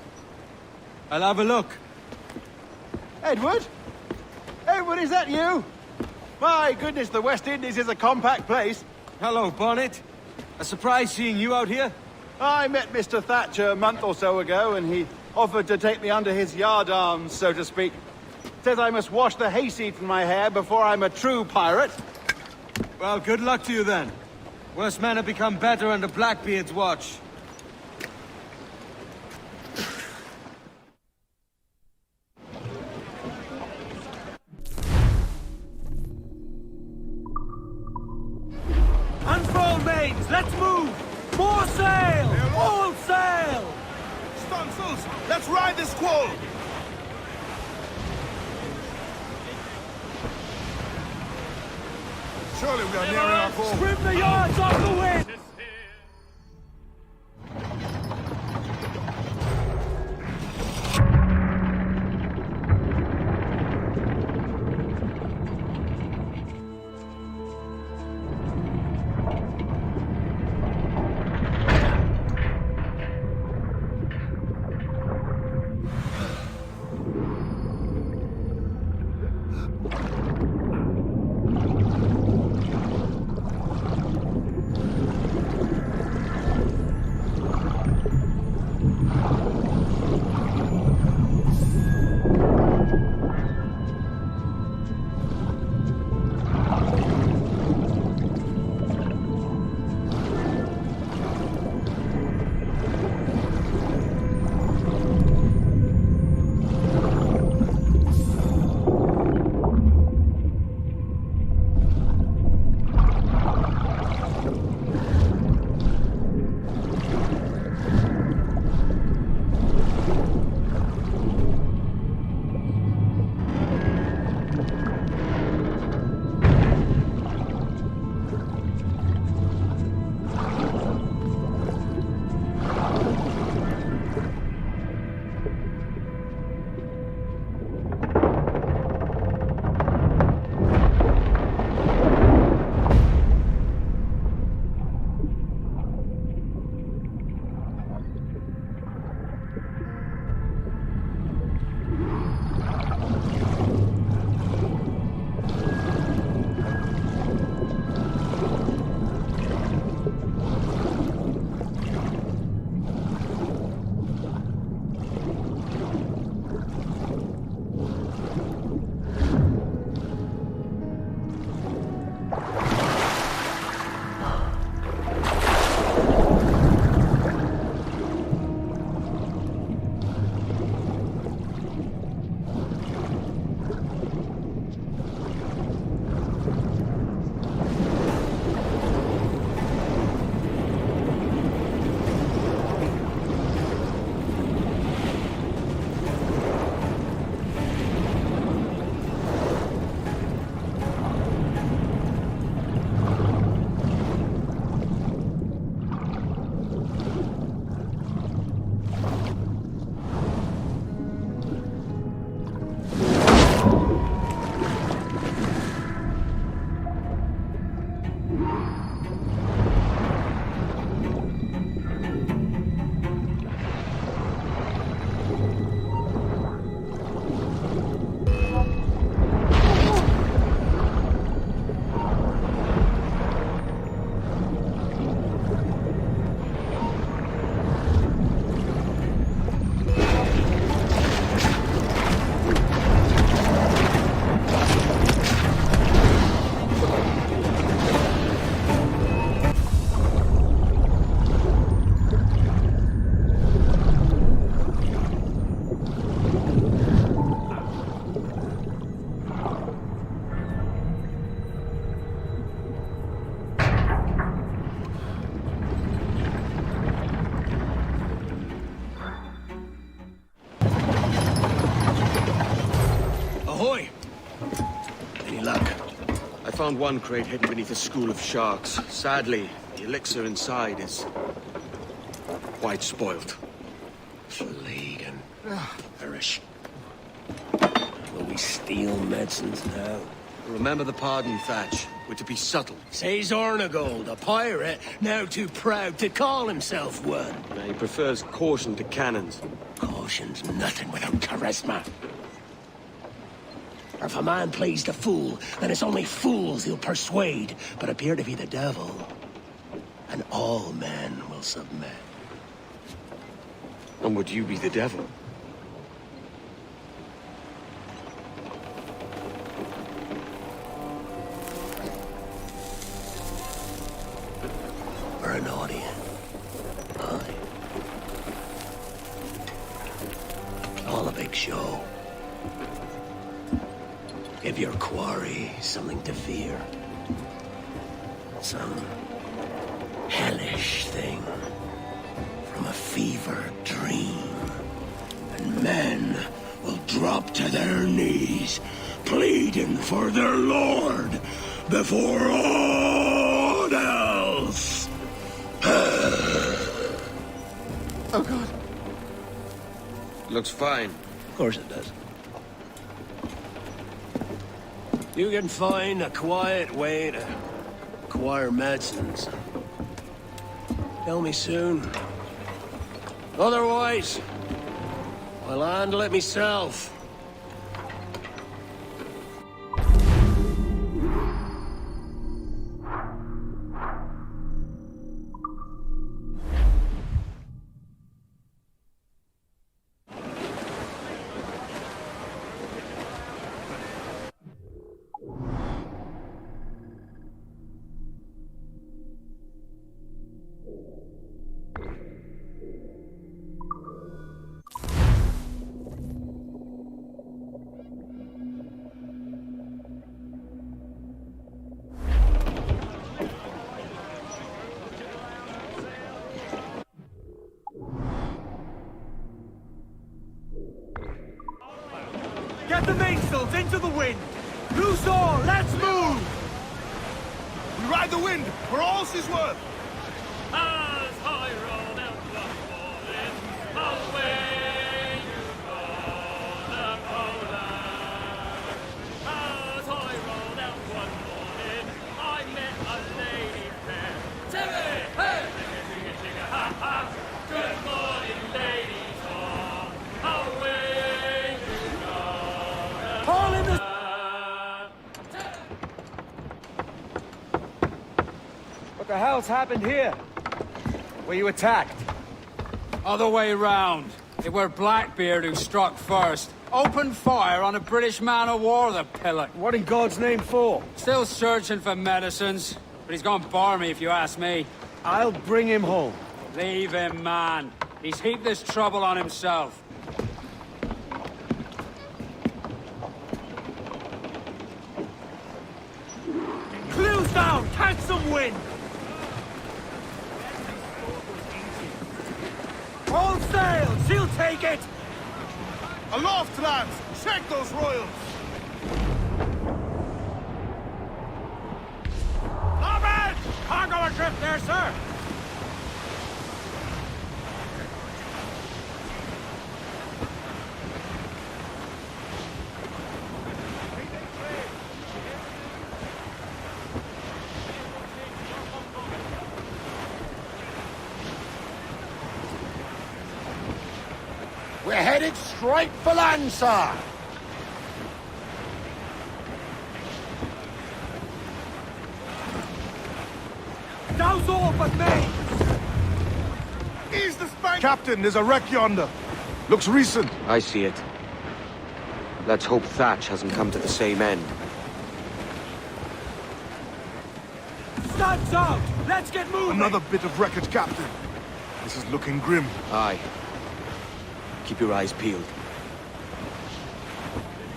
I'll have a look. Edward? Edward, is that you? My goodness, the West Indies is a compact place. Hello, Bonnet. A surprise seeing you out here? I met Mr. Thatcher a month or so ago, and he offered to take me under his yardarms, so to speak. Says I must wash the hayseed from my hair before I'm a true pirate. Well, good luck to you then. Worse men have become better under Blackbeard's watch. Unfurl mains, let's move! More sail! All sail! Stunsails, let's ride the squall! Surely we are nearing our goal. Scrim the yards off the wind! found one crate hidden beneath a school of sharks. Sadly, the elixir inside is quite spoiled. Fleegan. Perish. Will we steal medicines now? Remember the pardon, Thatch. We're to be subtle. Says Ornagold, a pirate, now too proud to call himself one. He prefers caution to cannons. Caution's nothing without charisma. Or if a man plays the fool, then it's only fools he'll persuade, but appear to be the devil. And all men will submit. And would you be the devil? Or an audience. Aye. All a big show. Give your quarry something to fear. Some hellish thing from a fever dream. And men will drop to their knees, pleading for their lord before all else. Oh, God. Looks fine. Of course it does. You can find a quiet way to acquire medicines. Tell me soon. Otherwise, I'll handle it myself. Get the mainsails into the wind! Loose all, let's move! We ride the wind for all she's worth! As I roll down the morning, away you go, the Poland. As I roll down one morning, I met a lady fair. Timmy, hey! Chicka, chicka, ha, ha. Good morning, ladies all. Away you go, All in the... What the hell's happened here? Were you attacked? Other way round. It were Blackbeard who struck first. Opened fire on a British man-o'-war, the pillock. What in God's name for? Still searching for medicines, but he's gone barmy if you ask me. I'll bring him home. Leave him, man. He's heaped this trouble on himself. Clews down! Catch some wind! All sail! She'll take it! Aloft, lads! Check those royals! Larboard! Cargo adrift there, sir! We're headed straight for land, sir. Douse all but me! Ease the spank! Captain, there's a wreck yonder. Looks recent. I see it. Let's hope Thatch hasn't come to the same end. Studs out! Let's get moving! Another bit of wreckage, Captain. This is looking grim. Aye. Keep your eyes peeled.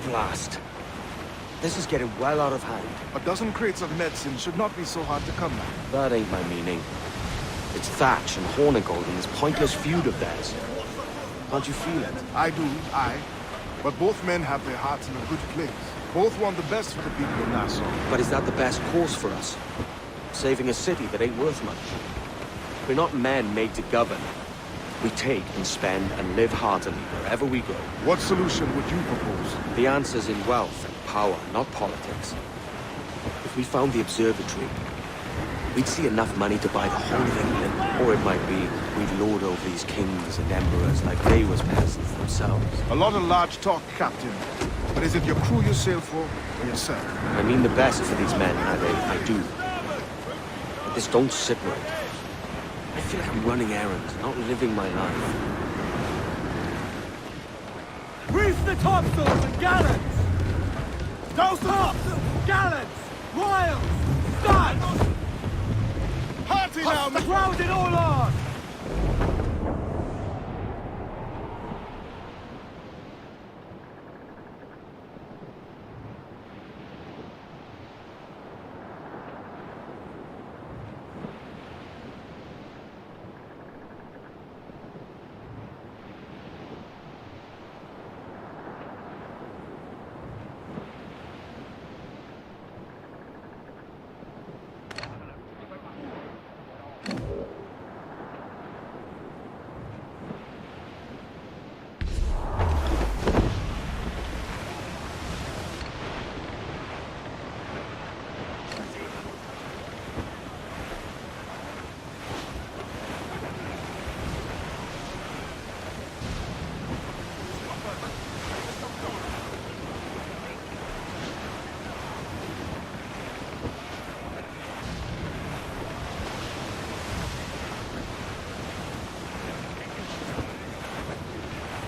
Blast. This is getting well out of hand. A dozen crates of medicine should not be so hard to come by. That ain't my meaning. It's Thatch and Ratonhnhaké and this pointless feud of theirs. Can't you feel it? I do, aye. But both men have their hearts in a good place. Both want the best for the people of Nassau. But is that the best course for us? Saving a city that ain't worth much. We're not men made to govern. We take and spend and live heartily wherever we go. What solution would you propose? The answer's in wealth and power, not politics. If we found the Observatory, we'd see enough money to buy the whole of England. Or it might be we'd lord over these kings and emperors like they was peasants themselves. A lot of large talk, Captain. But is it your crew you sail for, or yourself? I mean the best for these men, I do. But this don't sit right. I feel like I'm running errands, not living my life. Reef the topsails and gallants! Tops! Gallants! Royals! Studs! Hearty now! Crowd it all on!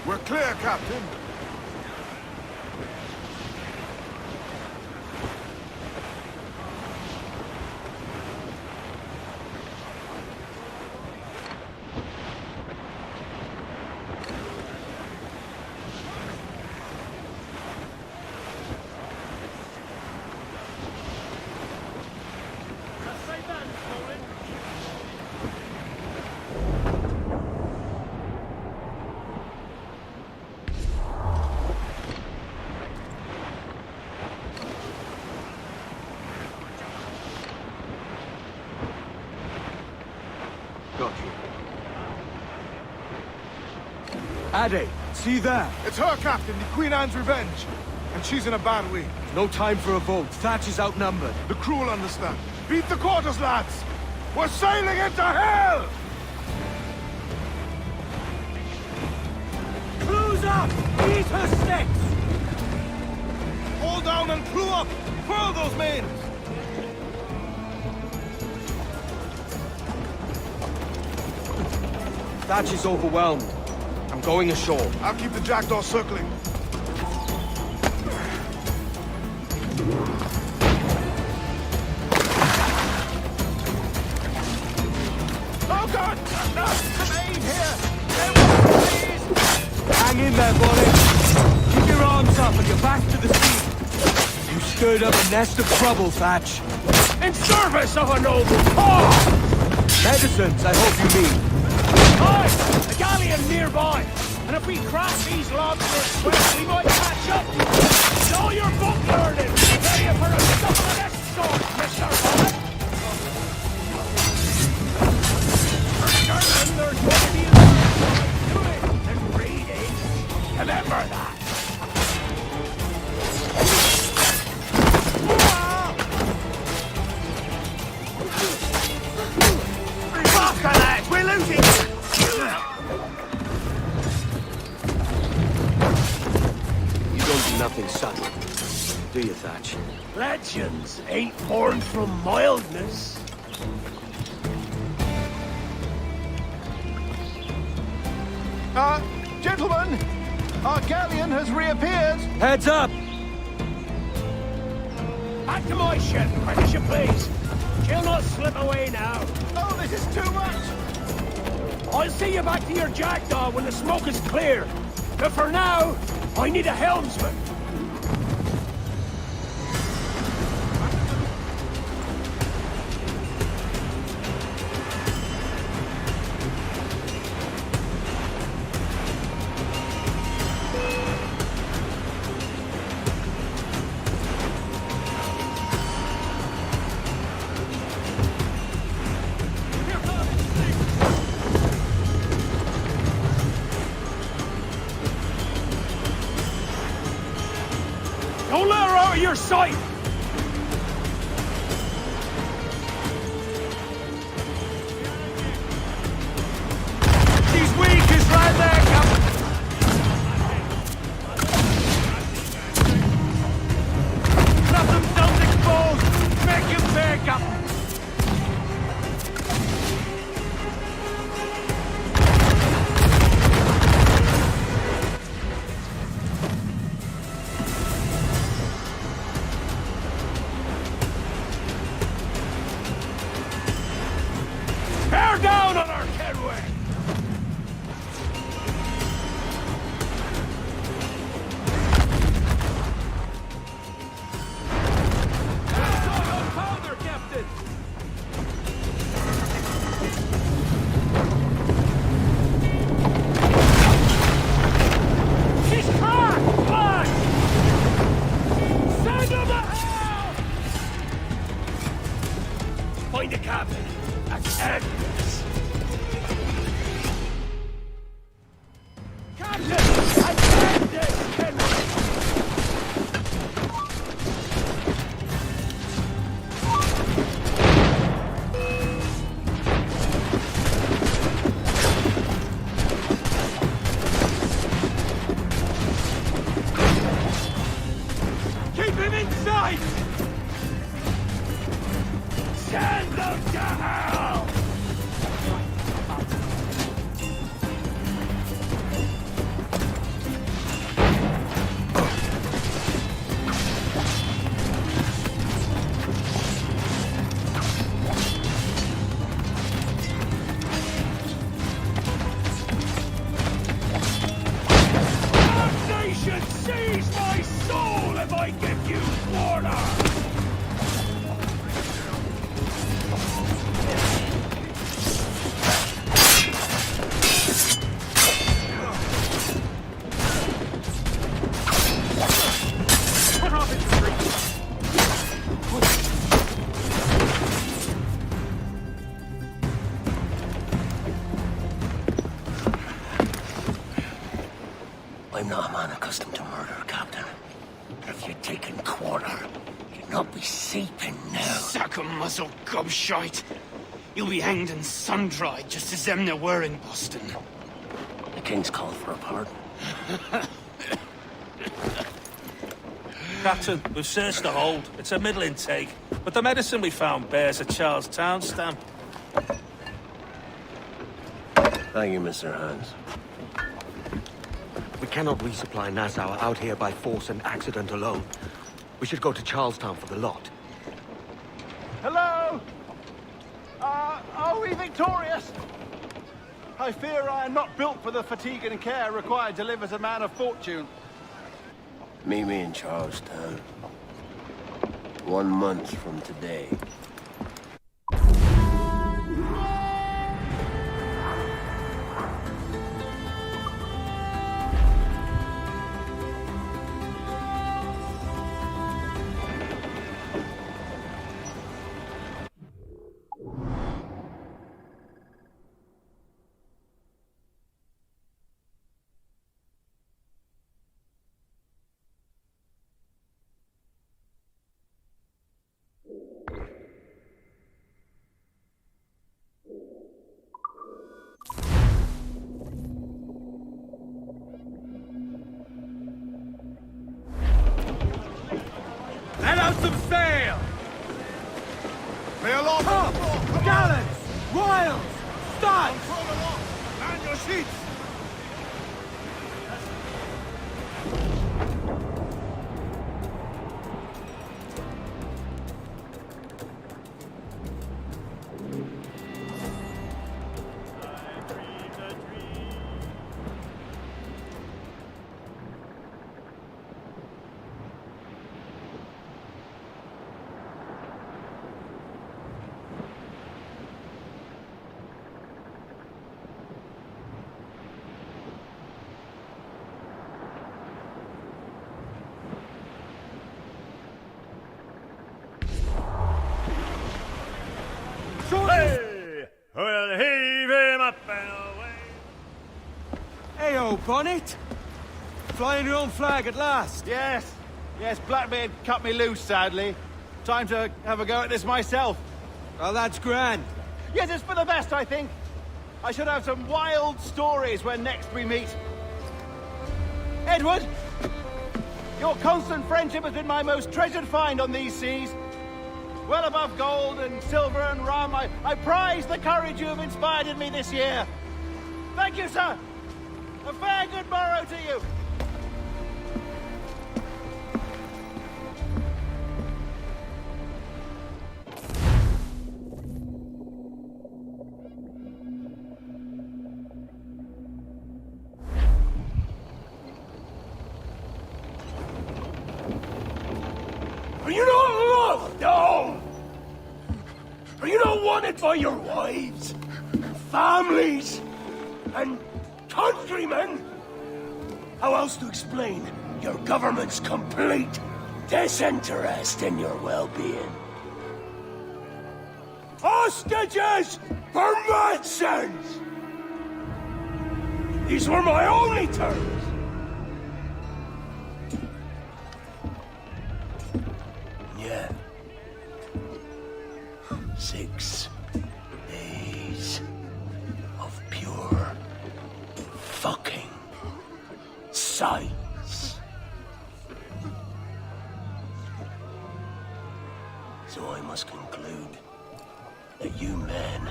We're clear, Captain. Got you. Ade, see there? It's her, Captain, the Queen Anne's Revenge. And she's in a bad way. No time for a vote. Thatch is outnumbered. The crew will understand. Beat the quarters, lads! We're sailing into hell! Close up! Eat her sticks! Hold down and crew up! Furl those mains! Thatch is overwhelmed. I'm going ashore. I'll keep the jackdaw circling. Oh God! No! Aid here! Please! Hang in there, Bonnie! Keep your arms up and your back to the sea! You stirred up a nest of trouble, Thatch. In service of a noble cause! Medicines, I hope you mean. Aye! A galleon nearby! And if we crash these lobsters quick, we might catch up! It's all your book learning! Prepare you for a supplement sort, Mr. Bonnet! For certain, there's going to be a to it and reading. Remember that! Faster, lads! We're losing! Nothing subtle, do you, Thatch? Legends ain't born from mildness. Gentlemen, our galleon has reappeared. Heads up! Back to my ship, quick as you please. She'll not slip away now. Oh, this is too much! I'll see you back to your jackdaw when the smoke is clear. But for now, I need a helmsman. Don't let her out of your sight! She's weak, is right there, Captain! Nothing don't expose! Make him pay, Captain! Bear down on her, Kenway! Powder, Captain! She's caught! Flash! Send them to hell! Find the captain. Antagonist. Captain! Antagonist! Kenway! Keep him in sight! Send them to hell! Our nation seize my soul if I give you quarter! Put her off its street! I'm not a man accustomed to murder, Captain. But if you'd taken quarter, you'd not be seeping now. Sack a muzzle, gobshite. You'll be hanged and sun-dried, just as them there were in Boston. The King's called for a pardon. Captain, we've searched the hold. It's a middle intake, but the medicine we found bears a Charlestown stamp. Thank you, Mr. Hans. We cannot resupply Nassau out here by force and accident alone. We should go to Charlestown for the lot. Hello? Are we victorious? I fear I am not built for the fatigue and care required to live as a man of fortune. Meet me in Charlestown. 1 month from today. Let out some sail! Lay aloft! Up! Gallants! Royals! Studs! Man your sheets! Hey! We'll heave him up and away. Hey, old Bonnet! Flying your own flag at last. Yes, Yes, Blackbeard cut me loose, sadly. Time to have a go at this myself. Oh, that's grand. Yes, it's for the best, I think. I should have some wild stories when next we meet. Edward! Your constant friendship has been my most treasured find on these seas. Well above gold and silver and rum, I prize the courage you have inspired in me this year. Thank you, sir. A fair good morrow to you. Are you not loved? No! Are you not wanted by your wives, families, and countrymen? How else to explain your government's complete disinterest in your well-being? Hostages for medicines! These were my only terms. Yeah. 6 days of pure fucking science. So I must conclude that you men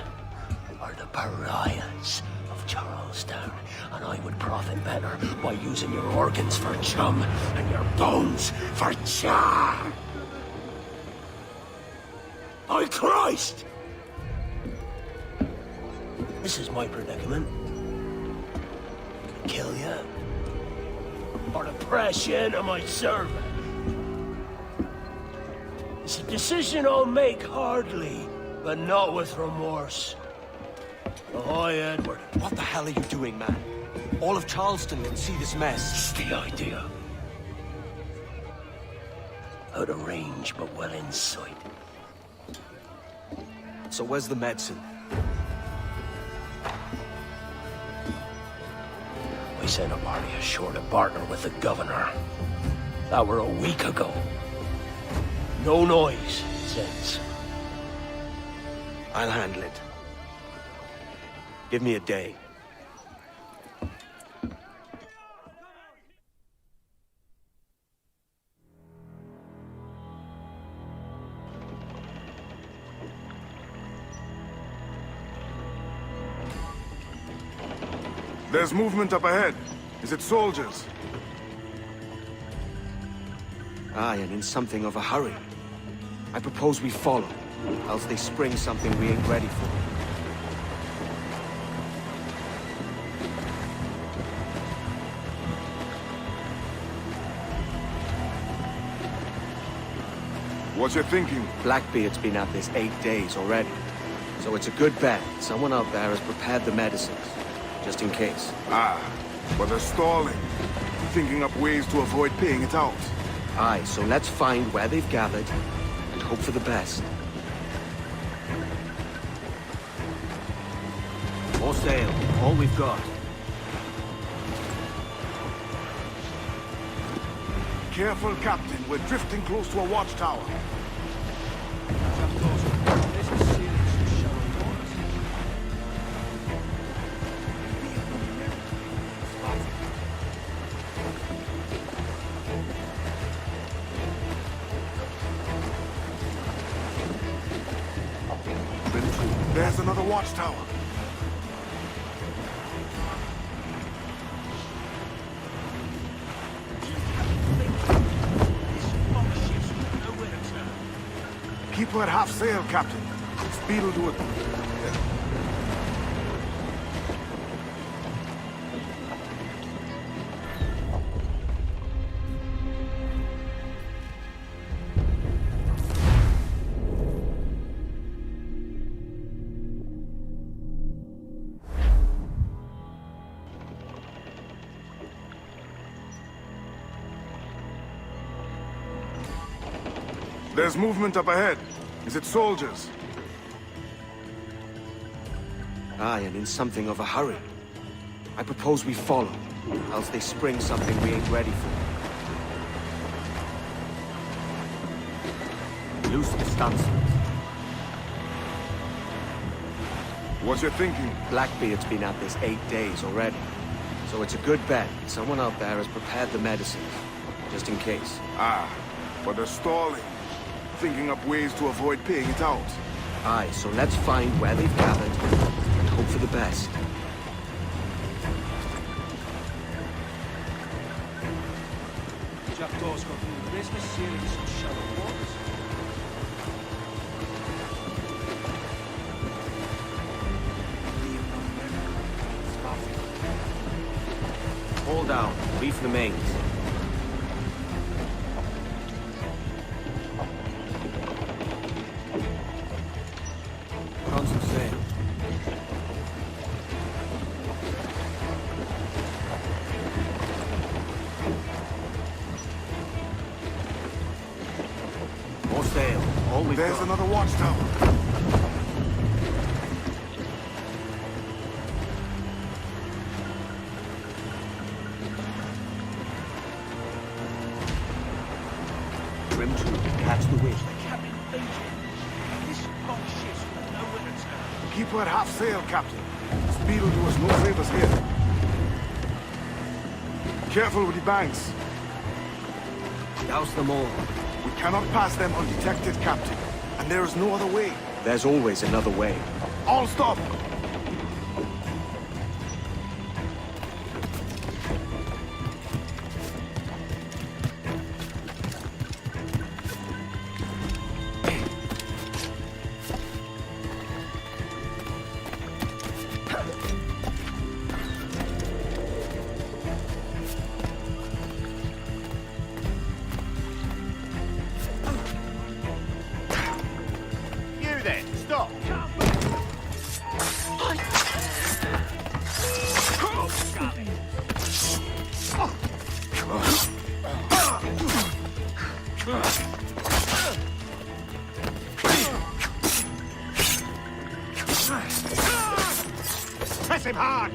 are the pariahs of Charlestown, and I would profit better by using your organs for chum and your bones for char. By Christ! This is my predicament. Kill you, or to press you into my service. It's a decision I'll make hardly, but not with remorse. Ahoy, Edward. What the hell are you doing, man? All of Charleston can see this mess. It's the idea. Out of range, but well in sight. So where's the medicine? We sent a party ashore to partner with the governor. That were a week ago. No noise since. I'll handle it. Give me a day. There's movement up ahead. Is it soldiers? Aye, and in something of a hurry. I propose we follow, else they spring something we ain't ready for. What's your thinking? Blackbeard's been at this 8 days already. So it's a good bet someone out there has prepared the medicines. Just in case. Ah, but they're stalling. Thinking up ways to avoid paying it out. Aye, so let's find where they've gathered and hope for the best. More sail, all we've got. Careful, Captain. We're drifting close to a watchtower. There's another watchtower. Keep her at half sail, Captain. Speed will do it. There's movement up ahead. Is it soldiers? Aye, and in something of a hurry. I propose we follow, else they spring something we ain't ready for. Loose the stunts. What's your thinking? Blackbeard's been at this 8 days already. So it's a good bet someone out there has prepared the medicines, just in case. Ah, but they're stalling. Thinking up ways to avoid paying it out. Aye, so let's find where they've gathered and hope for the best. Jackdaw's got through the business sailing some shallow waters. All down, reef the mains. Put on some sail. More sail. All we've There's got. another watchtower. Trim to, catch the wind. Keep her at half sail, Captain. Speed will do us no favors here. Careful with the banks. Douse them all. We cannot pass them undetected, Captain. And there is no other way. There's always another way. All stop! Press him hard!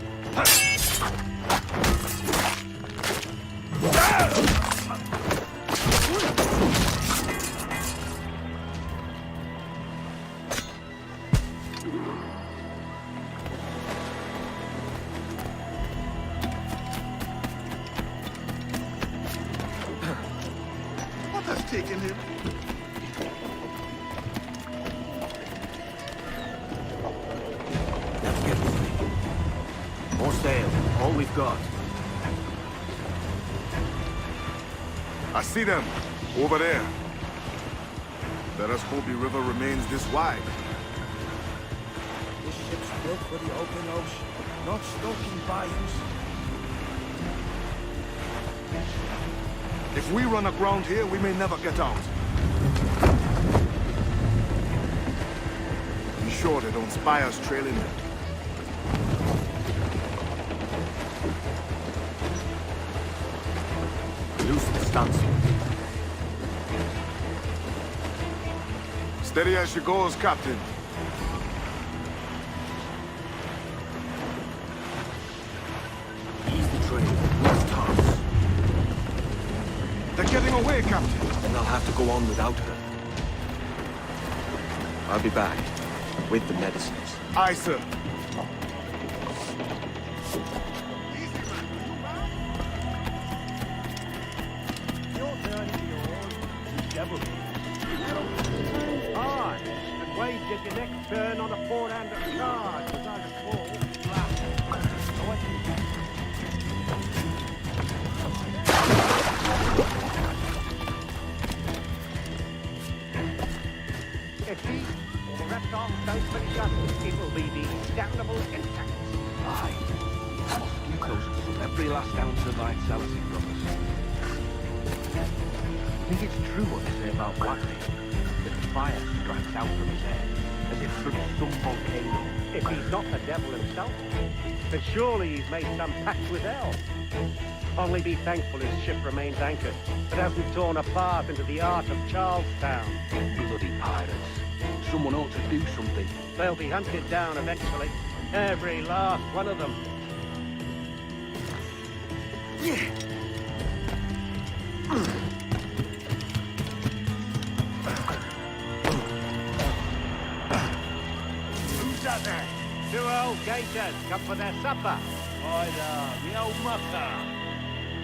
What has taken him? Let's get moving. More sail. All we've got. I see them. Over there. Let us hope the river remains this wide. This ship's built for the open ocean, not stuck in bayous. If we run aground here, we may never get out. Be sure they don't spy us trailing them. Loose the stunts. Steady as she goes, Captain. Ease the train. Loose tops. They're getting away, Captain. Then I'll have to go on without her. I'll be back. With the medicines. Aye, sir. Your turn to your own, you devil. Hard, and wait till your next turn on a four-handed charge, as I recall. If he or the reptiles don't finish up, it will be the damnable insects. Aye. Mosquitoes took every last ounce of vitality from us. I think it's true what they say about Blackbeard, that the fire strikes out from his head, as if from some volcano. If he's not the devil himself, then surely he's made some pact with hell. Only be thankful his ship remains anchored, but hasn't torn apart into the art of Charlestown. Bloody pirates. Someone ought to do something. They'll be hunted down eventually. Every last one of them. Gators come for their supper. Right, the old mucker.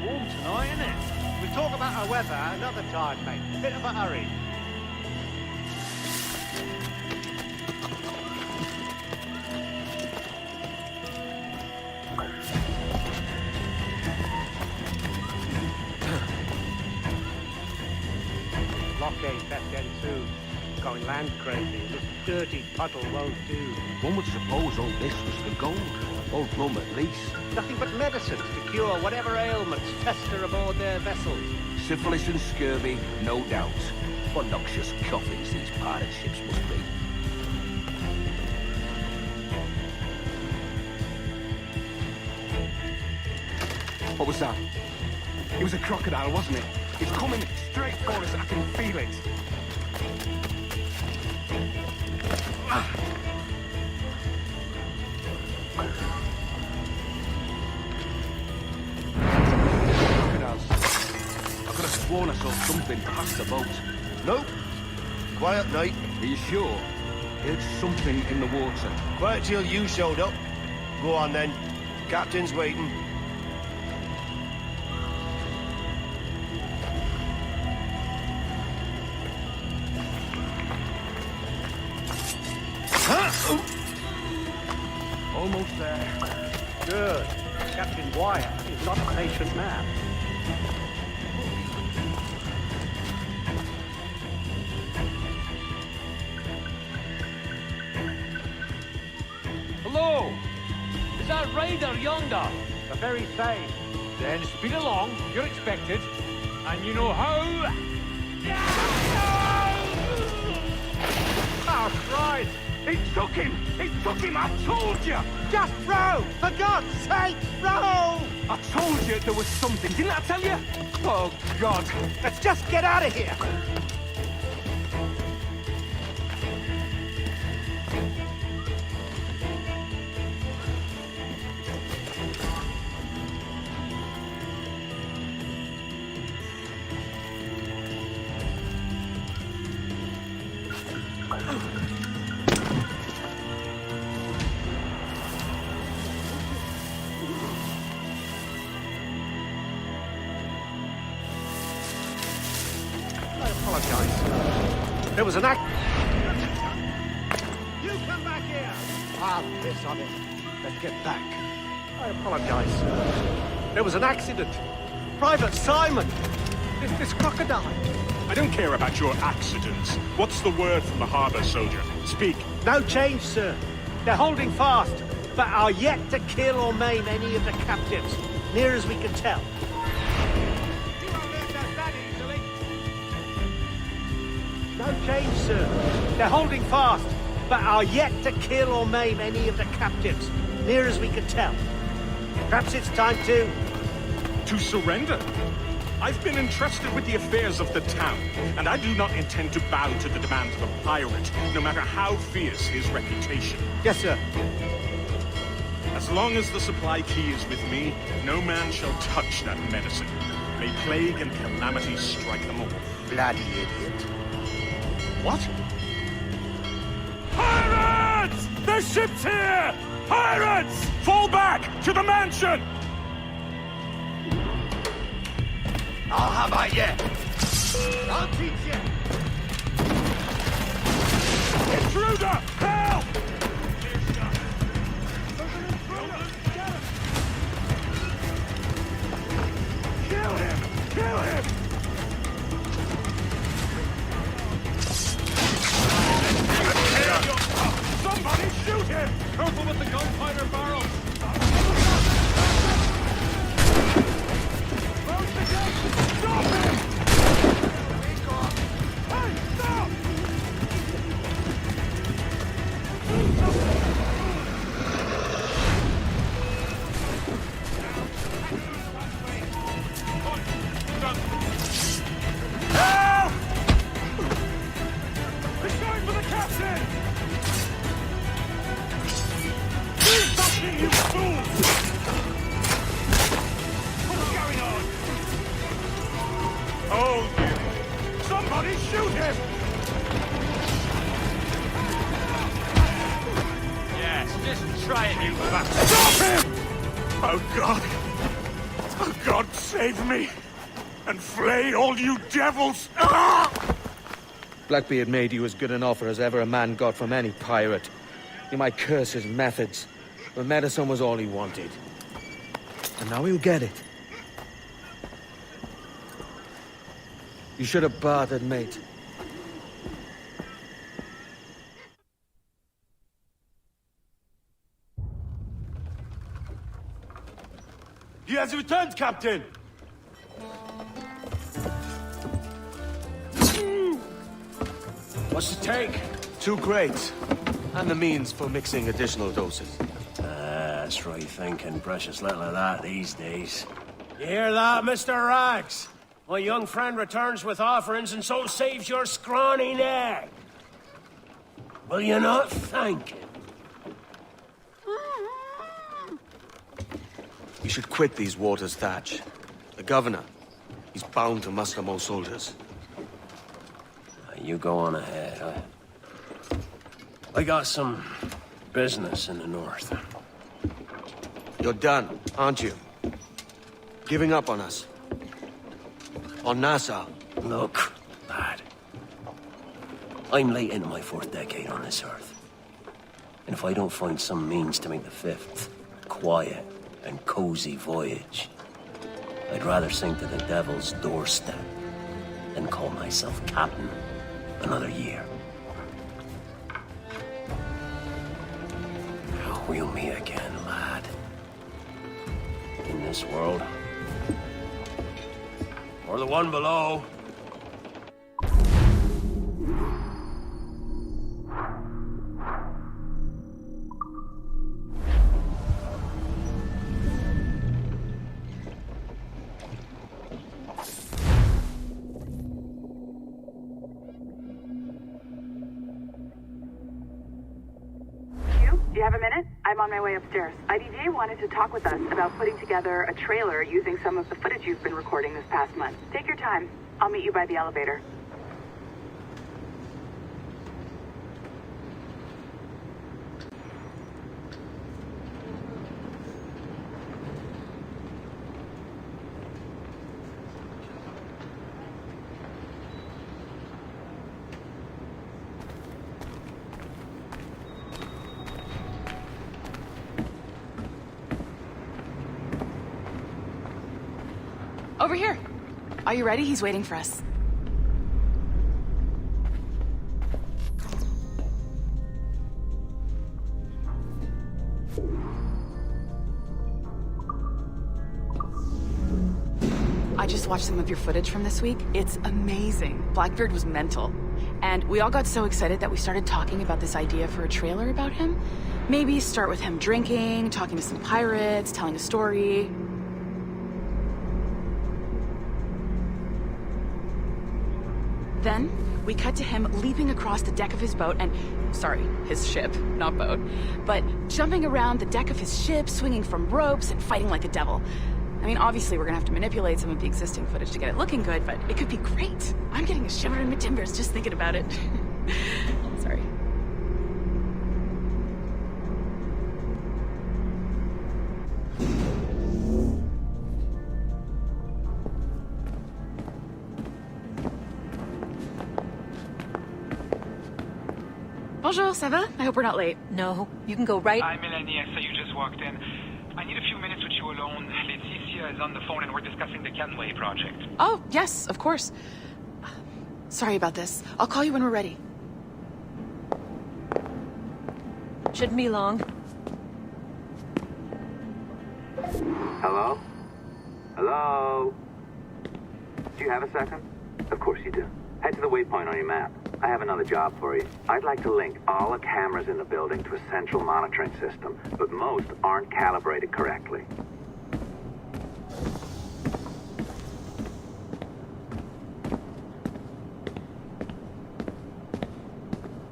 Warm tonight, isn't it? We'll talk about our weather another time, mate. Bit of a hurry. Lockgate best end soon. Going land crazy. This dirty puddle won't do. One would suppose all this was for gold. Old rum at least. Nothing but medicines to cure whatever ailments fester aboard their vessels. Syphilis and scurvy, no doubt. What noxious coffins these pirate ships must be. What was that? It was a crocodile, wasn't it? It's coming straight for us. I can feel it. Crocodiles. I could have sworn I saw something past the boat. Nope. Quiet night. Are you sure? Heard something in the water. Quiet till you showed up. Go on then. Captain's waiting. Almost there. Good. Captain Wyatt is not a patient man. Hello! Is that raider yonder? The very same. Then speed along, you're expected. And you know how... Oh, Christ! He took him! He took him! I told you! Just row! For God's sake, row! I told you there was something, didn't I tell you? Oh, God. Let's just get out of here! There was an act... You come back here! I'll piss on it. Let's get back. I apologize. There was an accident. Private Simon! This crocodile. I don't care about your accidents. What's the word from the harbour, soldier? Speak. No change, sir. They're holding fast, but are yet to kill or maim any of the captives, near as we can tell. No change, sir. They're holding fast, but are yet to kill or maim any of the captives, near as we can tell. Perhaps it's time to... To surrender? I've been entrusted with the affairs of the town, and I do not intend to bow to the demands of a pirate, no matter how fierce his reputation. Yes, sir. As long as the supply key is with me, no man shall touch that medicine. May plague and calamity strike them all. Bloody idiot. What? Pirates! The ship's here! Pirates! Fall back to the mansion! I'll have I yet. I'll teach you. Intruder! Help! Kill him! Kill him! Somebody shoot him! Careful with the gunpowder barrels! Close the gate! Stop him! Hey, stop! Help! They're going for the captain! Do something, you fool! What's going on? Hold him! Somebody shoot him! Yes, Just try it, you bastard! Stop him! Oh, God. Oh, God, save me. And flay all you devils! Ah! Blackbeard made you as good an offer as ever a man got from any pirate. You might curse his methods, but medicine was all he wanted. And now he'll get it. You should have bartered, mate. He has returned, Captain! What's the take? 2 crates. And the means for mixing additional doses. That's right thinking. Precious little of that these days. You hear that, Mr. Rags? My young friend returns with offerings and so saves your scrawny neck. Will you not thank him? You should quit these waters, Thatch. The governor, he's bound to muster more soldiers. You go on ahead. I got some business in the north. You're done, aren't you? Giving up on us. On Nassau. Look, lad. I'm late into my 4th decade on this earth. And if I don't find some means to make the 5th quiet and cozy voyage, I'd rather sink to the devil's doorstep than call myself captain another year. We'll meet again, lad. In this world. Or the one below. Do you have a minute? I'm on my way upstairs. IDJ wanted to talk with us about putting together a trailer using some of the footage you've been recording this past month. Take your time. I'll meet you by the elevator. Over here. Are you ready? He's waiting for us. I just watched some of your footage from this week. It's amazing. Blackbeard was mental. And we all got so excited that we started talking about this idea for a trailer about him. Maybe start with him drinking, talking to some pirates, telling a story. Then, we cut to him leaping across the deck of his boat and... Sorry, his ship, not boat. But jumping around the deck of his ship, swinging from ropes, and fighting like a devil. I mean, obviously we're gonna have to manipulate some of the existing footage to get it looking good, but it could be great. I'm getting a shiver in my timbers just thinking about it. Sorry. Bonjour, ça va? I hope we're not late. No, you can go right... Hi, Millennia, so you just walked in. I need a few minutes with you alone. Laetitia is on the phone and we're discussing the Kenway project. Oh, yes, of course. Sorry about this. I'll call you when we're ready. Shouldn't be long. Hello? Hello? Do you have a second? Of course you do. Head to the waypoint on your map. I have another job for you. I'd like to link all the cameras in the building to a central monitoring system, but most aren't calibrated correctly.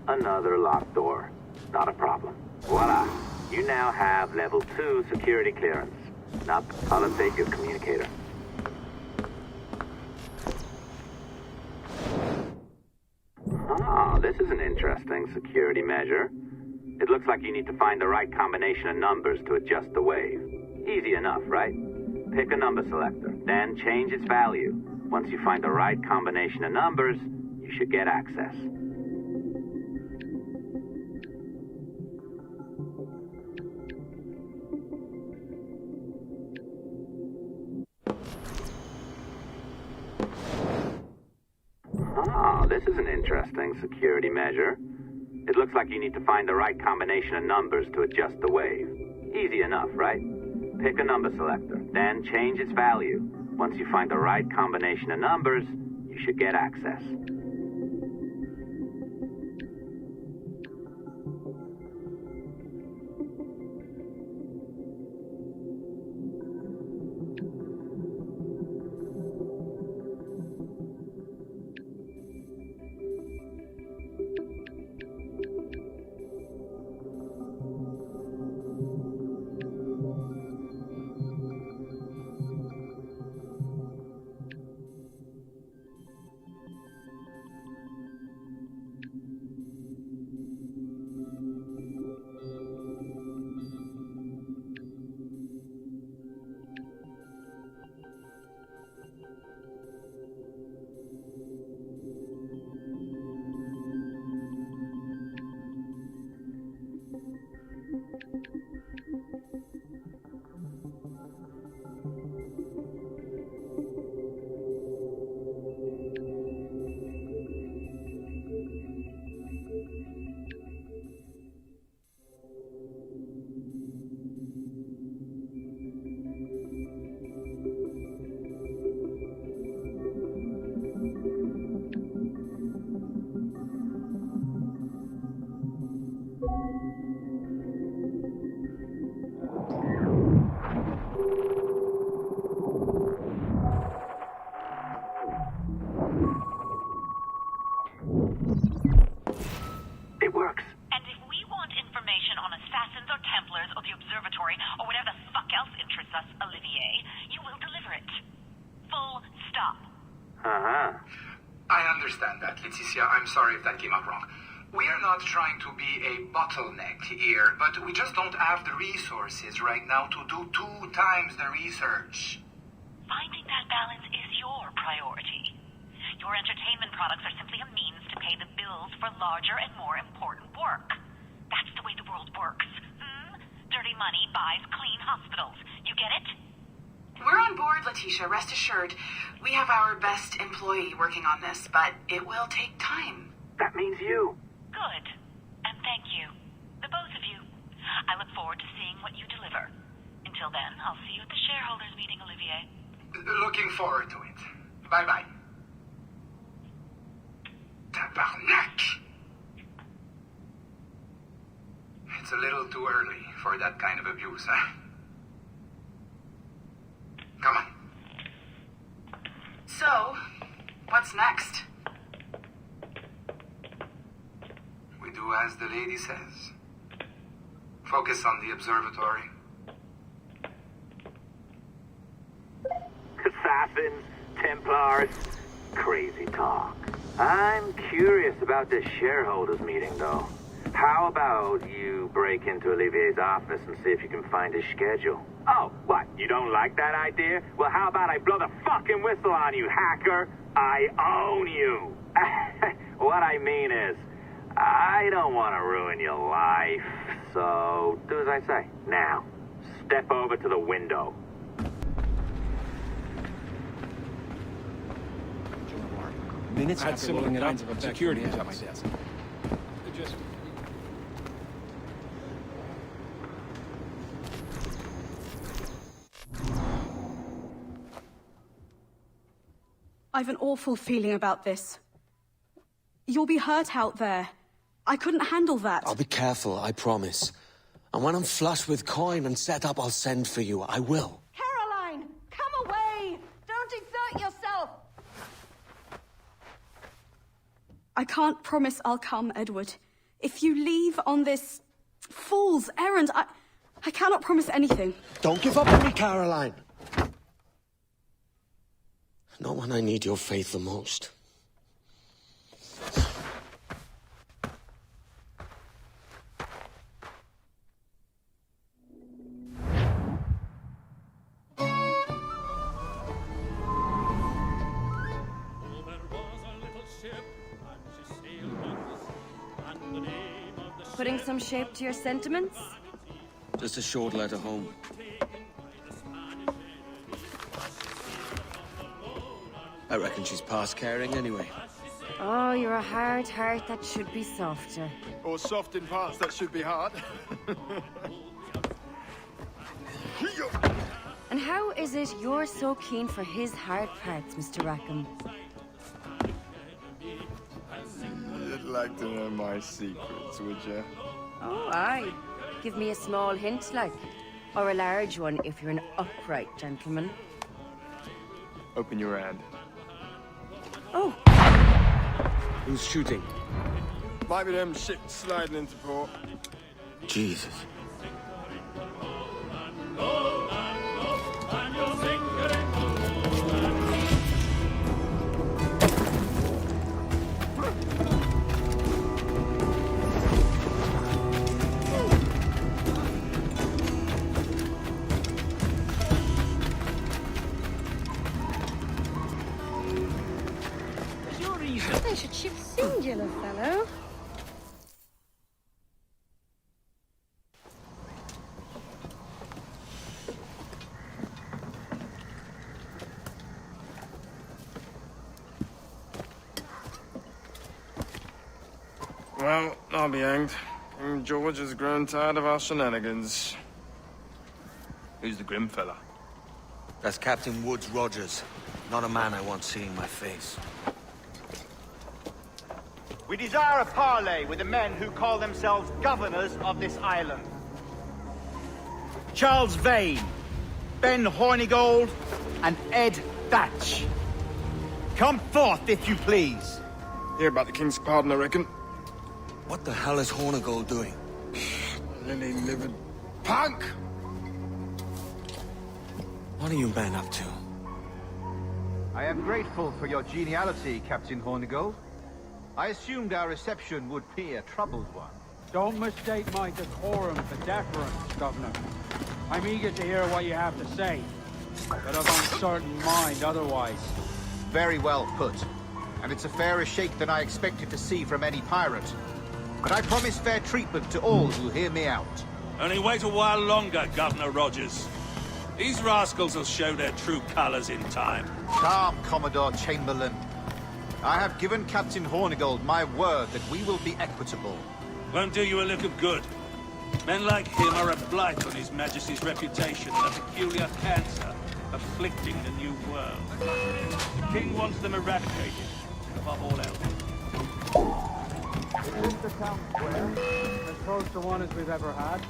Another locked door. Not a problem. Voila. You now have level 2 security clearance. Now, I'll update your communicator. Ah, this is an interesting security measure. It looks like you need to find the right combination of numbers to adjust the wave. Easy enough, right? Pick a number selector, then change its value. Once you find the right combination of numbers, you should get access. Ah, this is an interesting security measure. It looks like you need to find the right combination of numbers to adjust the wave. Easy enough, right? Pick a number selector, then change its value. Once you find the right combination of numbers, you should get access. It works. And if we want information on assassins or Templars or the Observatory or whatever the fuck else interests us, Olivier, you will deliver it. Full stop. Uh-huh. I understand that, Laetitia. I'm sorry if that came out wrong. We are not trying to be a bottleneck here, but we just don't have the resources right now to do 2 times the research. Finding that balance is your priority. Your entertainment products are simply a means to pay the bills for larger and more important work. That's the way the world works. Dirty money buys clean hospitals. You get it? We're on board, Letitia, rest assured. We have our best employee working on this, but it will take time. That means you. Good. And thank you. The both of you. I look forward to seeing what you deliver. Until then, I'll see you at the shareholders meeting, Olivier. Looking forward to it. Bye-bye. Tabarnak! It's a little too early for that kind of abuse, huh? Come on. So, what's next? We do as the lady says. Focus on the observatory. Assassins, Templars, crazy talk. I'm curious about this shareholders meeting, though. How about you break into Olivier's office and see if you can find his schedule? Oh, what? You don't like that idea? Well, how about I blow the fucking whistle on you, hacker? I own you. What I mean is, I don't want to ruin your life. So, do as I say. Now, step over to the window. Minutes I had after similar loading it kinds up, of effects security from was the at my ads. desk. I've an awful feeling about this. You'll be hurt out there. I couldn't handle that. I'll be careful, I promise. And when I'm flush with coin and set up, I'll send for you. I will. Caroline, come away! Don't exert yourself! I can't promise I'll come, Edward. If you leave on this fool's errand, I cannot promise anything. Don't give up on me, Caroline. Not when I need your faith the most. putting some shape to your sentiments? Just a short letter home. I reckon she's past caring anyway. Oh, you're a hard heart that should be softer. Or soft in parts that should be hard. And how is it you're so keen for his hard parts, Mr. Rackham? You'd like to know my secrets, would you? Oh, aye. Give me a small hint, like. Or a large one, if you're an upright gentleman. Open your hand. Oh. Who's shooting? Might be them ships sliding into port. Jesus. I should ship singular, fellow. Well, I'll be hanged. King George has grown tired of our shenanigans. Who's the grim fella? That's Captain Woods Rogers. Not a man I want seeing my face. We desire a parley with the men who call themselves governors of this island. Charles Vane, Ben Hornigold, and Ed Thatch. Come forth, if you please. Hear about the King's pardon, I reckon. What the hell is Hornigold doing? Lily-livered punk! What are you men up to? I am grateful for your geniality, Captain Hornigold. I assumed our reception would be a troubled one. Don't mistake my decorum for deference, Governor. I'm eager to hear what you have to say, but of uncertain mind otherwise. Very well put. And it's a fairer shake than I expected to see from any pirate. But I promise fair treatment to all who hear me out. Only wait a while longer, Governor Rogers. These rascals will show their true colors in time. Calm, Commodore Chamberlain. I have given Captain Hornigold my word that we will be equitable. Won't do you a lick of good. Men like him are a blight on His Majesty's reputation and a peculiar cancer afflicting the new world. The King wants them eradicated, above all else. Is this the town square? As close to one as we've ever had?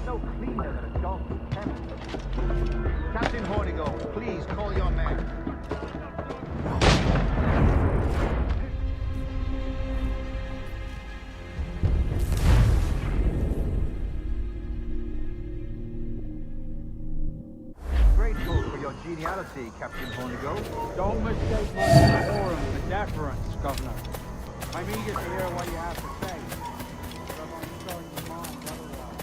No cleaner than a dog's kennel. Captain Hornigold, please call your men. Grateful for your geniality, Captain Hornigold. Don't mistake my decorum for deference, Governor. I'm eager to hear what you have to say. But of uncertain mind otherwise.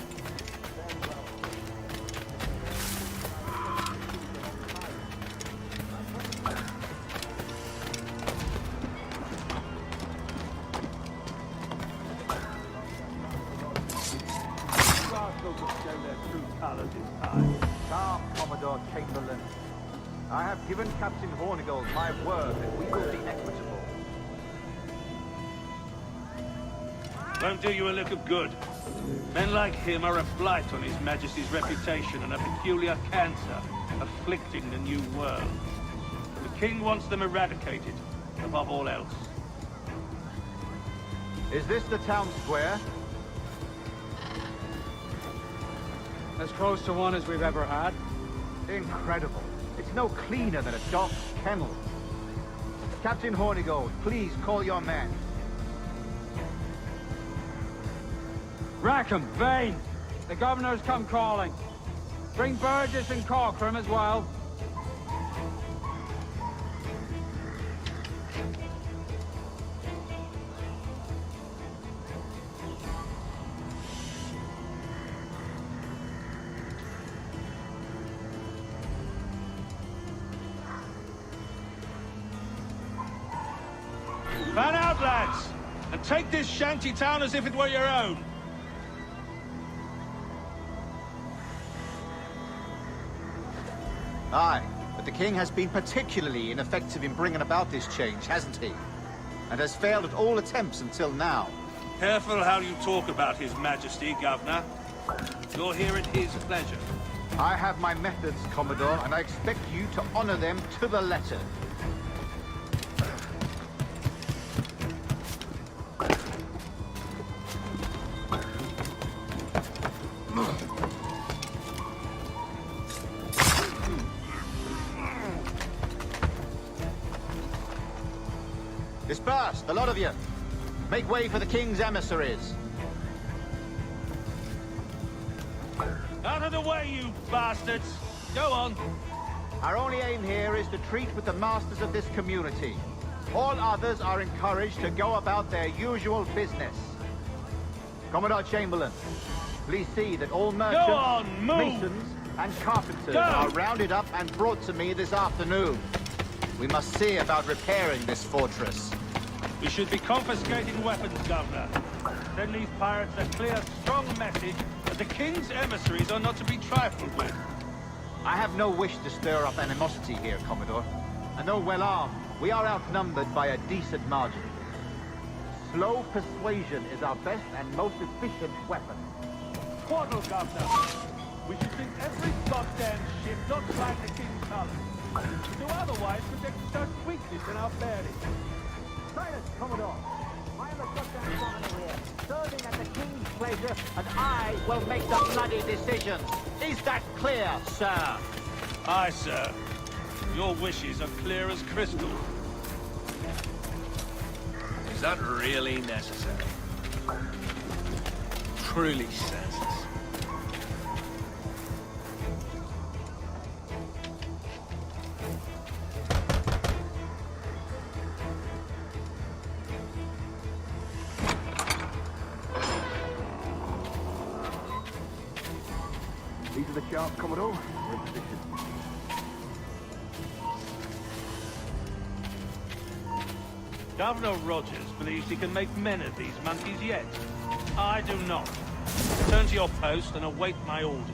Calm, Commodore Chamberlain. I have given Captain Hornigold my word that we will be equitable. Won't do you a lick of good. Men like him are a blight on His Majesty's reputation and a peculiar cancer afflicting the new world. The King wants them eradicated, above all else. Is this the town square? As close to one as we've ever had. Incredible. It's no cleaner than a dog's kennel. Captain Hornigold, please call your men. Rackham, Vane! The Governor's come calling. Bring Burgess and Cockram as well. Fan out, lads! and take this shanty town as if it were your own. Aye, but the king has been particularly ineffective in bringing about this change, hasn't he? And has failed at all attempts until now. Careful how you talk about His Majesty, Governor. You're here at his pleasure. I have my methods, Commodore, and I expect you to honor them to the letter. Disperse, the lot of you. Make way for the king's emissaries. Out of the way, you bastards! Go on. Our only aim here is to treat with the masters of this community. All others are encouraged to go about their usual business. Commodore Chamberlain, please see that all merchants, masons, and carpenters are rounded up and brought to me this afternoon. We must see about repairing this fortress. We should be confiscating weapons, Governor. Send these pirates a clear, strong message that the king's emissaries are not to be trifled with. I have no wish to stir up animosity here, Commodore. And though well armed, we are outnumbered by a decent margin. Slow persuasion is our best and most efficient weapon. Twaddle, Governor. We should sink every goddamn ship not flying the king's colours. To otherwise protect such weakness in our bearing. Silence, Commodore. I am a goddamn foreigner here, serving at the king's pleasure, and I will make the bloody decisions. Is that clear, sir? Aye, sir. Your wishes are clear as crystal. Is that really necessary? Truly senseless. These are the sharp, Commodore. We're in position. Governor Rogers believes he can make men of these monkeys yet. I do not. Return to your post and await my orders.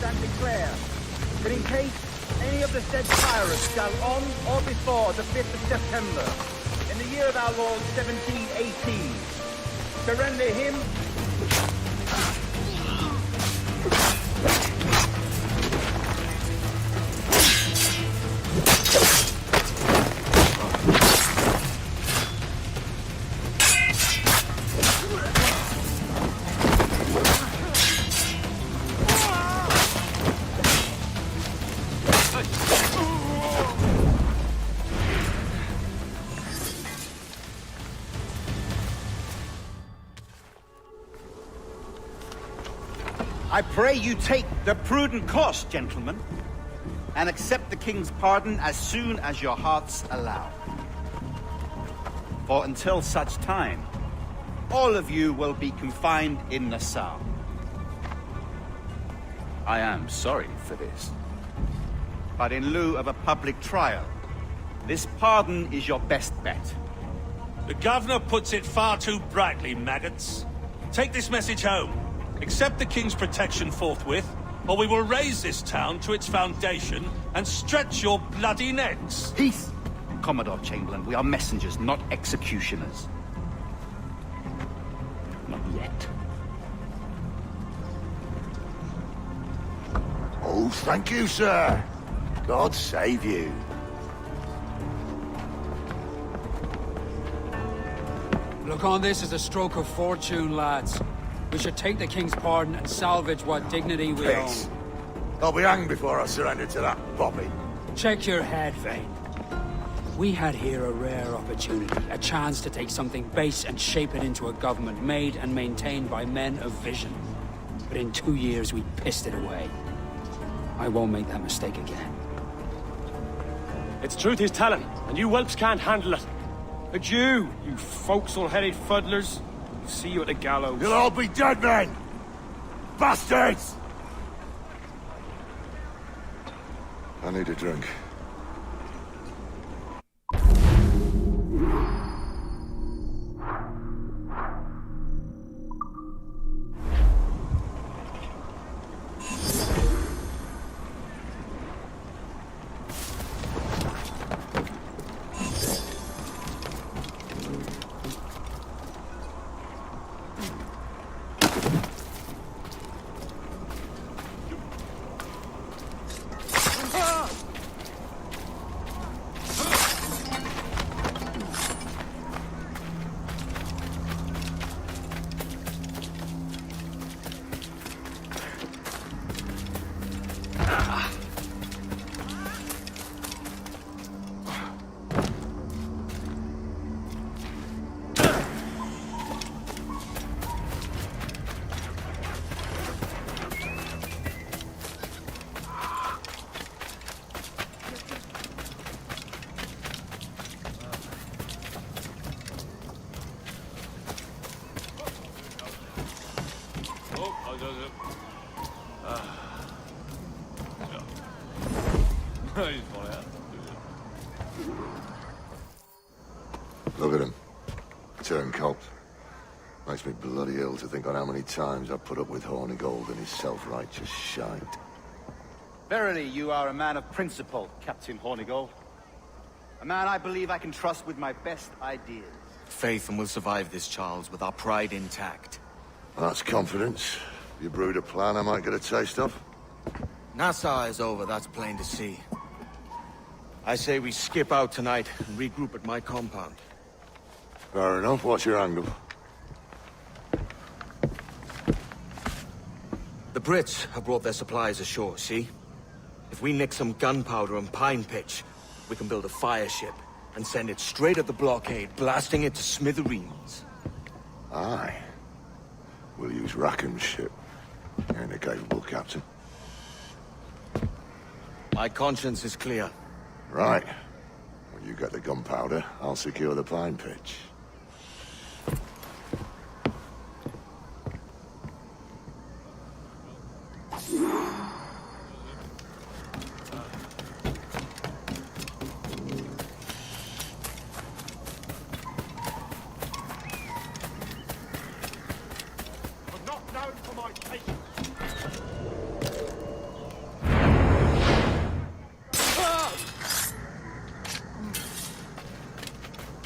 And declare that in case any of the said pirates shall on or before the 5th of September, in the year of our Lord 1718, surrender him I pray you take the prudent course, gentlemen, and accept the king's pardon as soon as your hearts allow. For until such time, all of you will be confined in Nassau. I am sorry for this, but in lieu of a public trial, this pardon is your best bet. The governor puts it far too brightly, maggots. Take this message home. Accept the king's protection forthwith, or we will raise this town to its foundation and stretch your bloody necks. Peace! Commodore Chamberlain, we are messengers, not executioners. Not yet. Oh, thank you, sir. God save you. Look on this as a stroke of fortune, lads. We should take the king's pardon and salvage what dignity we Peace. own. I'll be hanged before I surrender to that bobby. Check your head, Vane. We had here a rare opportunity, a chance to take something base and shape it into a government made and maintained by men of vision. But in 2 years, we pissed it away. I won't make that mistake again. It's truth he's telling, and you whelps can't handle it. Adieu, you forecastle-headed fuddlers. See you at the gallows. You'll all be dead men! Bastards! I need a drink. Look at him. Turncoat. Makes me bloody ill to think on how many times I've put up with Hornigold and his self-righteous shite. Verily, you are a man of principle, Captain Hornigold. A man I believe I can trust with my best ideas. Haytham will survive this, Charles, with our pride intact. That's confidence. You brewed a plan I might get a taste of? Nassau is over, that's plain to see. I say we skip out tonight and regroup at my compound. Fair enough. What's your angle? The Brits have brought their supplies ashore, see? If we nick some gunpowder and pine pitch, we can build a fire ship and send it straight at the blockade, blasting it to smithereens. Aye. We'll use Rackham's ship. Ain't a capable captain. My conscience is clear. Right. When you get the gunpowder, I'll secure the pine pitch.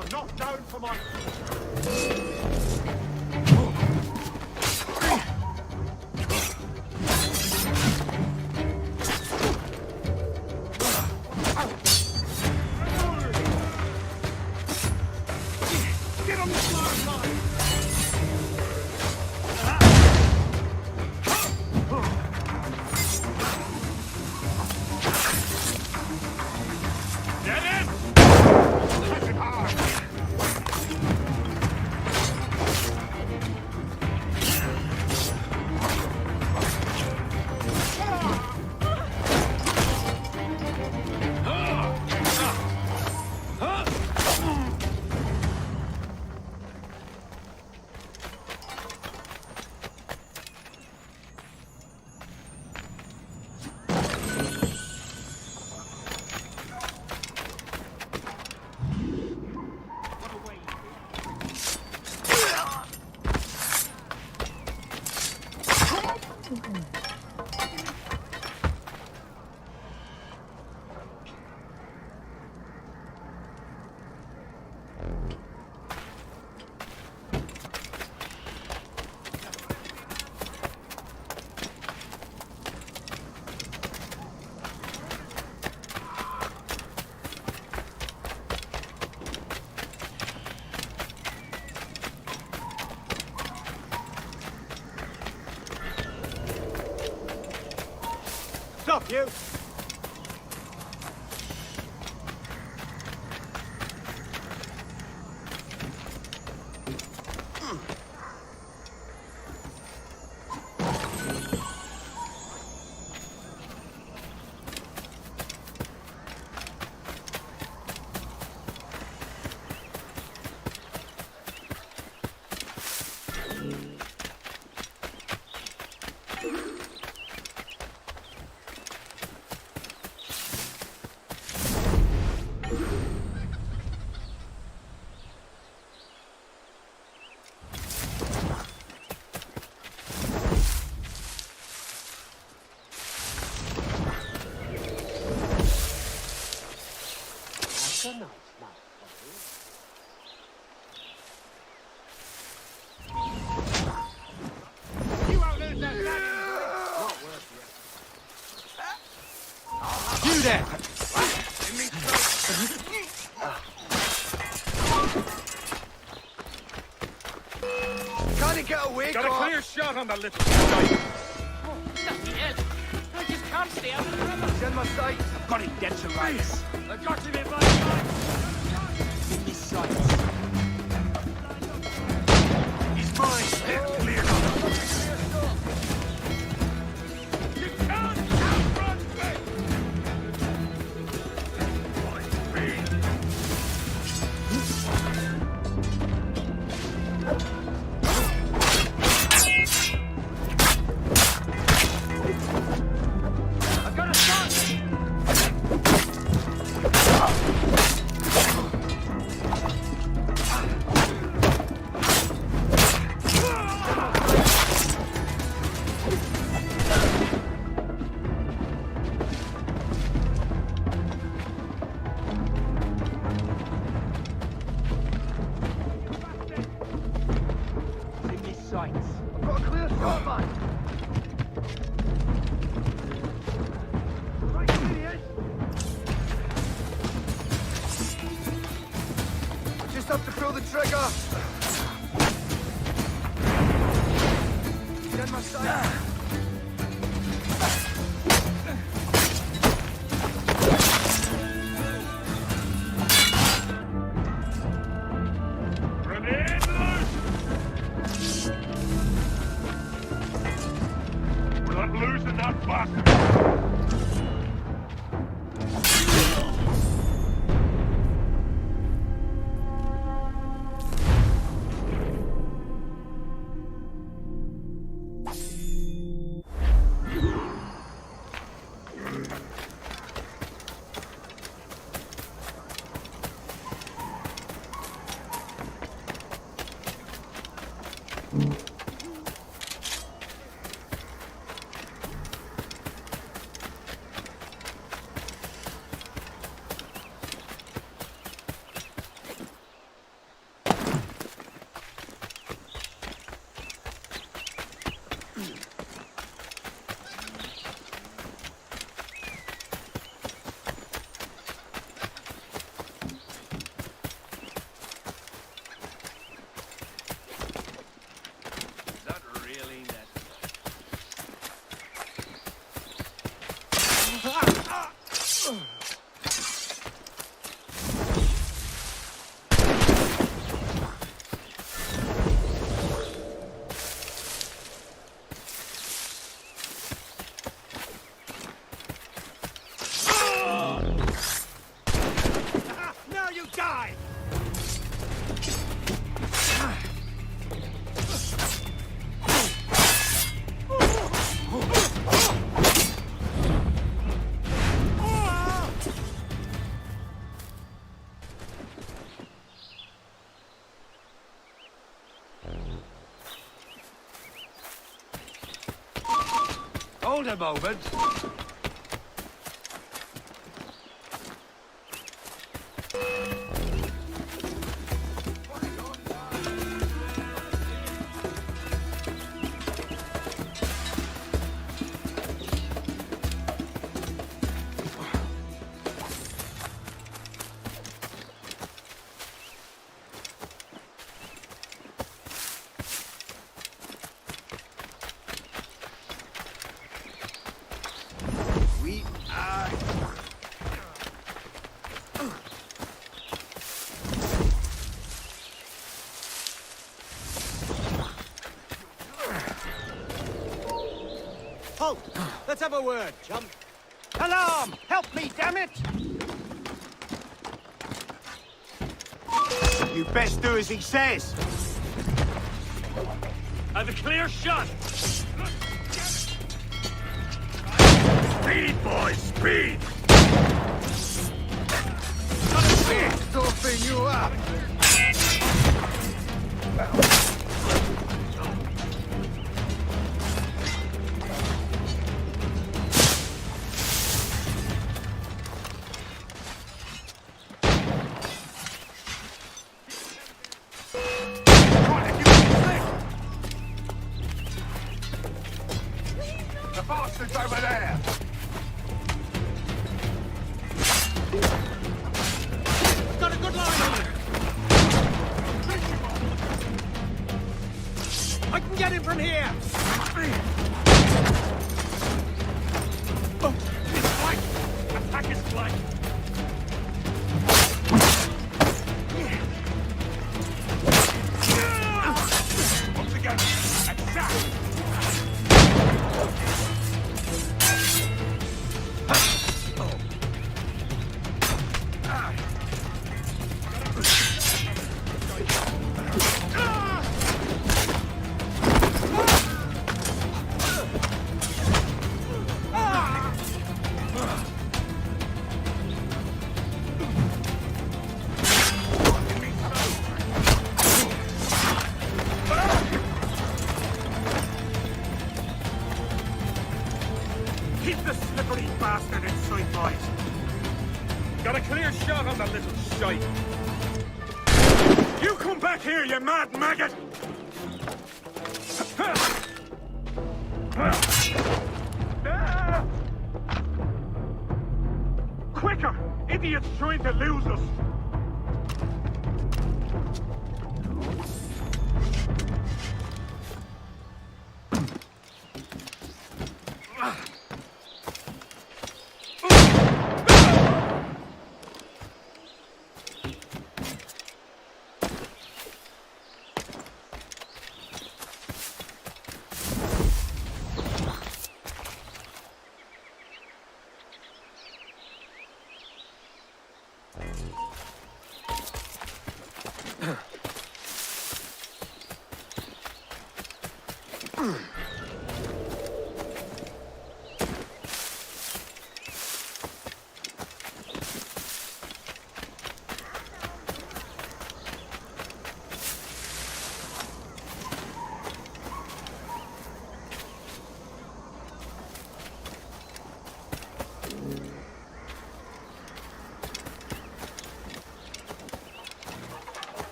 I'm not known for my Stop, you! You there! Can't he get away? Got a clear shot on the little guy. Bloody hell! I just can't stay out of the river. Send my sight. I've got him dead to rights. I got him in my sight. In his sights. He's mine. Clear. You can't outrun me! I've got a shot! In his sights. I've got a clear shot, man. Right, here he is. I just have to pull the trigger. Send my sight. Grenade loose! We're not losing that bastard! Is that really now you die! Hold a moment. Halt! Let's have a word, chum. Alarm! Help me, damn it! You best do as he says. Have a clear shot! Speed, boys, speed! Stuffing you up! The bastard's over there! Got a good line on him! I can get him from here! Oh, it's flank! Attack is flank! Once again, attack! Keep the slippery bastard in sight, boys! Got a clear shot on that little shite! You come back here, you mad maggot! Quicker! Idiot's trying to lose us!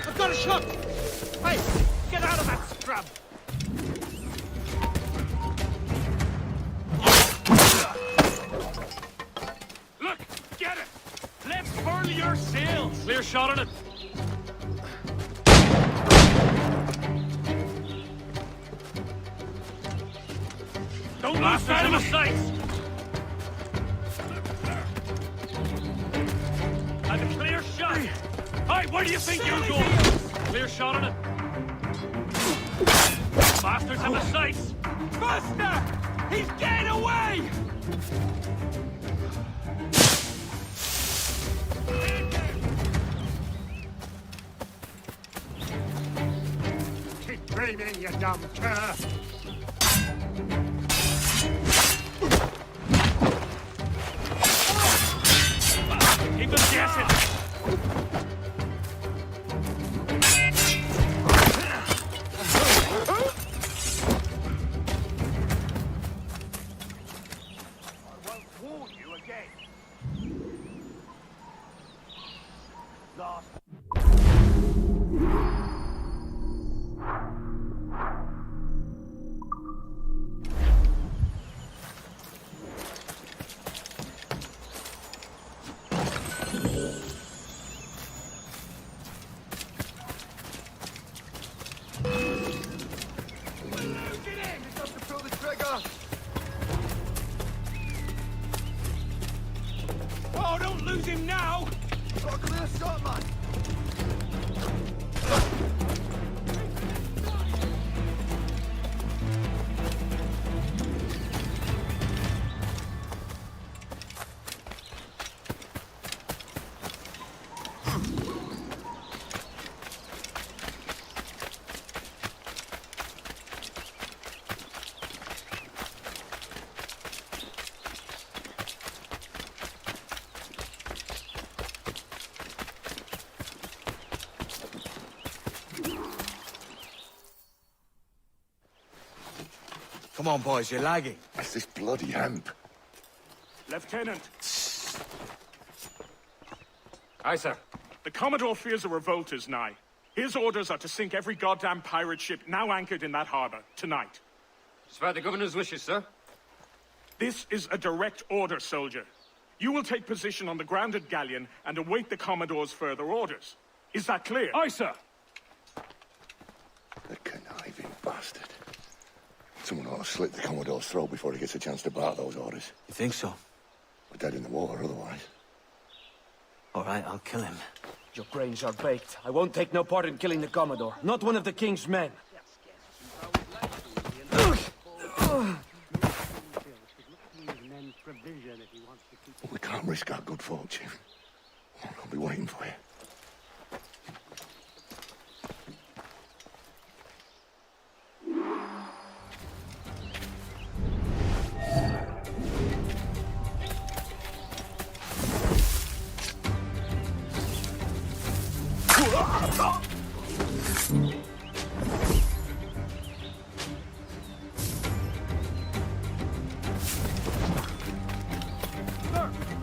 I've got a shot! Hey, get out of that scrub! Look! Get it! Let's furl your sails! Clear shot on it! Don't lose sight of the sights! And a clear shot! Hey, where do you think you're going? Clear shot on it! Bastards have the sights! Buster! He's getting away! Keep dreaming, you dumb cur! Keep them guessing! Come on, boys, you're lagging. It's this bloody hemp. Lieutenant! Aye, sir. The Commodore fears a revolt is nigh. His orders are to sink every goddamn pirate ship now anchored in that harbor, tonight. It's by the governor's wishes, sir. This is a direct order, soldier. You will take position on the grounded galleon and await the Commodore's further orders. Is that clear? Aye, sir. The conniving bastard. Someone ought to slit the Commodore's throat before he gets a chance to bark those orders. You think so? We're dead in the water otherwise. All right, I'll kill him. Your brains are baked. I won't take no part in killing the Commodore. Not one of the King's men. We can't risk our good fortune. I'll be waiting for you.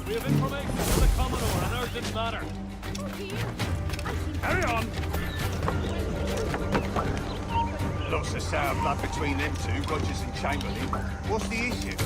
We have information from the Commodore, an urgent matter. Carry on! Lots of sour blood between them two, Rogers and Chamberlain. What's the issue?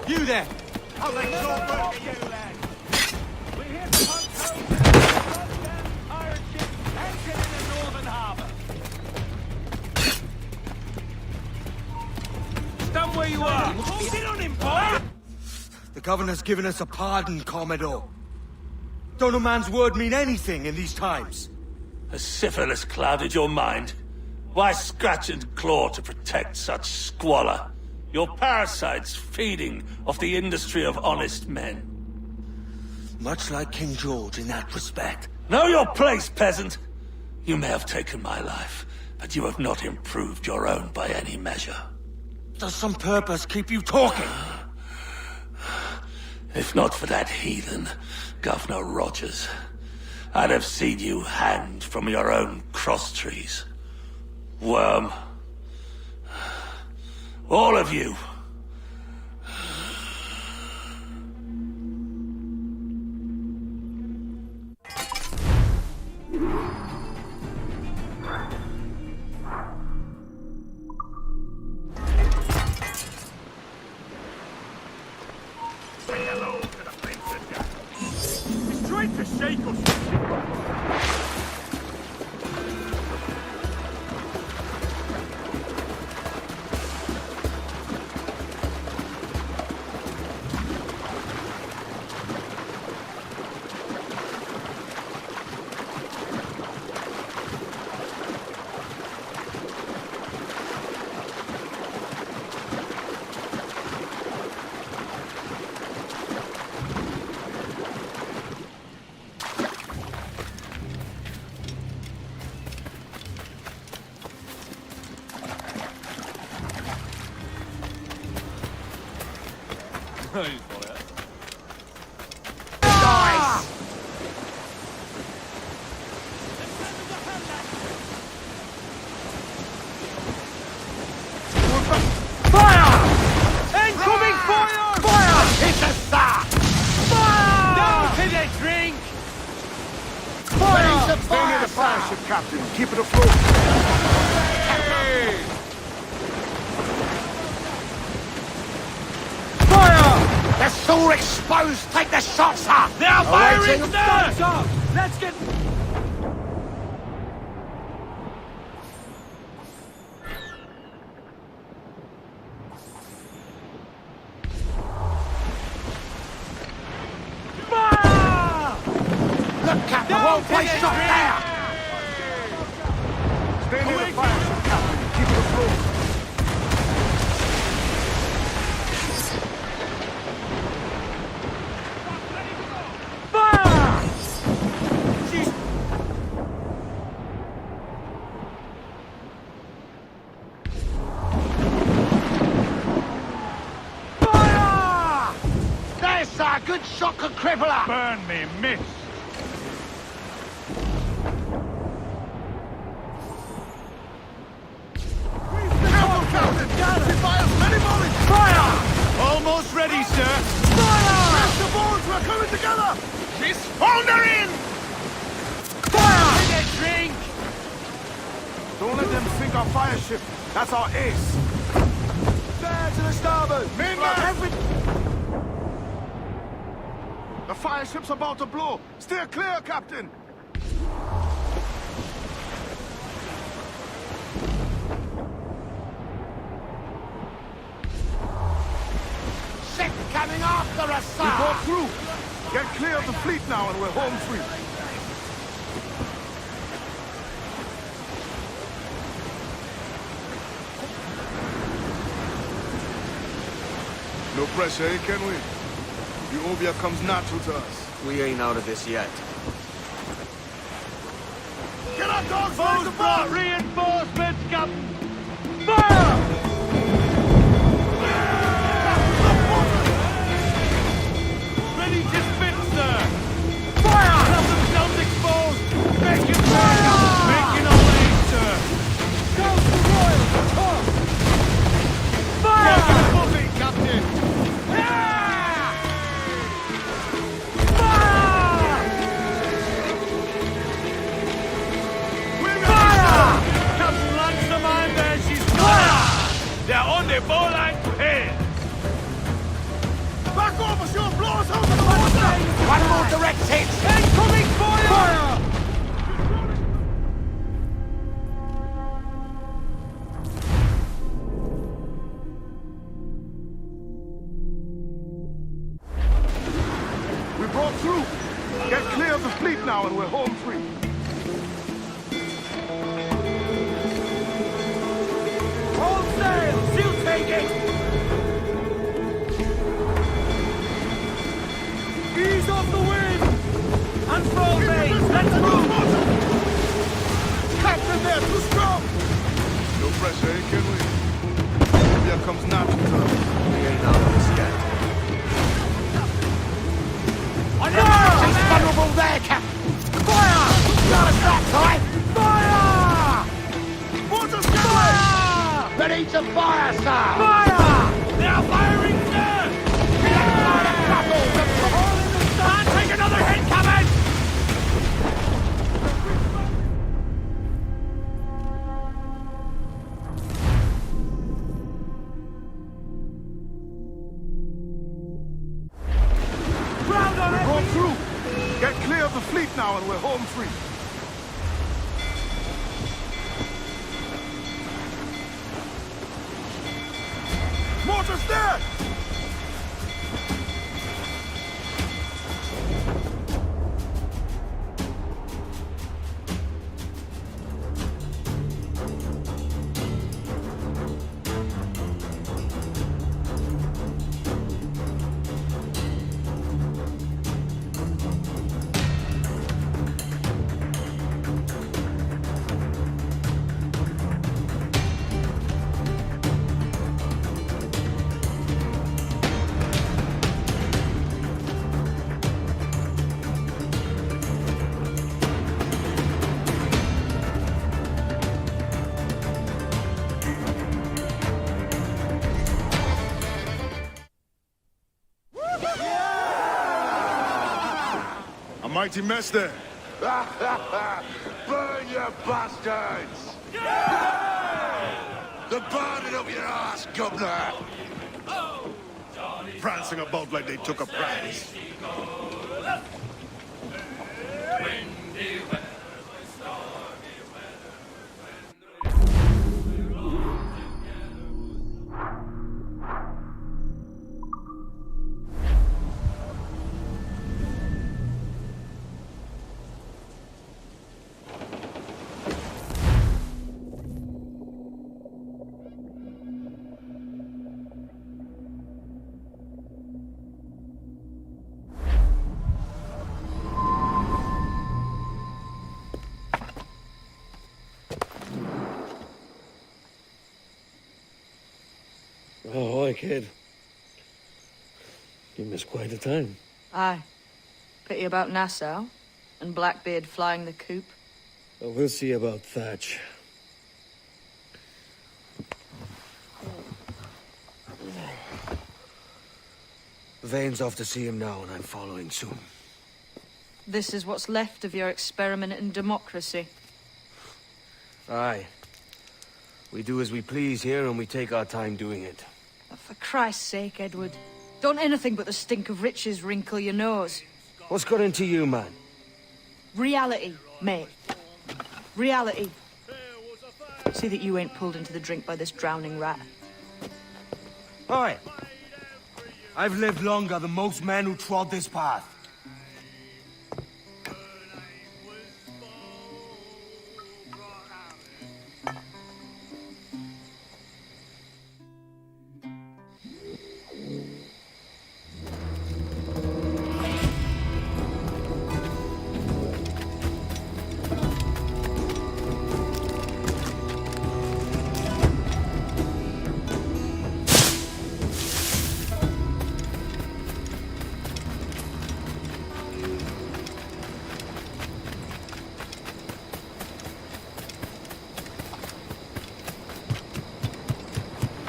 You there! I'll let you work to you, lad. We're here to hunt goddamn pirate ship anchored in the northern harbor. Stand where you are! Sit on him, boy! The governor's given us a pardon, Commodore. Don't a man's word mean anything in these times? Has syphilis clouded your mind? Why scratch and claw to protect such squalor? Your parasites feeding off the industry of honest men. Much like King George in that respect. Know your place, peasant! You may have taken my life, but you have not improved your own by any measure. Does some purpose keep you talking? If not for that heathen, Governor Rogers, I'd have seen you hanged from your own cross trees. Worm. All of you. Say hello to the princess. He's trying to shake us. Fire! fire ship, Captain. Keep it afloat. Hey! Fire! They're so exposed! Take the shots, sir! They are firing, sir! Let's get... Look, Captain, won't place shot there! Stay near the fire ship, Captain. Keep it afloat. There's sir, good shot could cripple her! Burn me, miss! Almost ready, sir! Fire! Smash the boards! We're coming together! Miss Foundering! Fire! Take a drink! Don't let them sink our fire ship. That's our ace. There to the starboard! Mainland! The fire ship's about to blow. Steer clear, Captain! Ship coming after us, sir! We got through. Get clear of the fleet now and we're home free. No pressure, eh, Kenway? The Obia comes natural to us. We ain't out of this yet. Get up, dogs! Foes brought reinforcements, Captain! Fire! Ready to spit, sir! Fire! Have themselves exposed! Make it fire! Making our way, sir! Go to Royal! Come! Fire! Fire! Captain! They're on the bowline to head! Back off, monsieur! Blow us out of the water! One more direct hit! Incoming fire! We broke through. Get clear of the fleet now and we're home free. Hold sail! She'll take it! Ease off the wind! Unfurl mains! Let's move! Captain there! Too strong! No pressure, eh, Kenway? Here comes natural to us. We ain't out of this yet. She's vulnerable there, Captain! Fire! Got us that time! Fire! Water's Kenway! Ready to fire, sir! Fire! They are firing, sir! Can't take another hit coming! Ground on We it! broke through. Get clear of the fleet now and we're home free. Mortar's there! A mighty mess there. Burn, you bastards! They're burning up your ass, governor! Prancing about like they took a prize. Oh, hi, kid. You missed quite a time. Aye. Pity about Nassau, and Blackbeard flying the coop. Well, we'll see about Thatch. Vane's off to see him now, and I'm following soon. This is what's left of your experiment in democracy. Aye. We do as we please here, and we take our time doing it. For Christ's sake, Edward. Don't anything but the stink of riches wrinkle your nose. What's got into you, man? Reality, mate. Reality. See that you ain't pulled into the drink by this drowning rat. Oi! I've lived longer than most men who trod this path.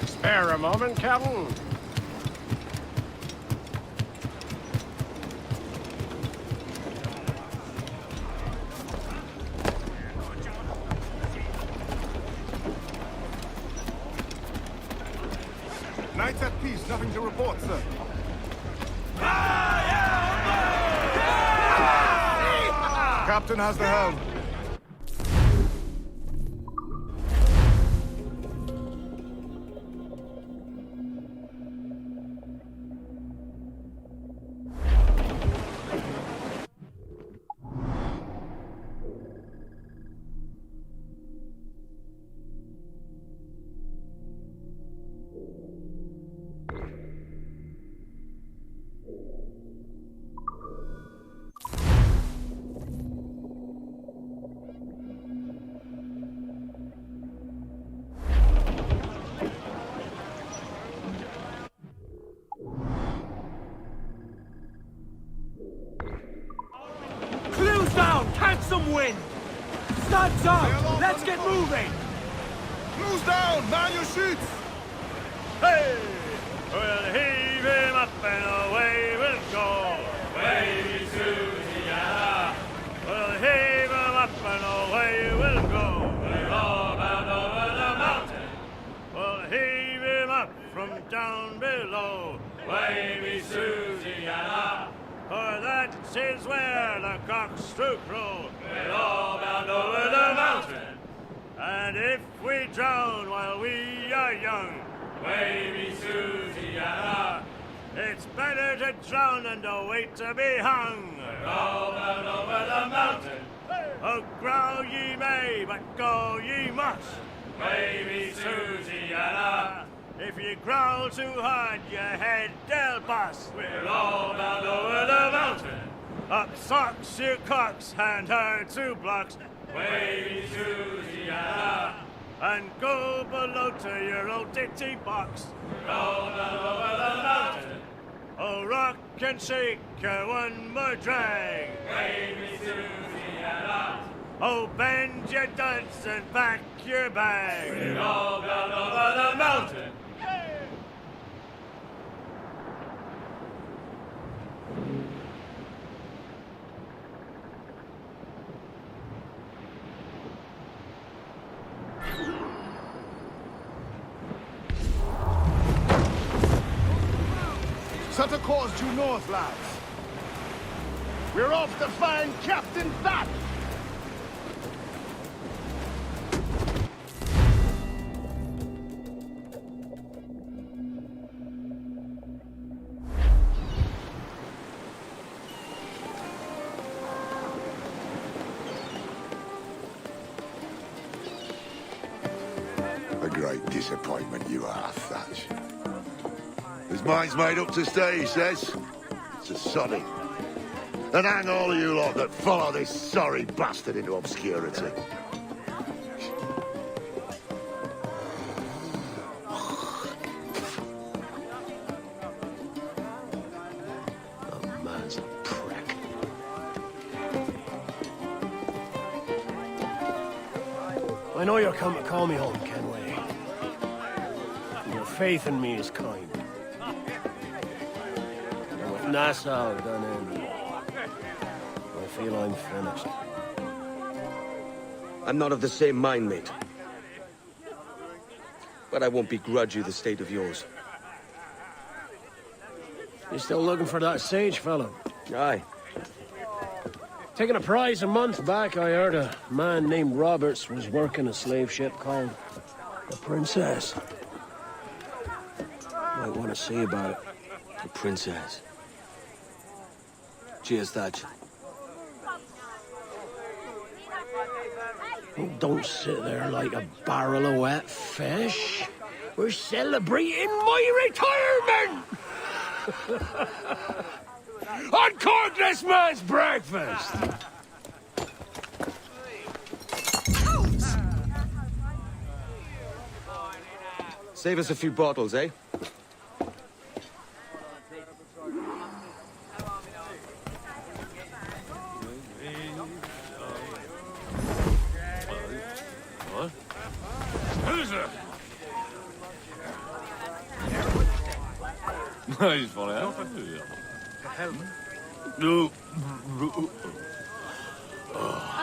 Spare a moment, Captain. Knights at peace, nothing to report, sir. Captain has the helm. Clues down! Catch some wind! Studs up! Let's get moving! Clues down! Man your sheets! Hey! We'll heave him up and away we'll go! Wavy Susiana! We'll heave him up and away we'll go! We're all bound over the mountain! We'll heave him up from down below! Wavy Susiana! For that is where the cocks do crow. We're all bound over the mountain. And if we drown while we are young, wavy Susiana, it's better to drown than to wait to be hung. We're all bound over the mountain. Oh, growl ye may, but go ye must. Wavy Susiana. If you growl too hard, your head they'll bust. We're all bound over the mountain. Up socks, you cocks, hand her 2 blocks. Wavy Susiana. And go below to your old ditty box. We're all bound over the mountain. Oh, rock and shake her one more drag. Wavy Susiana. Oh, bend your duds and pack your bag. We're all bound over the mountain. Set a course due north, lads. We're off to find Captain Thatch! A great disappointment you are, Thatch. His mind's made up to stay, he says. It's a sodding. And hang all of you lot that follow this sorry bastard into obscurity. The man's a prick. I know you're come to call me home, Kenway. And your faith in me is kind. And with Nassau done in, I feel I'm finished. I'm not of the same mind, mate. But I won't begrudge you the state of yours. You still looking for that sage fellow? Aye. Taking a prize a month back, I heard a man named Roberts was working a slave ship called the Princess. Might want to see about it. The Princess. Cheers, Thatch. Oh, don't sit there like a barrel of wet fish. We're celebrating my retirement! Uncork this man's breakfast! Save us a few bottles, eh? What? Who's it? He's falling out. No.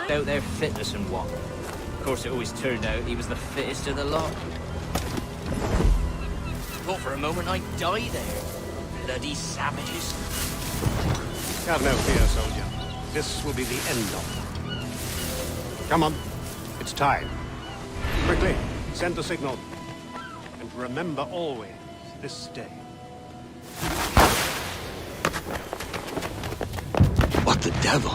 Doubt their fitness and what. Of course, it always turned out he was the fittest of the lot. Thought for a moment I'd die there. Bloody savages. Have no fear, soldier. This will be the end of it. Come on. It's time. Quickly, send the signal. And remember always this day. What the devil?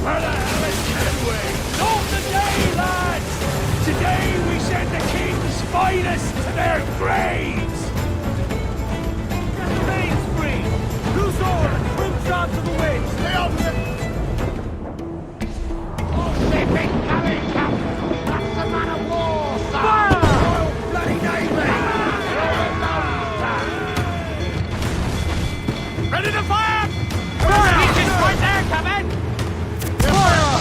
Where the hell is Kenway? Not today, lads! Today we send the king's finest to their graves! Get the mains free! Loose all and swim shot to the wind! Stay on the... They've been coming, Captain! That's the man of war, sir! Fire! Oh, bloody navy! Ready to fire! Fire! He's just right there, Captain! Fire!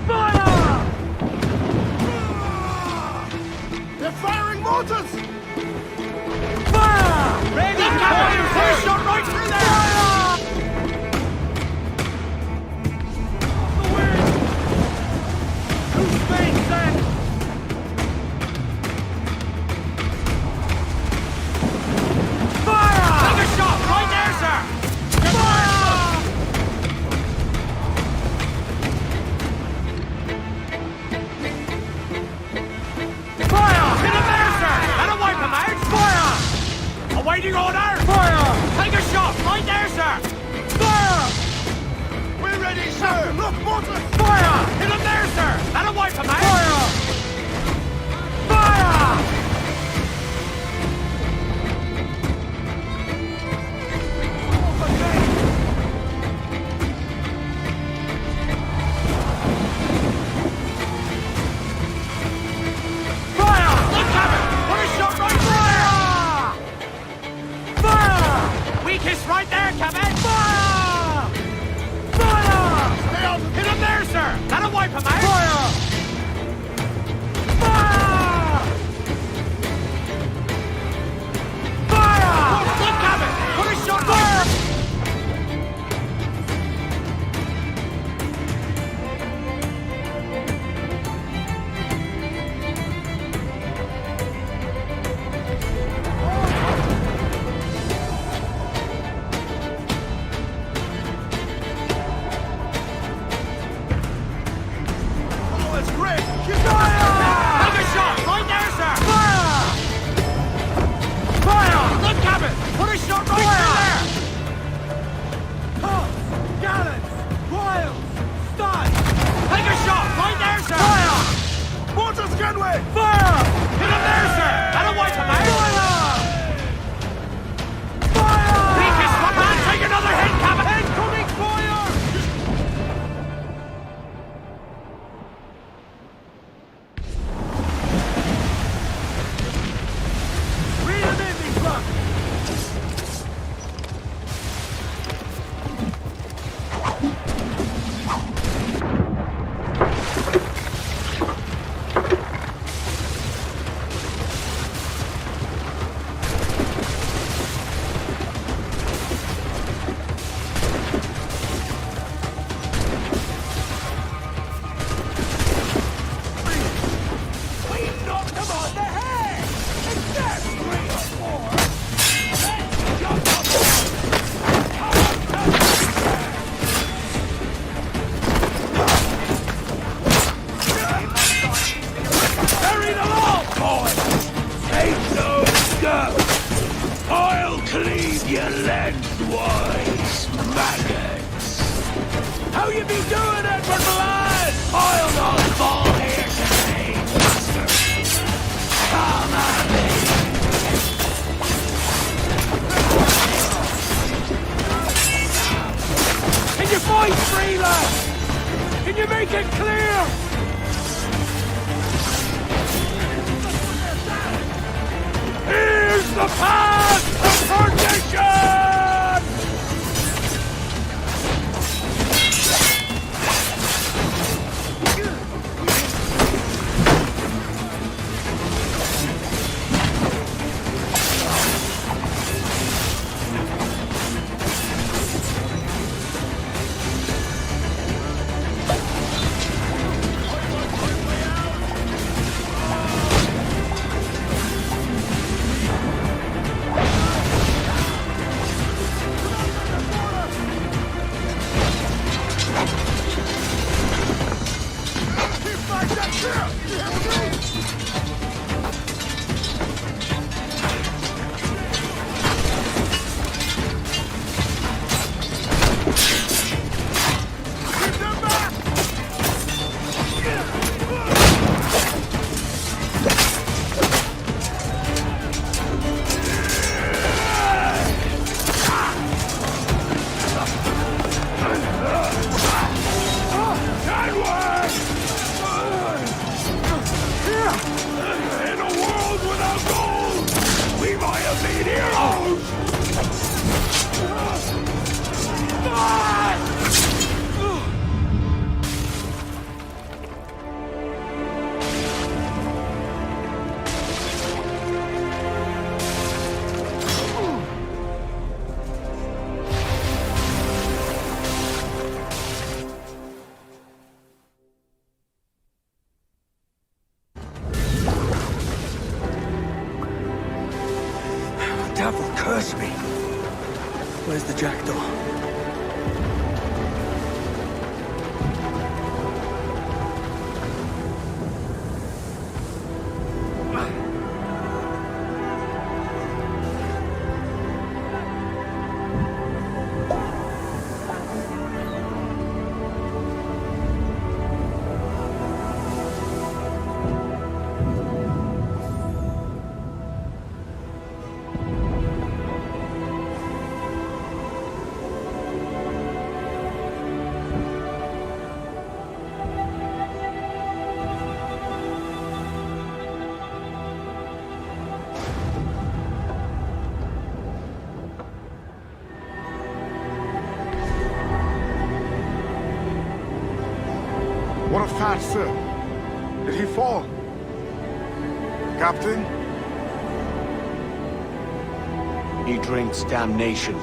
Fire! They're firing mortars! Fire! Ready, Captain! First shot right through there! Fire! The wind! Who's face then? Fire! Take a shot right there, sir! Fire! Fire! Hit him there, sir! That'll wipe him out! Fire! Awaiting order! Fire! Take a shot right there, sir! Fire! We're ready, sir! Look, mortars! Fire! Hit him there, sir! That'll wipe him out! Fire! Fire! Fire! Look, Captain! What a shot right there! Fire! Weakest right there, Captain! Fire! Fire! Stay out! Hit him there, sir! wipe him, mate! Fire! Fire! Fire! Look at it! Put a shot! Fire! Kenway! Fire! Hit him there, sir! That'll wipe him out! Fire! Fire! Beacus, come on! Take another hit, Captain! Incoming fire! Read him in, me son! Where's the jackdaw? Aye, sir. Did he fall? Captain? He drinks damnation.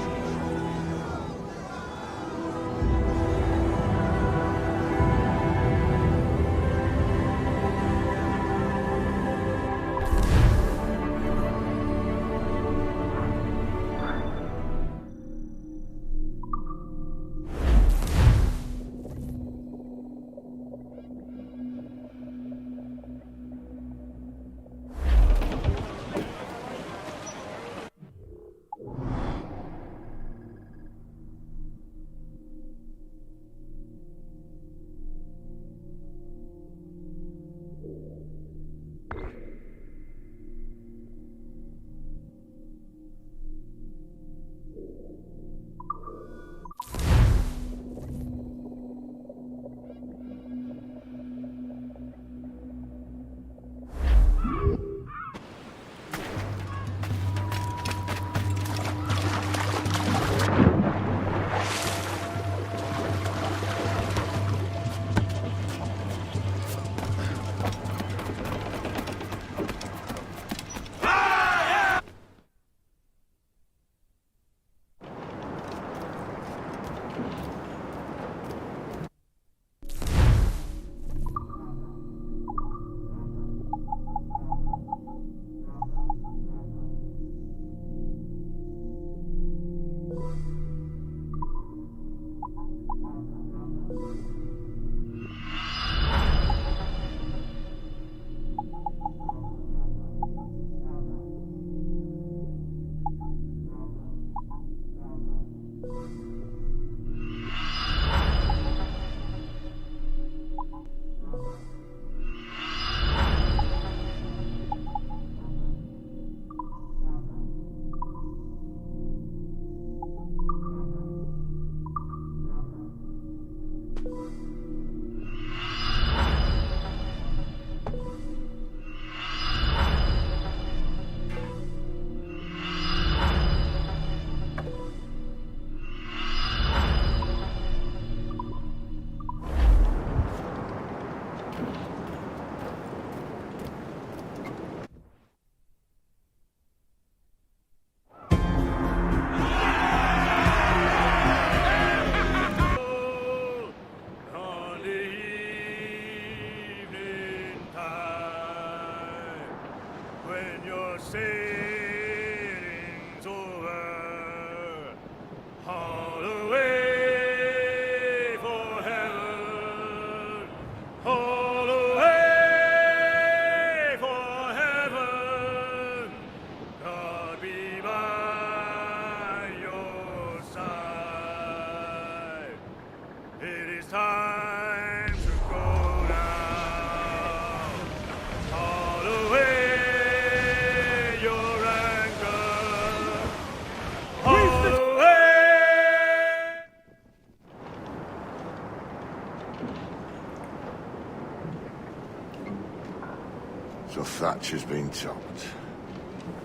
So Thatcher's been topped.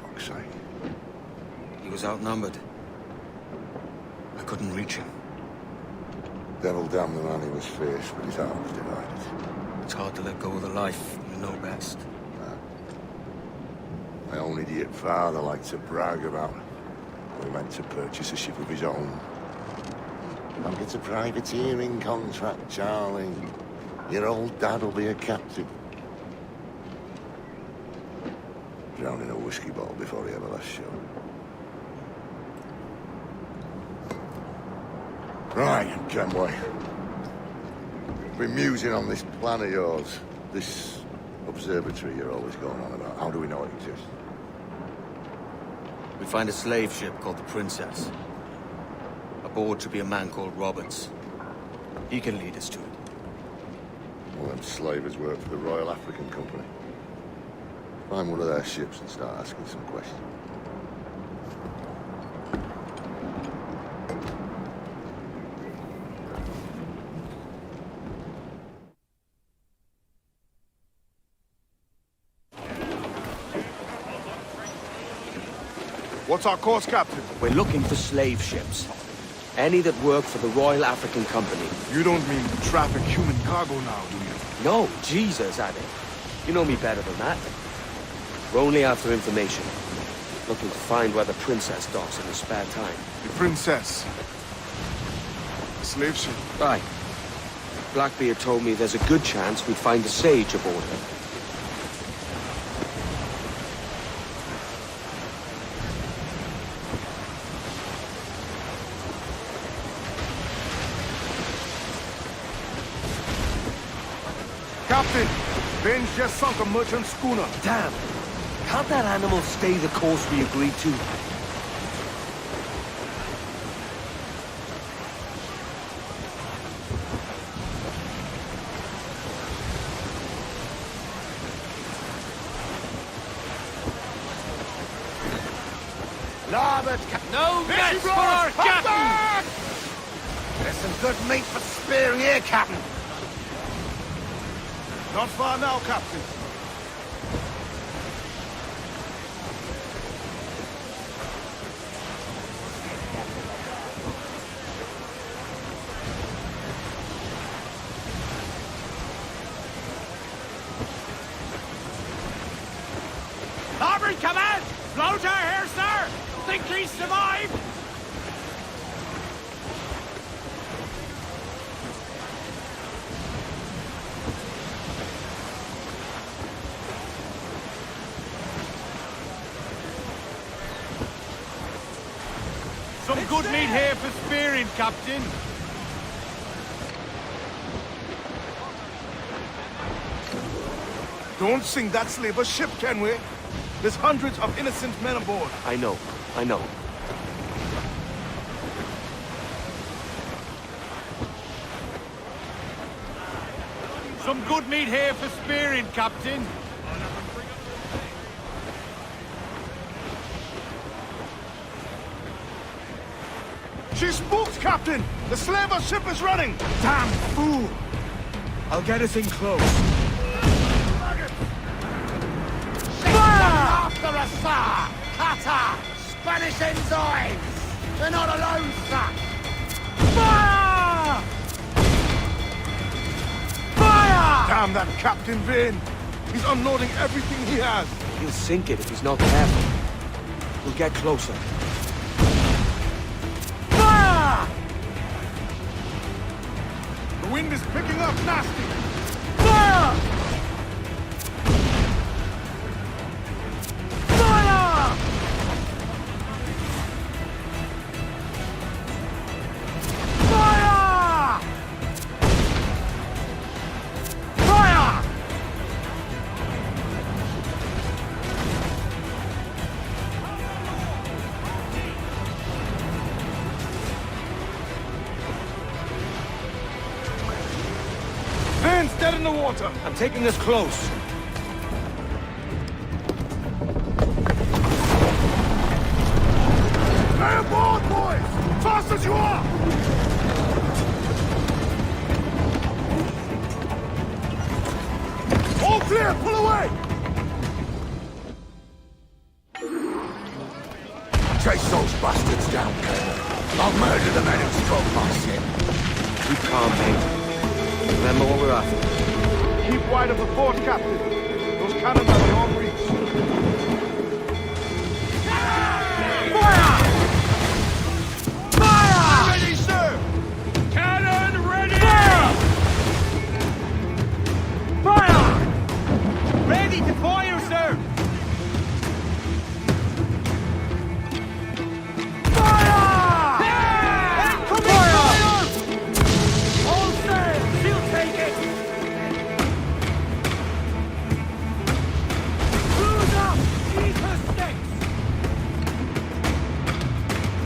Fuck's sake. He was outnumbered. I couldn't reach him. Devil damn the man, he was fierce, but his heart was divided. It's hard to let go of the life you know best. My own idiot father liked to brag about we meant to purchase a ship of his own. I'll get a privateering contract, Charlie. Your old dad'll be a captain. Drowned in a whiskey bottle before he ever left shore. Right, Kenway. Been musing on this plan of yours. This observatory you're always going on about. How do we know it exists? We find a slave ship called the Princess. Aboard should be a man called Roberts. He can lead us to it. Well, them slavers work for the Royal African Company. Find one of their ships and start asking some questions. What's our course, Captain? We're looking for slave ships. Any that work for the Royal African Company. You don't mean traffic human cargo now, do you? No, Jesus, Addy. You know me better than that. We're only after information. Looking to find where the princess docks in her spare time. The princess? The slave ship? Aye. Blackbeard told me there's a good chance we'd find a sage aboard her. Captain, Ben's just sunk a merchant schooner. Damn! Can't that animal stay the course we agreed to? Larboard, No mess for our captain! There's some good meat for spearing here, Captain. Not far now, Captain. Larboard command! Floater here, sir! Think he survived? Some good meat here for spearing, Captain. Don't sink that slaver ship, Kenway. There's hundreds of innocent men aboard. I know. I know. Some good meat here for spearing, Captain. She spooked, Captain! The slaver ship is running! Damn fool! I'll get us in close. After us, sir! Cutter! Spanish ensigns! They're not alone, sir! Fire! Fire! Damn that Captain Vane! He's unloading everything he has! He'll sink it if he's not careful. We'll get closer. Fire! The wind is picking up nasty! Fire! Fire! Fire! Fire! Vane's dead in the water! I'm taking us close. Stay aboard, boys! Fast as you are! All clear! Pull away! Chase those bastards down, Colonel. I'll murder the men who struck my ship. Keep calm, mate. Remember what we're after. Keep wide of the fort, Captain. Those cannons are beyond reach. Fire! Fire! Ready, sir! Cannon ready! Fire! Ready to fire, sir! Fire! Incoming fire! All sail! She'll take it! Cruise up! Eat her sticks!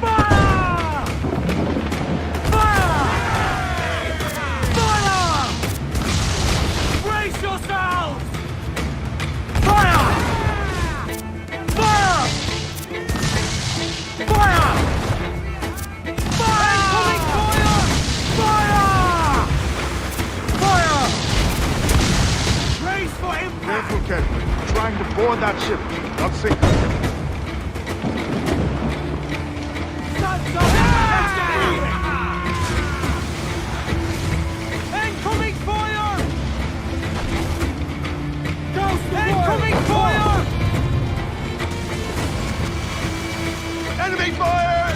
Fire! Fire! Fire! Brace yourselves! Fire! Fire! Fire! Incoming fire! Fire! Fire! Brace for impact! Careful, Kenway. Trying to board that ship, not sink her. Sons of Enemy fire!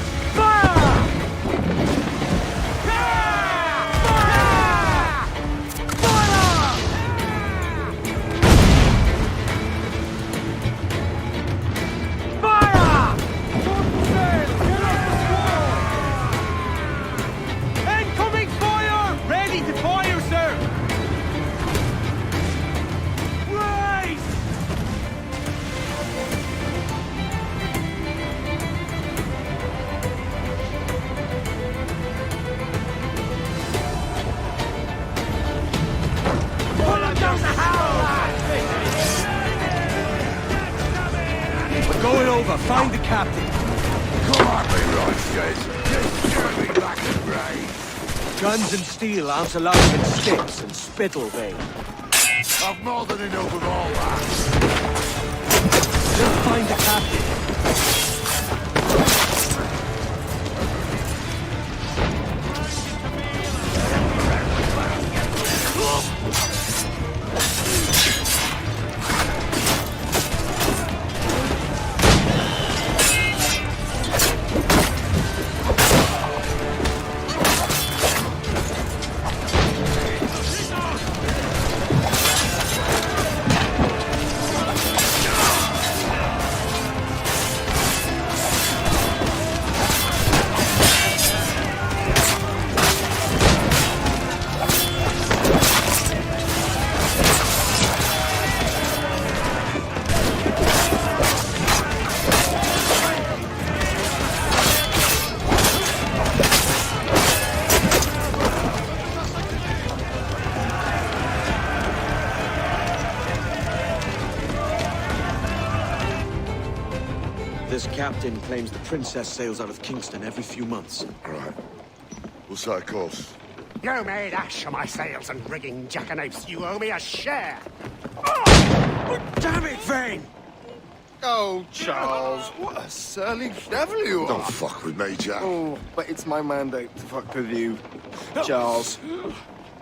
Incoming fire! Ready to fire, sir! Race! Pull them down the house! We're going over. Find the captain. Come on, me, right, says. Just turn me back and raise. Guns and steel aren't allowed in sticks and spittle vein. I've more than enough of all that. Just find the captain. This captain claims the princess sails out of Kingston every few months. Right. We'll set a course. You made ash of my sails and rigging, jackanapes. You owe me a share. Oh, damn it, Vane! Oh, Charles, what a surly devil you are. Don't fuck with me, Jack. Oh, but it's my mandate to fuck with you, Charles.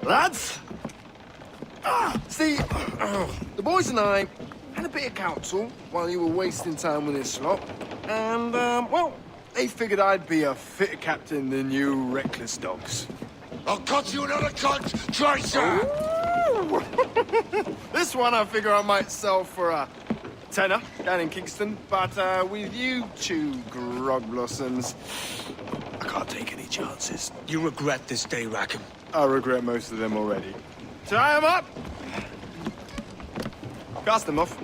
Lads! See, the boys and I had a bit of counsel while you were wasting time with this lot. And, well, they figured I'd be a fitter captain than you reckless dogs. I'll cut you another cunt, Tracer! This one I figure I might sell for a tenner down in Kingston, but with you two grog blossoms, I can't take any chances. You regret this day, Rackham. I regret most of them already. Tie them up! Cast them off.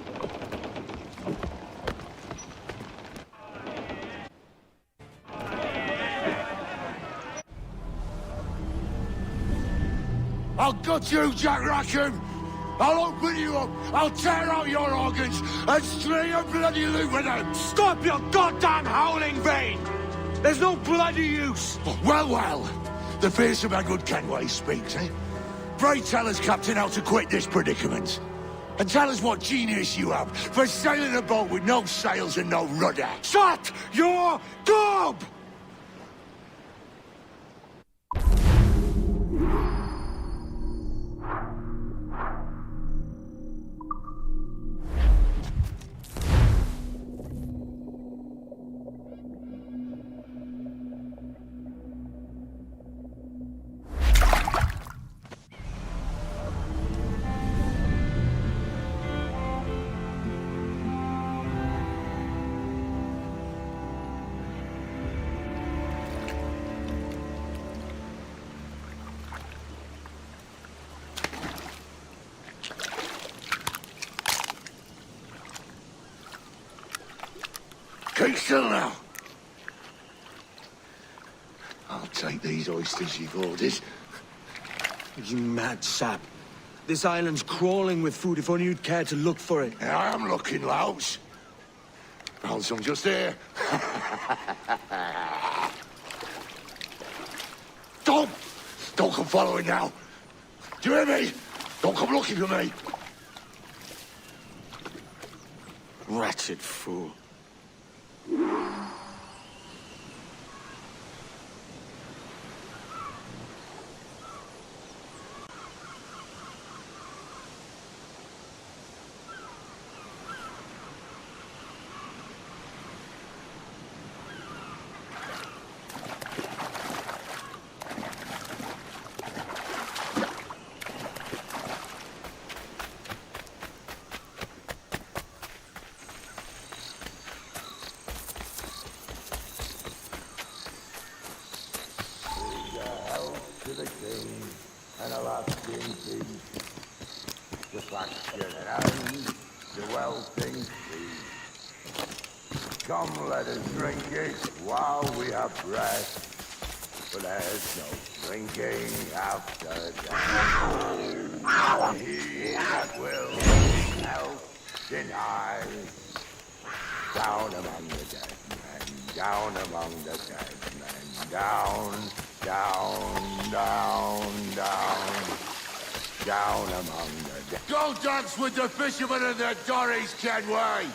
I'll gut you, Jack Rackham! I'll open you up, I'll tear out your organs, and string a bloody loot with them! Stop your goddamn howling, Vane! There's no bloody use! Well, well, the fearsome Edward Kenway speaks, eh? Pray tell us, Captain, how to quit this predicament. And tell us what genius you have for sailing a boat with no sails and no rudder. Shut your gob! Keep still now. I'll take these oysters you've ordered. You mad sap. This island's crawling with food if only you'd care to look for it. Yeah, I am looking, Louts. Hold some just here. Don't come following now. Do you hear me? Don't come looking for me. Wretched fool. and a lasting peace. The faction at hand, the welting sea. Come, let us drink it while we have breath, for there's no drinking after death. He that will help deny. Down among the dead men, down among the dead men, down, down, down, down, down among the dead. Go dance with the fishermen and their dories, Kenway!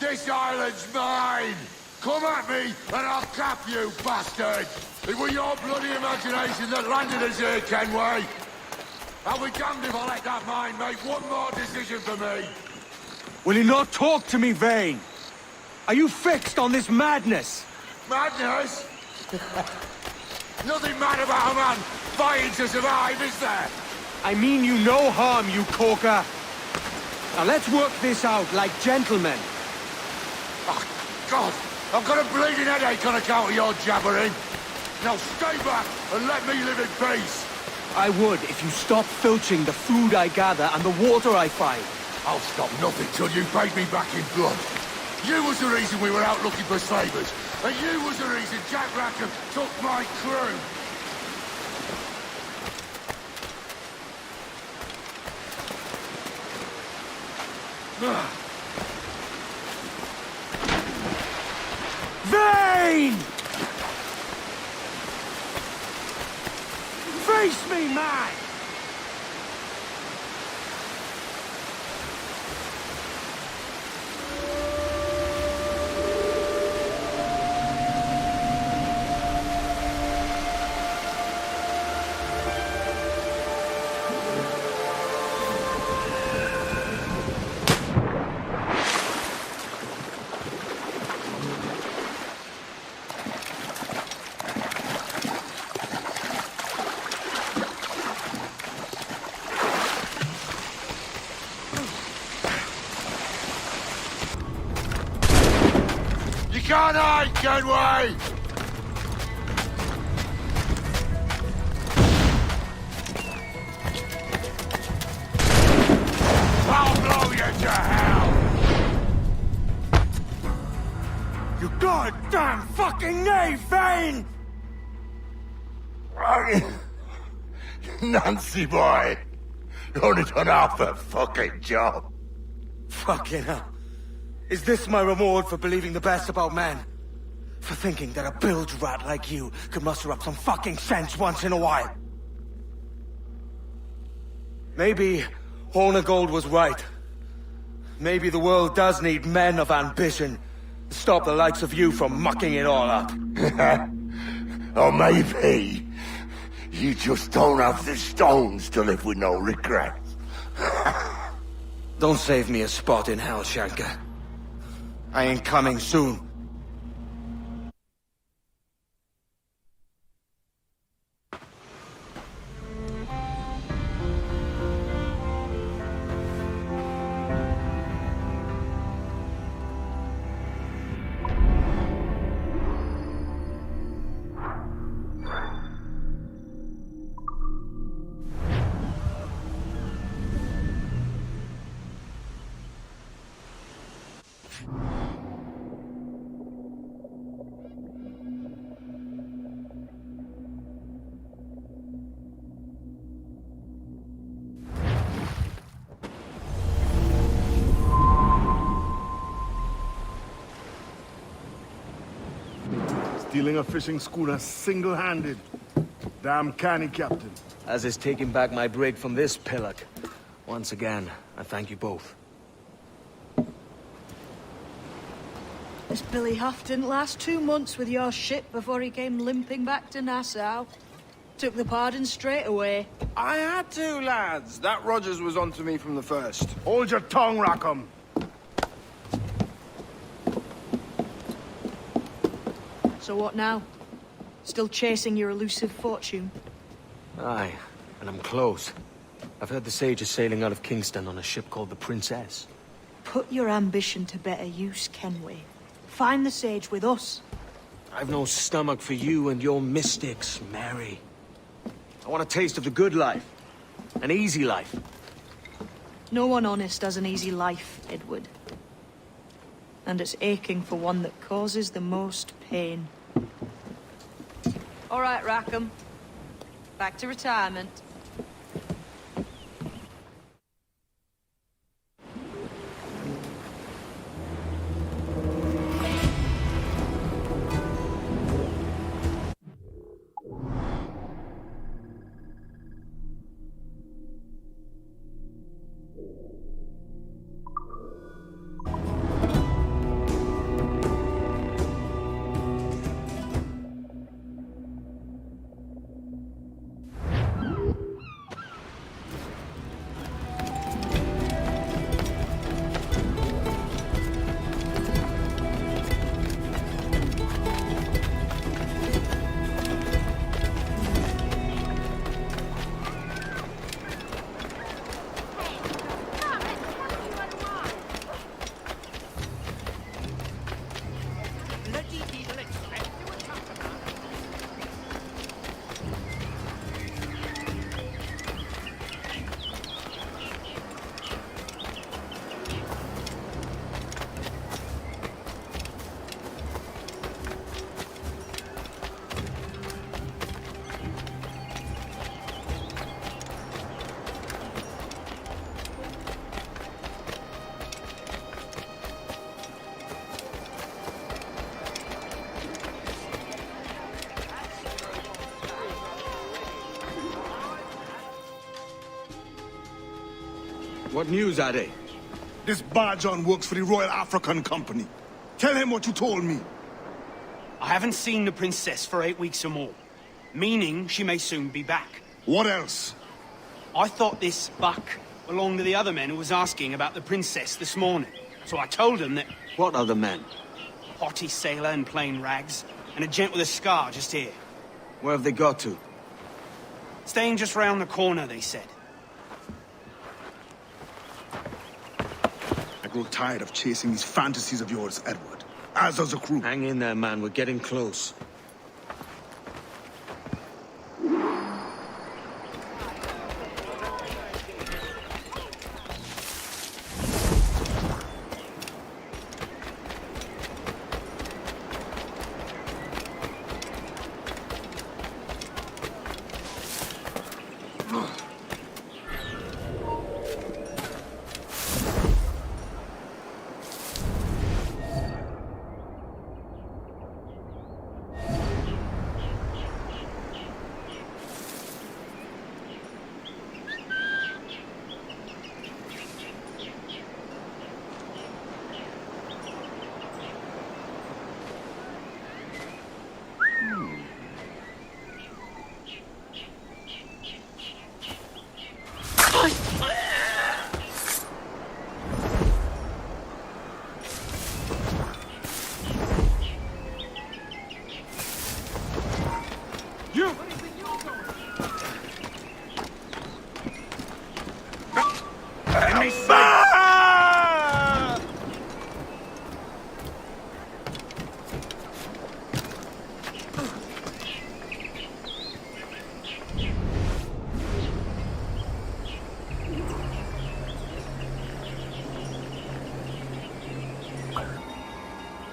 This island's mine! Come at me, and I'll cap you, bastard! It was your bloody imagination that landed us here, Kenway! I'll be damned if I let that mind make one more decision for me! Will you not talk to me, Vane? Are you fixed on this madness? Madness? Nothing mad about a man fighting to survive, is there? I mean you no harm, you corker. Now let's work this out like gentlemen. Oh, God! I've got a bleeding headache on account of your jabbering. Now stay back and let me live in peace. I would if you stopped filching the food I gather and the water I find. I'll stop nothing till you paid me back in blood. You was the reason we were out looking for slavers, and you was the reason Jack Rackham took my crew. Vane! Face me, man! Can't hide, Kenway! I'll blow you to hell! You goddamn fucking knave, Vane! Nancy boy, you only done half the fucking job. Fucking hell. Is this my reward for believing the best about men? For thinking that a bilge rat like you could muster up some fucking sense once in a while? Maybe Ratonhnhaké was right. Maybe the world does need men of ambition to stop the likes of you from mucking it all up. Or maybe you just don't have the stones to live with no regrets. Don't save me a spot in hell, Shanka. I ain't coming soon. Stealing a fishing schooner single-handed. Damn canny, Captain. As is taking back my brig from this pillock. Once again, I thank you both. This Billy Huff didn't last 2 months with your ship before he came limping back to Nassau. Took the pardon straight away. I had to, lads. That Rogers was onto me from the first. Hold your tongue, Rackham. So what now? Still chasing your elusive fortune? Aye, and I'm close. I've heard the Sage is sailing out of Kingston on a ship called the Princess. Put your ambition to better use, Kenway. Find the Sage with us. I've no stomach for you and your mystics, Mary. I want a taste of the good life. An easy life. No one honest has an easy life, Edward. And it's aching for one that causes the most pain. All right, Rackham. Back to retirement. What news, Ade? This Barjon works for the Royal African Company. Tell him what you told me. I haven't seen the princess for 8 weeks or more. Meaning she may soon be back. What else? I thought this buck belonged to the other men who was asking about the princess this morning. So I told him that... What other men? A haughty sailor in plain rags, and a gent with a scar just here. Where have they got to? Staying just round the corner, they said. I grow tired of chasing these fantasies of yours, Edward. As does the crew. Hang in there, man. We're getting close.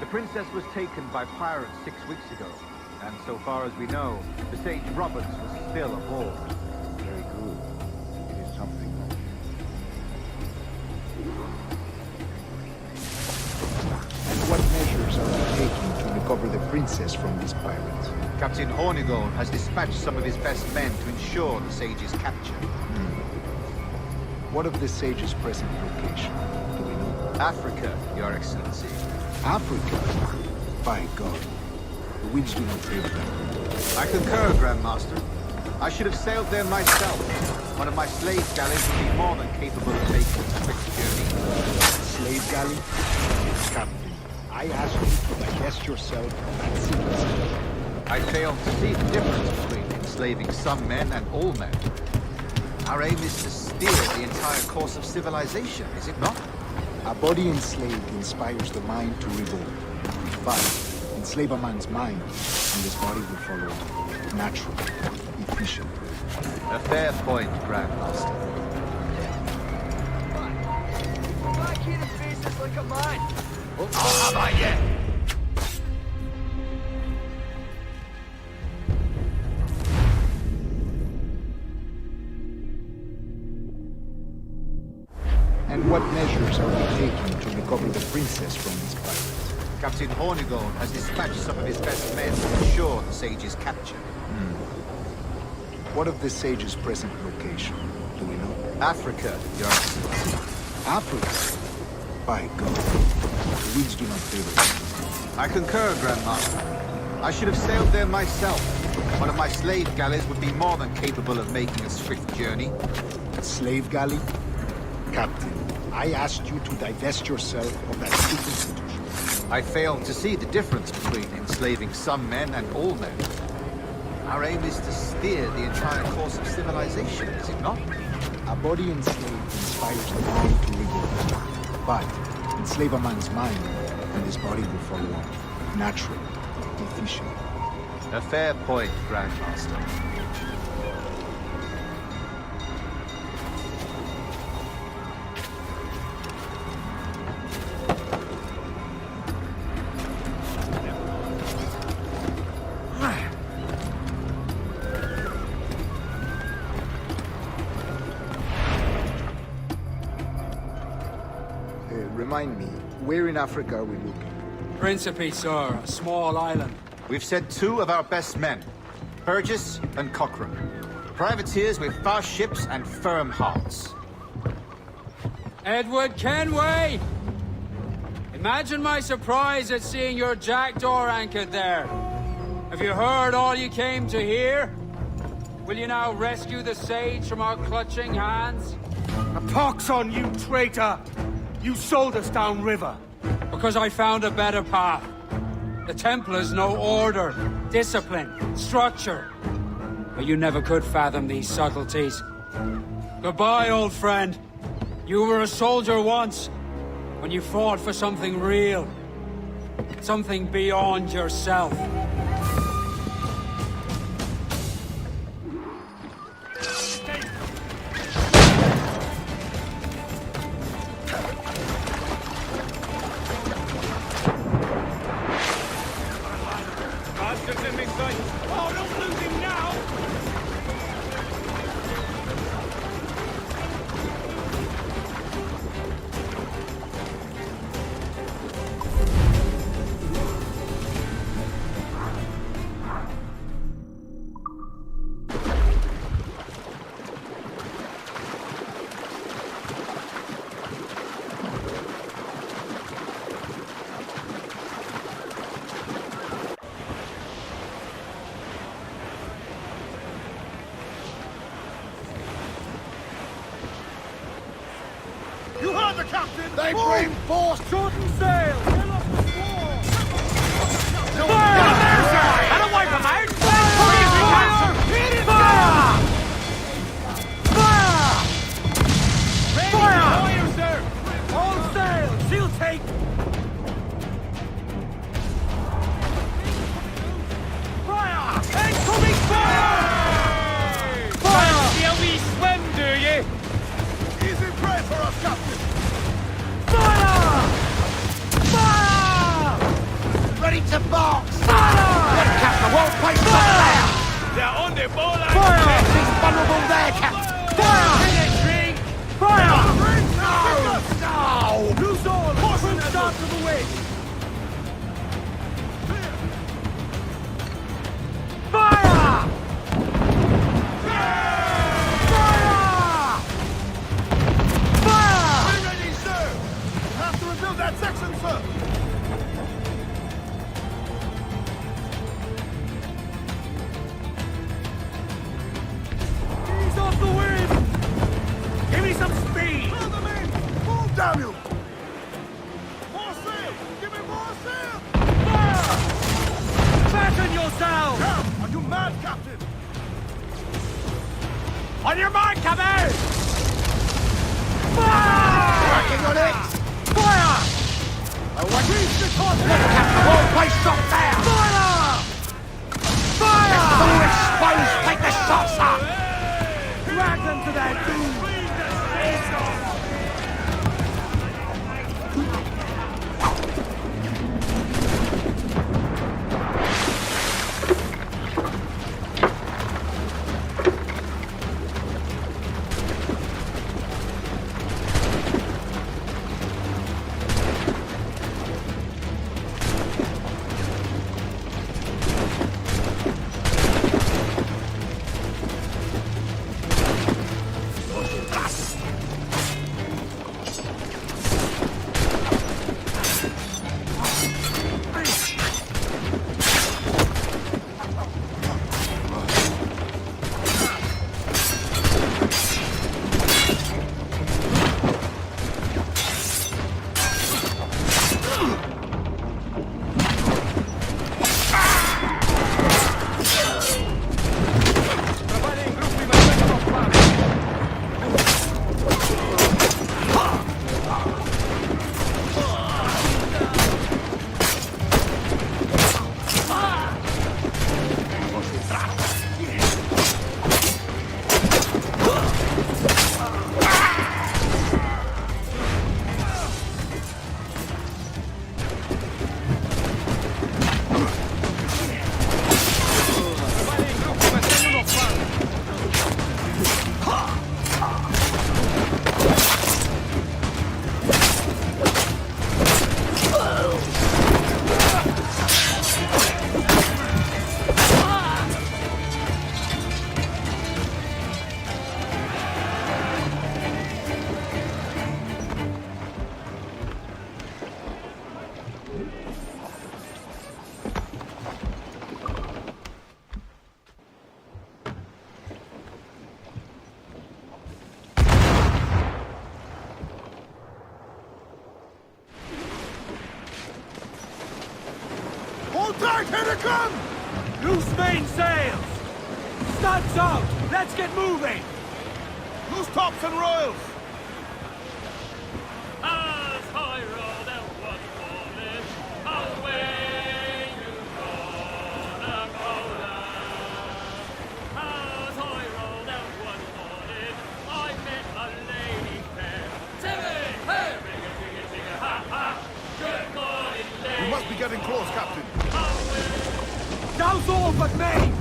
The princess was taken by pirates 6 weeks ago, and so far as we know, the sage Roberts was still aboard. Very good. It is something. And what measures are you taking to recover the princess from these pirates? Captain Hornigold has dispatched some of his best men to ensure the sage's capture. What of the sage's present location? Do we know? Africa, Your Excellency. Africa? By God. The winds do not favor them. I concur, Grandmaster. I should have sailed there myself. One of my slave galleys would be more than capable of making a quick journey. Slave galley? Captain, I asked you to divest yourself of that secrecy. I failed to see the difference between enslaving some men and all men. Our aim is to steer the entire course of civilization, is it not? A body enslaved inspires the mind to revolt. But in enslave a man's mind, and his body will follow natural, efficient. A fair point, Grandmaster. Why can't it face us like a mine? I'll have I yet. And what measures are we taking to recover the princess from these pirates? Captain Hornigold has dispatched some of his best men to ensure the sage's capture. What of the sage's present location? Do we know? Africa, Your Excellency. Africa? By God, the winds do not favor us. I concur, Grandmaster. I should have sailed there myself. One of my slave galleys would be more than capable of making a swift journey. A slave galley? Captain, I asked you to divest yourself of that stupid institution. I failed to see the difference between enslaving some men and all men. Our aim is to steer the entire course of civilization, is it not? A body enslaved inspires the mind to revolt. But enslave a man's mind, and his body will follow on. Natural, efficient. A fair point, Grandmaster. Remind me, where in Africa are we looking? Principe, sir, a small island. We've sent two of our best men, Burgess and Cochrane. Privateers with fast ships and firm hearts. Edward Kenway! Imagine my surprise at seeing your jackdaw anchored there. Have you heard all you came to hear? Will you now rescue the sage from our clutching hands? A pox on you, traitor! You sold us downriver. Because I found a better path. The Templars know order, discipline, structure. But you never could fathom these subtleties. Goodbye, old friend. You were a soldier once, when you fought for something real. Something beyond yourself. You heard the captain! They've reinforced! Shorten sail! Get off the squall! Fire! And away from out! Fire! Fire! Fire! Fire! Fire, sir! All sail! She'll take! Fire! Incoming fire! Fire! See a wee swim, do you? Easy prey for us, Captain! Fire! Fire! Ready to box! Fire! What, Captain? Won't place on there! They're on the ball! Fire! He's vulnerable there, Captain! Fire! Drink! Fire! No! No! Loose all! Push start to the wind! Fire! We're ready, sir! Have to rebuild that section, sir! Ease off the wind! Give me some speed! Pull them in! Pull, damn you! More sail! Give me more sail! Fire! Fasten yourselves! Count! Are you mad, Captain? On your mark, Cabot! Fire! Working on it! Fire! Reach the top! All place up there! Fire! Fire! It's all exposed! Take the shots up! Drag them to their doom! Here they come! Loose main sails! Studs out! Let's get moving! Loose tops and royals! As high road and what falling, away you gonna go down. As high road and what falling, I met a lady fair. Timmy, hey, ring a ha ha. Good morning, lady. We must be getting close, Captain. Douse all but mains!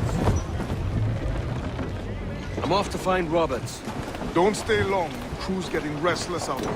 I'm off to find Roberts. Don't stay long. Crew's getting restless out here.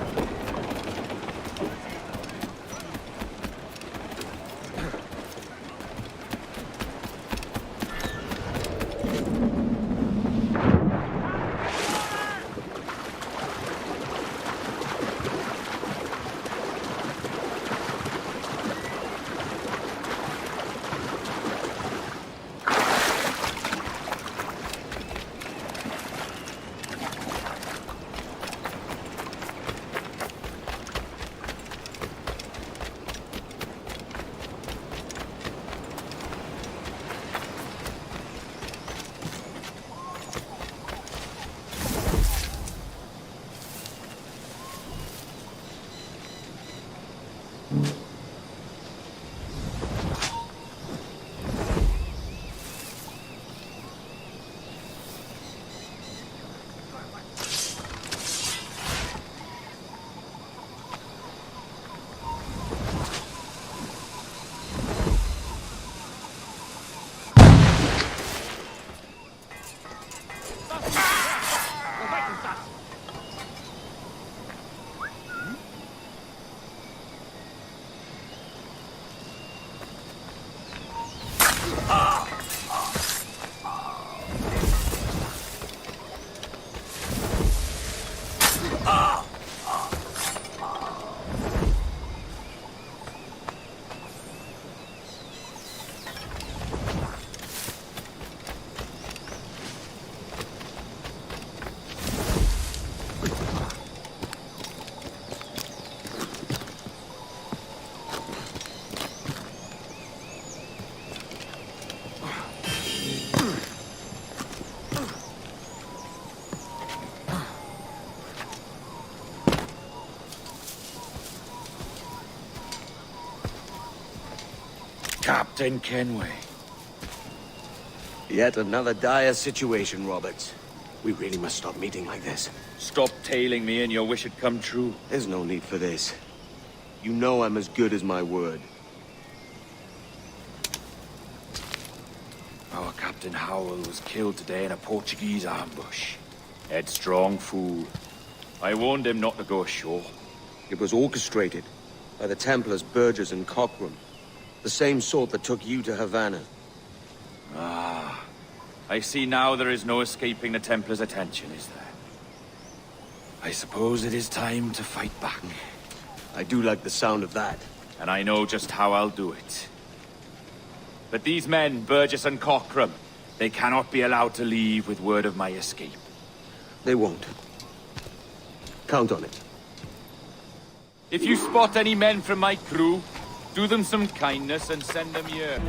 Captain Kenway. Yet another dire situation, Roberts. We really must stop meeting like this. Stop tailing me and your wish had come true. There's no need for this. You know I'm as good as my word. Our Captain Howell was killed today in a Portuguese ambush. Headstrong fool. I warned him not to go ashore. It was orchestrated by the Templars Burgess and Cockrum. The same sort that took you to Havana. Ah. I see now there is no escaping the Templars' attention, is there? I suppose it is time to fight back. I do like the sound of that. And I know just how I'll do it. But these men, Burgess and Cockrum, they cannot be allowed to leave with word of my escape. They won't. Count on it. If you spot any men from my crew, do them some kindness and send them here.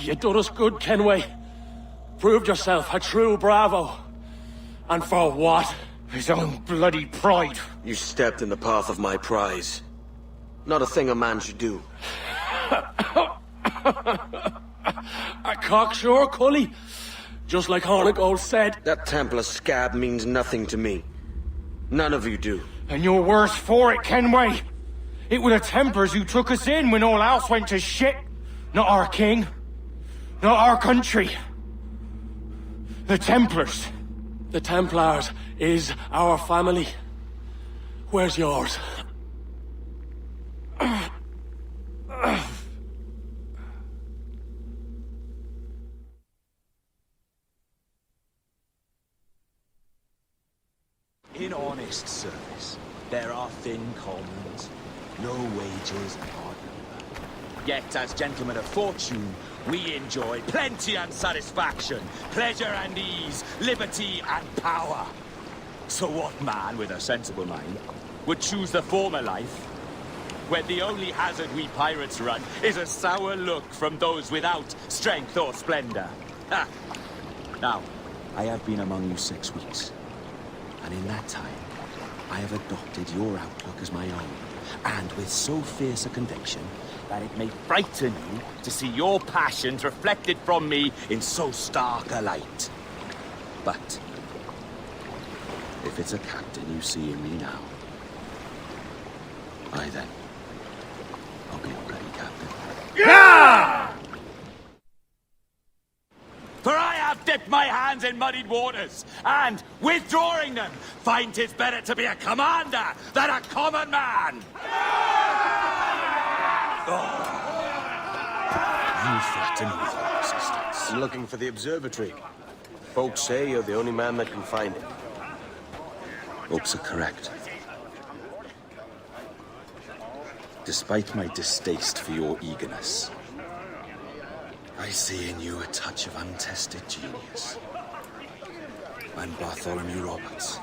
You done us good, Kenway. Proved yourself a true bravo. And for what? His own bloody pride. You stepped in the path of my prize. Not a thing a man should do. A cocksure, Cully. Just like Ratonhnhaké said. That Templar scab means nothing to me. None of you do. And you're worse for it, Kenway. It were the Templars who took us in when all else went to shit. Not our king. Not our country. The Templars. The Templars is our family. Where's yours? In honest service, there are thin commons, no wages and hard labor. Yet, as gentlemen of fortune, we enjoy plenty and satisfaction, pleasure and ease, liberty and power. So what man with a sensible mind would choose the former life, when the only hazard we pirates run is a sour look from those without strength or splendor? Ha! Now, I have been among you 6 weeks. And in that time, I have adopted your outlook as my own, and with so fierce a conviction that it may frighten you to see your passions reflected from me in so stark a light. But if it's a captain you see in me now, I then, I'll be a bloody captain. Yeah! For I have dipped my hands in muddied waters, and, withdrawing them, find 'tis better to be a commander than a common man! You threaten with your resistance. I'm looking for the Observatory. Folks say you're the only man that can find it. Folks are correct. Despite my distaste for your eagerness, I see in you a touch of untested genius. And Bartholomew Roberts.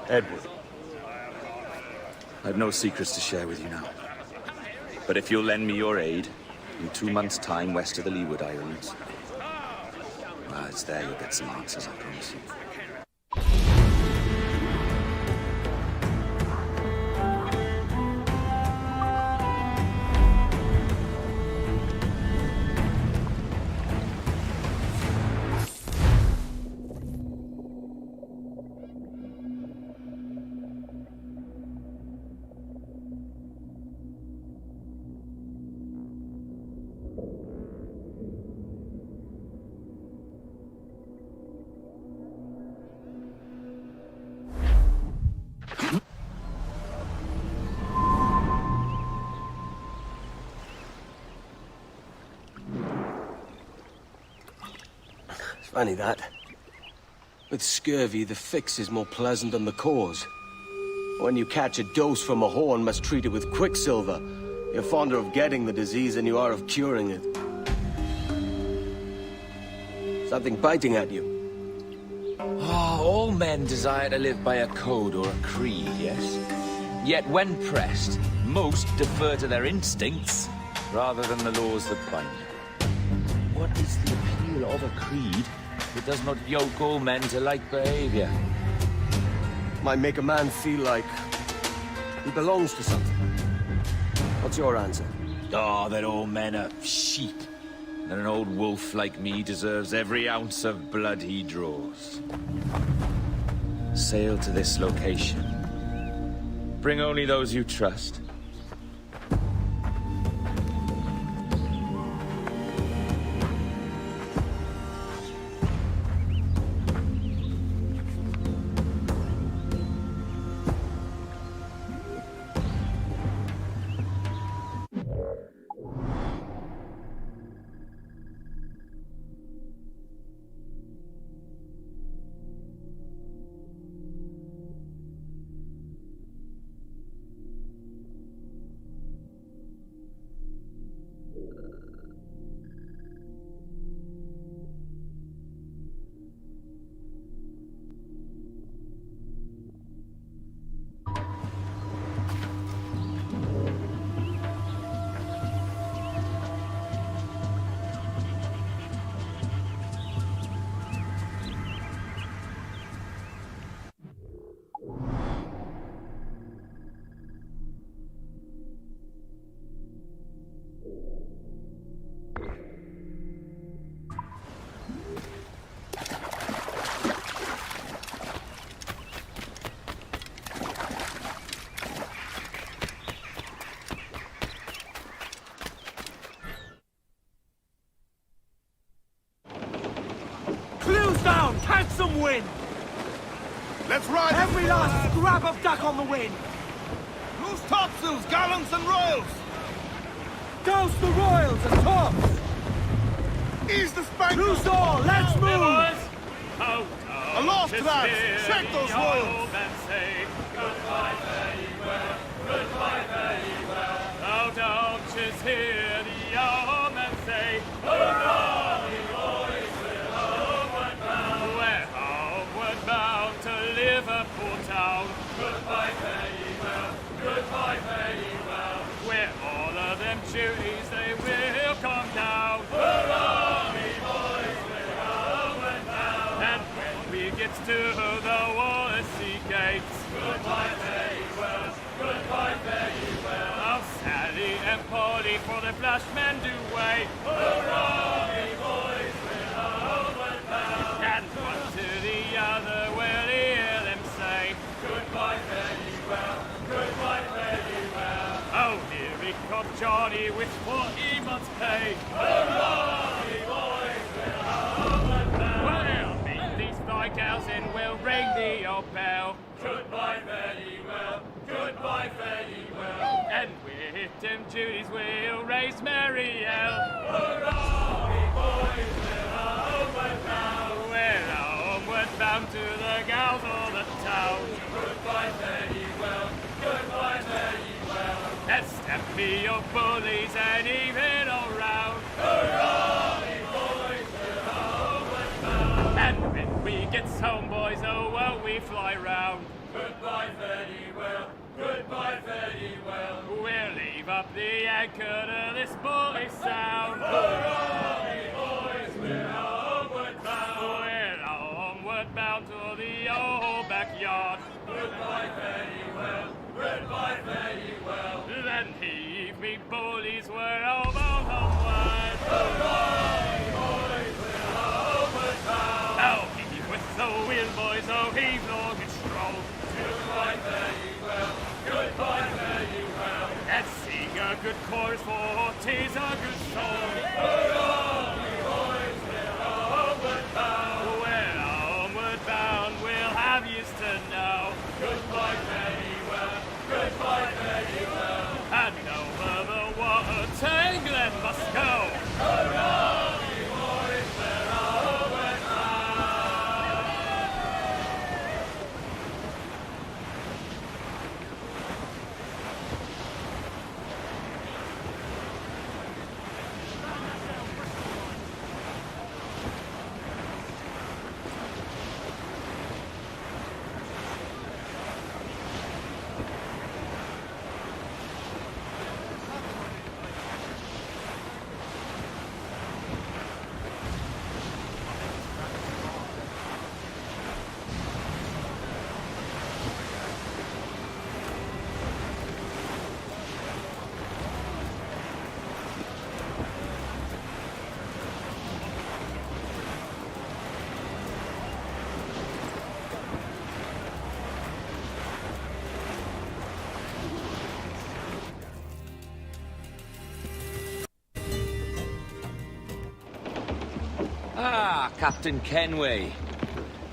Edward. I've no secrets to share with you now. But if you'll lend me your aid, in 2 months' time west of the Leeward Islands, well, it's there you'll get some answers, I promise you. Funny that. With scurvy, the fix is more pleasant than the cause. When you catch a dose from a horn, must treat it with quicksilver. You're fonder of getting the disease than you are of curing it. Something biting at you. Ah, all men desire to live by a code or a creed, yes? Yet when pressed, most defer to their instincts rather than the laws that bind them. What is the appeal of a creed that does not yoke all men to like behavior? Might make a man feel like he belongs to something. What's your answer? Oh, that all men are sheep. That an old wolf like me deserves every ounce of blood he draws. Sail to this location. Bring only those you trust. Down! Catch some wind! Let's ride every last scrap of duck on the wind! Loose topsails, gallants and royals! Douse the royals and tops! Ease the spanker! Loose all, let's move! Aloft, lads! Check those royals! Goodbye, fare ye well, goodbye, fare ye well. Now down, 'tis here, the yeomen say, hurrah, ye boys, we're homeward bound. We're homeward bound to Liverpool town. Goodbye, fare ye well, goodbye, fare ye well. Where all of them duties they will come down. Hurrah, ye boys, we're homeward bound. And when we get to the Wallasey gates, goodbye, fare ye well, goodbye, fare ye well. Now Sally and Polly for the flash men do wait. Hurrah, ye boys, we're homeward bound. And one to the other will hear them say, goodbye, fare ye well, goodbye, fare ye well. Oh, here he comes Johnny with what he must pay. Hurrah, ye boys, we're homeward bound. Well, meet these thy gals and we'll ring the old bell. Goodbye, fare ye well, goodbye, fare ye well. And with them duties we'll raise merry yell. Hurrah, ye boys, we're homeward bound. We're homeward bound to the gals of the town. Goodbye, fare ye well, goodbye, fare ye well. And step me your bullies and even all round. Hurrah, ye boys, we're homeward bound. And when we get home, boys, oh, well, we fly round. Goodbye, fare ye well, goodbye, fare ye well. We'll leave up the anchor to this boy's sound. Hurrah, ye boys, we're homeward bound. We're homeward bound to the old backyard. Goodbye, fare ye well, goodbye, fare ye well. Then heave me bullies, we're all bound homeward. Hurrah, ye boys, we're homeward bound. Oh, heave with the wind, boys, oh, heave long and strong. Goodbye, fare ye well, goodbye, fare ye well. And sing a good chorus, for 'tis a good song. Hurrah, ye boys, we're homeward bound. We're homeward bound, we'll have yous to know. Goodbye, fare ye well, goodbye, fare ye well. And over the water to England must go. Hurrah, ye boys, we're homeward bound. Ah, Captain Kenway.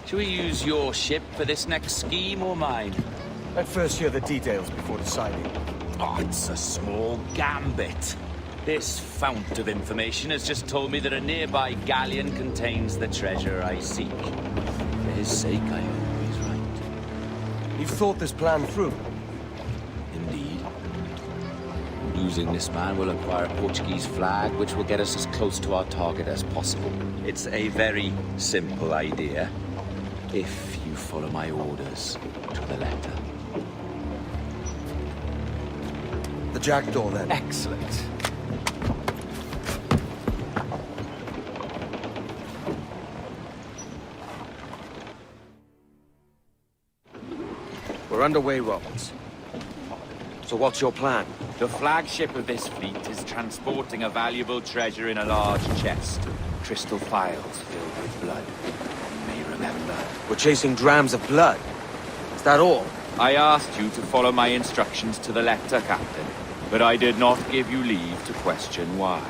Shall we use your ship for this next scheme or mine? I'd first hear the details before deciding. Oh, it's a small gambit. This fount of information has just told me that a nearby galleon contains the treasure I seek. For his sake, I hope he's right. You've thought this plan through? Indeed. Using this man will acquire a Portuguese flag, which will get us as close to our target as possible. It's a very simple idea, if you follow my orders to the letter. The jackdaw, then. Excellent. We're underway, Roberts. So what's your plan? The flagship of this fleet is transporting a valuable treasure in a large chest. Crystal phials filled with blood. You may remember. We're chasing drams of blood. Is that all? I asked you to follow my instructions to the letter, Captain. But I did not give you leave to question why.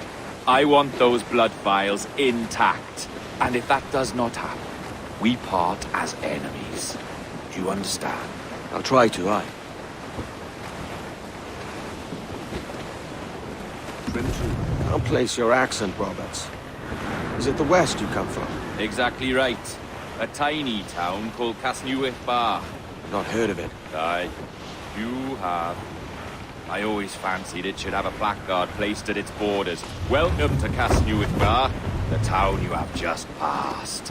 I want those blood vials intact. And if that does not happen, we part as enemies. Do you understand? I'll try to, aye. I'll place your accent, Roberts. Is it the west you come from? Exactly right. A tiny town called Casnewydd. Not heard of it. Aye. You have. I always fancied it should have a placard placed at its borders. Welcome to Casnewydd, the town you have just passed.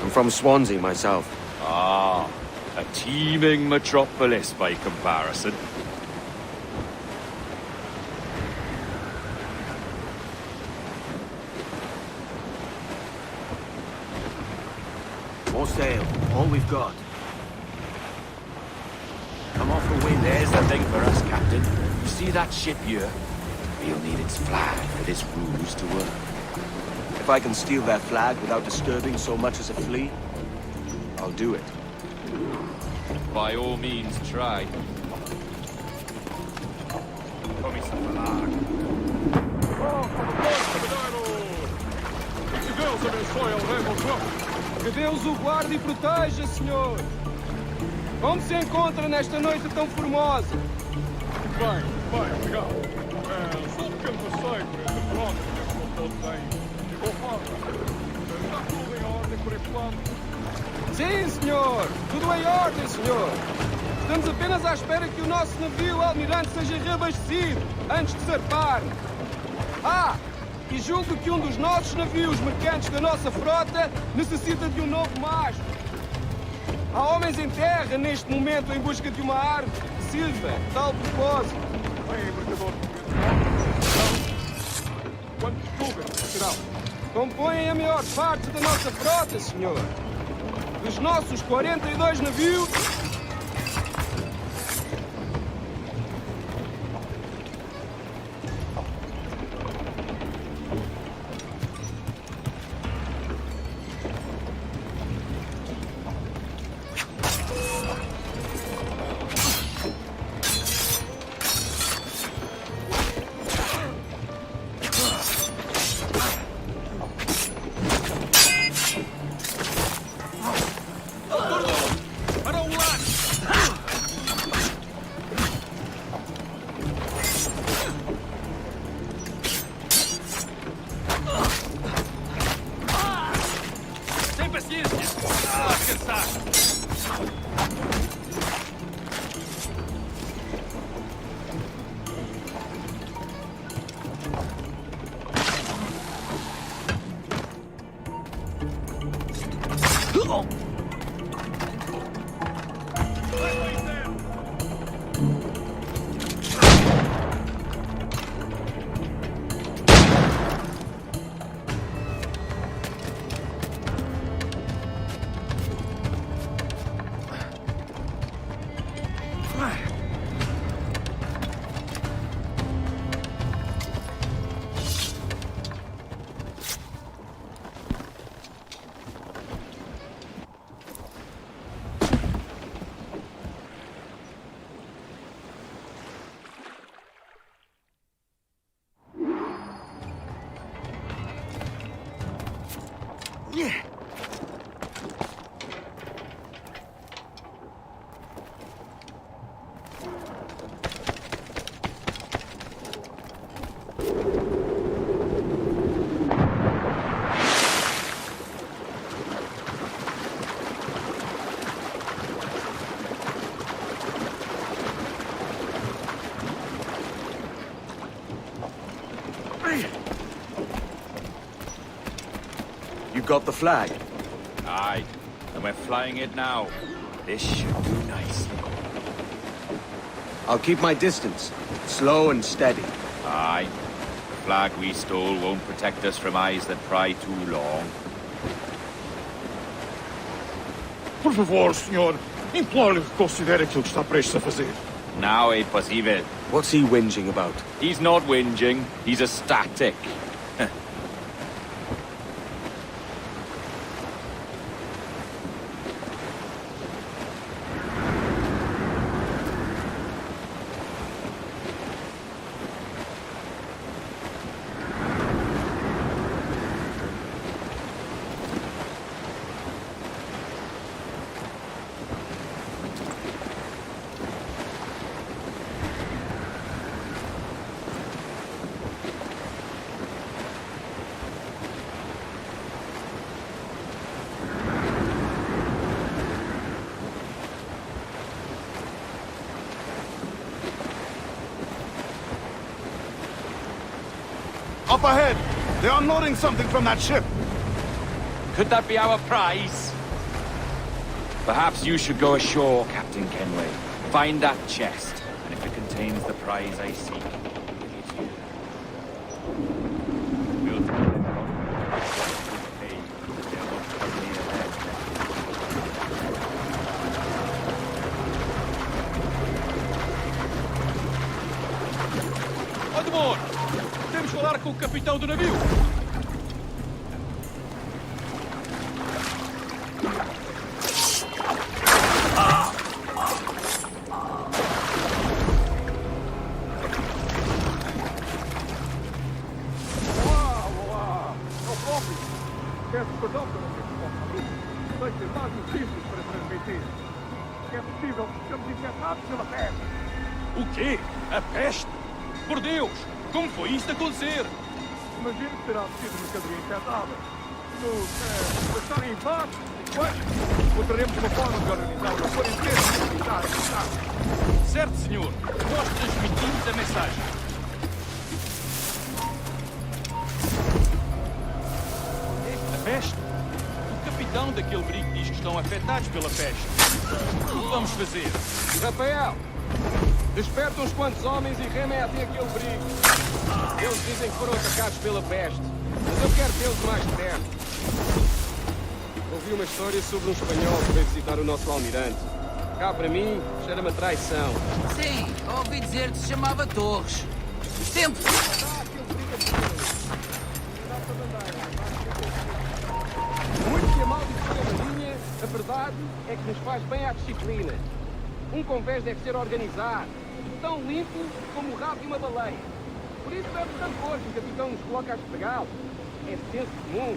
I'm from Swansea myself. Ah, a teeming metropolis by comparison. More sail. All we've got. Come off the wind. There's the thing for us, Captain. You see that ship here? We'll need its flag for this ruse to work. If I can steal their flag without disturbing so much as a flea, I'll do it. By all means, try. Que Deus abençoe ao rei Montreal. Que Deus o guarde e proteja, senhor. Como se encontra nesta noite tão formosa? Bem, obrigado. Só um pequeno passeio por entre pronto, que não todo bem. Chegou fora. Está tudo em ordem por enquanto. Sim, senhor. Tudo em ordem, senhor. Estamos apenas à espera que o nosso navio almirante seja reabastecido antes de zarpar. Ah! E julgo que um dos nossos navios mercantes da nossa frota necessita de um novo mastro. Há homens em terra neste momento em busca de uma árvore que sirva tal propósito. Bem, embarcador. Quantos tubos serão? Compõem a maior parte da nossa frota, senhor. Dos nossos 42 navios... Para um lado! me! You got the flag? Aye, and we're flying it now. This should do nicely. I'll keep my distance. Slow and steady. Aye. The flag we stole won't protect us from eyes that pry too long. Por favor, senhor. Imploro-lhe que considere aquilo que está prestes a fazer. Now é possível. What's he whinging about? He's not whinging. He's ecstatic. Up ahead! They're unloading something from that ship! Could that be our prize? Perhaps you should go ashore, Captain Kenway. Find that chest, and if it contains the prize I seek, bring it here. We'll tell them about the pay. They'll look for me ahead. Edward! Temos que falar com o capitão do navio! Peço perdão pelo que posso abrir. Sei ter mais notícias para transmitir. É possível que estamos infectados pela peste. O quê? A peste? Por Deus! Como foi isso de acontecer? Imagino que terá sido mercadoria infectada. Nos estarem em paz, encontraremos uma forma de organizar uma quarentena militar eficaz. Certo, senhor. Nós transmitimos a mensagem. A peste? O capitão daquele brigo diz que estão afetados pela peste. O que vamos fazer? Rafael! Desperta uns quantos homens e remetem aquele brigo. Eles dizem que foram atacados pela peste, mas eu quero tê-los mais de perto. Ouvi uma história sobre um espanhol que veio visitar o nosso almirante. Cá para mim, cheira-me a traição. Sim, ouvi dizer que se chamava Torres. Sempre. Muito que a maldição da marinha, a verdade é que nos faz bem à disciplina. Um convés deve ser organizado, tão limpo como o rabo de uma baleia. Por isso deve tanto hoje que o capitão nos coloca a esfregá-lo. É senso comum.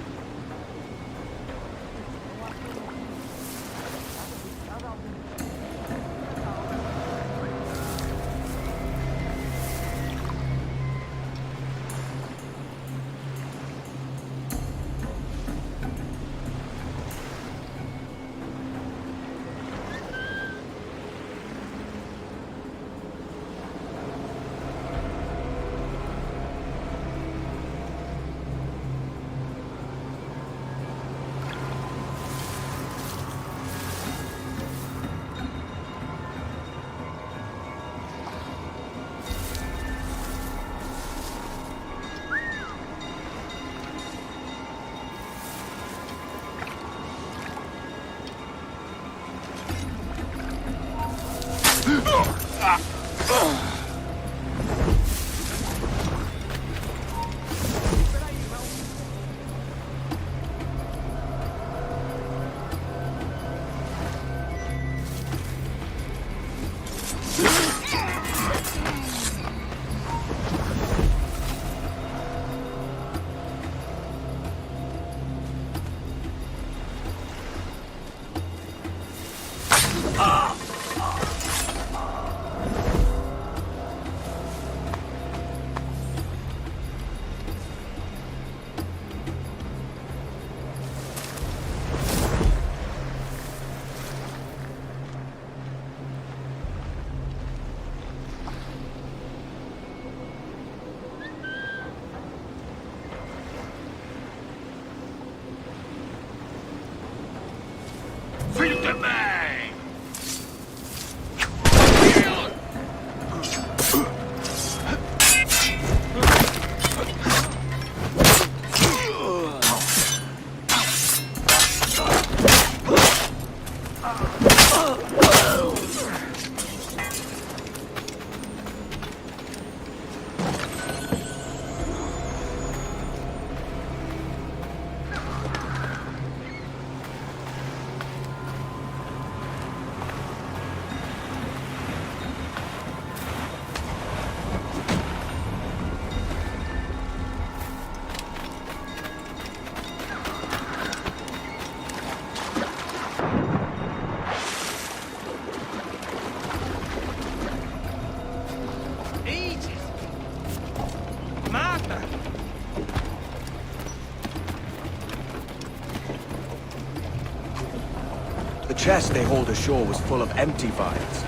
The chest they hauled ashore was full of empty vials.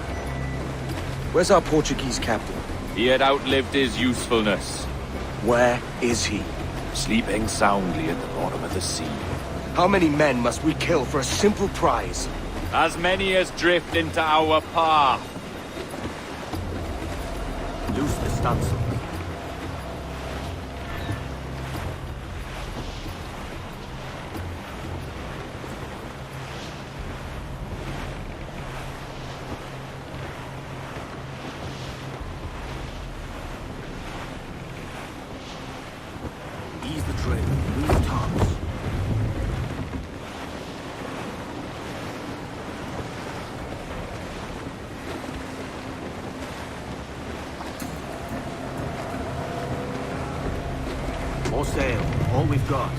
Where's our Portuguese captain? He had outlived his usefulness. Where is he? Sleeping soundly at the bottom of the sea. How many men must we kill for a simple prize? As many as drift into our path. Loose the stunsail. Ease the trail. Move tops. More sail. All we've got.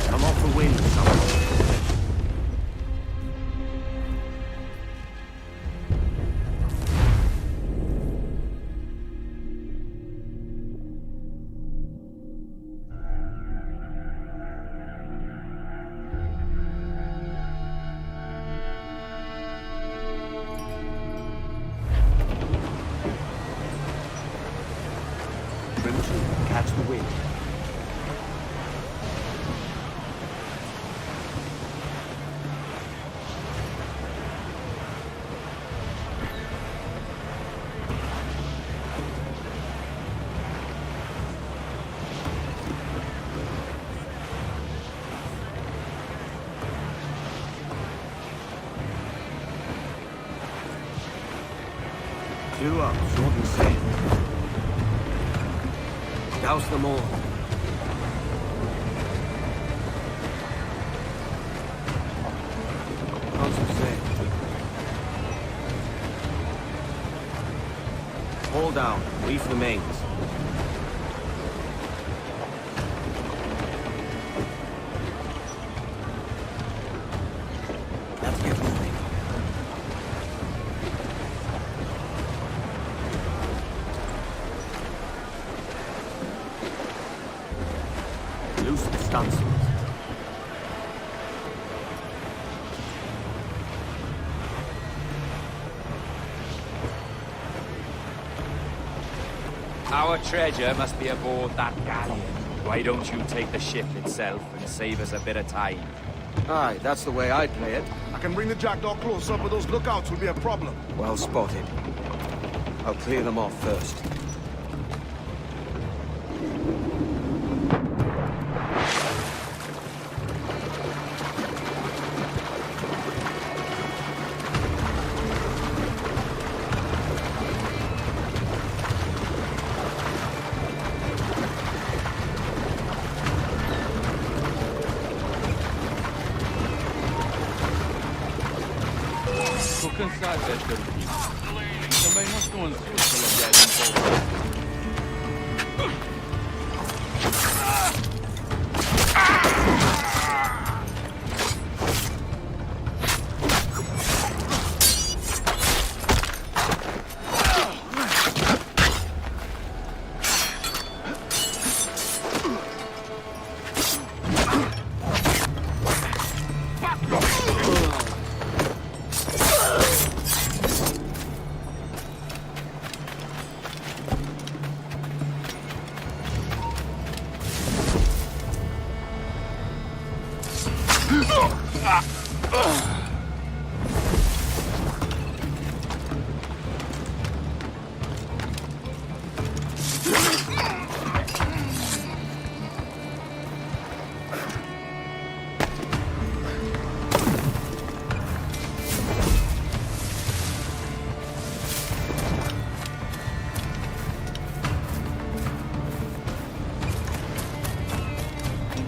Come off the wind, someone. Trim to catch the wind. Clew up, shorten sail. Douse them all. Console sail. Haul down, reef the mains. Let's get moving. Loose the stunsails. Our treasure must be aboard that galleon. Why don't you take the ship itself and save us a bit of time? Aye, that's the way I'd play it. I can bring the jackdaw closer, but those lookouts will be a problem. Well spotted. I'll clear them off first. Estou cansado desta rotina. Também não estou ansioso pela viagem para o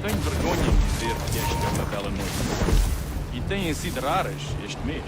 tenho vergonha de dizer que esta é uma bela noite. E têm sido raras este mês.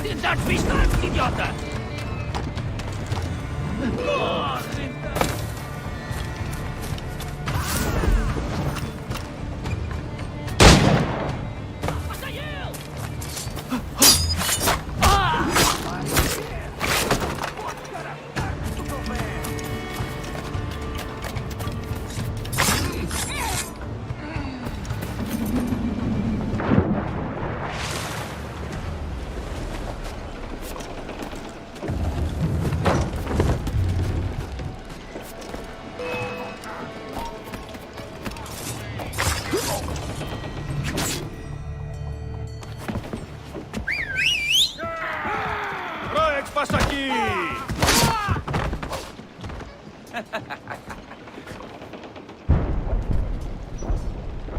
den Satz wie Straßen, Idioten!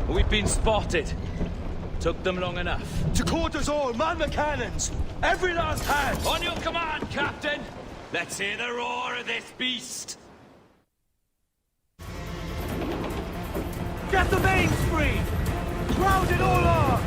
We've been spotted. Took them long enough. To quarters all, man the cannons! Every last hand! On your command, Captain! Let's hear the roar of this beast! Get the mains free! Round it all off!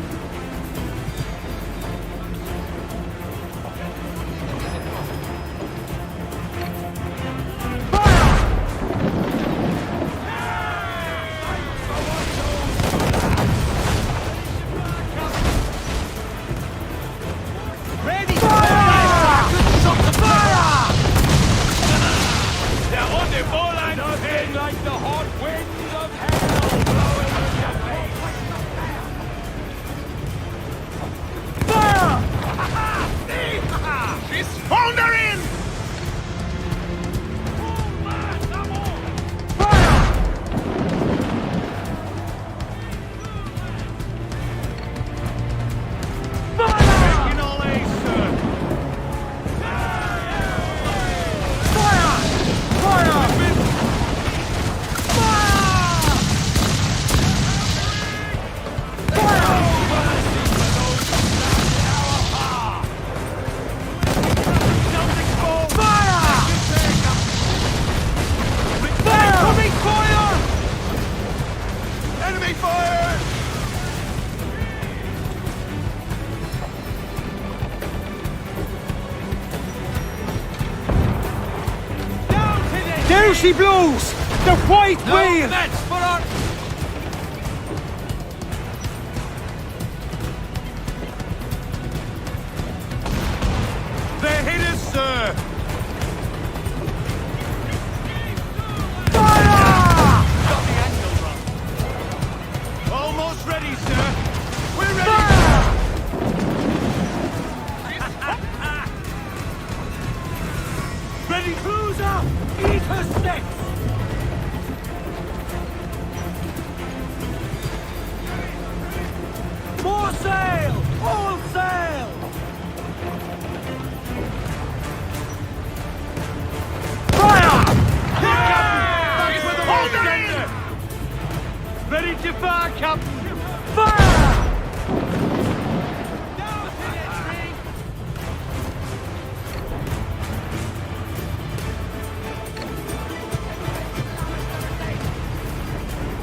There she blows! The white whale! That's for our... They hit us, sir! Got the angle wrong. Almost ready, sir! We're ready! Ready, cruiser! Eat her sticks! More sail! All sail! Fire! Back with the extender! Ready to fire, Captain! Fire!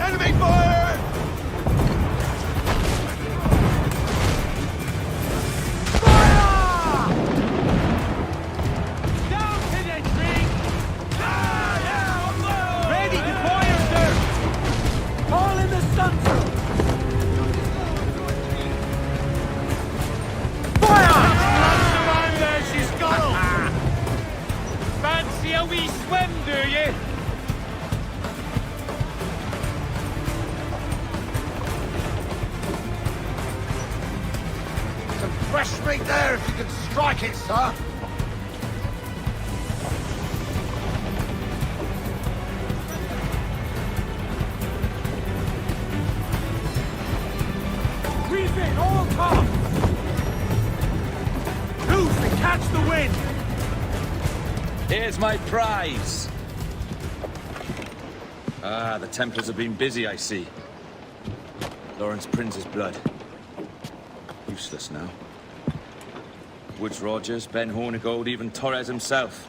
Enemy fire! Fire! Down to the tree! Ready to fire, sir! All in the center! Fire! Lots of man there, she's got him! Fancy a wee swim, do you? Fresh meat there if you can strike it, sir. Reef it, all tops! Loose and catch the wind! Here's my prize! Ah, the Templars have been busy, I see. Lawrence Prince's blood. Useless now. Woods Rogers, Ben Hornigold, even Torres himself.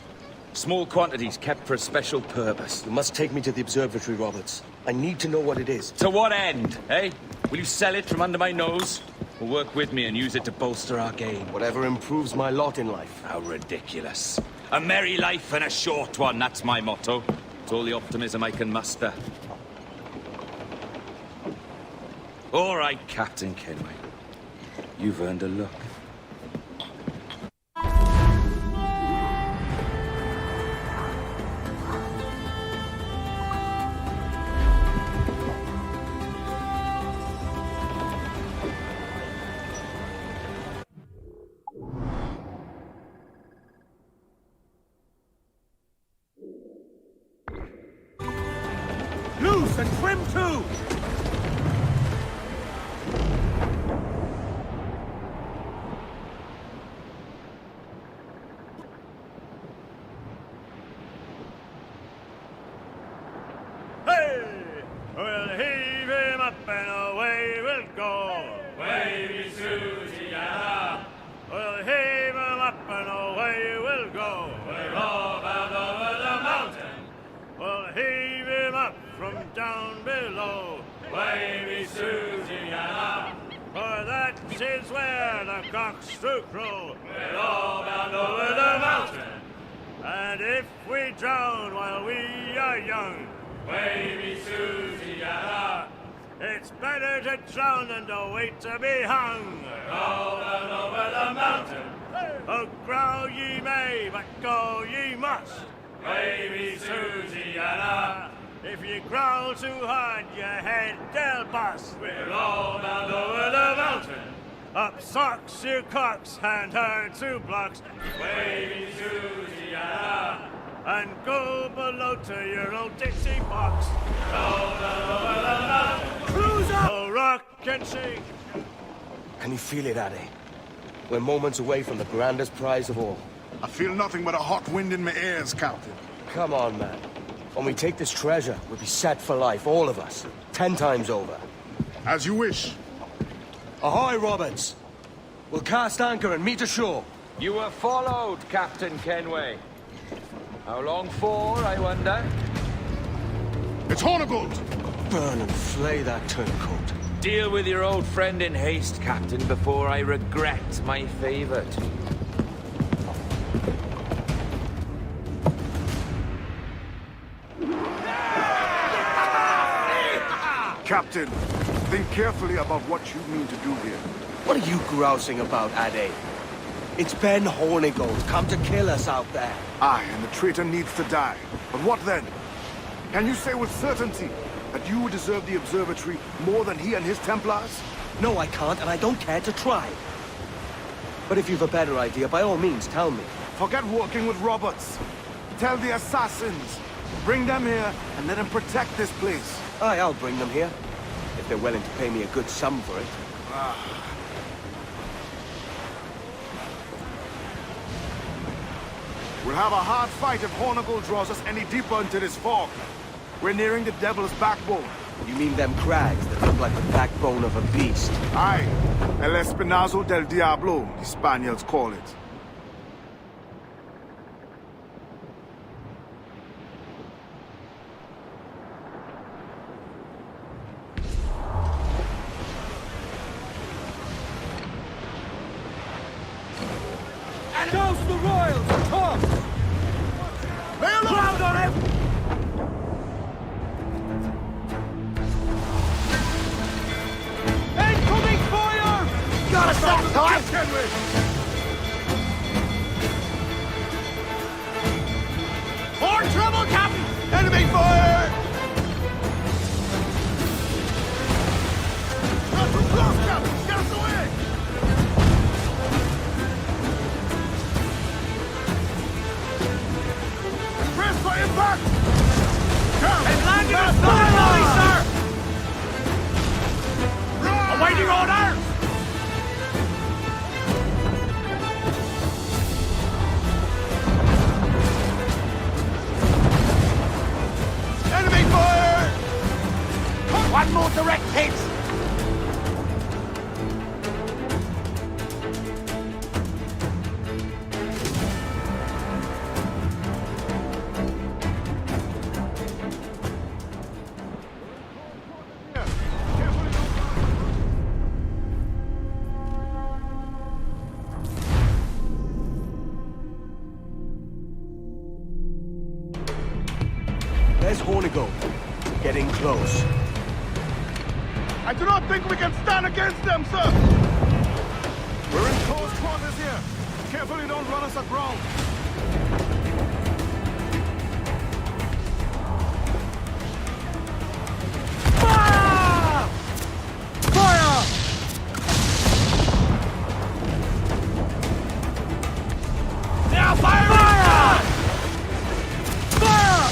Small quantities kept for a special purpose. You must take me to the Observatory, Roberts. I need to know what it is. To what end, eh? Will you sell it from under my nose? Or work with me and use it to bolster our game? Whatever improves my lot in life. How ridiculous. A merry life and a short one, that's my motto. It's all the optimism I can muster. All right, Captain Kenway. You've earned a look. Loose and trim too! Hey! We'll heave him up and away we'll go. Wavy Susiana. We'll heave him up and away we'll go. We're all bound over the mountain. We'll heave him up from down below. Wavy Susiana. For that is where the cocks do crow. We're all bound over the mountain. And if we drown while we are young, Wavy Susiana, it's better to drown than to wait to be hung. We're all bound over the mountain. Oh, growl ye may, but go ye must. Wavy Susiana, if you growl too hard, your head they'll bust. We're all bound over the mountain. Up socks, you cocks, hand her 2 blocks. Wavy Susiana, and go below to your old Dixie box. Roll down over the mountain. Cruise up! Oh, rock and shake. Can you feel it, Addy? We're moments away from the grandest prize of all. I feel nothing but a hot wind in my ears, Captain. Come on, man. When we take this treasure, we'll be set for life, all of us. 10 times over. As you wish. Ahoy, Roberts! We'll cast anchor and meet ashore. You were followed, Captain Kenway. How long for, I wonder? It's Hornigold! Burn and flay that turncoat. Deal with your old friend in haste, Captain, before I regret my favour to you. Captain, think carefully about what you mean to do here. What are you grousing about, Addy? It's Ben Hornigold, come to kill us out there. Aye, and the traitor needs to die. But what then? Can you say with certainty that you deserve the Observatory more than he and his Templars? No, I can't, and I don't care to try. But if you've a better idea, by all means, tell me. Forget working with Roberts. Tell the assassins. Bring them here, and let them protect this place. Aye, I'll bring them here. If they're willing to pay me a good sum for it. We'll have a hard fight if Hornigold draws us any deeper into this fog. We're nearing the Devil's Backbone. You mean them crags that look like the backbone of a beast? Aye. El Espinazo del Diablo, the Spaniards call it. Douse the royals! Come! Crowd on him! Incoming fire! Got us that time! Kenway! More trouble, Captain! Enemy fire! Not too close, Captain! Get us away! Press for impact! They've landed a skyline, sir! Awaiting orders! Enemy fire! One more direct hit! Abstergo. Getting close. I do not think we can stand against them, sir! We're in close quarters here. Careful you don't run us aground. Fire! Fire! Now fire! Fire!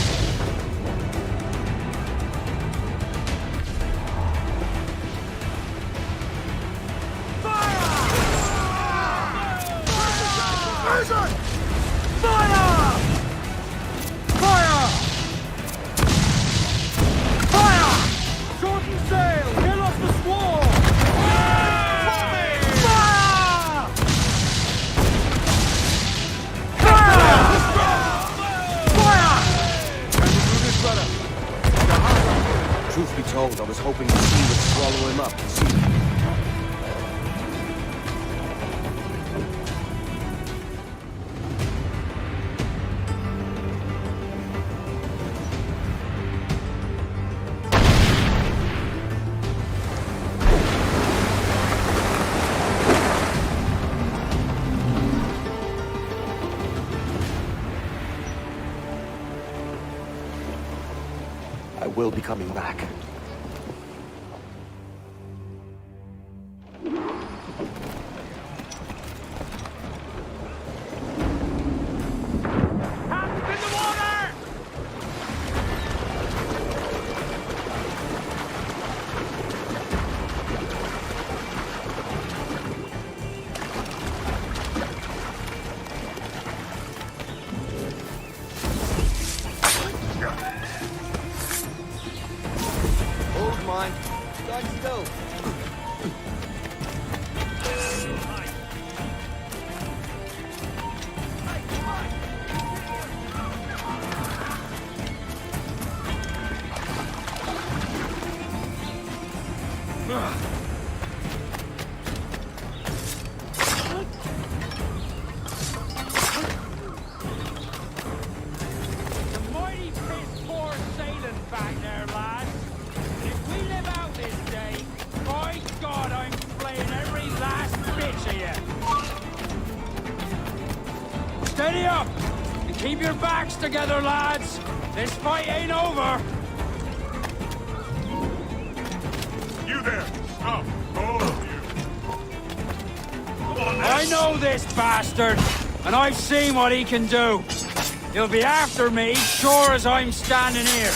Fire! Fire! Fire! Fire! Shorten sail! Get off the squall! Fire! Fire! Fire! Can you do this better? Truth be told, I was hoping the sea would swallow him up. See? I will be coming back. Steady up! And keep your backs together, lads! This fight ain't over! You there! Stop! All of you! Come on, I know this bastard, and I've seen what he can do. He'll be after me, sure as I'm standing here.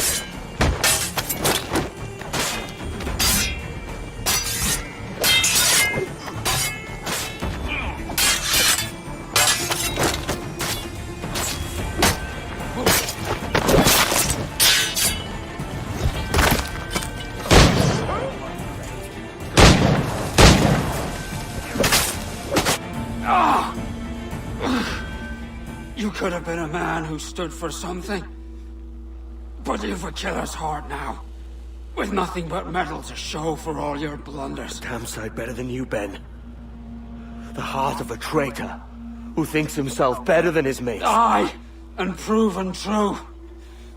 You could have been a man who stood for something. But you've a killer's heart now. With nothing but metal to show for all your blunders. Damn sight better than you, Ben. The heart of a traitor, who thinks himself better than his mates. Aye, and proven true.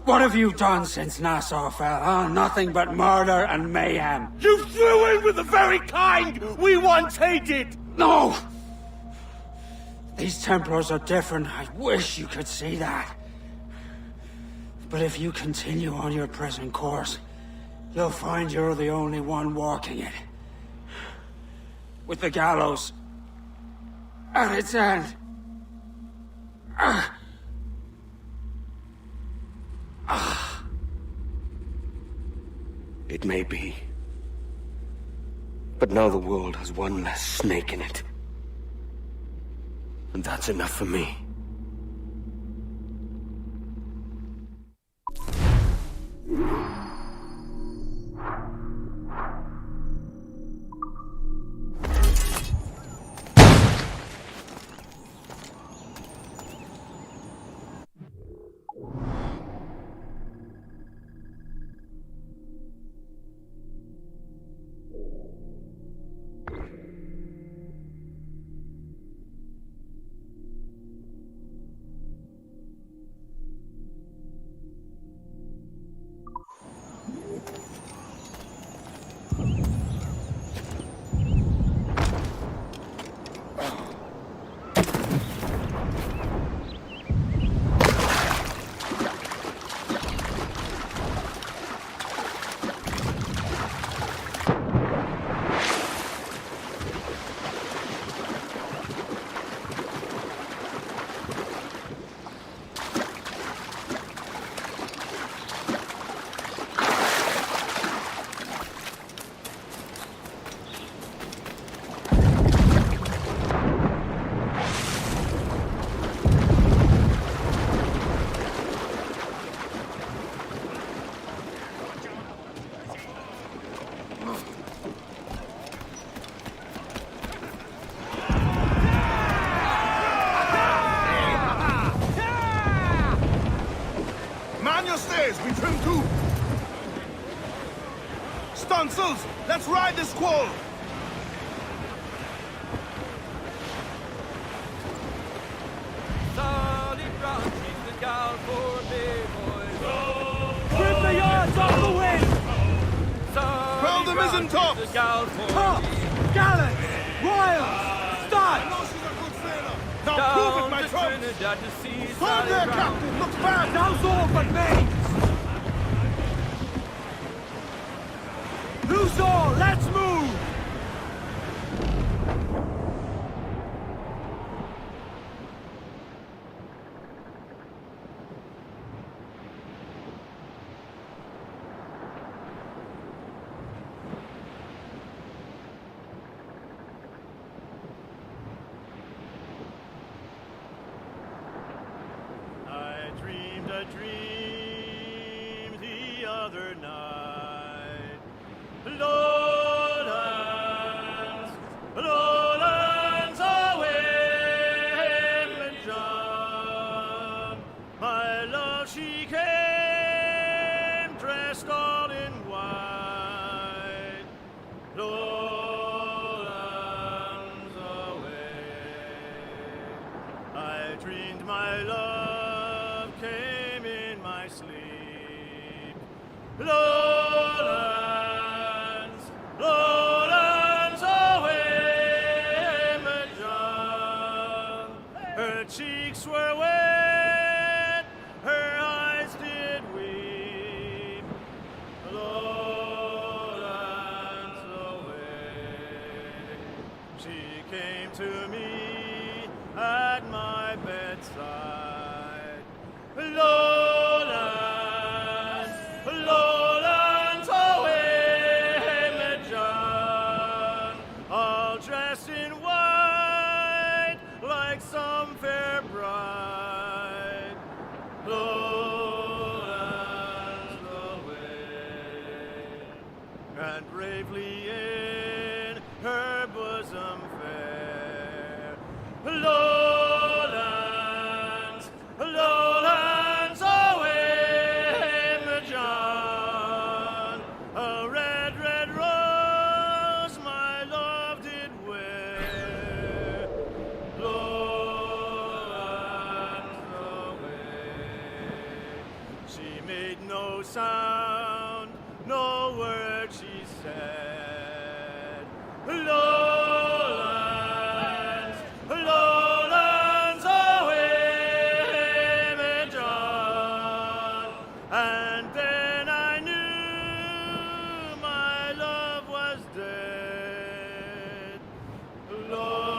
What have you done since Nassau fell, huh? Nothing but murder and mayhem. You threw in with the very kind we once hated! No! These Templars are different. I wish you could see that. But if you continue on your present course, you'll find you're the only one walking it. With the gallows at its end. It may be. But now the world has one less snake in it. And that's enough for me. topsails! Let's ride the squall! Solid ground, keep the gal for big boys. Trim the yards off the wind! Furl the mizzen tops! Tops! Gallant! Royals! Start! Now prove it, my troops! Hold there, Captain! Looks bad! Now's all but mains! Loose all! Let's move! A dream the other night. Lowlands, lowlands away, John. My love, she came dressed all in white. Lowlands away. I dreamed my love came in my sleep. Lowlands, lowlands away, John. Her cheeks were wet, her eyes did weep. Lowlands away. She came to me at my bedside. Lowlands, lowlands away, John, all dressed in white like some fair bride. Lowlands away, and bravely in her bosom fair. Lowlands, lowlands away, John. A red, red rose my love did wear. Lowlands away. She made no sound, no word she said. Lowlands, lowlands away, John. And then I knew my love was dead. Lowlands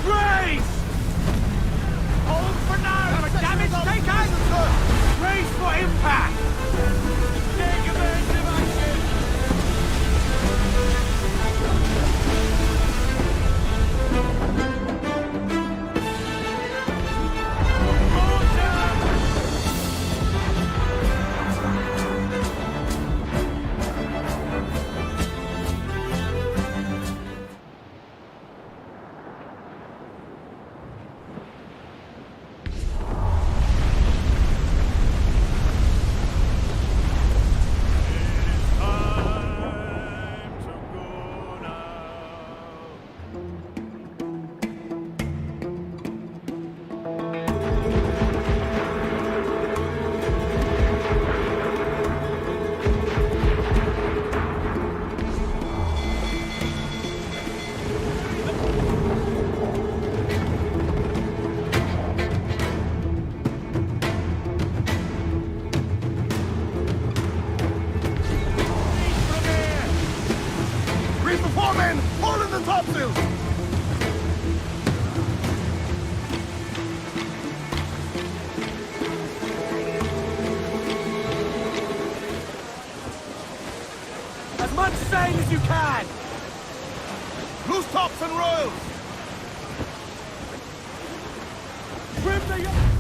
Race! Hold for now! Damage taken! Race for impact! Take evasive action! Reef the foremen! All in the topsails! as much sail as you can! Loose tops and royals! Trim the...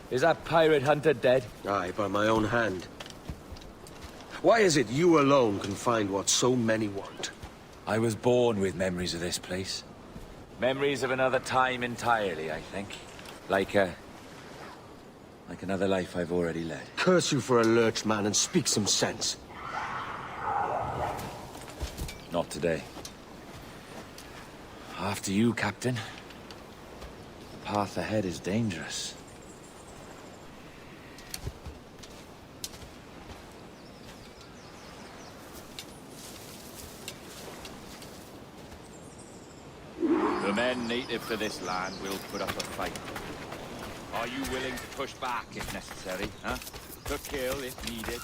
Is that pirate hunter dead? Aye, by my own hand. Why is it you alone can find what so many want? I was born with memories of this place. Memories of another time entirely, I think. Like another life I've already led. Curse you for a lurch, man, and speak some sense. Not today. After you, Captain. The path ahead is dangerous. The men native to this land will put up a fight. Are you willing to push back if necessary, huh? To kill if needed?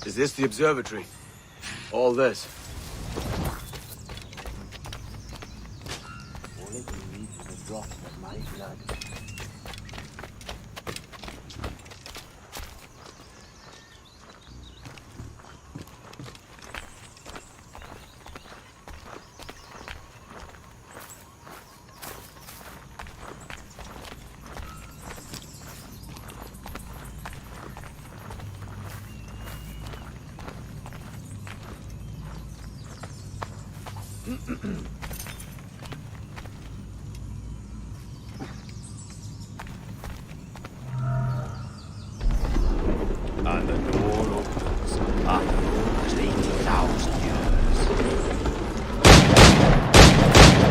Is this the observatory? All this? All it needs is a drop of my blood. And the door opens after almost 80,000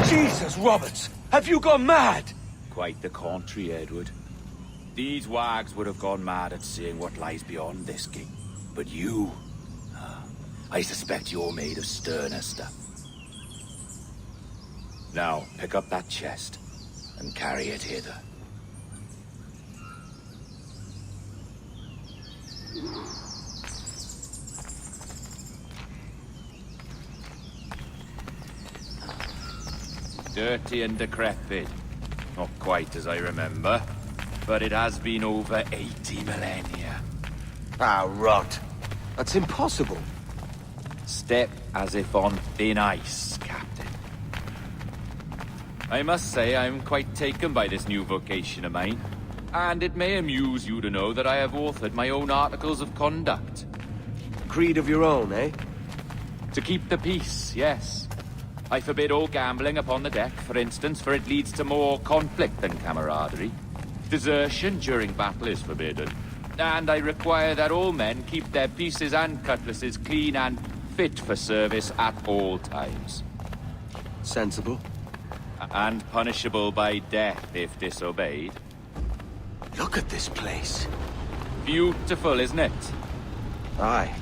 years. Jesus, Roberts! Have you gone mad? Quite the contrary, Edward. These wags would have gone mad at seeing what lies beyond this gate. But you... I suspect you're made of sterner stuff. Now, pick up that chest and carry it hither. Dirty and decrepit. Not quite as I remember, but it has been over 80 millennia. Ah, rot. That's impossible. Step as if on thin ice, Captain. I must say I'm quite taken by this new vocation of mine. And it may amuse you to know that I have authored my own articles of conduct. Creed of your own, eh? To keep the peace, yes. I forbid all gambling upon the deck, for instance, for it leads to more conflict than camaraderie. Desertion during battle is forbidden. And I require that all men keep their pieces and cutlasses clean and fit for service at all times. Sensible. And punishable by death if disobeyed. Look at this place. Beautiful, isn't it? Aye.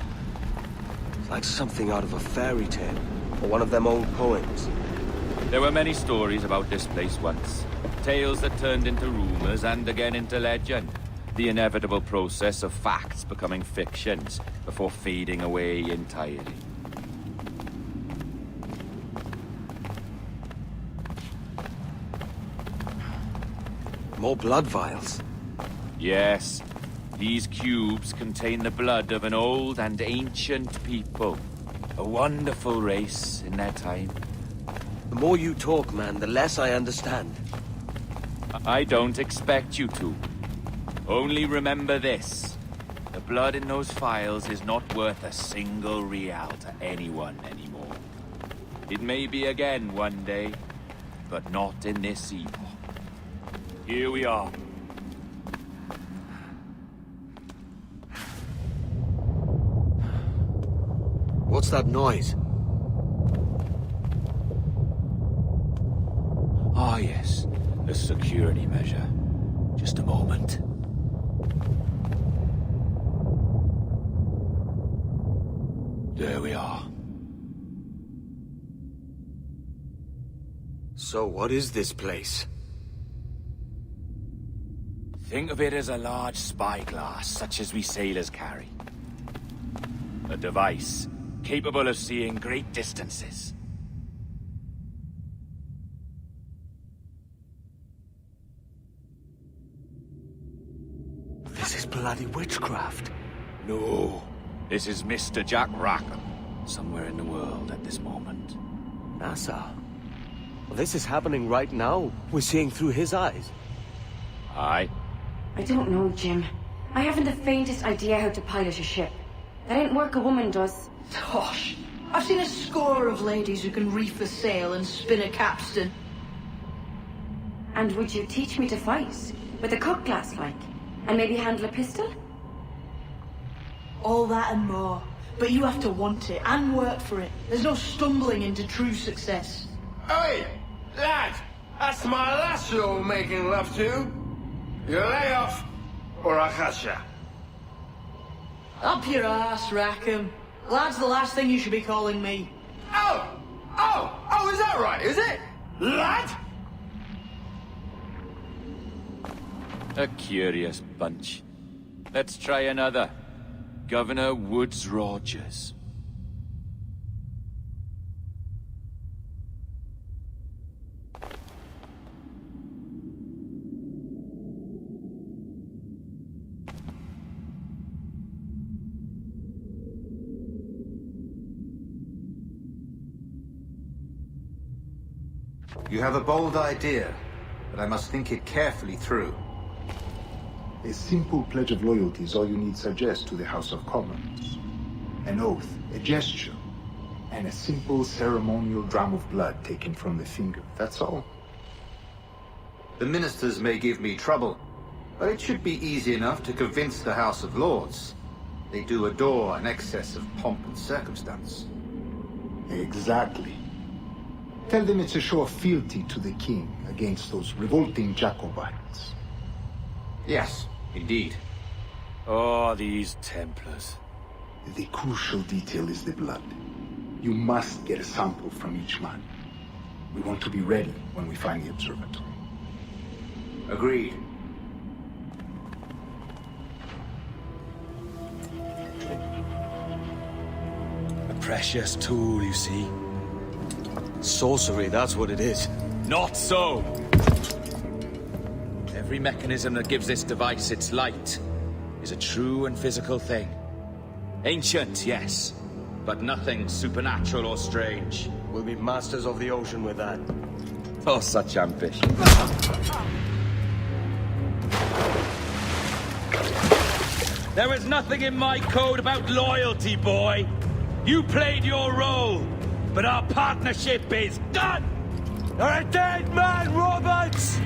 It's like something out of a fairy tale, or one of them old poems. There were many stories about this place once. Tales that turned into rumors and again into legend. The inevitable process of facts becoming fictions before fading away entirely. More blood vials. Yes, these cubes contain the blood of an old and ancient people. A wonderful race in their time. The more you talk, man, the less I understand. I don't expect you to. Only remember this. The blood in those files is not worth a single real to anyone anymore. It may be again one day, but not in this epoch. Here we are. What's that noise? Ah, yes. A security measure. Just a moment. There we are. So what is this place? Think of it as a large spyglass, such as we sailors carry. A device capable of seeing great distances. This is bloody witchcraft. No, this is Mr. Jack Rackham, somewhere in the world at this moment. NASA. Well, this is happening right now. We're seeing through his eyes. Aye. I don't know, Jim. I haven't the faintest idea how to pilot a ship. That ain't work a woman does. Tosh. I've seen a score of ladies who can reef a sail and spin a capstan. And would you teach me to fight? With a cutlass, like? And maybe handle a pistol? All that and more. But you have to want it and work for it. There's no stumbling into true success. Hey, lad! That's my lass you're making love to. You lay off, or I'll catch ya. Up your ass, Rackham. Lad's the last thing you should be calling me. Oh, is that right, is it? Lad? A curious bunch. Let's try another. Governor Woods Rogers. You have a bold idea, but I must think it carefully through. A simple pledge of loyalty is all you need suggest to the House of Commons. An oath, a gesture, and a simple ceremonial dram of blood taken from the finger. That's all. The ministers may give me trouble, but it should be easy enough to convince the House of Lords. They do adore an excess of pomp and circumstance. Exactly. Tell them it's a show of fealty to the king against those revolting Jacobites. Yes, indeed. Oh, these Templars. The crucial detail is the blood. You must get a sample from each man. We want to be ready when we find the observatory. Agreed. A precious tool, you see. Sorcery, that's what it is. Not so! Every mechanism that gives this device its light is a true and physical thing. Ancient, yes, but nothing supernatural or strange. We'll be masters of the ocean with that. Oh, such ambition. There was nothing in my code about loyalty, boy. You played your role, but our partnership is done! You're a dead man, Roberts!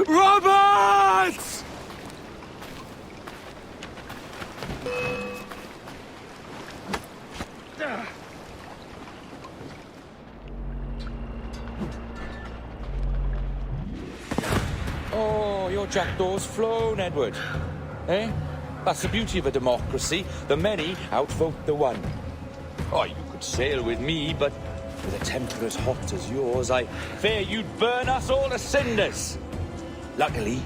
Roberts! Oh, your jackdaw's flown, Edward. Eh? That's the beauty of a democracy. The many outvote the one. Oh, you could sail with me, but with a temper as hot as yours, I fear you'd burn us all to cinders. Luckily,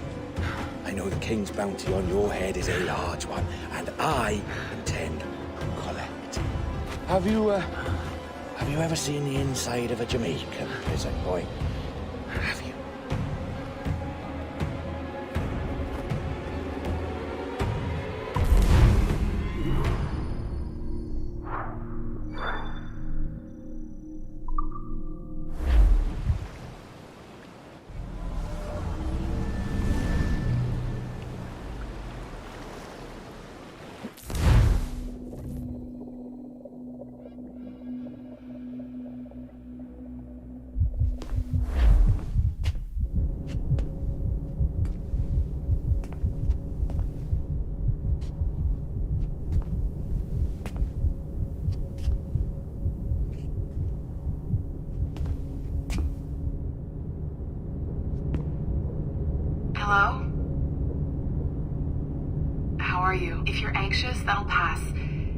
I know the king's bounty on your head is a large one, and I intend to collect. Have you ever seen the inside of a Jamaican prison, boy? Have you? Hello? How are you? If you're anxious, that'll pass.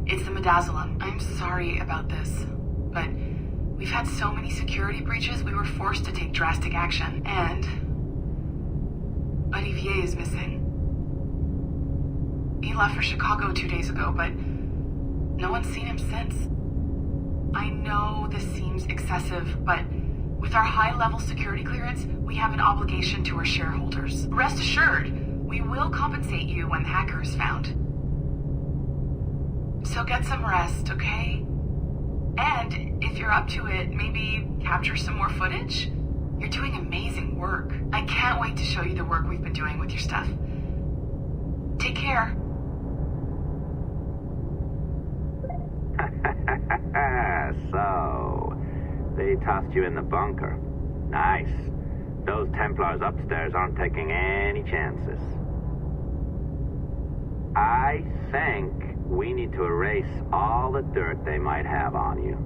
It's the midazolam. I'm sorry about this, but we've had so many security breaches, we were forced to take drastic action, and Olivier is missing. He left for Chicago 2 days ago, but no one's seen him since. I know this seems excessive, but with our high-level security clearance, we have an obligation to our shareholders. Rest assured, we will compensate you when the hacker is found. So get some rest, okay? And if you're up to it, maybe capture some more footage? You're doing amazing work. I can't wait to show you the work we've been doing with your stuff. Take care. So, they tossed you in the bunker. Nice. Those Templars upstairs aren't taking any chances. I think we need to erase all the dirt they might have on you.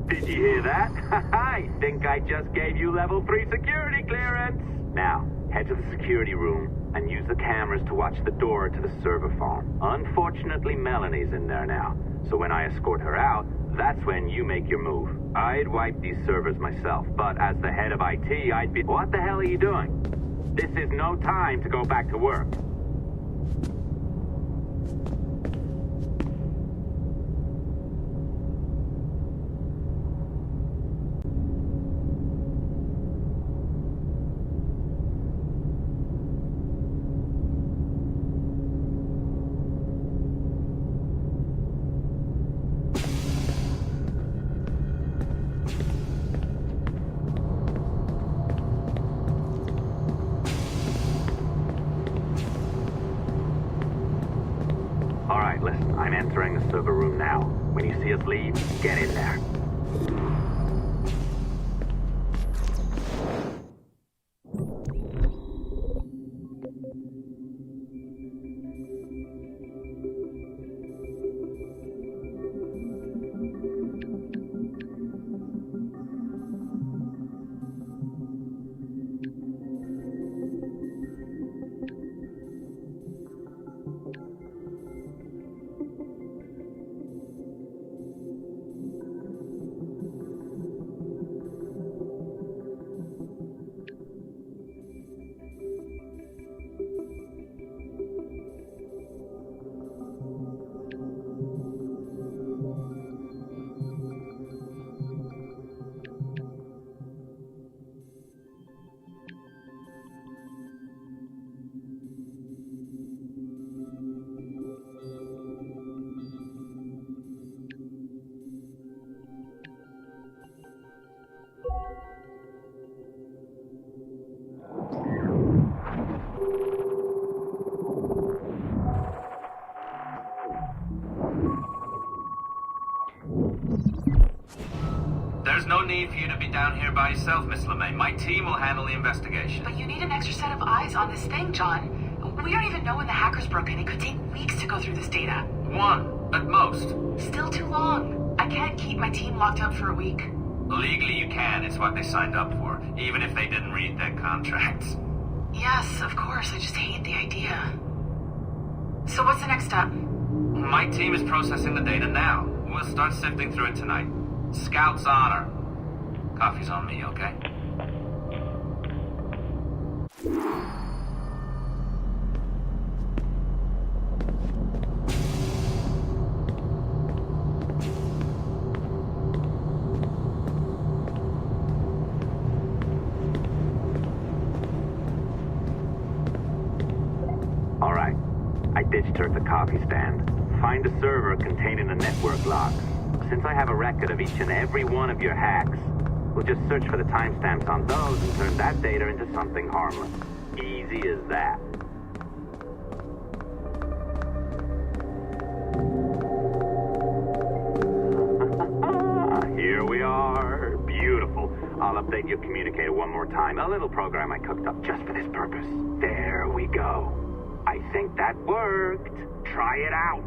Did you hear that? I think I just gave you level 3 security clearance. Now, head to the security room and use the cameras to watch the door to the server farm. Unfortunately, Melanie's in there now, so when I escort her out, that's when you make your move. I'd wipe these servers myself, but as the head of IT, I'd be... What the hell are you doing? This is no time to go back to work. I'm entering the server room now. When you see us leave, get in there. There's no need for you to be down here by yourself, Miss LeMay. My team will handle the investigation. But you need an extra set of eyes on this thing, John. We don't even know when the hackers broke in. It could take weeks to go through this data. One, at most. Still too long. I can't keep my team locked up for a week. Legally you can, it's what they signed up for, even if they didn't read their contracts. Yes, of course, I just hate the idea. So what's the next step? My team is processing the data now. We'll start sifting through it tonight. Scout's honor. Coffee's on me, okay? All right. I ditched her at the coffee stand. Find a server containing the network logs. Since I have a record of each and every one of your hacks, we'll just search for the timestamps on those and turn that data into something harmless. Easy as that. Here we are. Beautiful. I'll update your communicator one more time. A little program I cooked up just for this purpose. There we go. I think that worked. Try it out.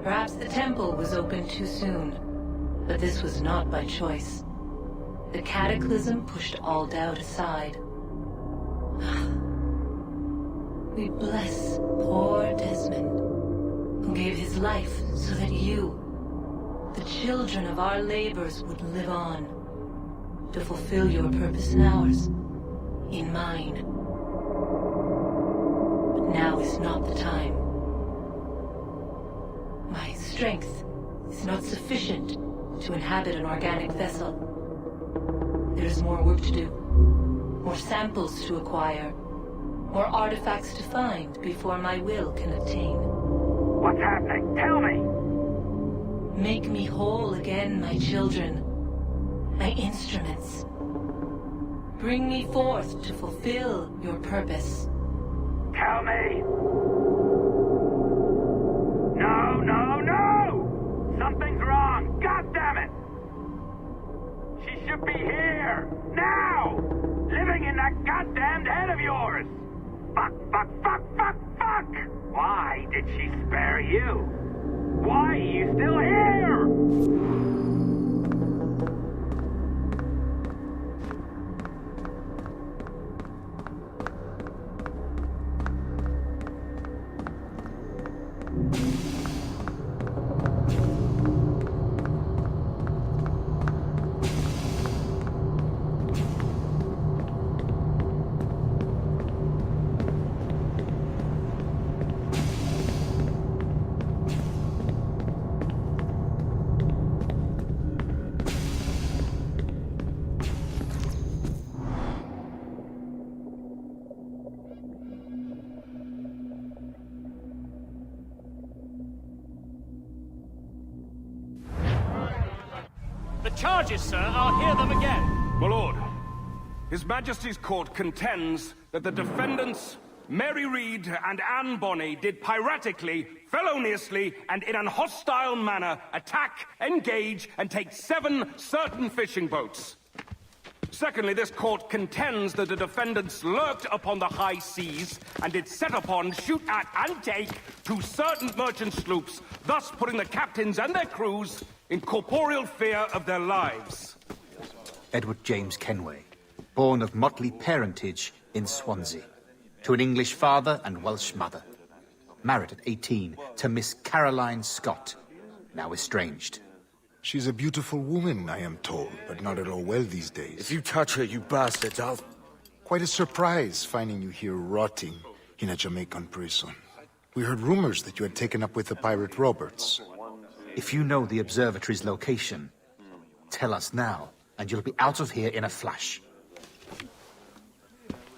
Perhaps the temple was opened too soon, but this was not by choice. The cataclysm pushed all doubt aside. We bless poor Desmond, who gave his life so that you, the children of our labors, would live on, to fulfill your purpose in ours, in mine. But now is not the time. My strength is not sufficient to inhabit an organic vessel. There is more work to do, more samples to acquire, more artifacts to find before my will can obtain. What's happening? Tell me! Make me whole again, my children, my instruments. Bring me forth to fulfill your purpose. Tell me! No, no, no! Something's wrong! God damn it! She should be here! Now! living in that goddamned head of yours? Fuck, fuck, fuck, fuck, fuck! Why did she spare you? Why are you still here? The charges, sir, I'll hear them again. My lord, His Majesty's court contends that the defendants, Mary Read and Anne Bonny, did piratically, feloniously, and in an hostile manner attack, engage, and take 7 certain fishing boats. Secondly, this court contends that the defendants lurked upon the high seas and did set upon, shoot at, and take 2 certain merchant sloops, thus putting the captains and their crews in corporeal fear of their lives. Edward James Kenway, born of motley parentage in Swansea, to an English father and Welsh mother. Married at 18 to Miss Caroline Scott, now estranged. She's a beautiful woman, I am told, but not at all well these days. If you touch her, you bastards, I'll... Quite a surprise finding you here rotting in a Jamaican prison. We heard rumors that you had taken up with the pirate Roberts. If you know the observatory's location, tell us now, and you'll be out of here in a flash.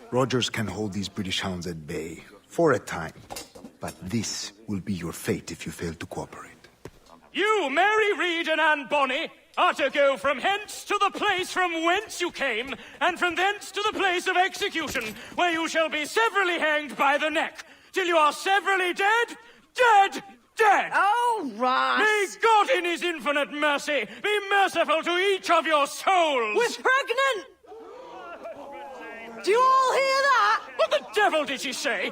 Rogers can hold these British hounds at bay, for a time. But this will be your fate if you fail to cooperate. You, Mary Read and Anne Bonny, are to go from hence to the place from whence you came, and from thence to the place of execution, where you shall be severally hanged by the neck, till you are severally dead, dead, dead! Oh, Ross! May God in his infinite mercy be merciful to each of your souls! We're pregnant! Do you all hear that? What the devil did she say?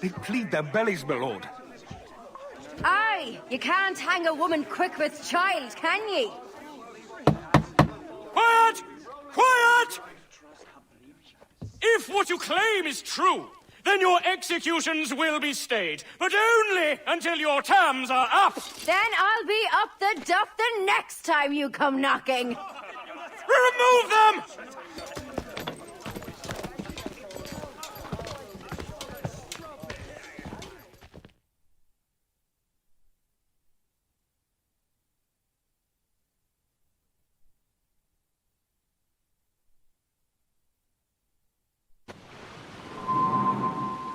They plead their bellies, my lord. Aye, you can't hang a woman quick with child, can ye? Quiet! Quiet! If what you claim is true, then your executions will be stayed, but only until your terms are up. Then I'll be up the duff the next time you come knocking. Remove them!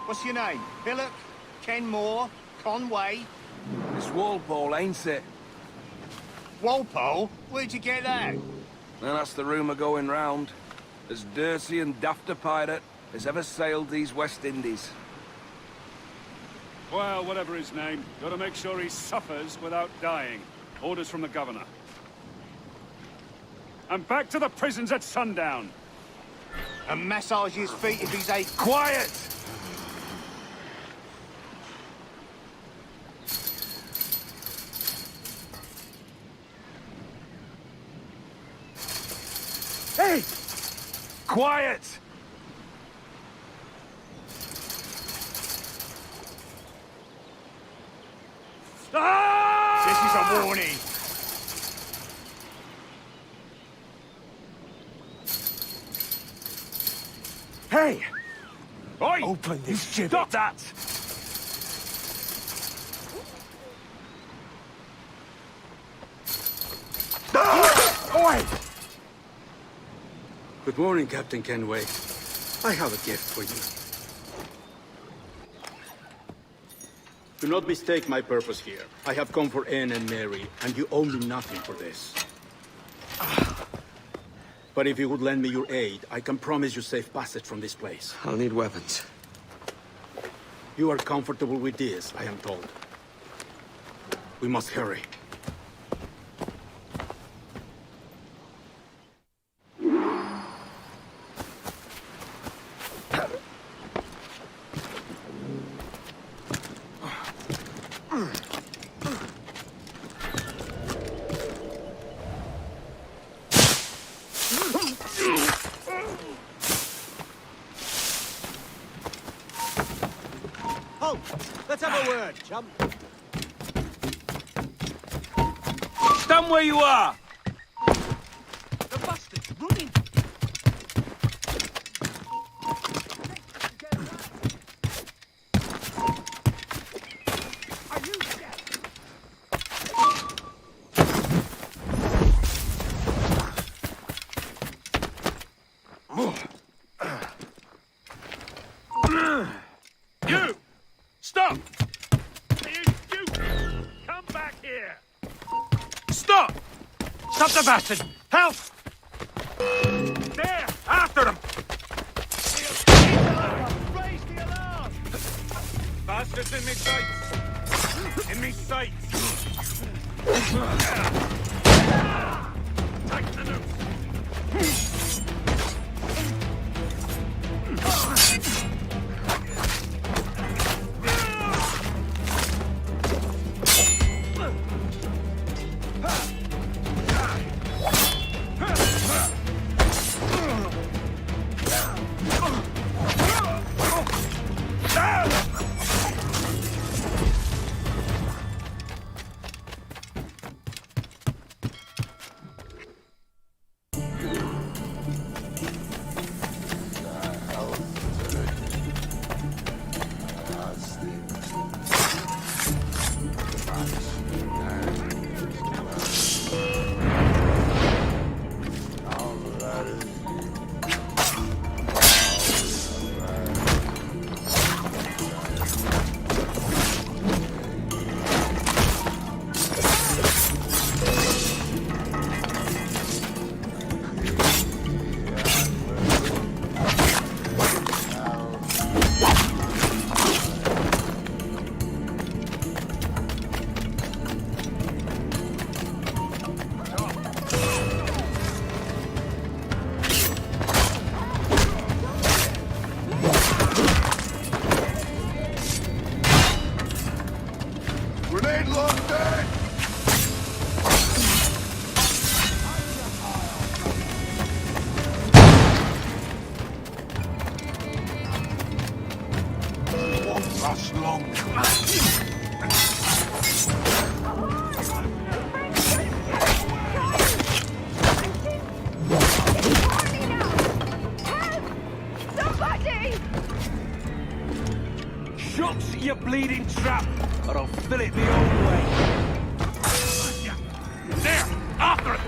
What's your name? Billock? Kenmore? Conway? It's Walpole, ain't it? Walpole? Where'd you get that? Well, that's the rumour going round. As dirty and daft a pirate as ever sailed these West Indies. Well, whatever his name, gotta make sure he suffers without dying. Orders from the governor. And back to the prisons at sundown. And massage his feet if he's a... Quiet! Hey! Quiet! Ah! This is a warning. Hey! Oi! Open this gibbet! Stop that! Oi! Good morning, Captain Kenway. I have a gift for you. Do not mistake my purpose here. I have come for Anne and Mary, and you owe me nothing for this. But if you would lend me your aid, I can promise you safe passage from this place. I'll need weapons. You are comfortable with this, I am told. We must hurry. Halt! Let's have a word, chum. Stand where you are! The bastard's running! You! Stop! You! Come back here! Stop! Stop the bastard! Help! There! After him! Raise the alarm! Bastards in me sights! In me sights! Take the noose! You bleeding trap, or I'll fill it the old way. There! After it!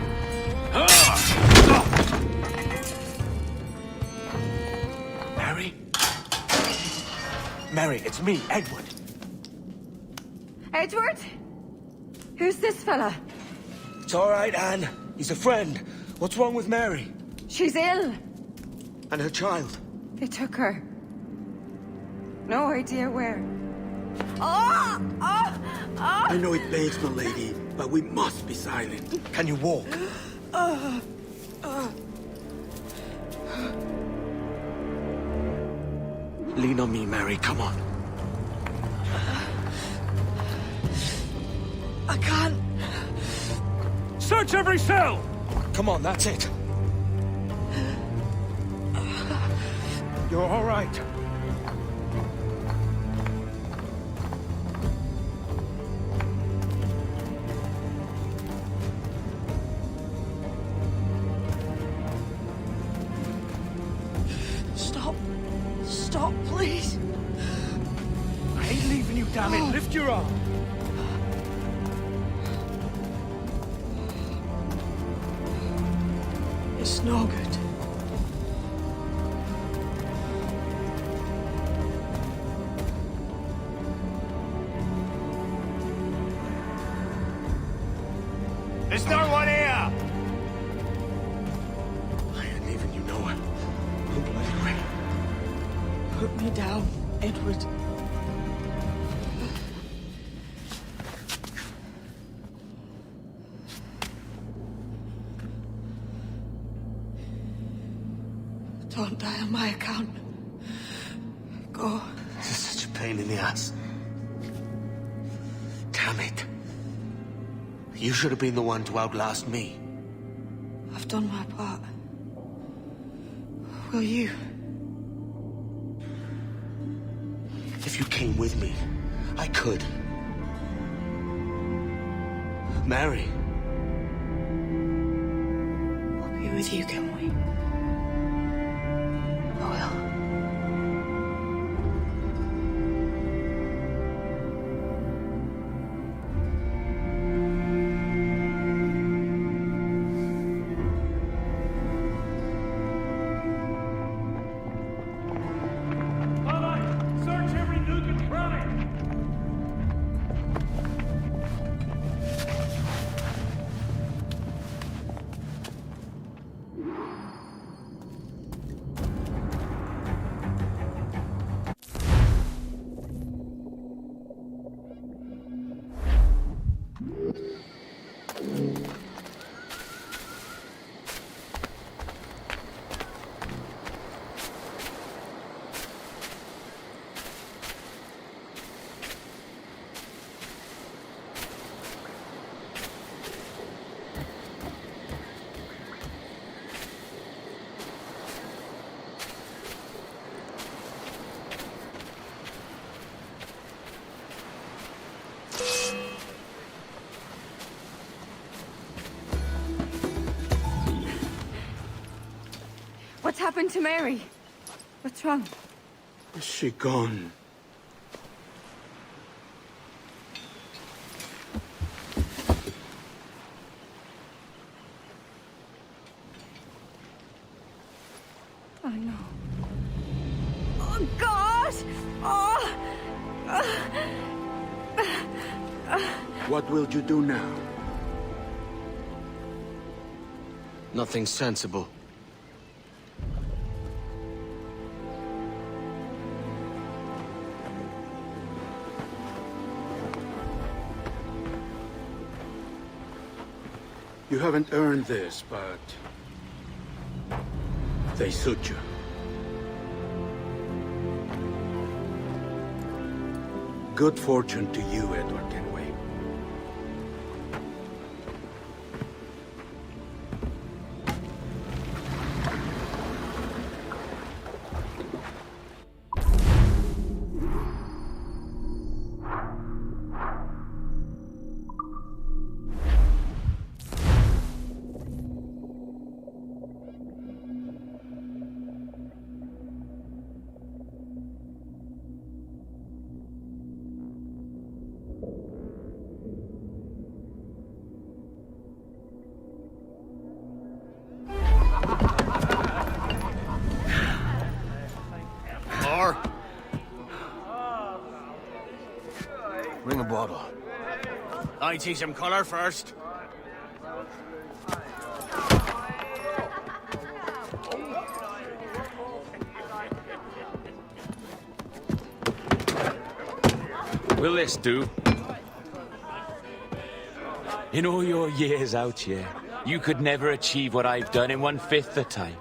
Mary? Mary, it's me, Edward. Edward? Who's this fella? It's all right, Anne. He's a friend. What's wrong with Mary? She's ill. And her child? They took her. No idea where. Oh! Oh! Oh! I know it begs, my lady, but we must be silent. Can you walk? Lean on me, Mary. Come on. I can't. Search every cell! Come on, that's it. You're all right. Stop, please. I ain't leaving you, damn it. Lift your arm. It's no good. There's no one here! I ain't leaving you nowhere. No bloody way. Put me down, Edward. Don't die on my account. Go. This is such a pain in the ass. Damn it. You should have been the one to outlast me. I've done my part. Will you? If you came with me, I could. Mary. I'll be with you, Kenway. I will. What's happened to Mary? What's wrong? Is she gone? Oh, no. Oh, God! Oh! What will you do now? Nothing sensible. You haven't earned this, but they suit you. Good fortune to you, Edward Kenway. Bring a bottle. I see some colour first. Will this do? In all your years out here, you could never achieve what I've done in 1/5 the time.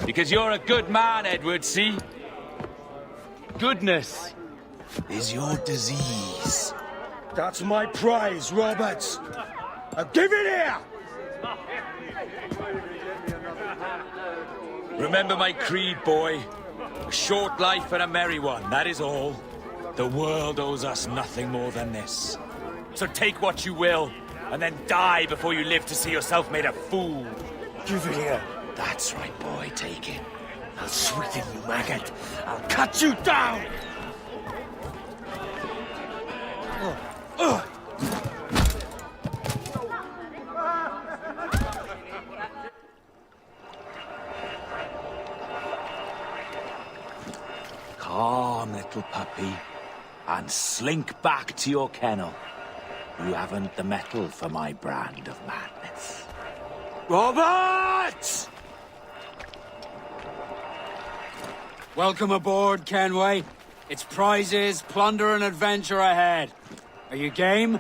Because you're a good man, Edward, see? Goodness is your disease. That's my prize, Roberts. Now give it here! Remember my creed, boy. A short life and a merry one, that is all. The world owes us nothing more than this. So take what you will, and then die before you live to see yourself made a fool. Give it here. That's right, boy, take it. I'll sweeten you, maggot. I'll cut you down! Calm, little puppy, and slink back to your kennel. You haven't the mettle for my brand of madness. Roberts! Welcome aboard, Kenway. It's prizes, plunder, and adventure ahead. Are you game?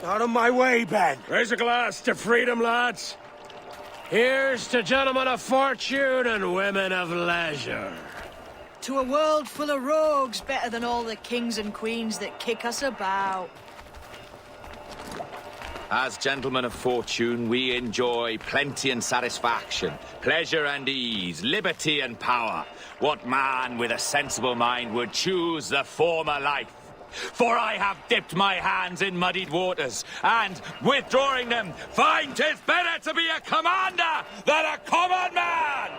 Out of my way, Ben! Raise a glass to freedom, lads. Here's to gentlemen of fortune and women of leisure. To a world full of rogues, better than all the kings and queens that kick us about. As gentlemen of fortune, we enjoy plenty and satisfaction, pleasure and ease, liberty and power. What man with a sensible mind would choose the former life? For I have dipped my hands in muddied waters, and, withdrawing them, find 'tis better to be a commander than a common man!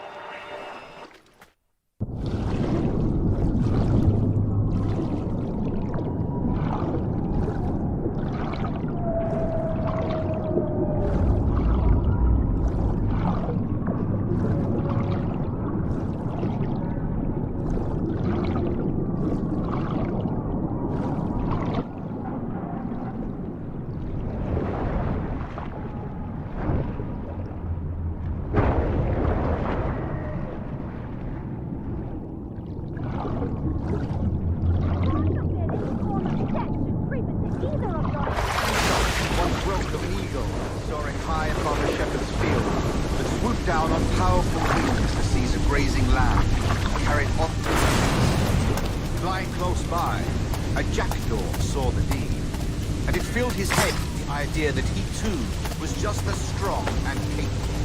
That he too was just as strong and capable.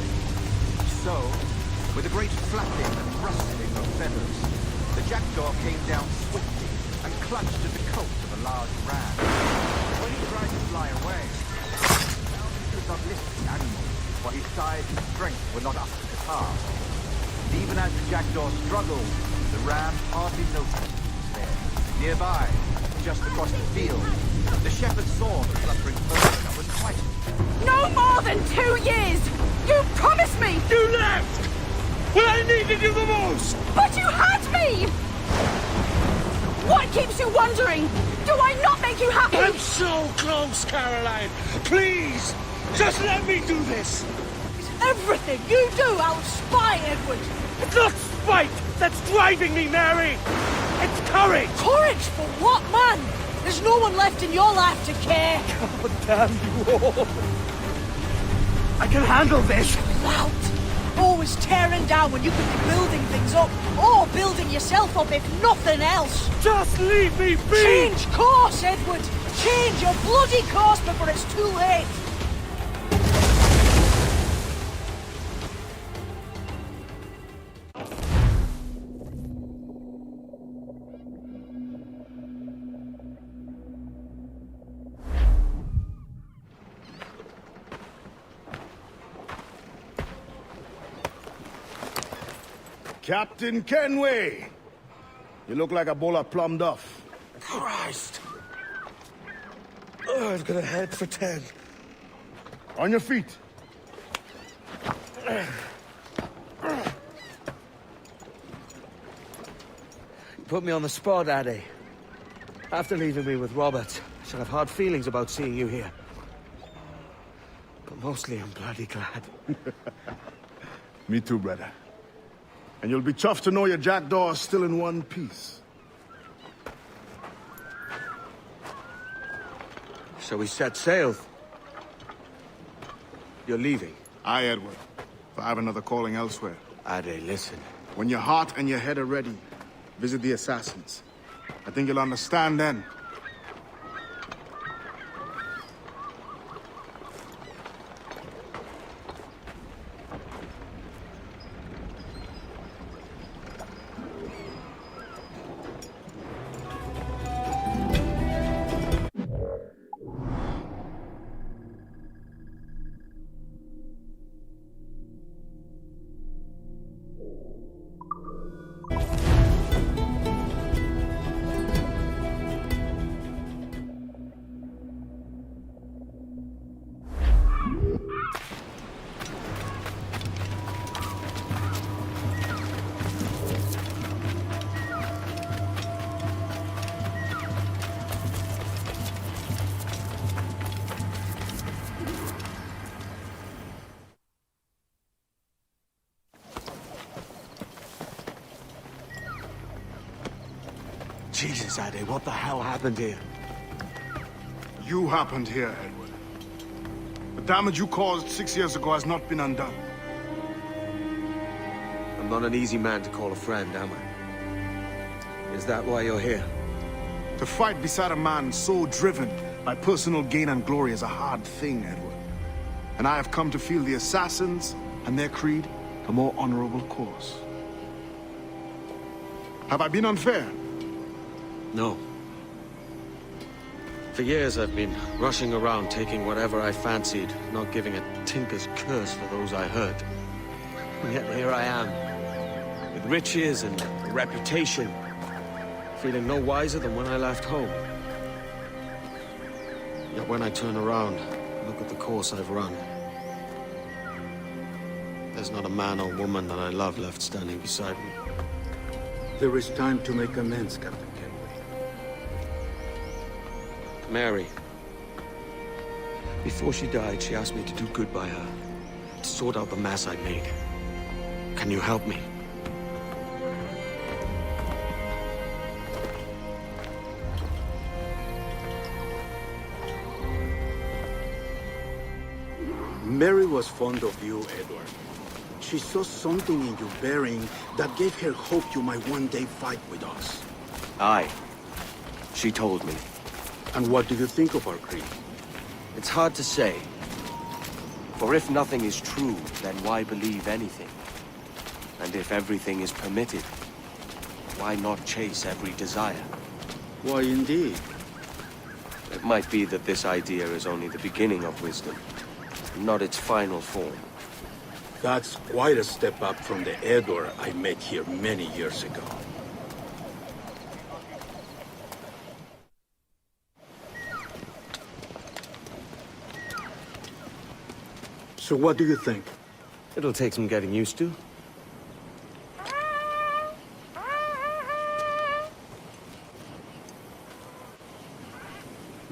So, with a great flapping and rustling of feathers, the jackdaw came down swiftly and clutched at the coat of a large ram. When he tried to fly away, he could not lift the animal, for his size and strength were not up to the task. And even as the jackdaw struggled, the ram hardly noticed he was there. Nearby, just across the field, the shepherd saw the fluttering bird and was frightened. No more than 2 years! You promised me! You left! When I needed you the most! But you had me! What keeps you wondering? Do I not make you happy? I'm so close, Caroline! Please! Just let me do this! Everything you do, I'll spy, Edward! It's not spite that's driving me, Mary! It's courage! Courage for what, man? There's no one left in your life to care. God damn you all! I can handle this! Loud! Always tearing down when you could be building things up, or building yourself up if nothing else. Just leave me be! Change course, Edward! Change your bloody course before it's too late! Captain Kenway! You look like a bowl of plum duff. Christ! Oh, I've got a head for 10. On your feet. You put me on the spot, Addy. After leaving me with Robert, I should have hard feelings about seeing you here. But mostly I'm bloody glad. Me too, brother. And you'll be chuffed to know your jackdaw is still in one piece. So we set sail. You're leaving? Aye, Edward. If I have another calling elsewhere. Ade, listen. When your heart and your head are ready, visit the assassins. I think you'll understand then. Jesus, Ade, what the hell happened here? You happened here, Edward. The damage you caused 6 years ago has not been undone. I'm not an easy man to call a friend, am I? Is that why you're here? To fight beside a man so driven My personal gain and glory is a hard thing, Edward. And I have come to feel the assassins and their creed a more honorable course. Have I been unfair? No. For years I've been rushing around, taking whatever I fancied, not giving a tinker's curse for those I hurt. And yet here I am, with riches and a reputation, feeling no wiser than when I left home. Yet when I turn around, look at the course I've run. There's not a man or woman that I love left standing beside me. There is time to make amends, Captain Kenway. Mary. Before she died, she asked me to do good by her, to sort out the mess I made. Can you help me? Mary was fond of you, Edward. She saw something in your bearing that gave her hope you might one day fight with us. Aye. She told me. And what do you think of our creed? It's hard to say. For if nothing is true, then why believe anything? And if everything is permitted, why not chase every desire? Why, indeed. It might be that this idea is only the beginning of wisdom, not its final form. That's quite a step up from the Edward I met here many years ago. So what do you think? It'll take some getting used to.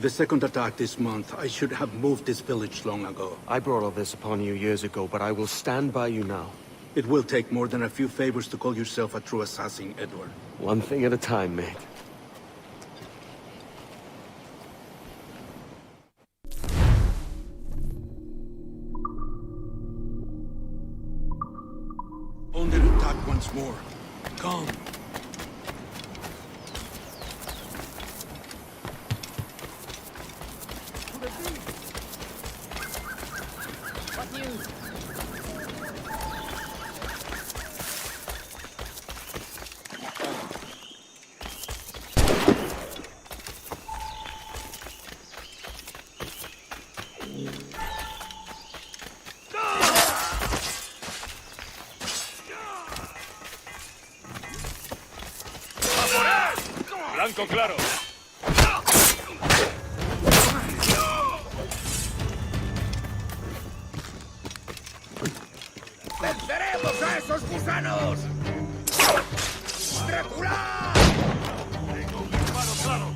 The second attack this month, I should have moved this village long ago. I brought all this upon you years ago, but I will stand by you now. It will take more than a few favors to call yourself a true assassin, Edward. One thing at a time, mate. Under attack once more. Come. Blanco claro. ¡Venceremos a esos gusanos! ¡Drácula! Tengo un disparo claro.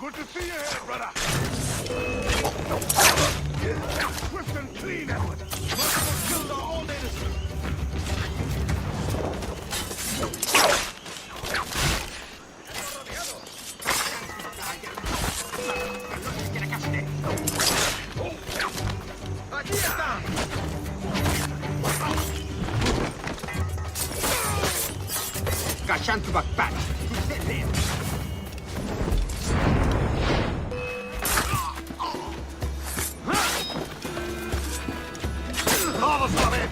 Good to see you here, brother. Swift and clean, Edward. Multiple kills are all innocent. ¡Aquí está! Gashantu backpack. ¡Vamos a ver!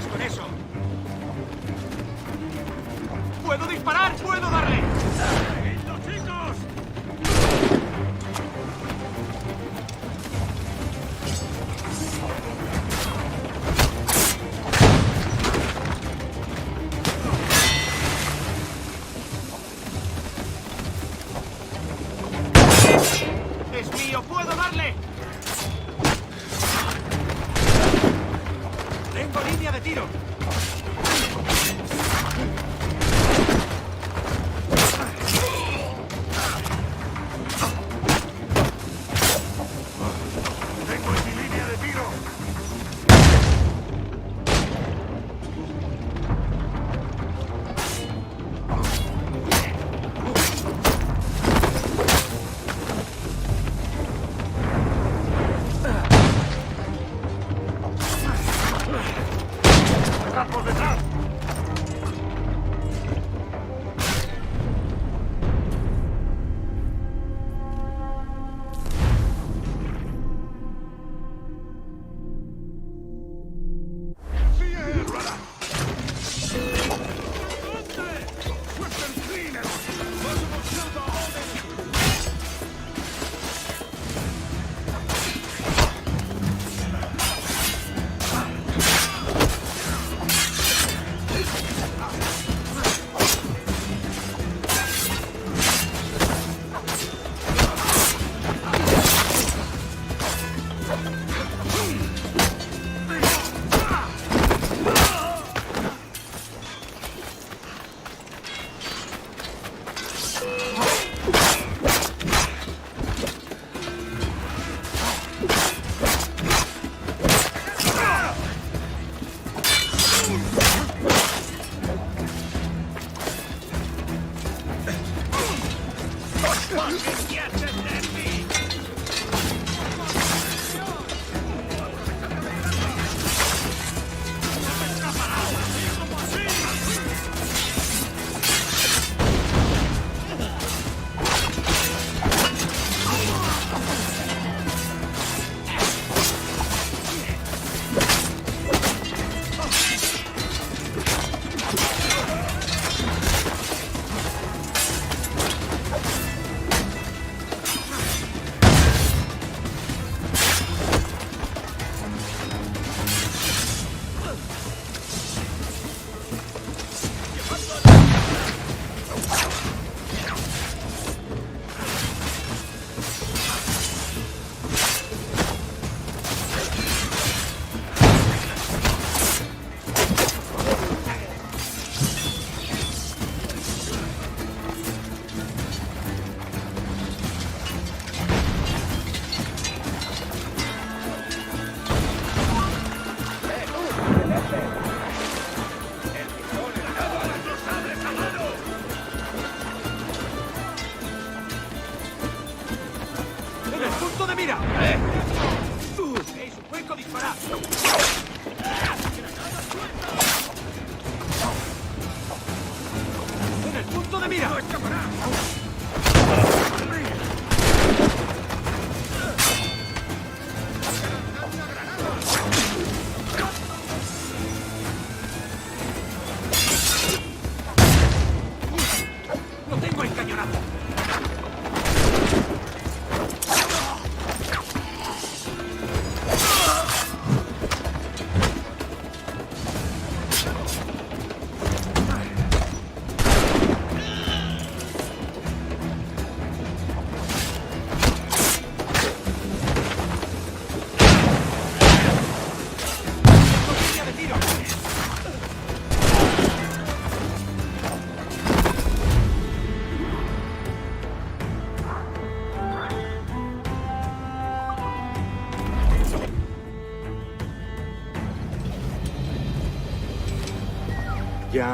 hagas con eso. ¡Puedo disparar! ¡Puedo darle! ¡Seguidlo, chicos! ¡Es mío! ¡Puedo darle! ¡Tengo línea de tiro!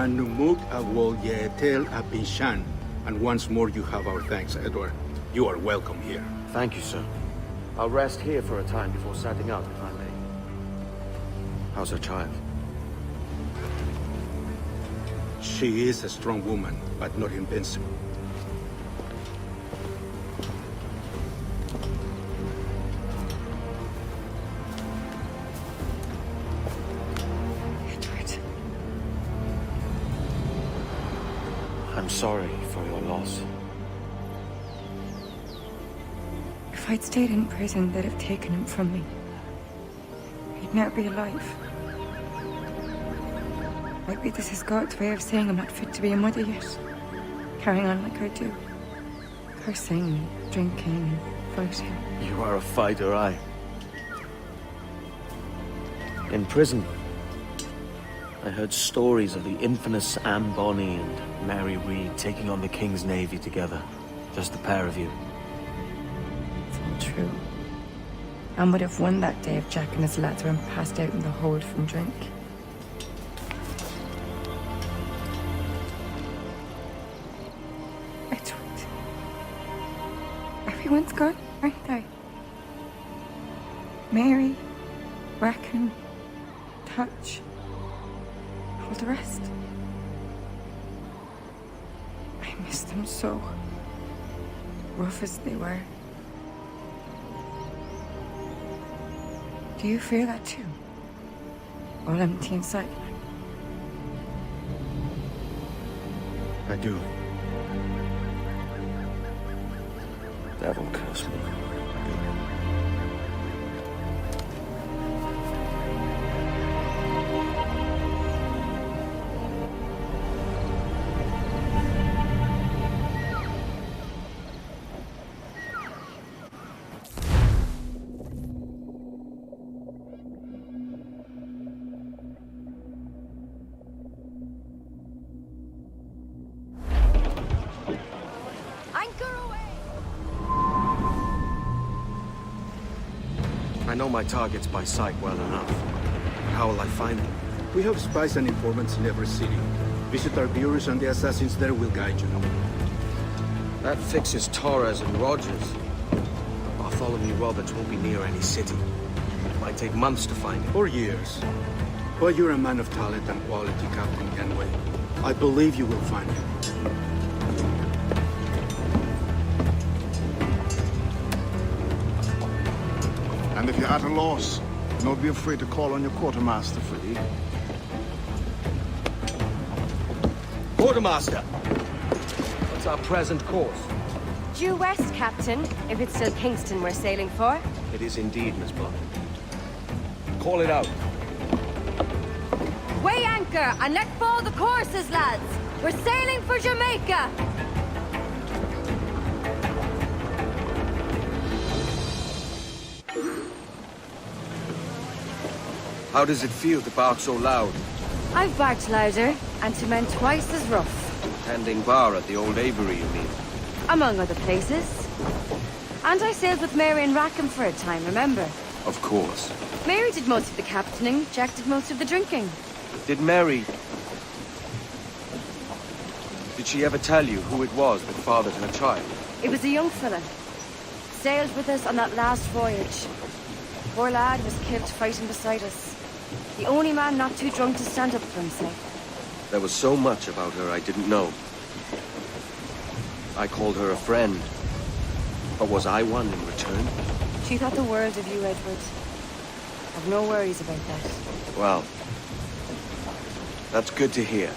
Numuk Awol Yetel Apinshan. And once more you have our thanks, Edward. You are welcome here. Thank you, sir. I'll rest here for a time before setting out, if I may. How's her child? She is a strong woman, but not invincible. I'm sorry for your loss. If I'd stayed in prison, they'd have taken him from me. He'd never be alive. Maybe this is God's way of saying I'm not fit to be a mother yet. Carrying on like I do. Cursing, drinking, fighting. You are a fighter, aye. In prison, I heard stories of the infamous Anne Bonny and Mary Read taking on the King's Navy together. Just the pair of you. It's all true. Anne would have won that day if Jack and his lads weren't passed out in the hold from drink. Edward. Everyone's gone, aren't they? Mary, Bracken, Touch. All the rest. I miss them so. Rough as they were. Do you feel that too? All empty inside? I do. Devil curse me. I know my targets by sight well enough. How will I find them? We have spies and informants in every city. Visit our bureaus and the assassins there will guide you. That fixes Torres and Rogers. Bartholomew Roberts won't be near any city. It might take months to find him. Or years. But you're a man of talent and quality, Captain Kenway. I believe you will find him. And if you're at a loss, don't be afraid to call on your quartermaster for aid. Quartermaster! What's our present course? Due west, Captain, if it's still Kingston we're sailing for. It is indeed, Miss Blunt. Call it out. Weigh anchor and let fall the courses, lads! We're sailing for Jamaica! How does it feel to bark so loud? I've barked louder, and to men twice as rough. Tending bar at the old Avery, you mean? Among other places. And I sailed with Mary and Rackham for a time, remember? Of course. Mary did most of the captaining, Jack did most of the drinking. Did Mary... Did she ever tell you who it was that fathered her child? It was a young fella. Sailed with us on that last voyage. Poor lad was killed fighting beside us. The only man not too drunk to stand up for himself. There was so much about her I didn't know. I called her a friend. But was I one in return? She thought the world of you, Edward. I've no worries about that. Well, that's good to hear.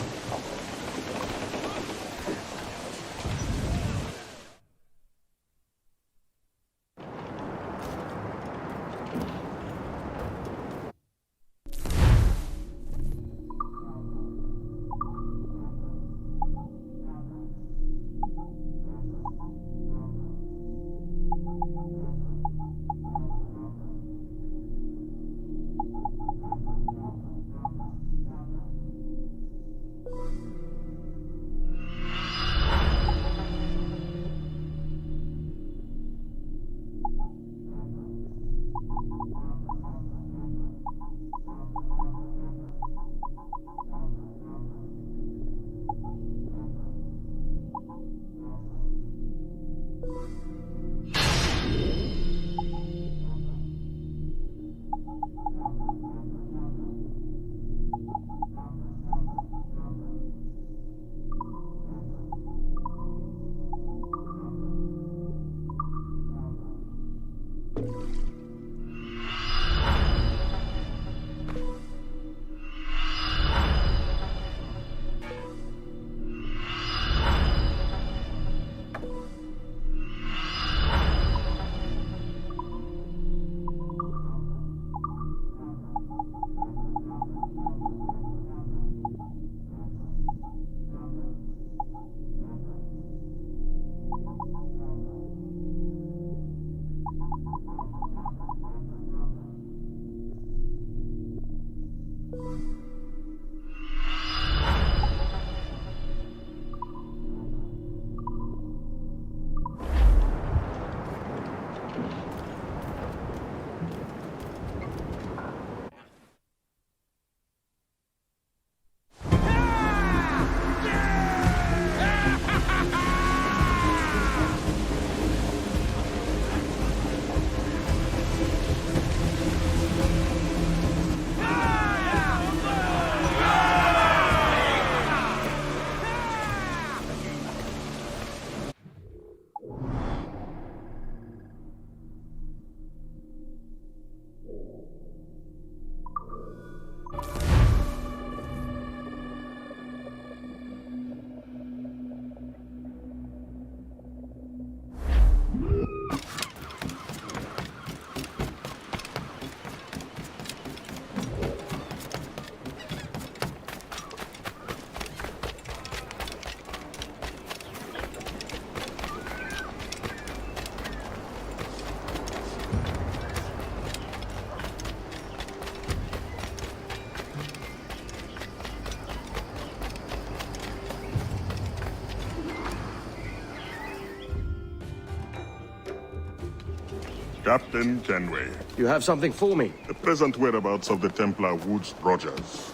Captain Kenway. You have something for me? The present whereabouts of the Templar Woods Rogers.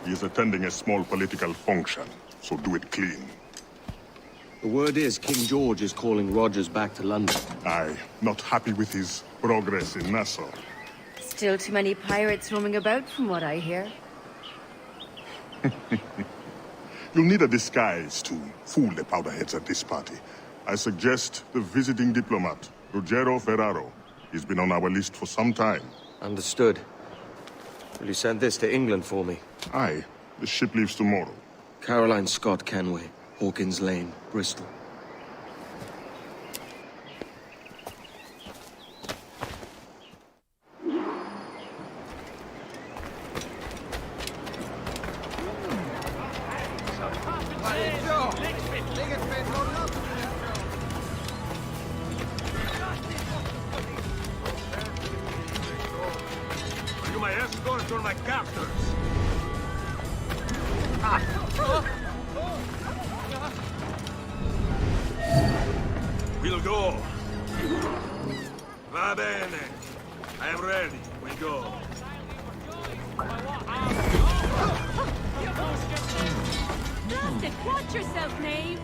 He is attending a small political function, so do it clean. The word is King George is calling Rogers back to London. Aye, not happy with his progress in Nassau. Still too many pirates roaming about, from what I hear. You'll need a disguise to fool the powderheads at this party. I suggest the visiting diplomat, Ruggiero Ferraro. He's been on our list for some time. Understood. Will you send this to England for me? Aye. The ship leaves tomorrow. Caroline Scott Kenway, Hawkins Lane, Bristol. You my escorts or my captors? We'll go. Va bene. I am ready. We go. Blast it! Watch yourself, knave!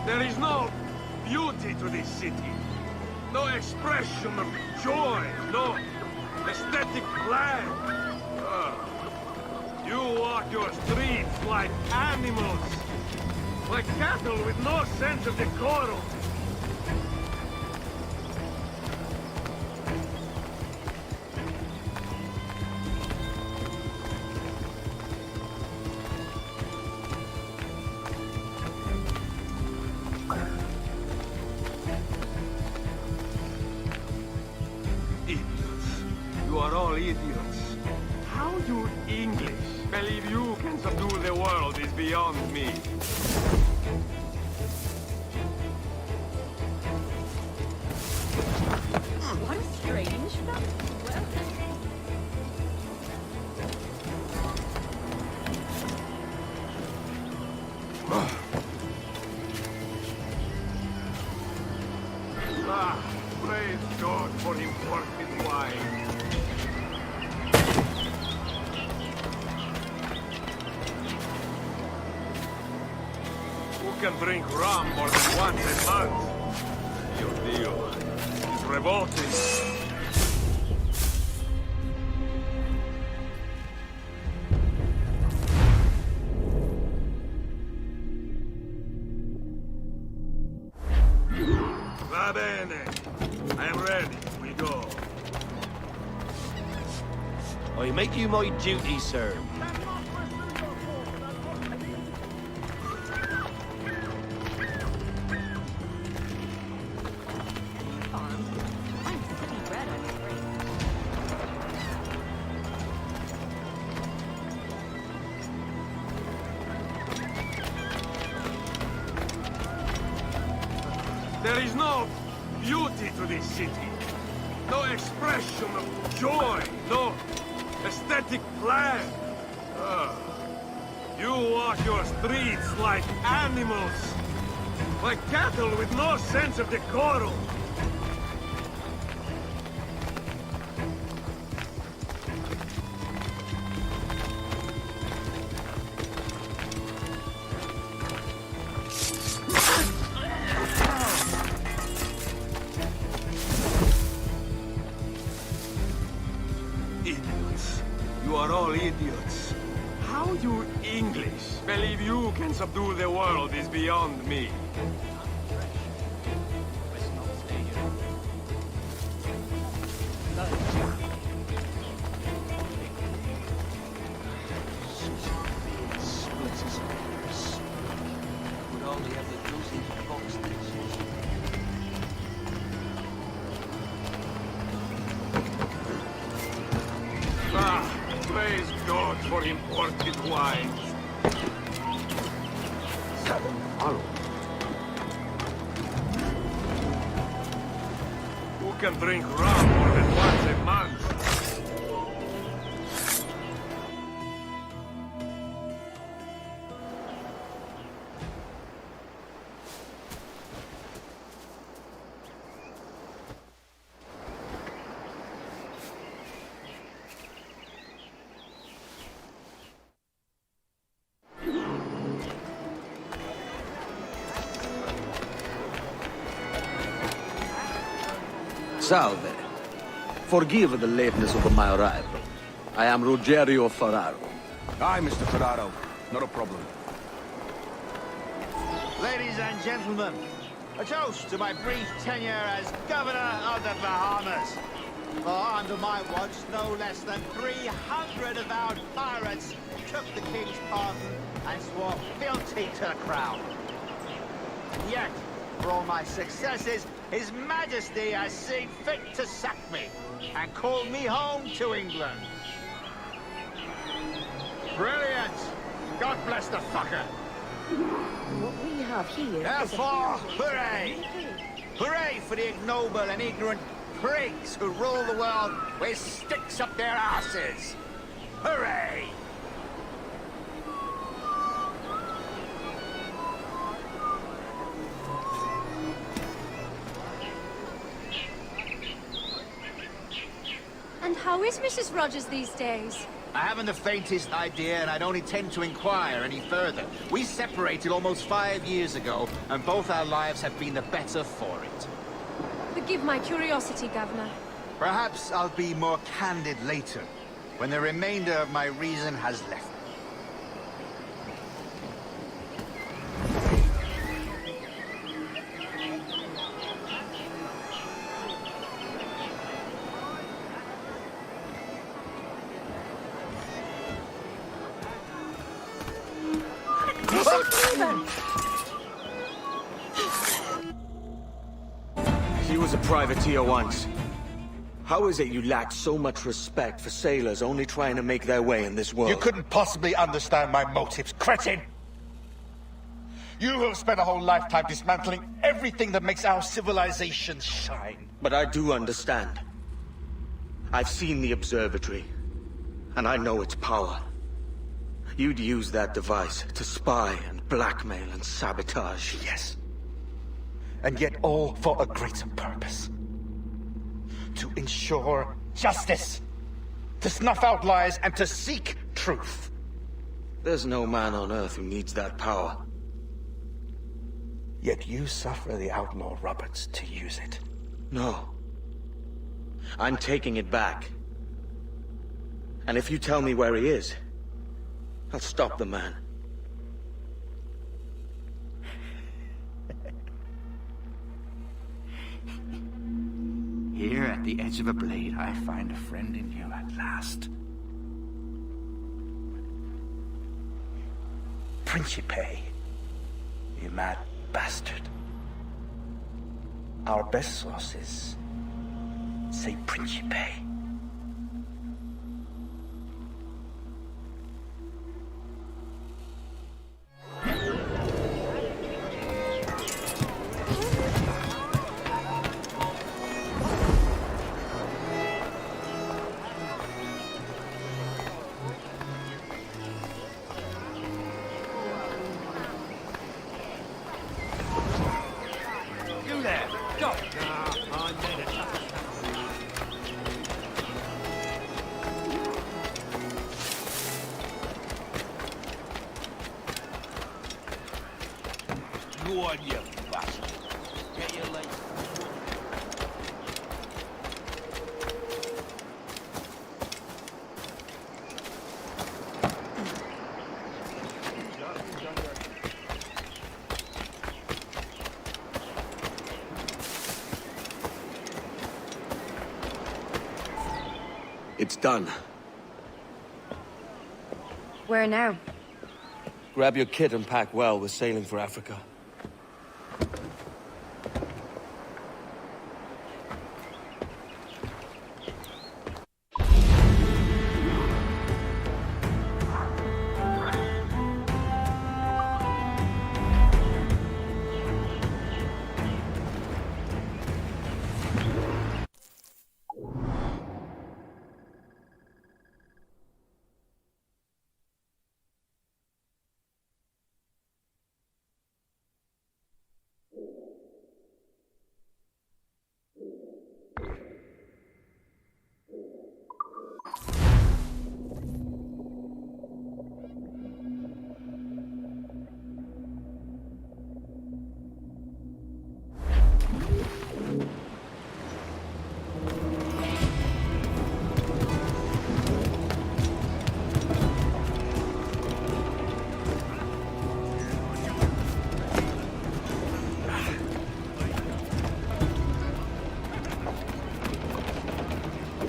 There is no beauty to this city. No expression of joy. No aesthetic plan. You walk your streets like animals. Like cattle with no sense of decorum. You are all idiots. How you English believe you can subdue the world is beyond me. What a strange Praise God for imported wine. Who can drink rum more than once a month? Your deal is revolting. Va bene. I am ready. We go. I make you my duty, sir. There is no beauty to this city. No expression of joy. No aesthetic plan. You walk your streets like animals. Like cattle with no sense of decorum. Idiots. You are all idiots. How you English believe you can subdue the world is beyond me. Praise God for imported wines. can drink rum more than once a month. Salve. Forgive the lateness of my arrival. I am Rogerio Ferraro. Aye, Mr. Ferraro. Not a problem. Ladies and gentlemen, a toast to my brief tenure as Governor of the Bahamas. For under my watch, no less than 300 avowed pirates took the king's pardon and swore fealty to the crown. Yet, for all my successes, His Majesty has seen fit to sack me and called me home to England. Brilliant! God bless the fucker! What we have here Therefore, hooray! Hooray for the ignoble and ignorant prigs who rule the world with sticks up their asses! Hooray! And how is Mrs. Rogers these days? I haven't the faintest idea, and I don't intend to inquire any further. We separated almost 5 years ago, and both our lives have been the better for it. Forgive my curiosity, Governor. Perhaps I'll be more candid later, when the remainder of my reason has left me. He was a privateer once. How is it you lack so much respect for sailors only trying to make their way in this world? You couldn't possibly understand my motives, cretin! You have spent a whole lifetime dismantling everything that makes our civilization shine. But I do understand. I've seen the Observatory, and I know its power. You'd use that device to spy and blackmail and sabotage. Yes. And yet all for a greater purpose. To ensure justice. To snuff out lies and to seek truth. There's no man on Earth who needs that power. Yet you suffer the outlaw Roberts to use it. No. I'm taking it back. And if you tell me where he is, I'll stop the man. Here at the edge of a blade, I find a friend in you at last. Principe, you mad bastard. Our best sources say Principe. It's done. Where now? Grab your kit and pack well. We're sailing for Africa.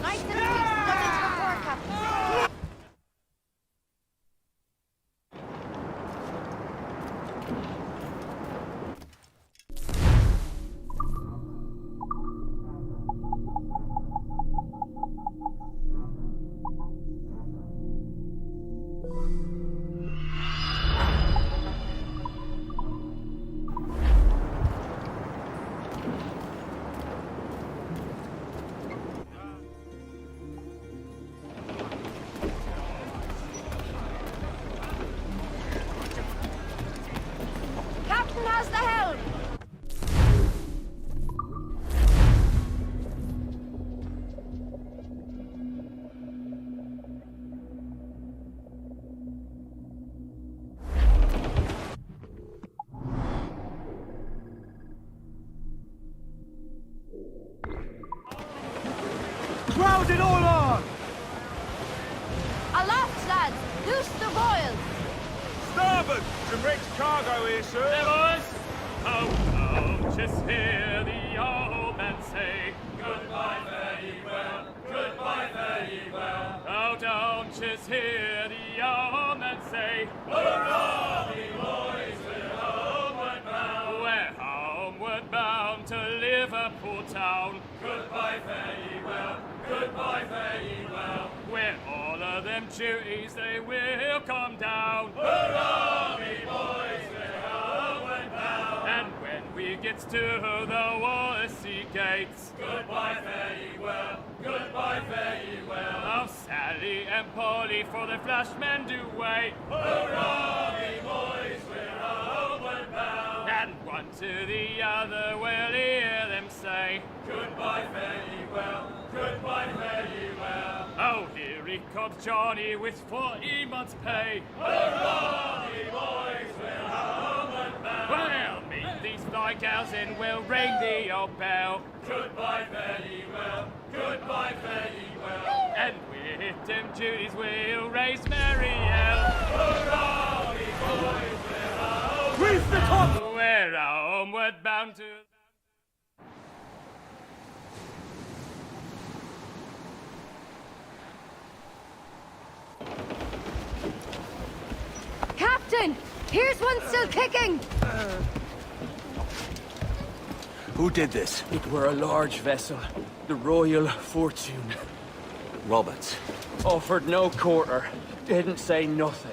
Nice little piece stuck into the fore, Captain. Captain has the helm! Crowd it all on! Aloft, lads! Loose the royals! Starboard! Some wrecked cargo here, sir. Hey, boys! Oh, just hear the old man say, goodbye, fare ye well, goodbye, fare ye well. Oh, don't just hear the old man say, hurrah, me boys, we're homeward bound. We're homeward bound to Liverpool town. Goodbye, fare ye well, goodbye, fare ye well. Where all of them duties they will come down. Hurrah, me boys, we're homeward bound. And when we get to the Wallasey gates, goodbye, fare ye well, goodbye, fare ye well. Oh, Sally and Polly for the flashmen do wait. Hurrah, me boys, we're homeward bound. And one to the other will hear them say, goodbye, fare ye well, goodbye, fare ye well. Oh, here he comes Johnny with 40 months' pay. Hurrah, me boys, we're homeward bound. Well, meet these fly gals and we'll ring the old bell. Goodbye, fare ye well, goodbye, fare ye well. And with them duties we'll raise merry yell. Hurrah, me boys, we're homeward Grease the top! We're homeward bound to... Captain! Here's one still kicking! Who did this? It were a large vessel, the Royal Fortune. Roberts. Offered no quarter, didn't say nothing.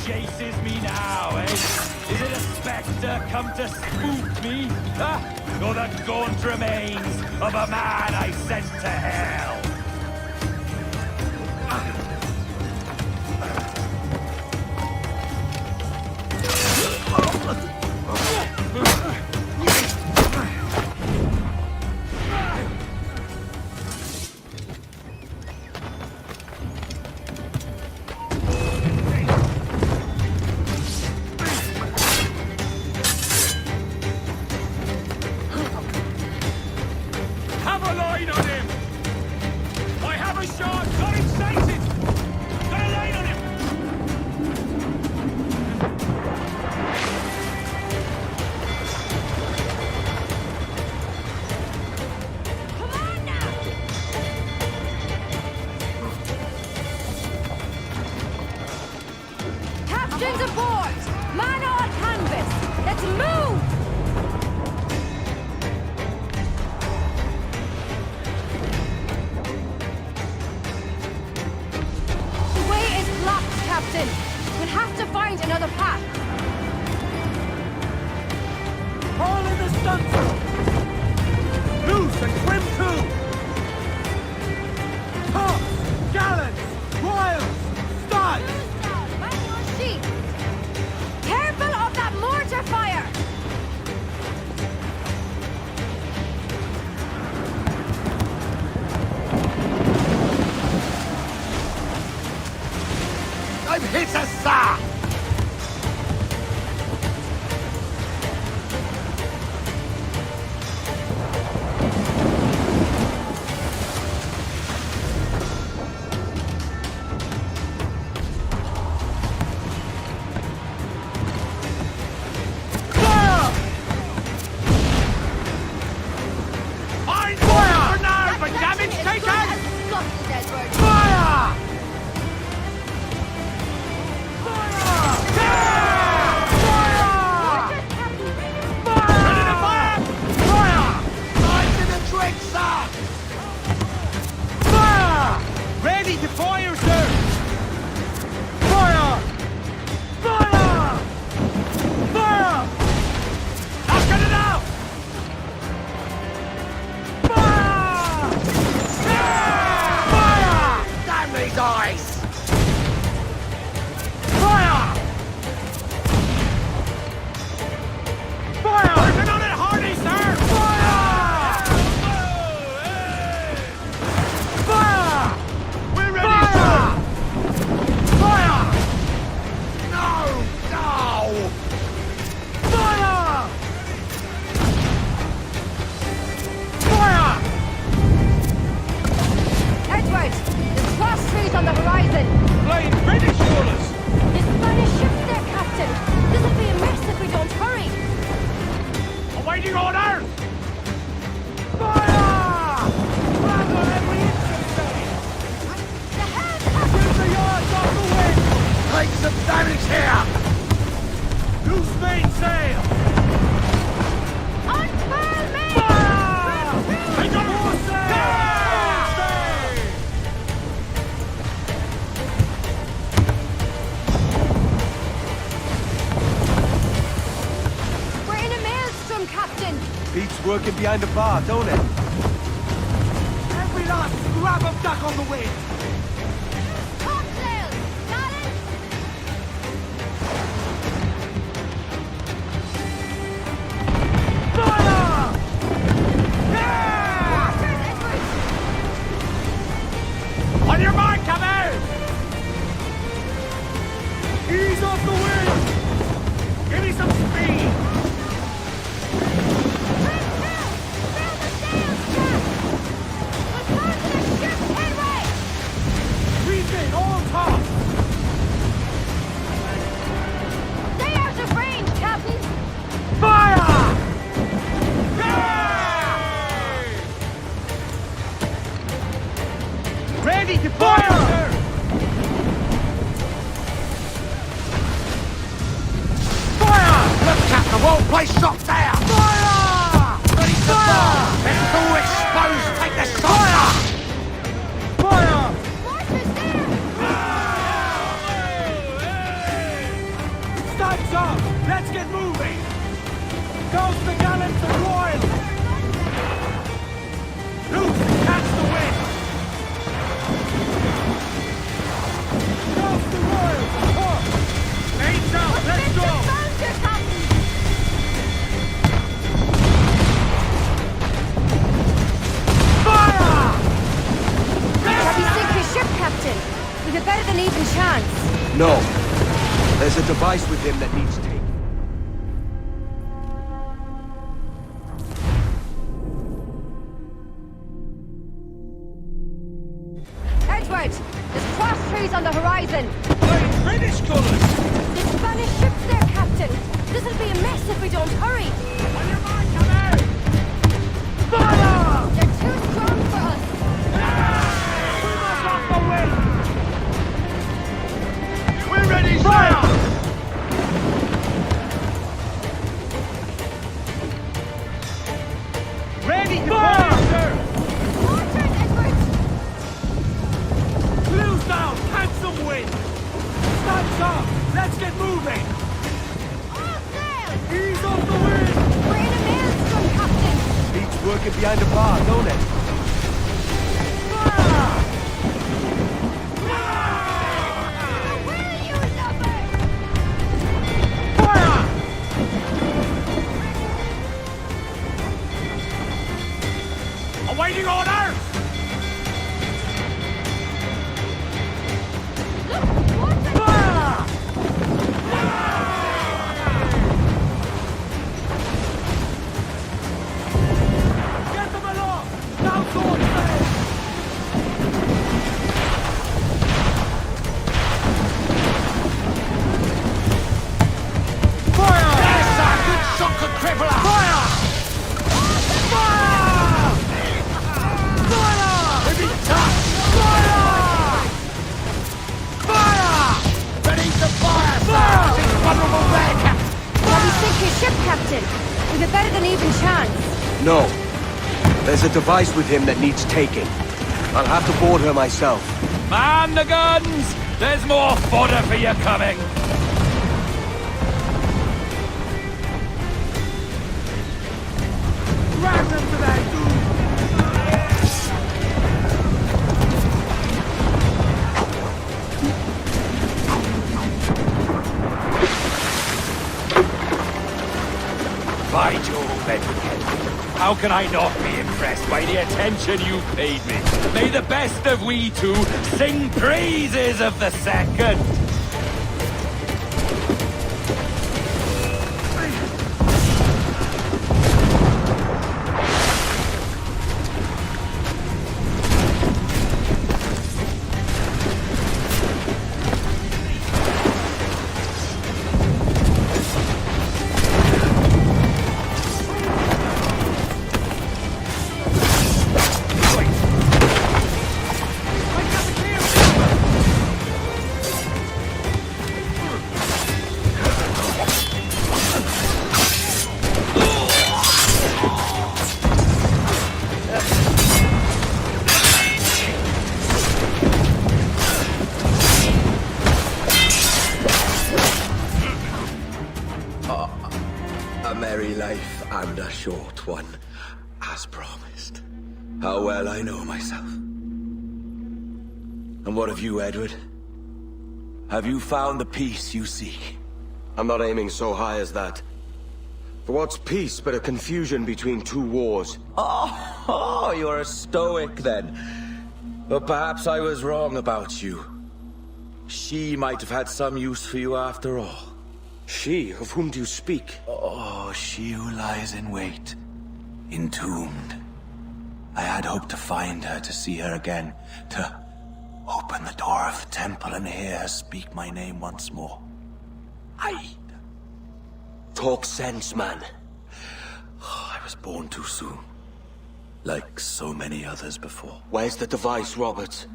chases me now, eh? Is it a spectre come to spook me? Or the gaunt remains of a man I sent to hell? Captains aboard! Man on canvas! Let's move! The way is blocked, Captain. We'll have to find another path. All in the stunsail! Loose and swim too! Tops! Gallants! Royals! Studs! Careful of that mortar fire! I've hit a star! Working behind the bar, don't it? Every last scrap of duck on the wind! Topsails! Gallants! Fire! Yeah! On your mark, come out! Ease off the wind! Give me some speed! Place shot there! Fire! Ready to fire! It's all exposed! Take the shot! Fire! Fire! We've a better than even chance. No. There's a device with him that needs taking. Edward! There's cross trees on the horizon! Hey, British colours! There's Spanish ships there, Captain! This'll be a mess if we don't hurry! On your mark, come in! Fire! They're too strong for us! We must off the wind! We're ready, fire! Ready to fire, sir! Waters, Edward! Blues down! Handsome wind! Stand up! Let's get moving! All sail! Ease off the wind! We're in a maelstrom, Captain! Beats working behind a bar, don't it? Will you lovers? Fire! Awaiting orders! Fire! Get them aloft! Now sword sail! Fire! Yes, a good shock of crippler! Fire! Fire! Fire! Heavy touch! Fire! Fire! Ready to fire, sir! This vulnerable there, Captain! Shall we sink his ship, Captain? We've a better than even chance. No. There's a device with him that needs taking. I'll have to board her myself. Man the guns! There's more fodder for you coming! Ram them to that dude! By Jove, Edward Kenway, how can I not be impressed by the attention you've paid me? May the best of we two sing praises of the second! A merry life and a short one, as promised. How well I know myself. And what of you, Edward? Have you found the peace you seek? I'm not aiming so high as that. For what's peace but a confusion between two wars? Oh, you're a stoic then. But perhaps I was wrong about you. She might have had some use for you after all. She? Of whom do you speak? Oh, she who lies in wait, entombed. I had hoped to find her, to see her again, to open the door of the temple and hear her speak my name once more. Talk sense, man. Oh, I was born too soon. Like so many others before. Where's the device, Robert?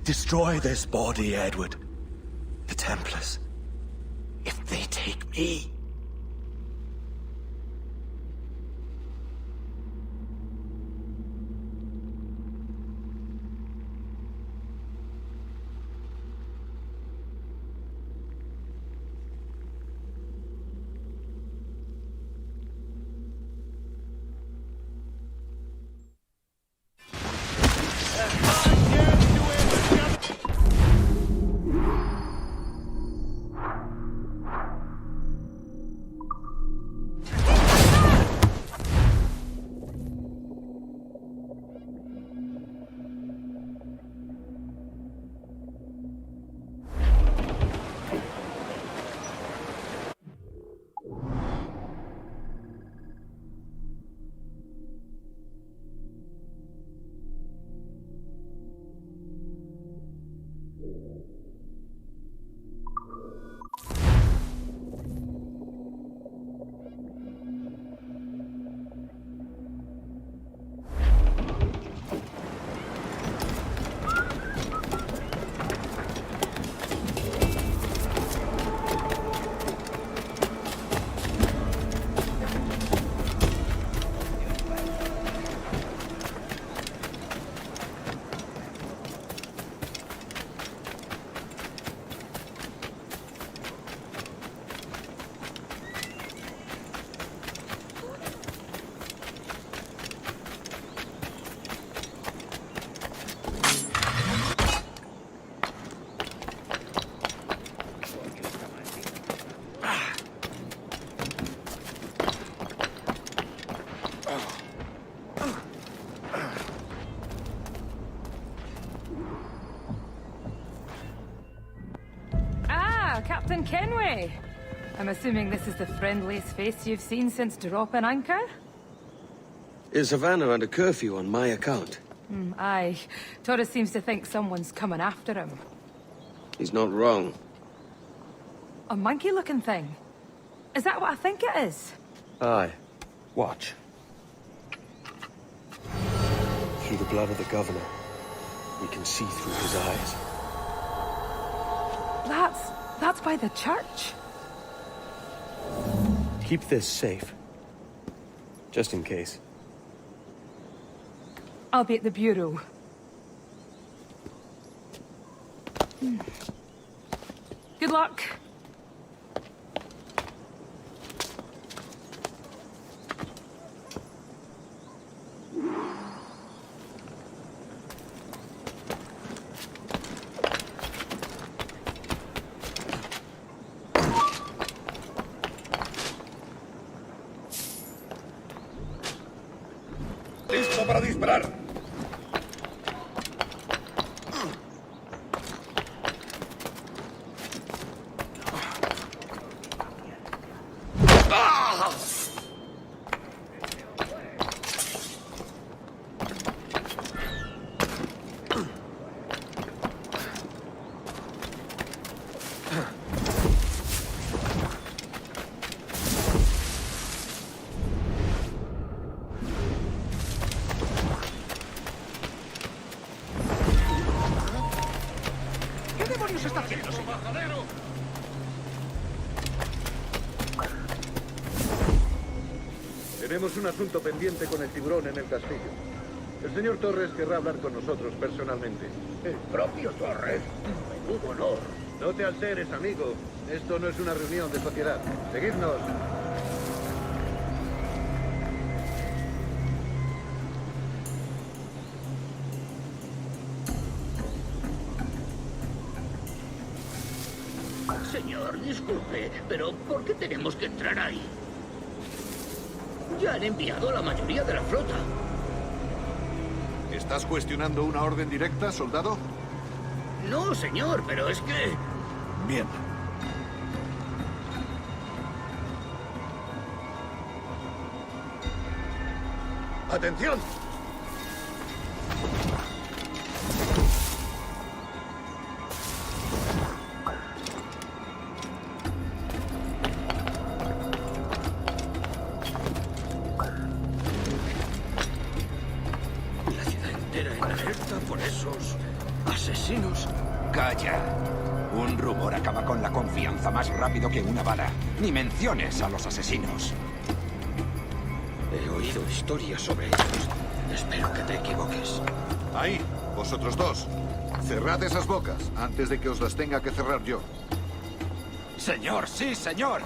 Destroy this body, Edward. The Templars. If they take me... Haytham Kenway. I'm assuming this is the friendliest face you've seen since dropping anchor? Is Havana under curfew on my account? Aye. Torres seems to think someone's coming after him. He's not wrong. A monkey-looking thing? Is that what I think it is? Aye. Watch. Through the blood of the governor, we can see through his eyes. That's by the church. Keep this safe. Just in case. I'll be at the bureau. Good luck. ¡Listo para disparar! ¿Qué demonios está haciendo, señor? Tenemos un asunto pendiente con el tiburón en el castillo. El señor Torres querrá hablar con nosotros personalmente. ¿El propio Torres? Menudo honor. No te alteres, amigo. Esto no es una reunión de sociedad. Seguidnos. Señor, disculpe, pero ¿por qué tenemos que entrar ahí? Ya han enviado a la mayoría de la flota. ¿Estás cuestionando una orden directa, soldado? No, señor, pero es que... Bien. ¡Atención! La ciudad entera en alerta por esos asesinos. Calla. Un rumor acaba con la confianza más rápido que una bala. Ni menciones a los asesinos. He oído historias sobre ellos. Espero que te equivoques. Ahí, vosotros dos. Cerrad esas bocas antes de que os las tenga que cerrar yo. Señor, sí, señor.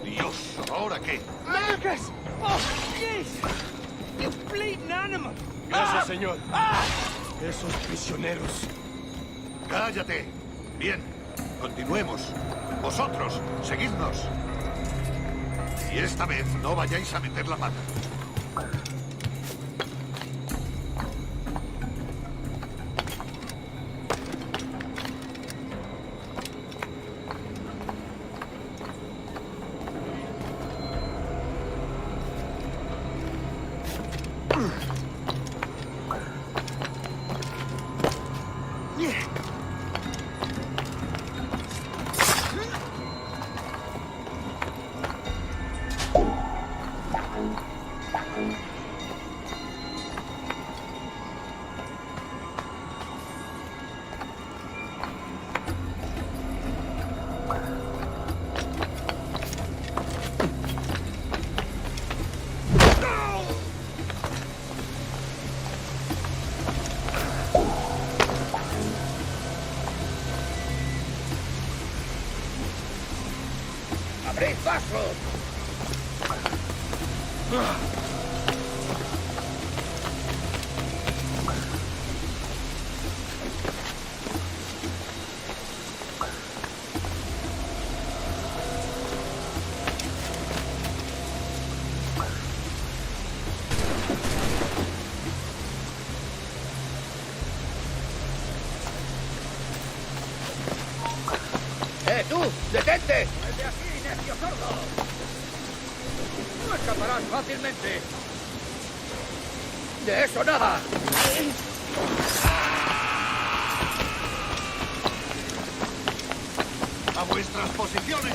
Dios, ¿ahora qué? Lucas! Oh, jeez! You bleeding animal! Gracias, señor. Esos prisioneros. ¡Cállate! Bien, continuemos. Vosotros, seguidnos. Y esta vez no vayáis a meter la pata. ¡Abrid paso! No escaparás fácilmente. De eso nada. ¡A vuestras posiciones!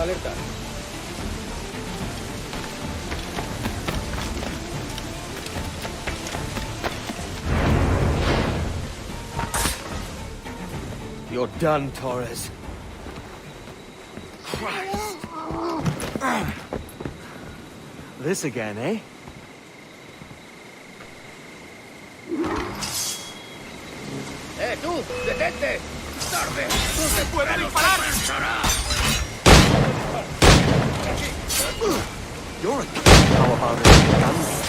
Alerta. You're done, Torres. Christ. This again, eh? Tú! ¡Detente! ¡Tarde! ¡No se puede disparar! You're a kid. How about it? Guns?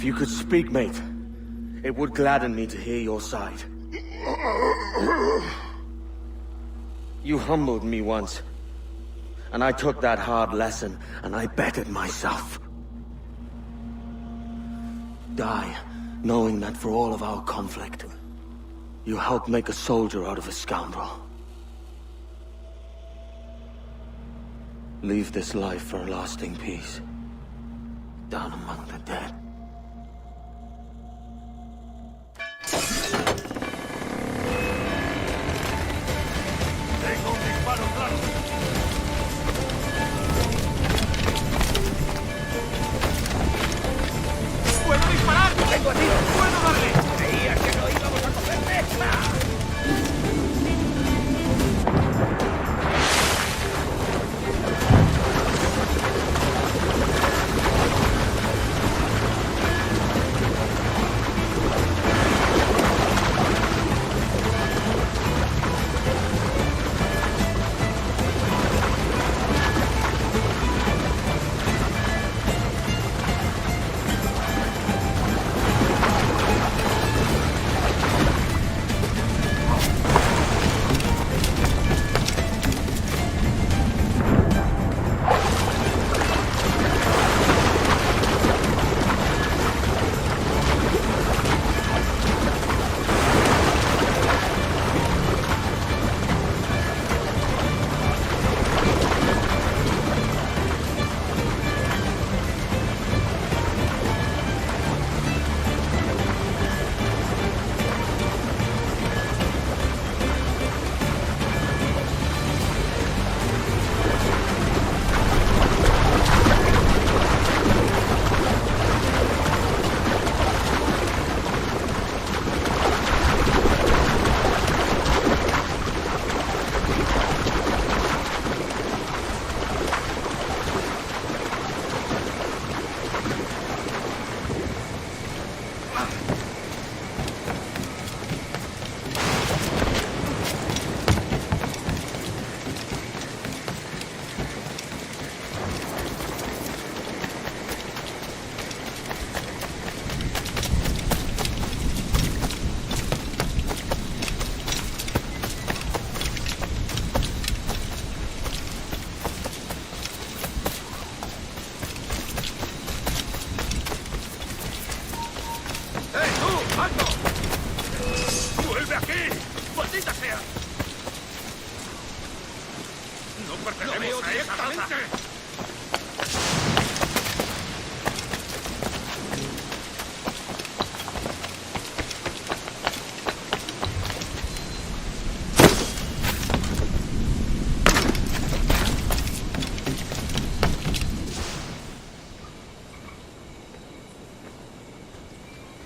you could speak, mate, it would gladden me to hear your side. You humbled me once, and I took that hard lesson, and I bettered myself. Die, knowing that for all of our conflict, you helped make a soldier out of a scoundrel. Leave this life for a lasting peace, down among the dead. Tengo un disparo claro. ¡Puedo disparar! ¡Tengo a tiro! ¡Puedo darle! ¿Creías que no íbamos a cogerle? ¡Nah!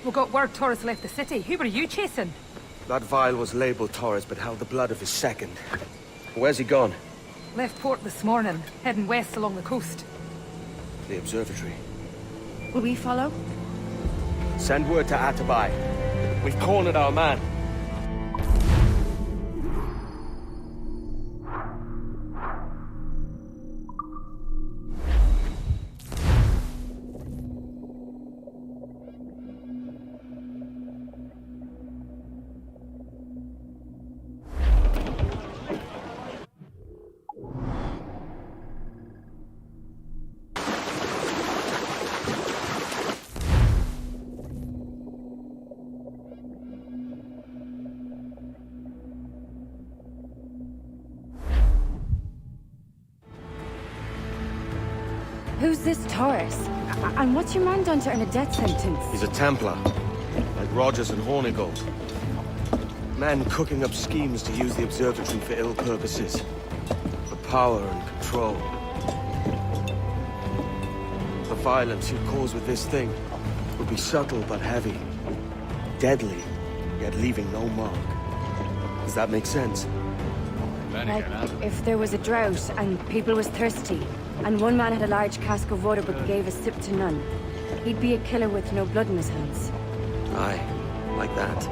We got word Torres left the city. Who were you chasing? That vial was labeled Torres, but held the blood of his second. Where's he gone? Left port this morning, heading west along the coast. The observatory. Will we follow? Send word to Atabai. We've cornered our man. Who's this Torres? And what's your man done to earn a death sentence? He's a Templar, like Rogers and Hornigold. Men cooking up schemes to use the observatory for ill purposes. For power and control. The violence you'd cause with this thing would be subtle but heavy. Deadly, yet leaving no mark. Does that make sense? Like, if there was a drought and people was thirsty, and one man had a large cask of water but gave a sip to none, he'd be a killer with no blood in his hands. Aye, like that.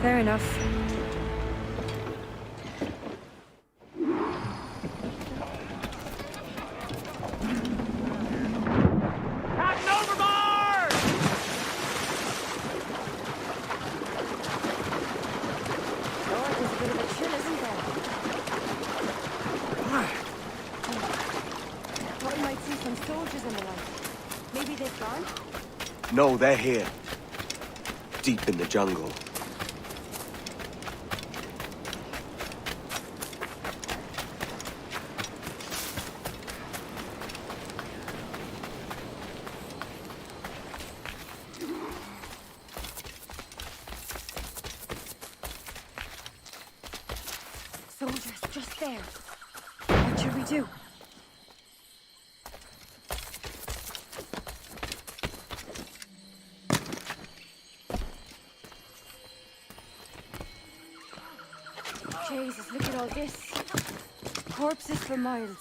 Fair enough. Captain, over soldiers in the light. Maybe they've gone? No, they're here. Deep in the jungle. Soldiers, just there. What should we do? Jesus, look at all this. Corpses for miles.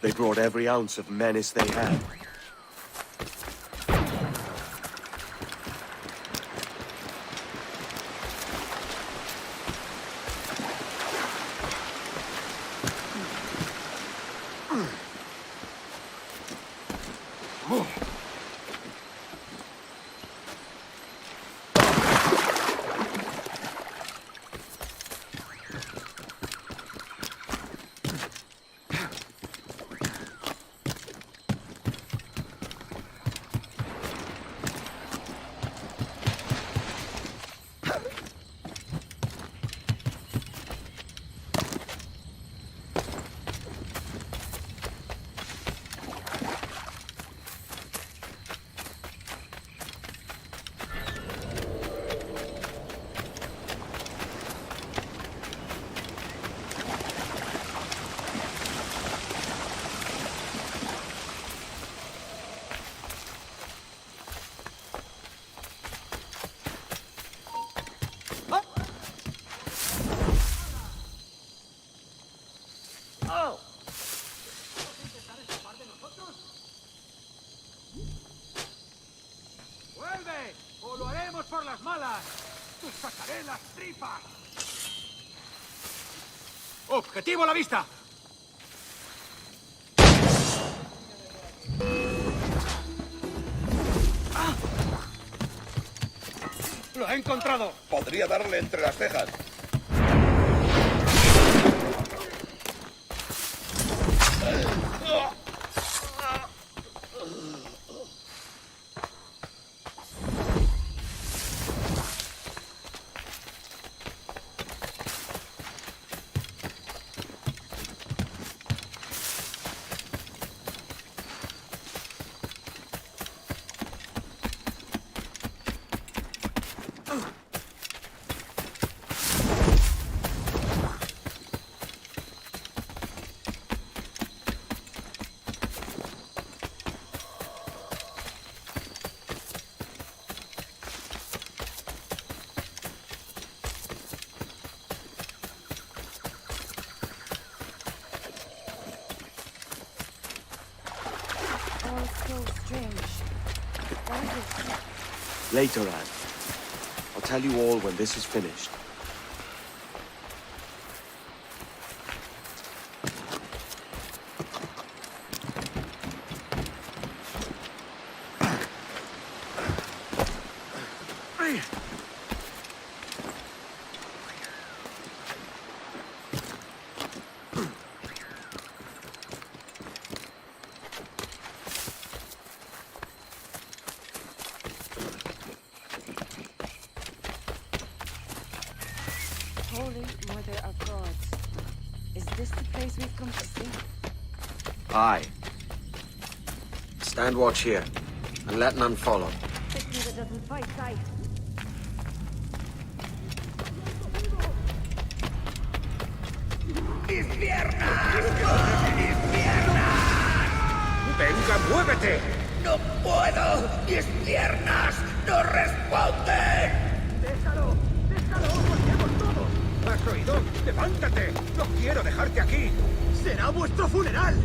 They brought every ounce of menace they had. ¡Objetivo a la vista! ¡Lo he encontrado! Podría darle entre las cejas. Later, Anne. I'll tell you all when this is finished. Holy Mother of God. Is this the place we've come to see? Aye. Stand watch here, and let none follow. Picture that doesn't fight sight. ¡Mis piernas! ¡Mis piernas! ¡Venga, muévete! ¡No puedo! ¡Mis piernas no responden! ¡Déjalo! ¡Déjalo! ¡Volvemos todos! ¿Has oído? ¡Levántate! ¡No quiero dejarte aquí! ¡Será vuestro funeral!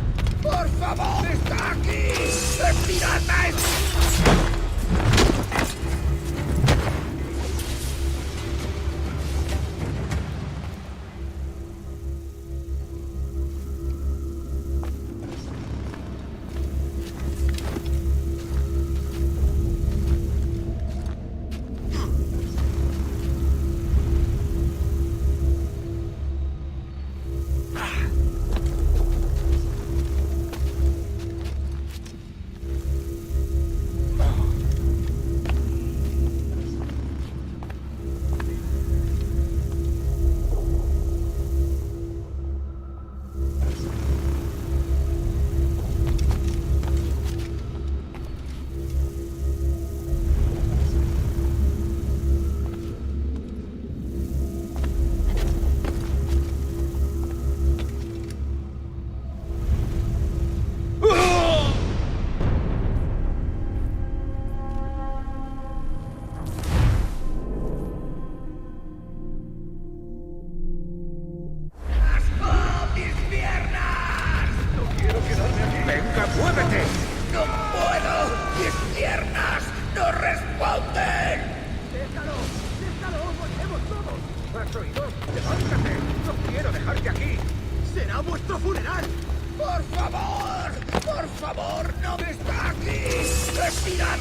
¡Por favor! ¡Está aquí! ¡Es pirata! ¡Levántate! ¡No quiero dejarte aquí! ¡Será vuestro funeral! ¡Por favor! ¡Por favor! ¡No me está aquí! ¡Respirad!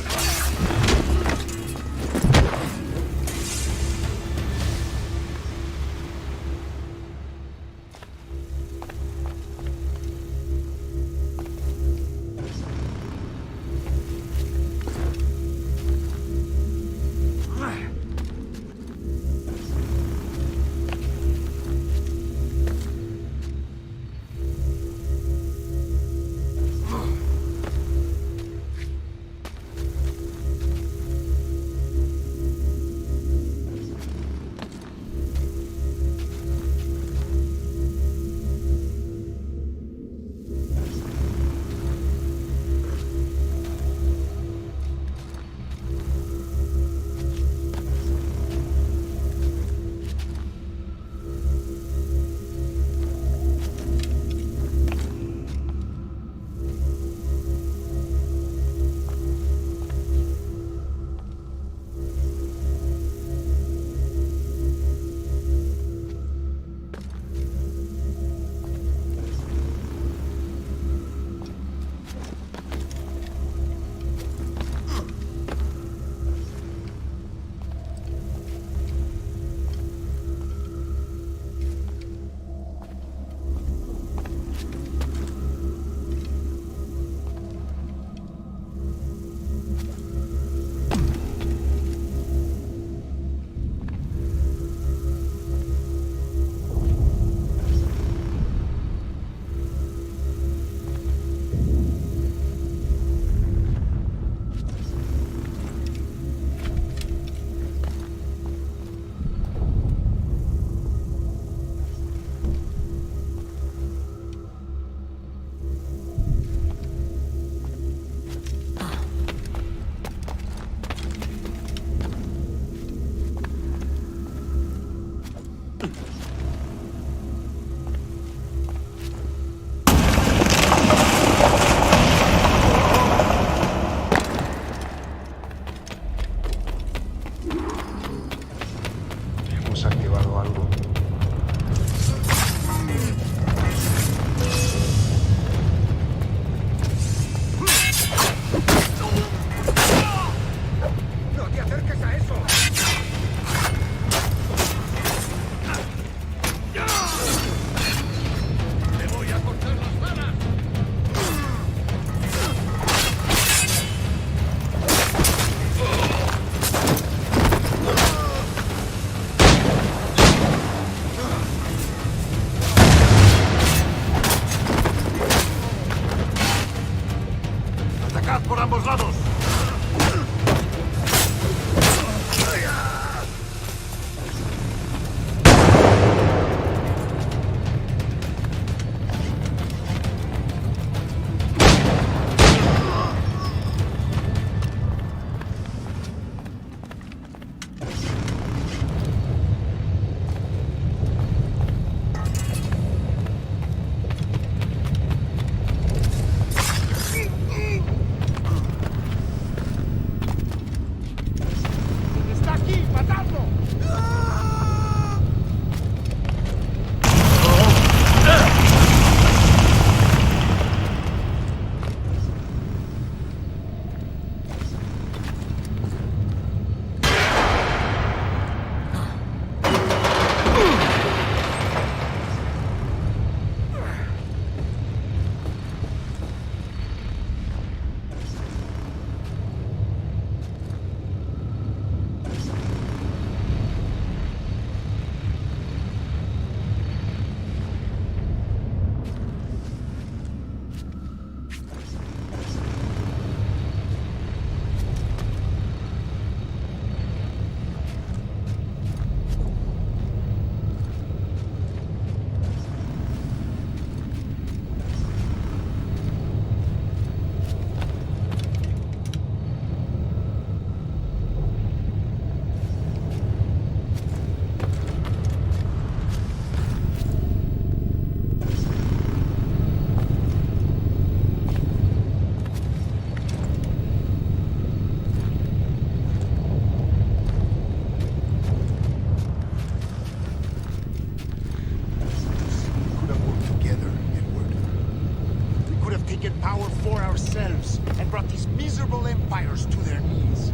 ourselves and brought these miserable empires to their knees.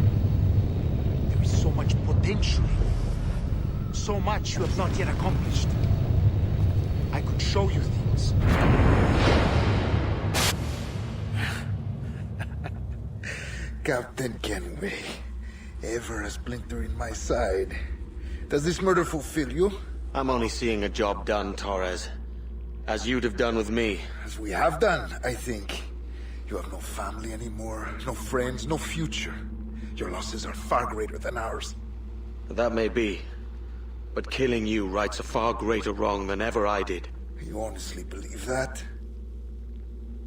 There is so much potential. So much you have not yet accomplished. I could show you things. Captain Kenway, ever a splinter in my side. Does this murder fulfill you? I'm only seeing a job done, Torres. As you'd have done with me. As we have done, I think. You have no family anymore, no friends, no future. Your losses are far greater than ours. That may be. But killing you rights a far greater wrong than ever I did. You honestly believe that?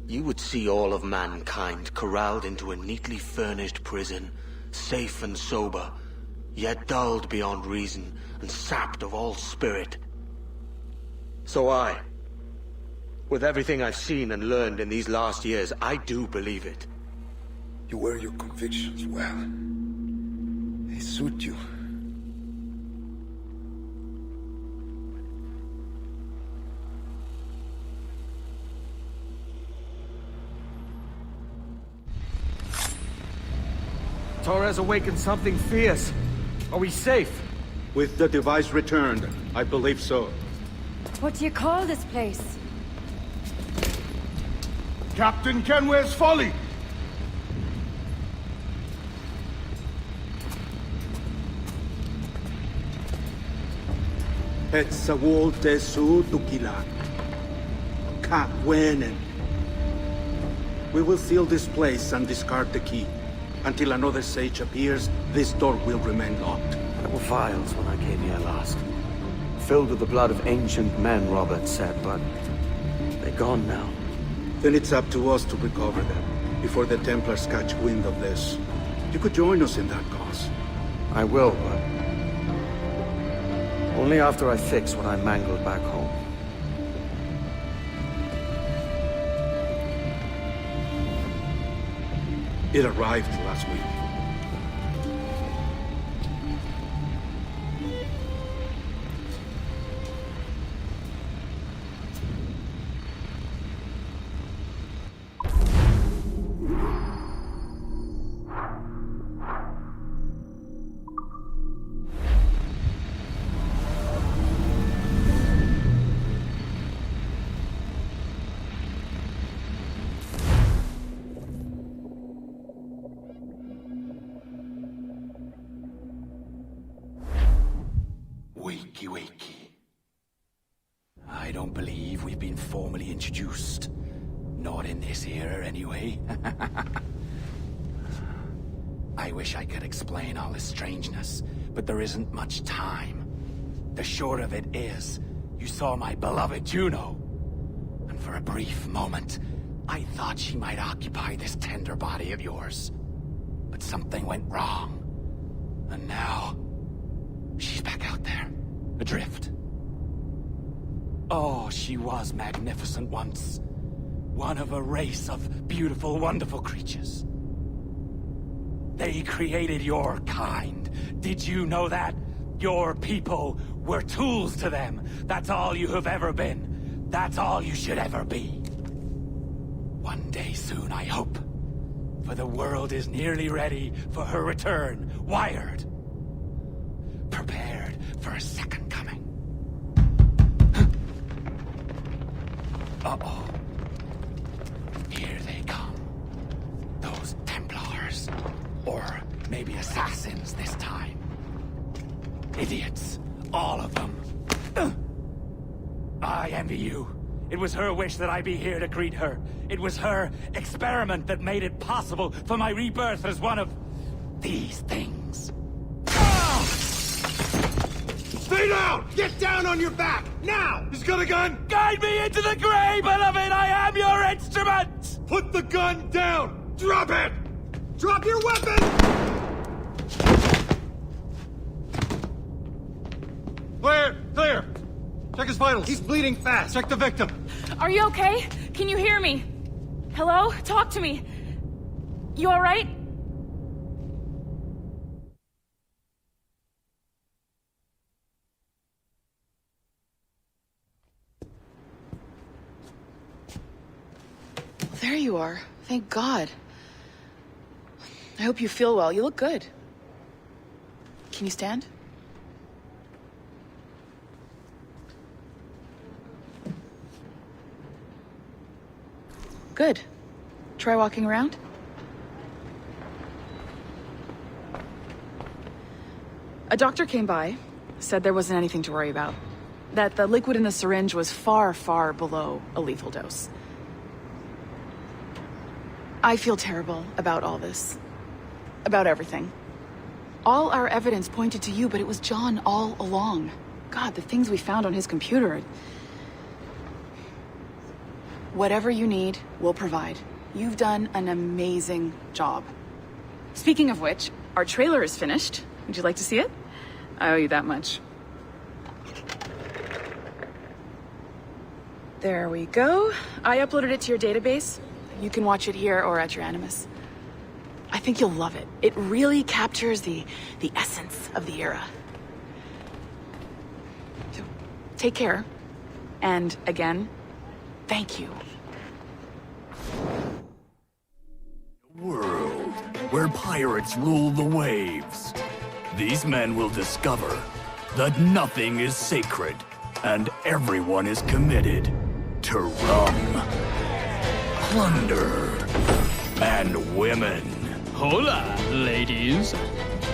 You would see all of mankind corralled into a neatly furnished prison, safe and sober, yet dulled beyond reason and sapped of all spirit. So with everything I've seen and learned in these last years, I do believe it. You wear your convictions well. They suit you. Torres awakened something fierce. Are we safe? With the device returned, I believe so. What do you call this place? Captain Kenway's Folly! Etsawulte su tukila. Kapwenen. We will seal this place and discard the key. Until another sage appears, this door will remain locked. There were files when I came here last. Filled with the blood of ancient men, Robert said, but they're gone now. Then it's up to us to recover them, before the Templars catch wind of this. You could join us in that cause. I will, but only after I fix what I mangled back home. It arrived last week. I don't believe we've been formally introduced. Not in this era, anyway. I wish I could explain all this strangeness, but there isn't much time. The short of it is, you saw my beloved Juno. And for a brief moment, I thought she might occupy this tender body of yours. But something went wrong. And now, she's back out there, adrift. Oh, she was magnificent once. One of a race of beautiful, wonderful creatures. They created your kind. Did you know that? Your people were tools to them. That's all you have ever been. That's all you should ever be. One day soon, I hope. For the world is nearly ready for her return. Wired. Prepared for a second coming. Uh-oh. Here they come. Those Templars. Or maybe assassins this time. Idiots. All of them. I envy you. It was her wish that I be here to greet her. It was her experiment that made it possible for my rebirth as one of these things. Stay down! Get down on your back! Now! He's got a gun! Guide me into the grave, beloved! I am your instrument! Put the gun down! Drop it! Drop your weapon! Clear! Clear! Check his vitals. He's bleeding fast. Check the victim. Are you okay? Can you hear me? Hello? Talk to me. You all right? There you are. Thank God. I hope you feel well. You look good. Can you stand? Good. Try walking around. A doctor came by, said there wasn't anything to worry about. That the liquid in the syringe was far, far below a lethal dose. I feel terrible about all this. About everything. All our evidence pointed to you, but it was John all along. God, the things we found on his computer. Whatever you need, we'll provide. You've done an amazing job. Speaking of which, our trailer is finished. Would you like to see it? I owe you that much. There we go. I uploaded it to your database. You can watch it here or at your Animus. I think you'll love it. It really captures the essence of the era. So, take care. And again, thank you. World where pirates rule the waves. These men will discover that nothing is sacred and everyone is committed to rum, plunder, and women. Hola, ladies.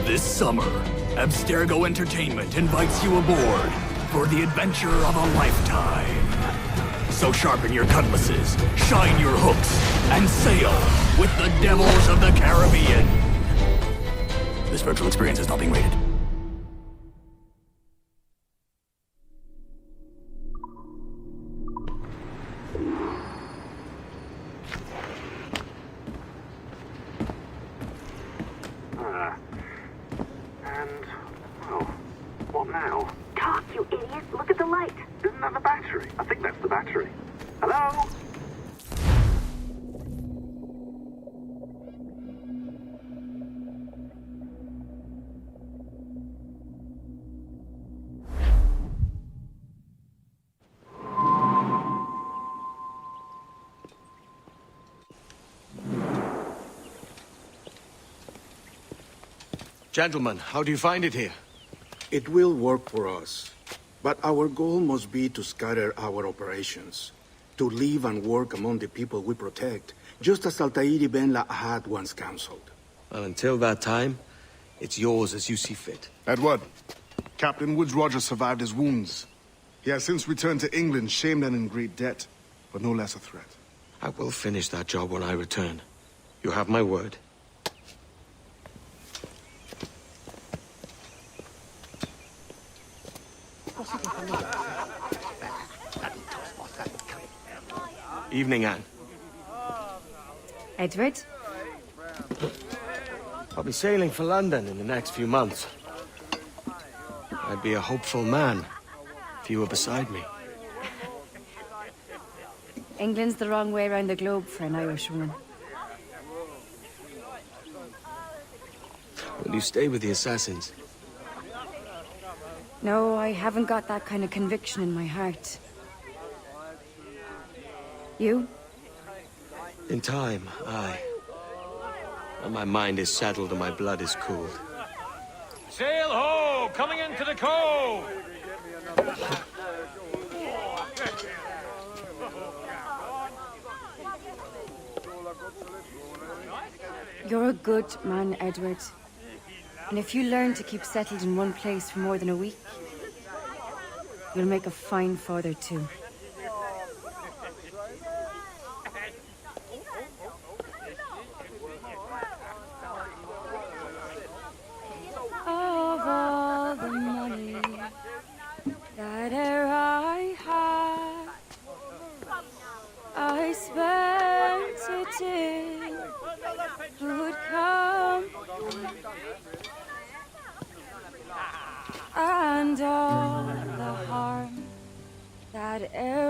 This summer, Abstergo Entertainment invites you aboard for the adventure of a lifetime. So sharpen your cutlasses, shine your hooks, and sail with the devils of the Caribbean. This virtual experience is not being rated. What now? Talk, you idiot! Look at the light! Isn't that the battery? I think that's the battery. Hello? Gentlemen, how do you find it here? It will work for us. But our goal must be to scatter our operations. To live and work among the people we protect, just as Altair Ben Lahad once counseled. Well, until that time, it's yours as you see fit. Edward, Captain Woods Rogers survived his wounds. He has since returned to England, shamed and in great debt, but no less a threat. I will finish that job when I return. You have my word. Evening, Anne. Edward? I'll be sailing for London in the next few months. I'd be a hopeful man if you were beside me. England's the wrong way around the globe for an Irish woman. Will you stay with the Assassins? No, I haven't got that kind of conviction in my heart. You? In time, aye. And my mind is settled and my blood is cooled. Sail ho! Coming into the cove! You're a good man, Edward. And if you learn to keep settled in one place for more than a week, you'll make a fine father too. Of all the money that e'er I had, I spent it in good company, and all the harm that e'er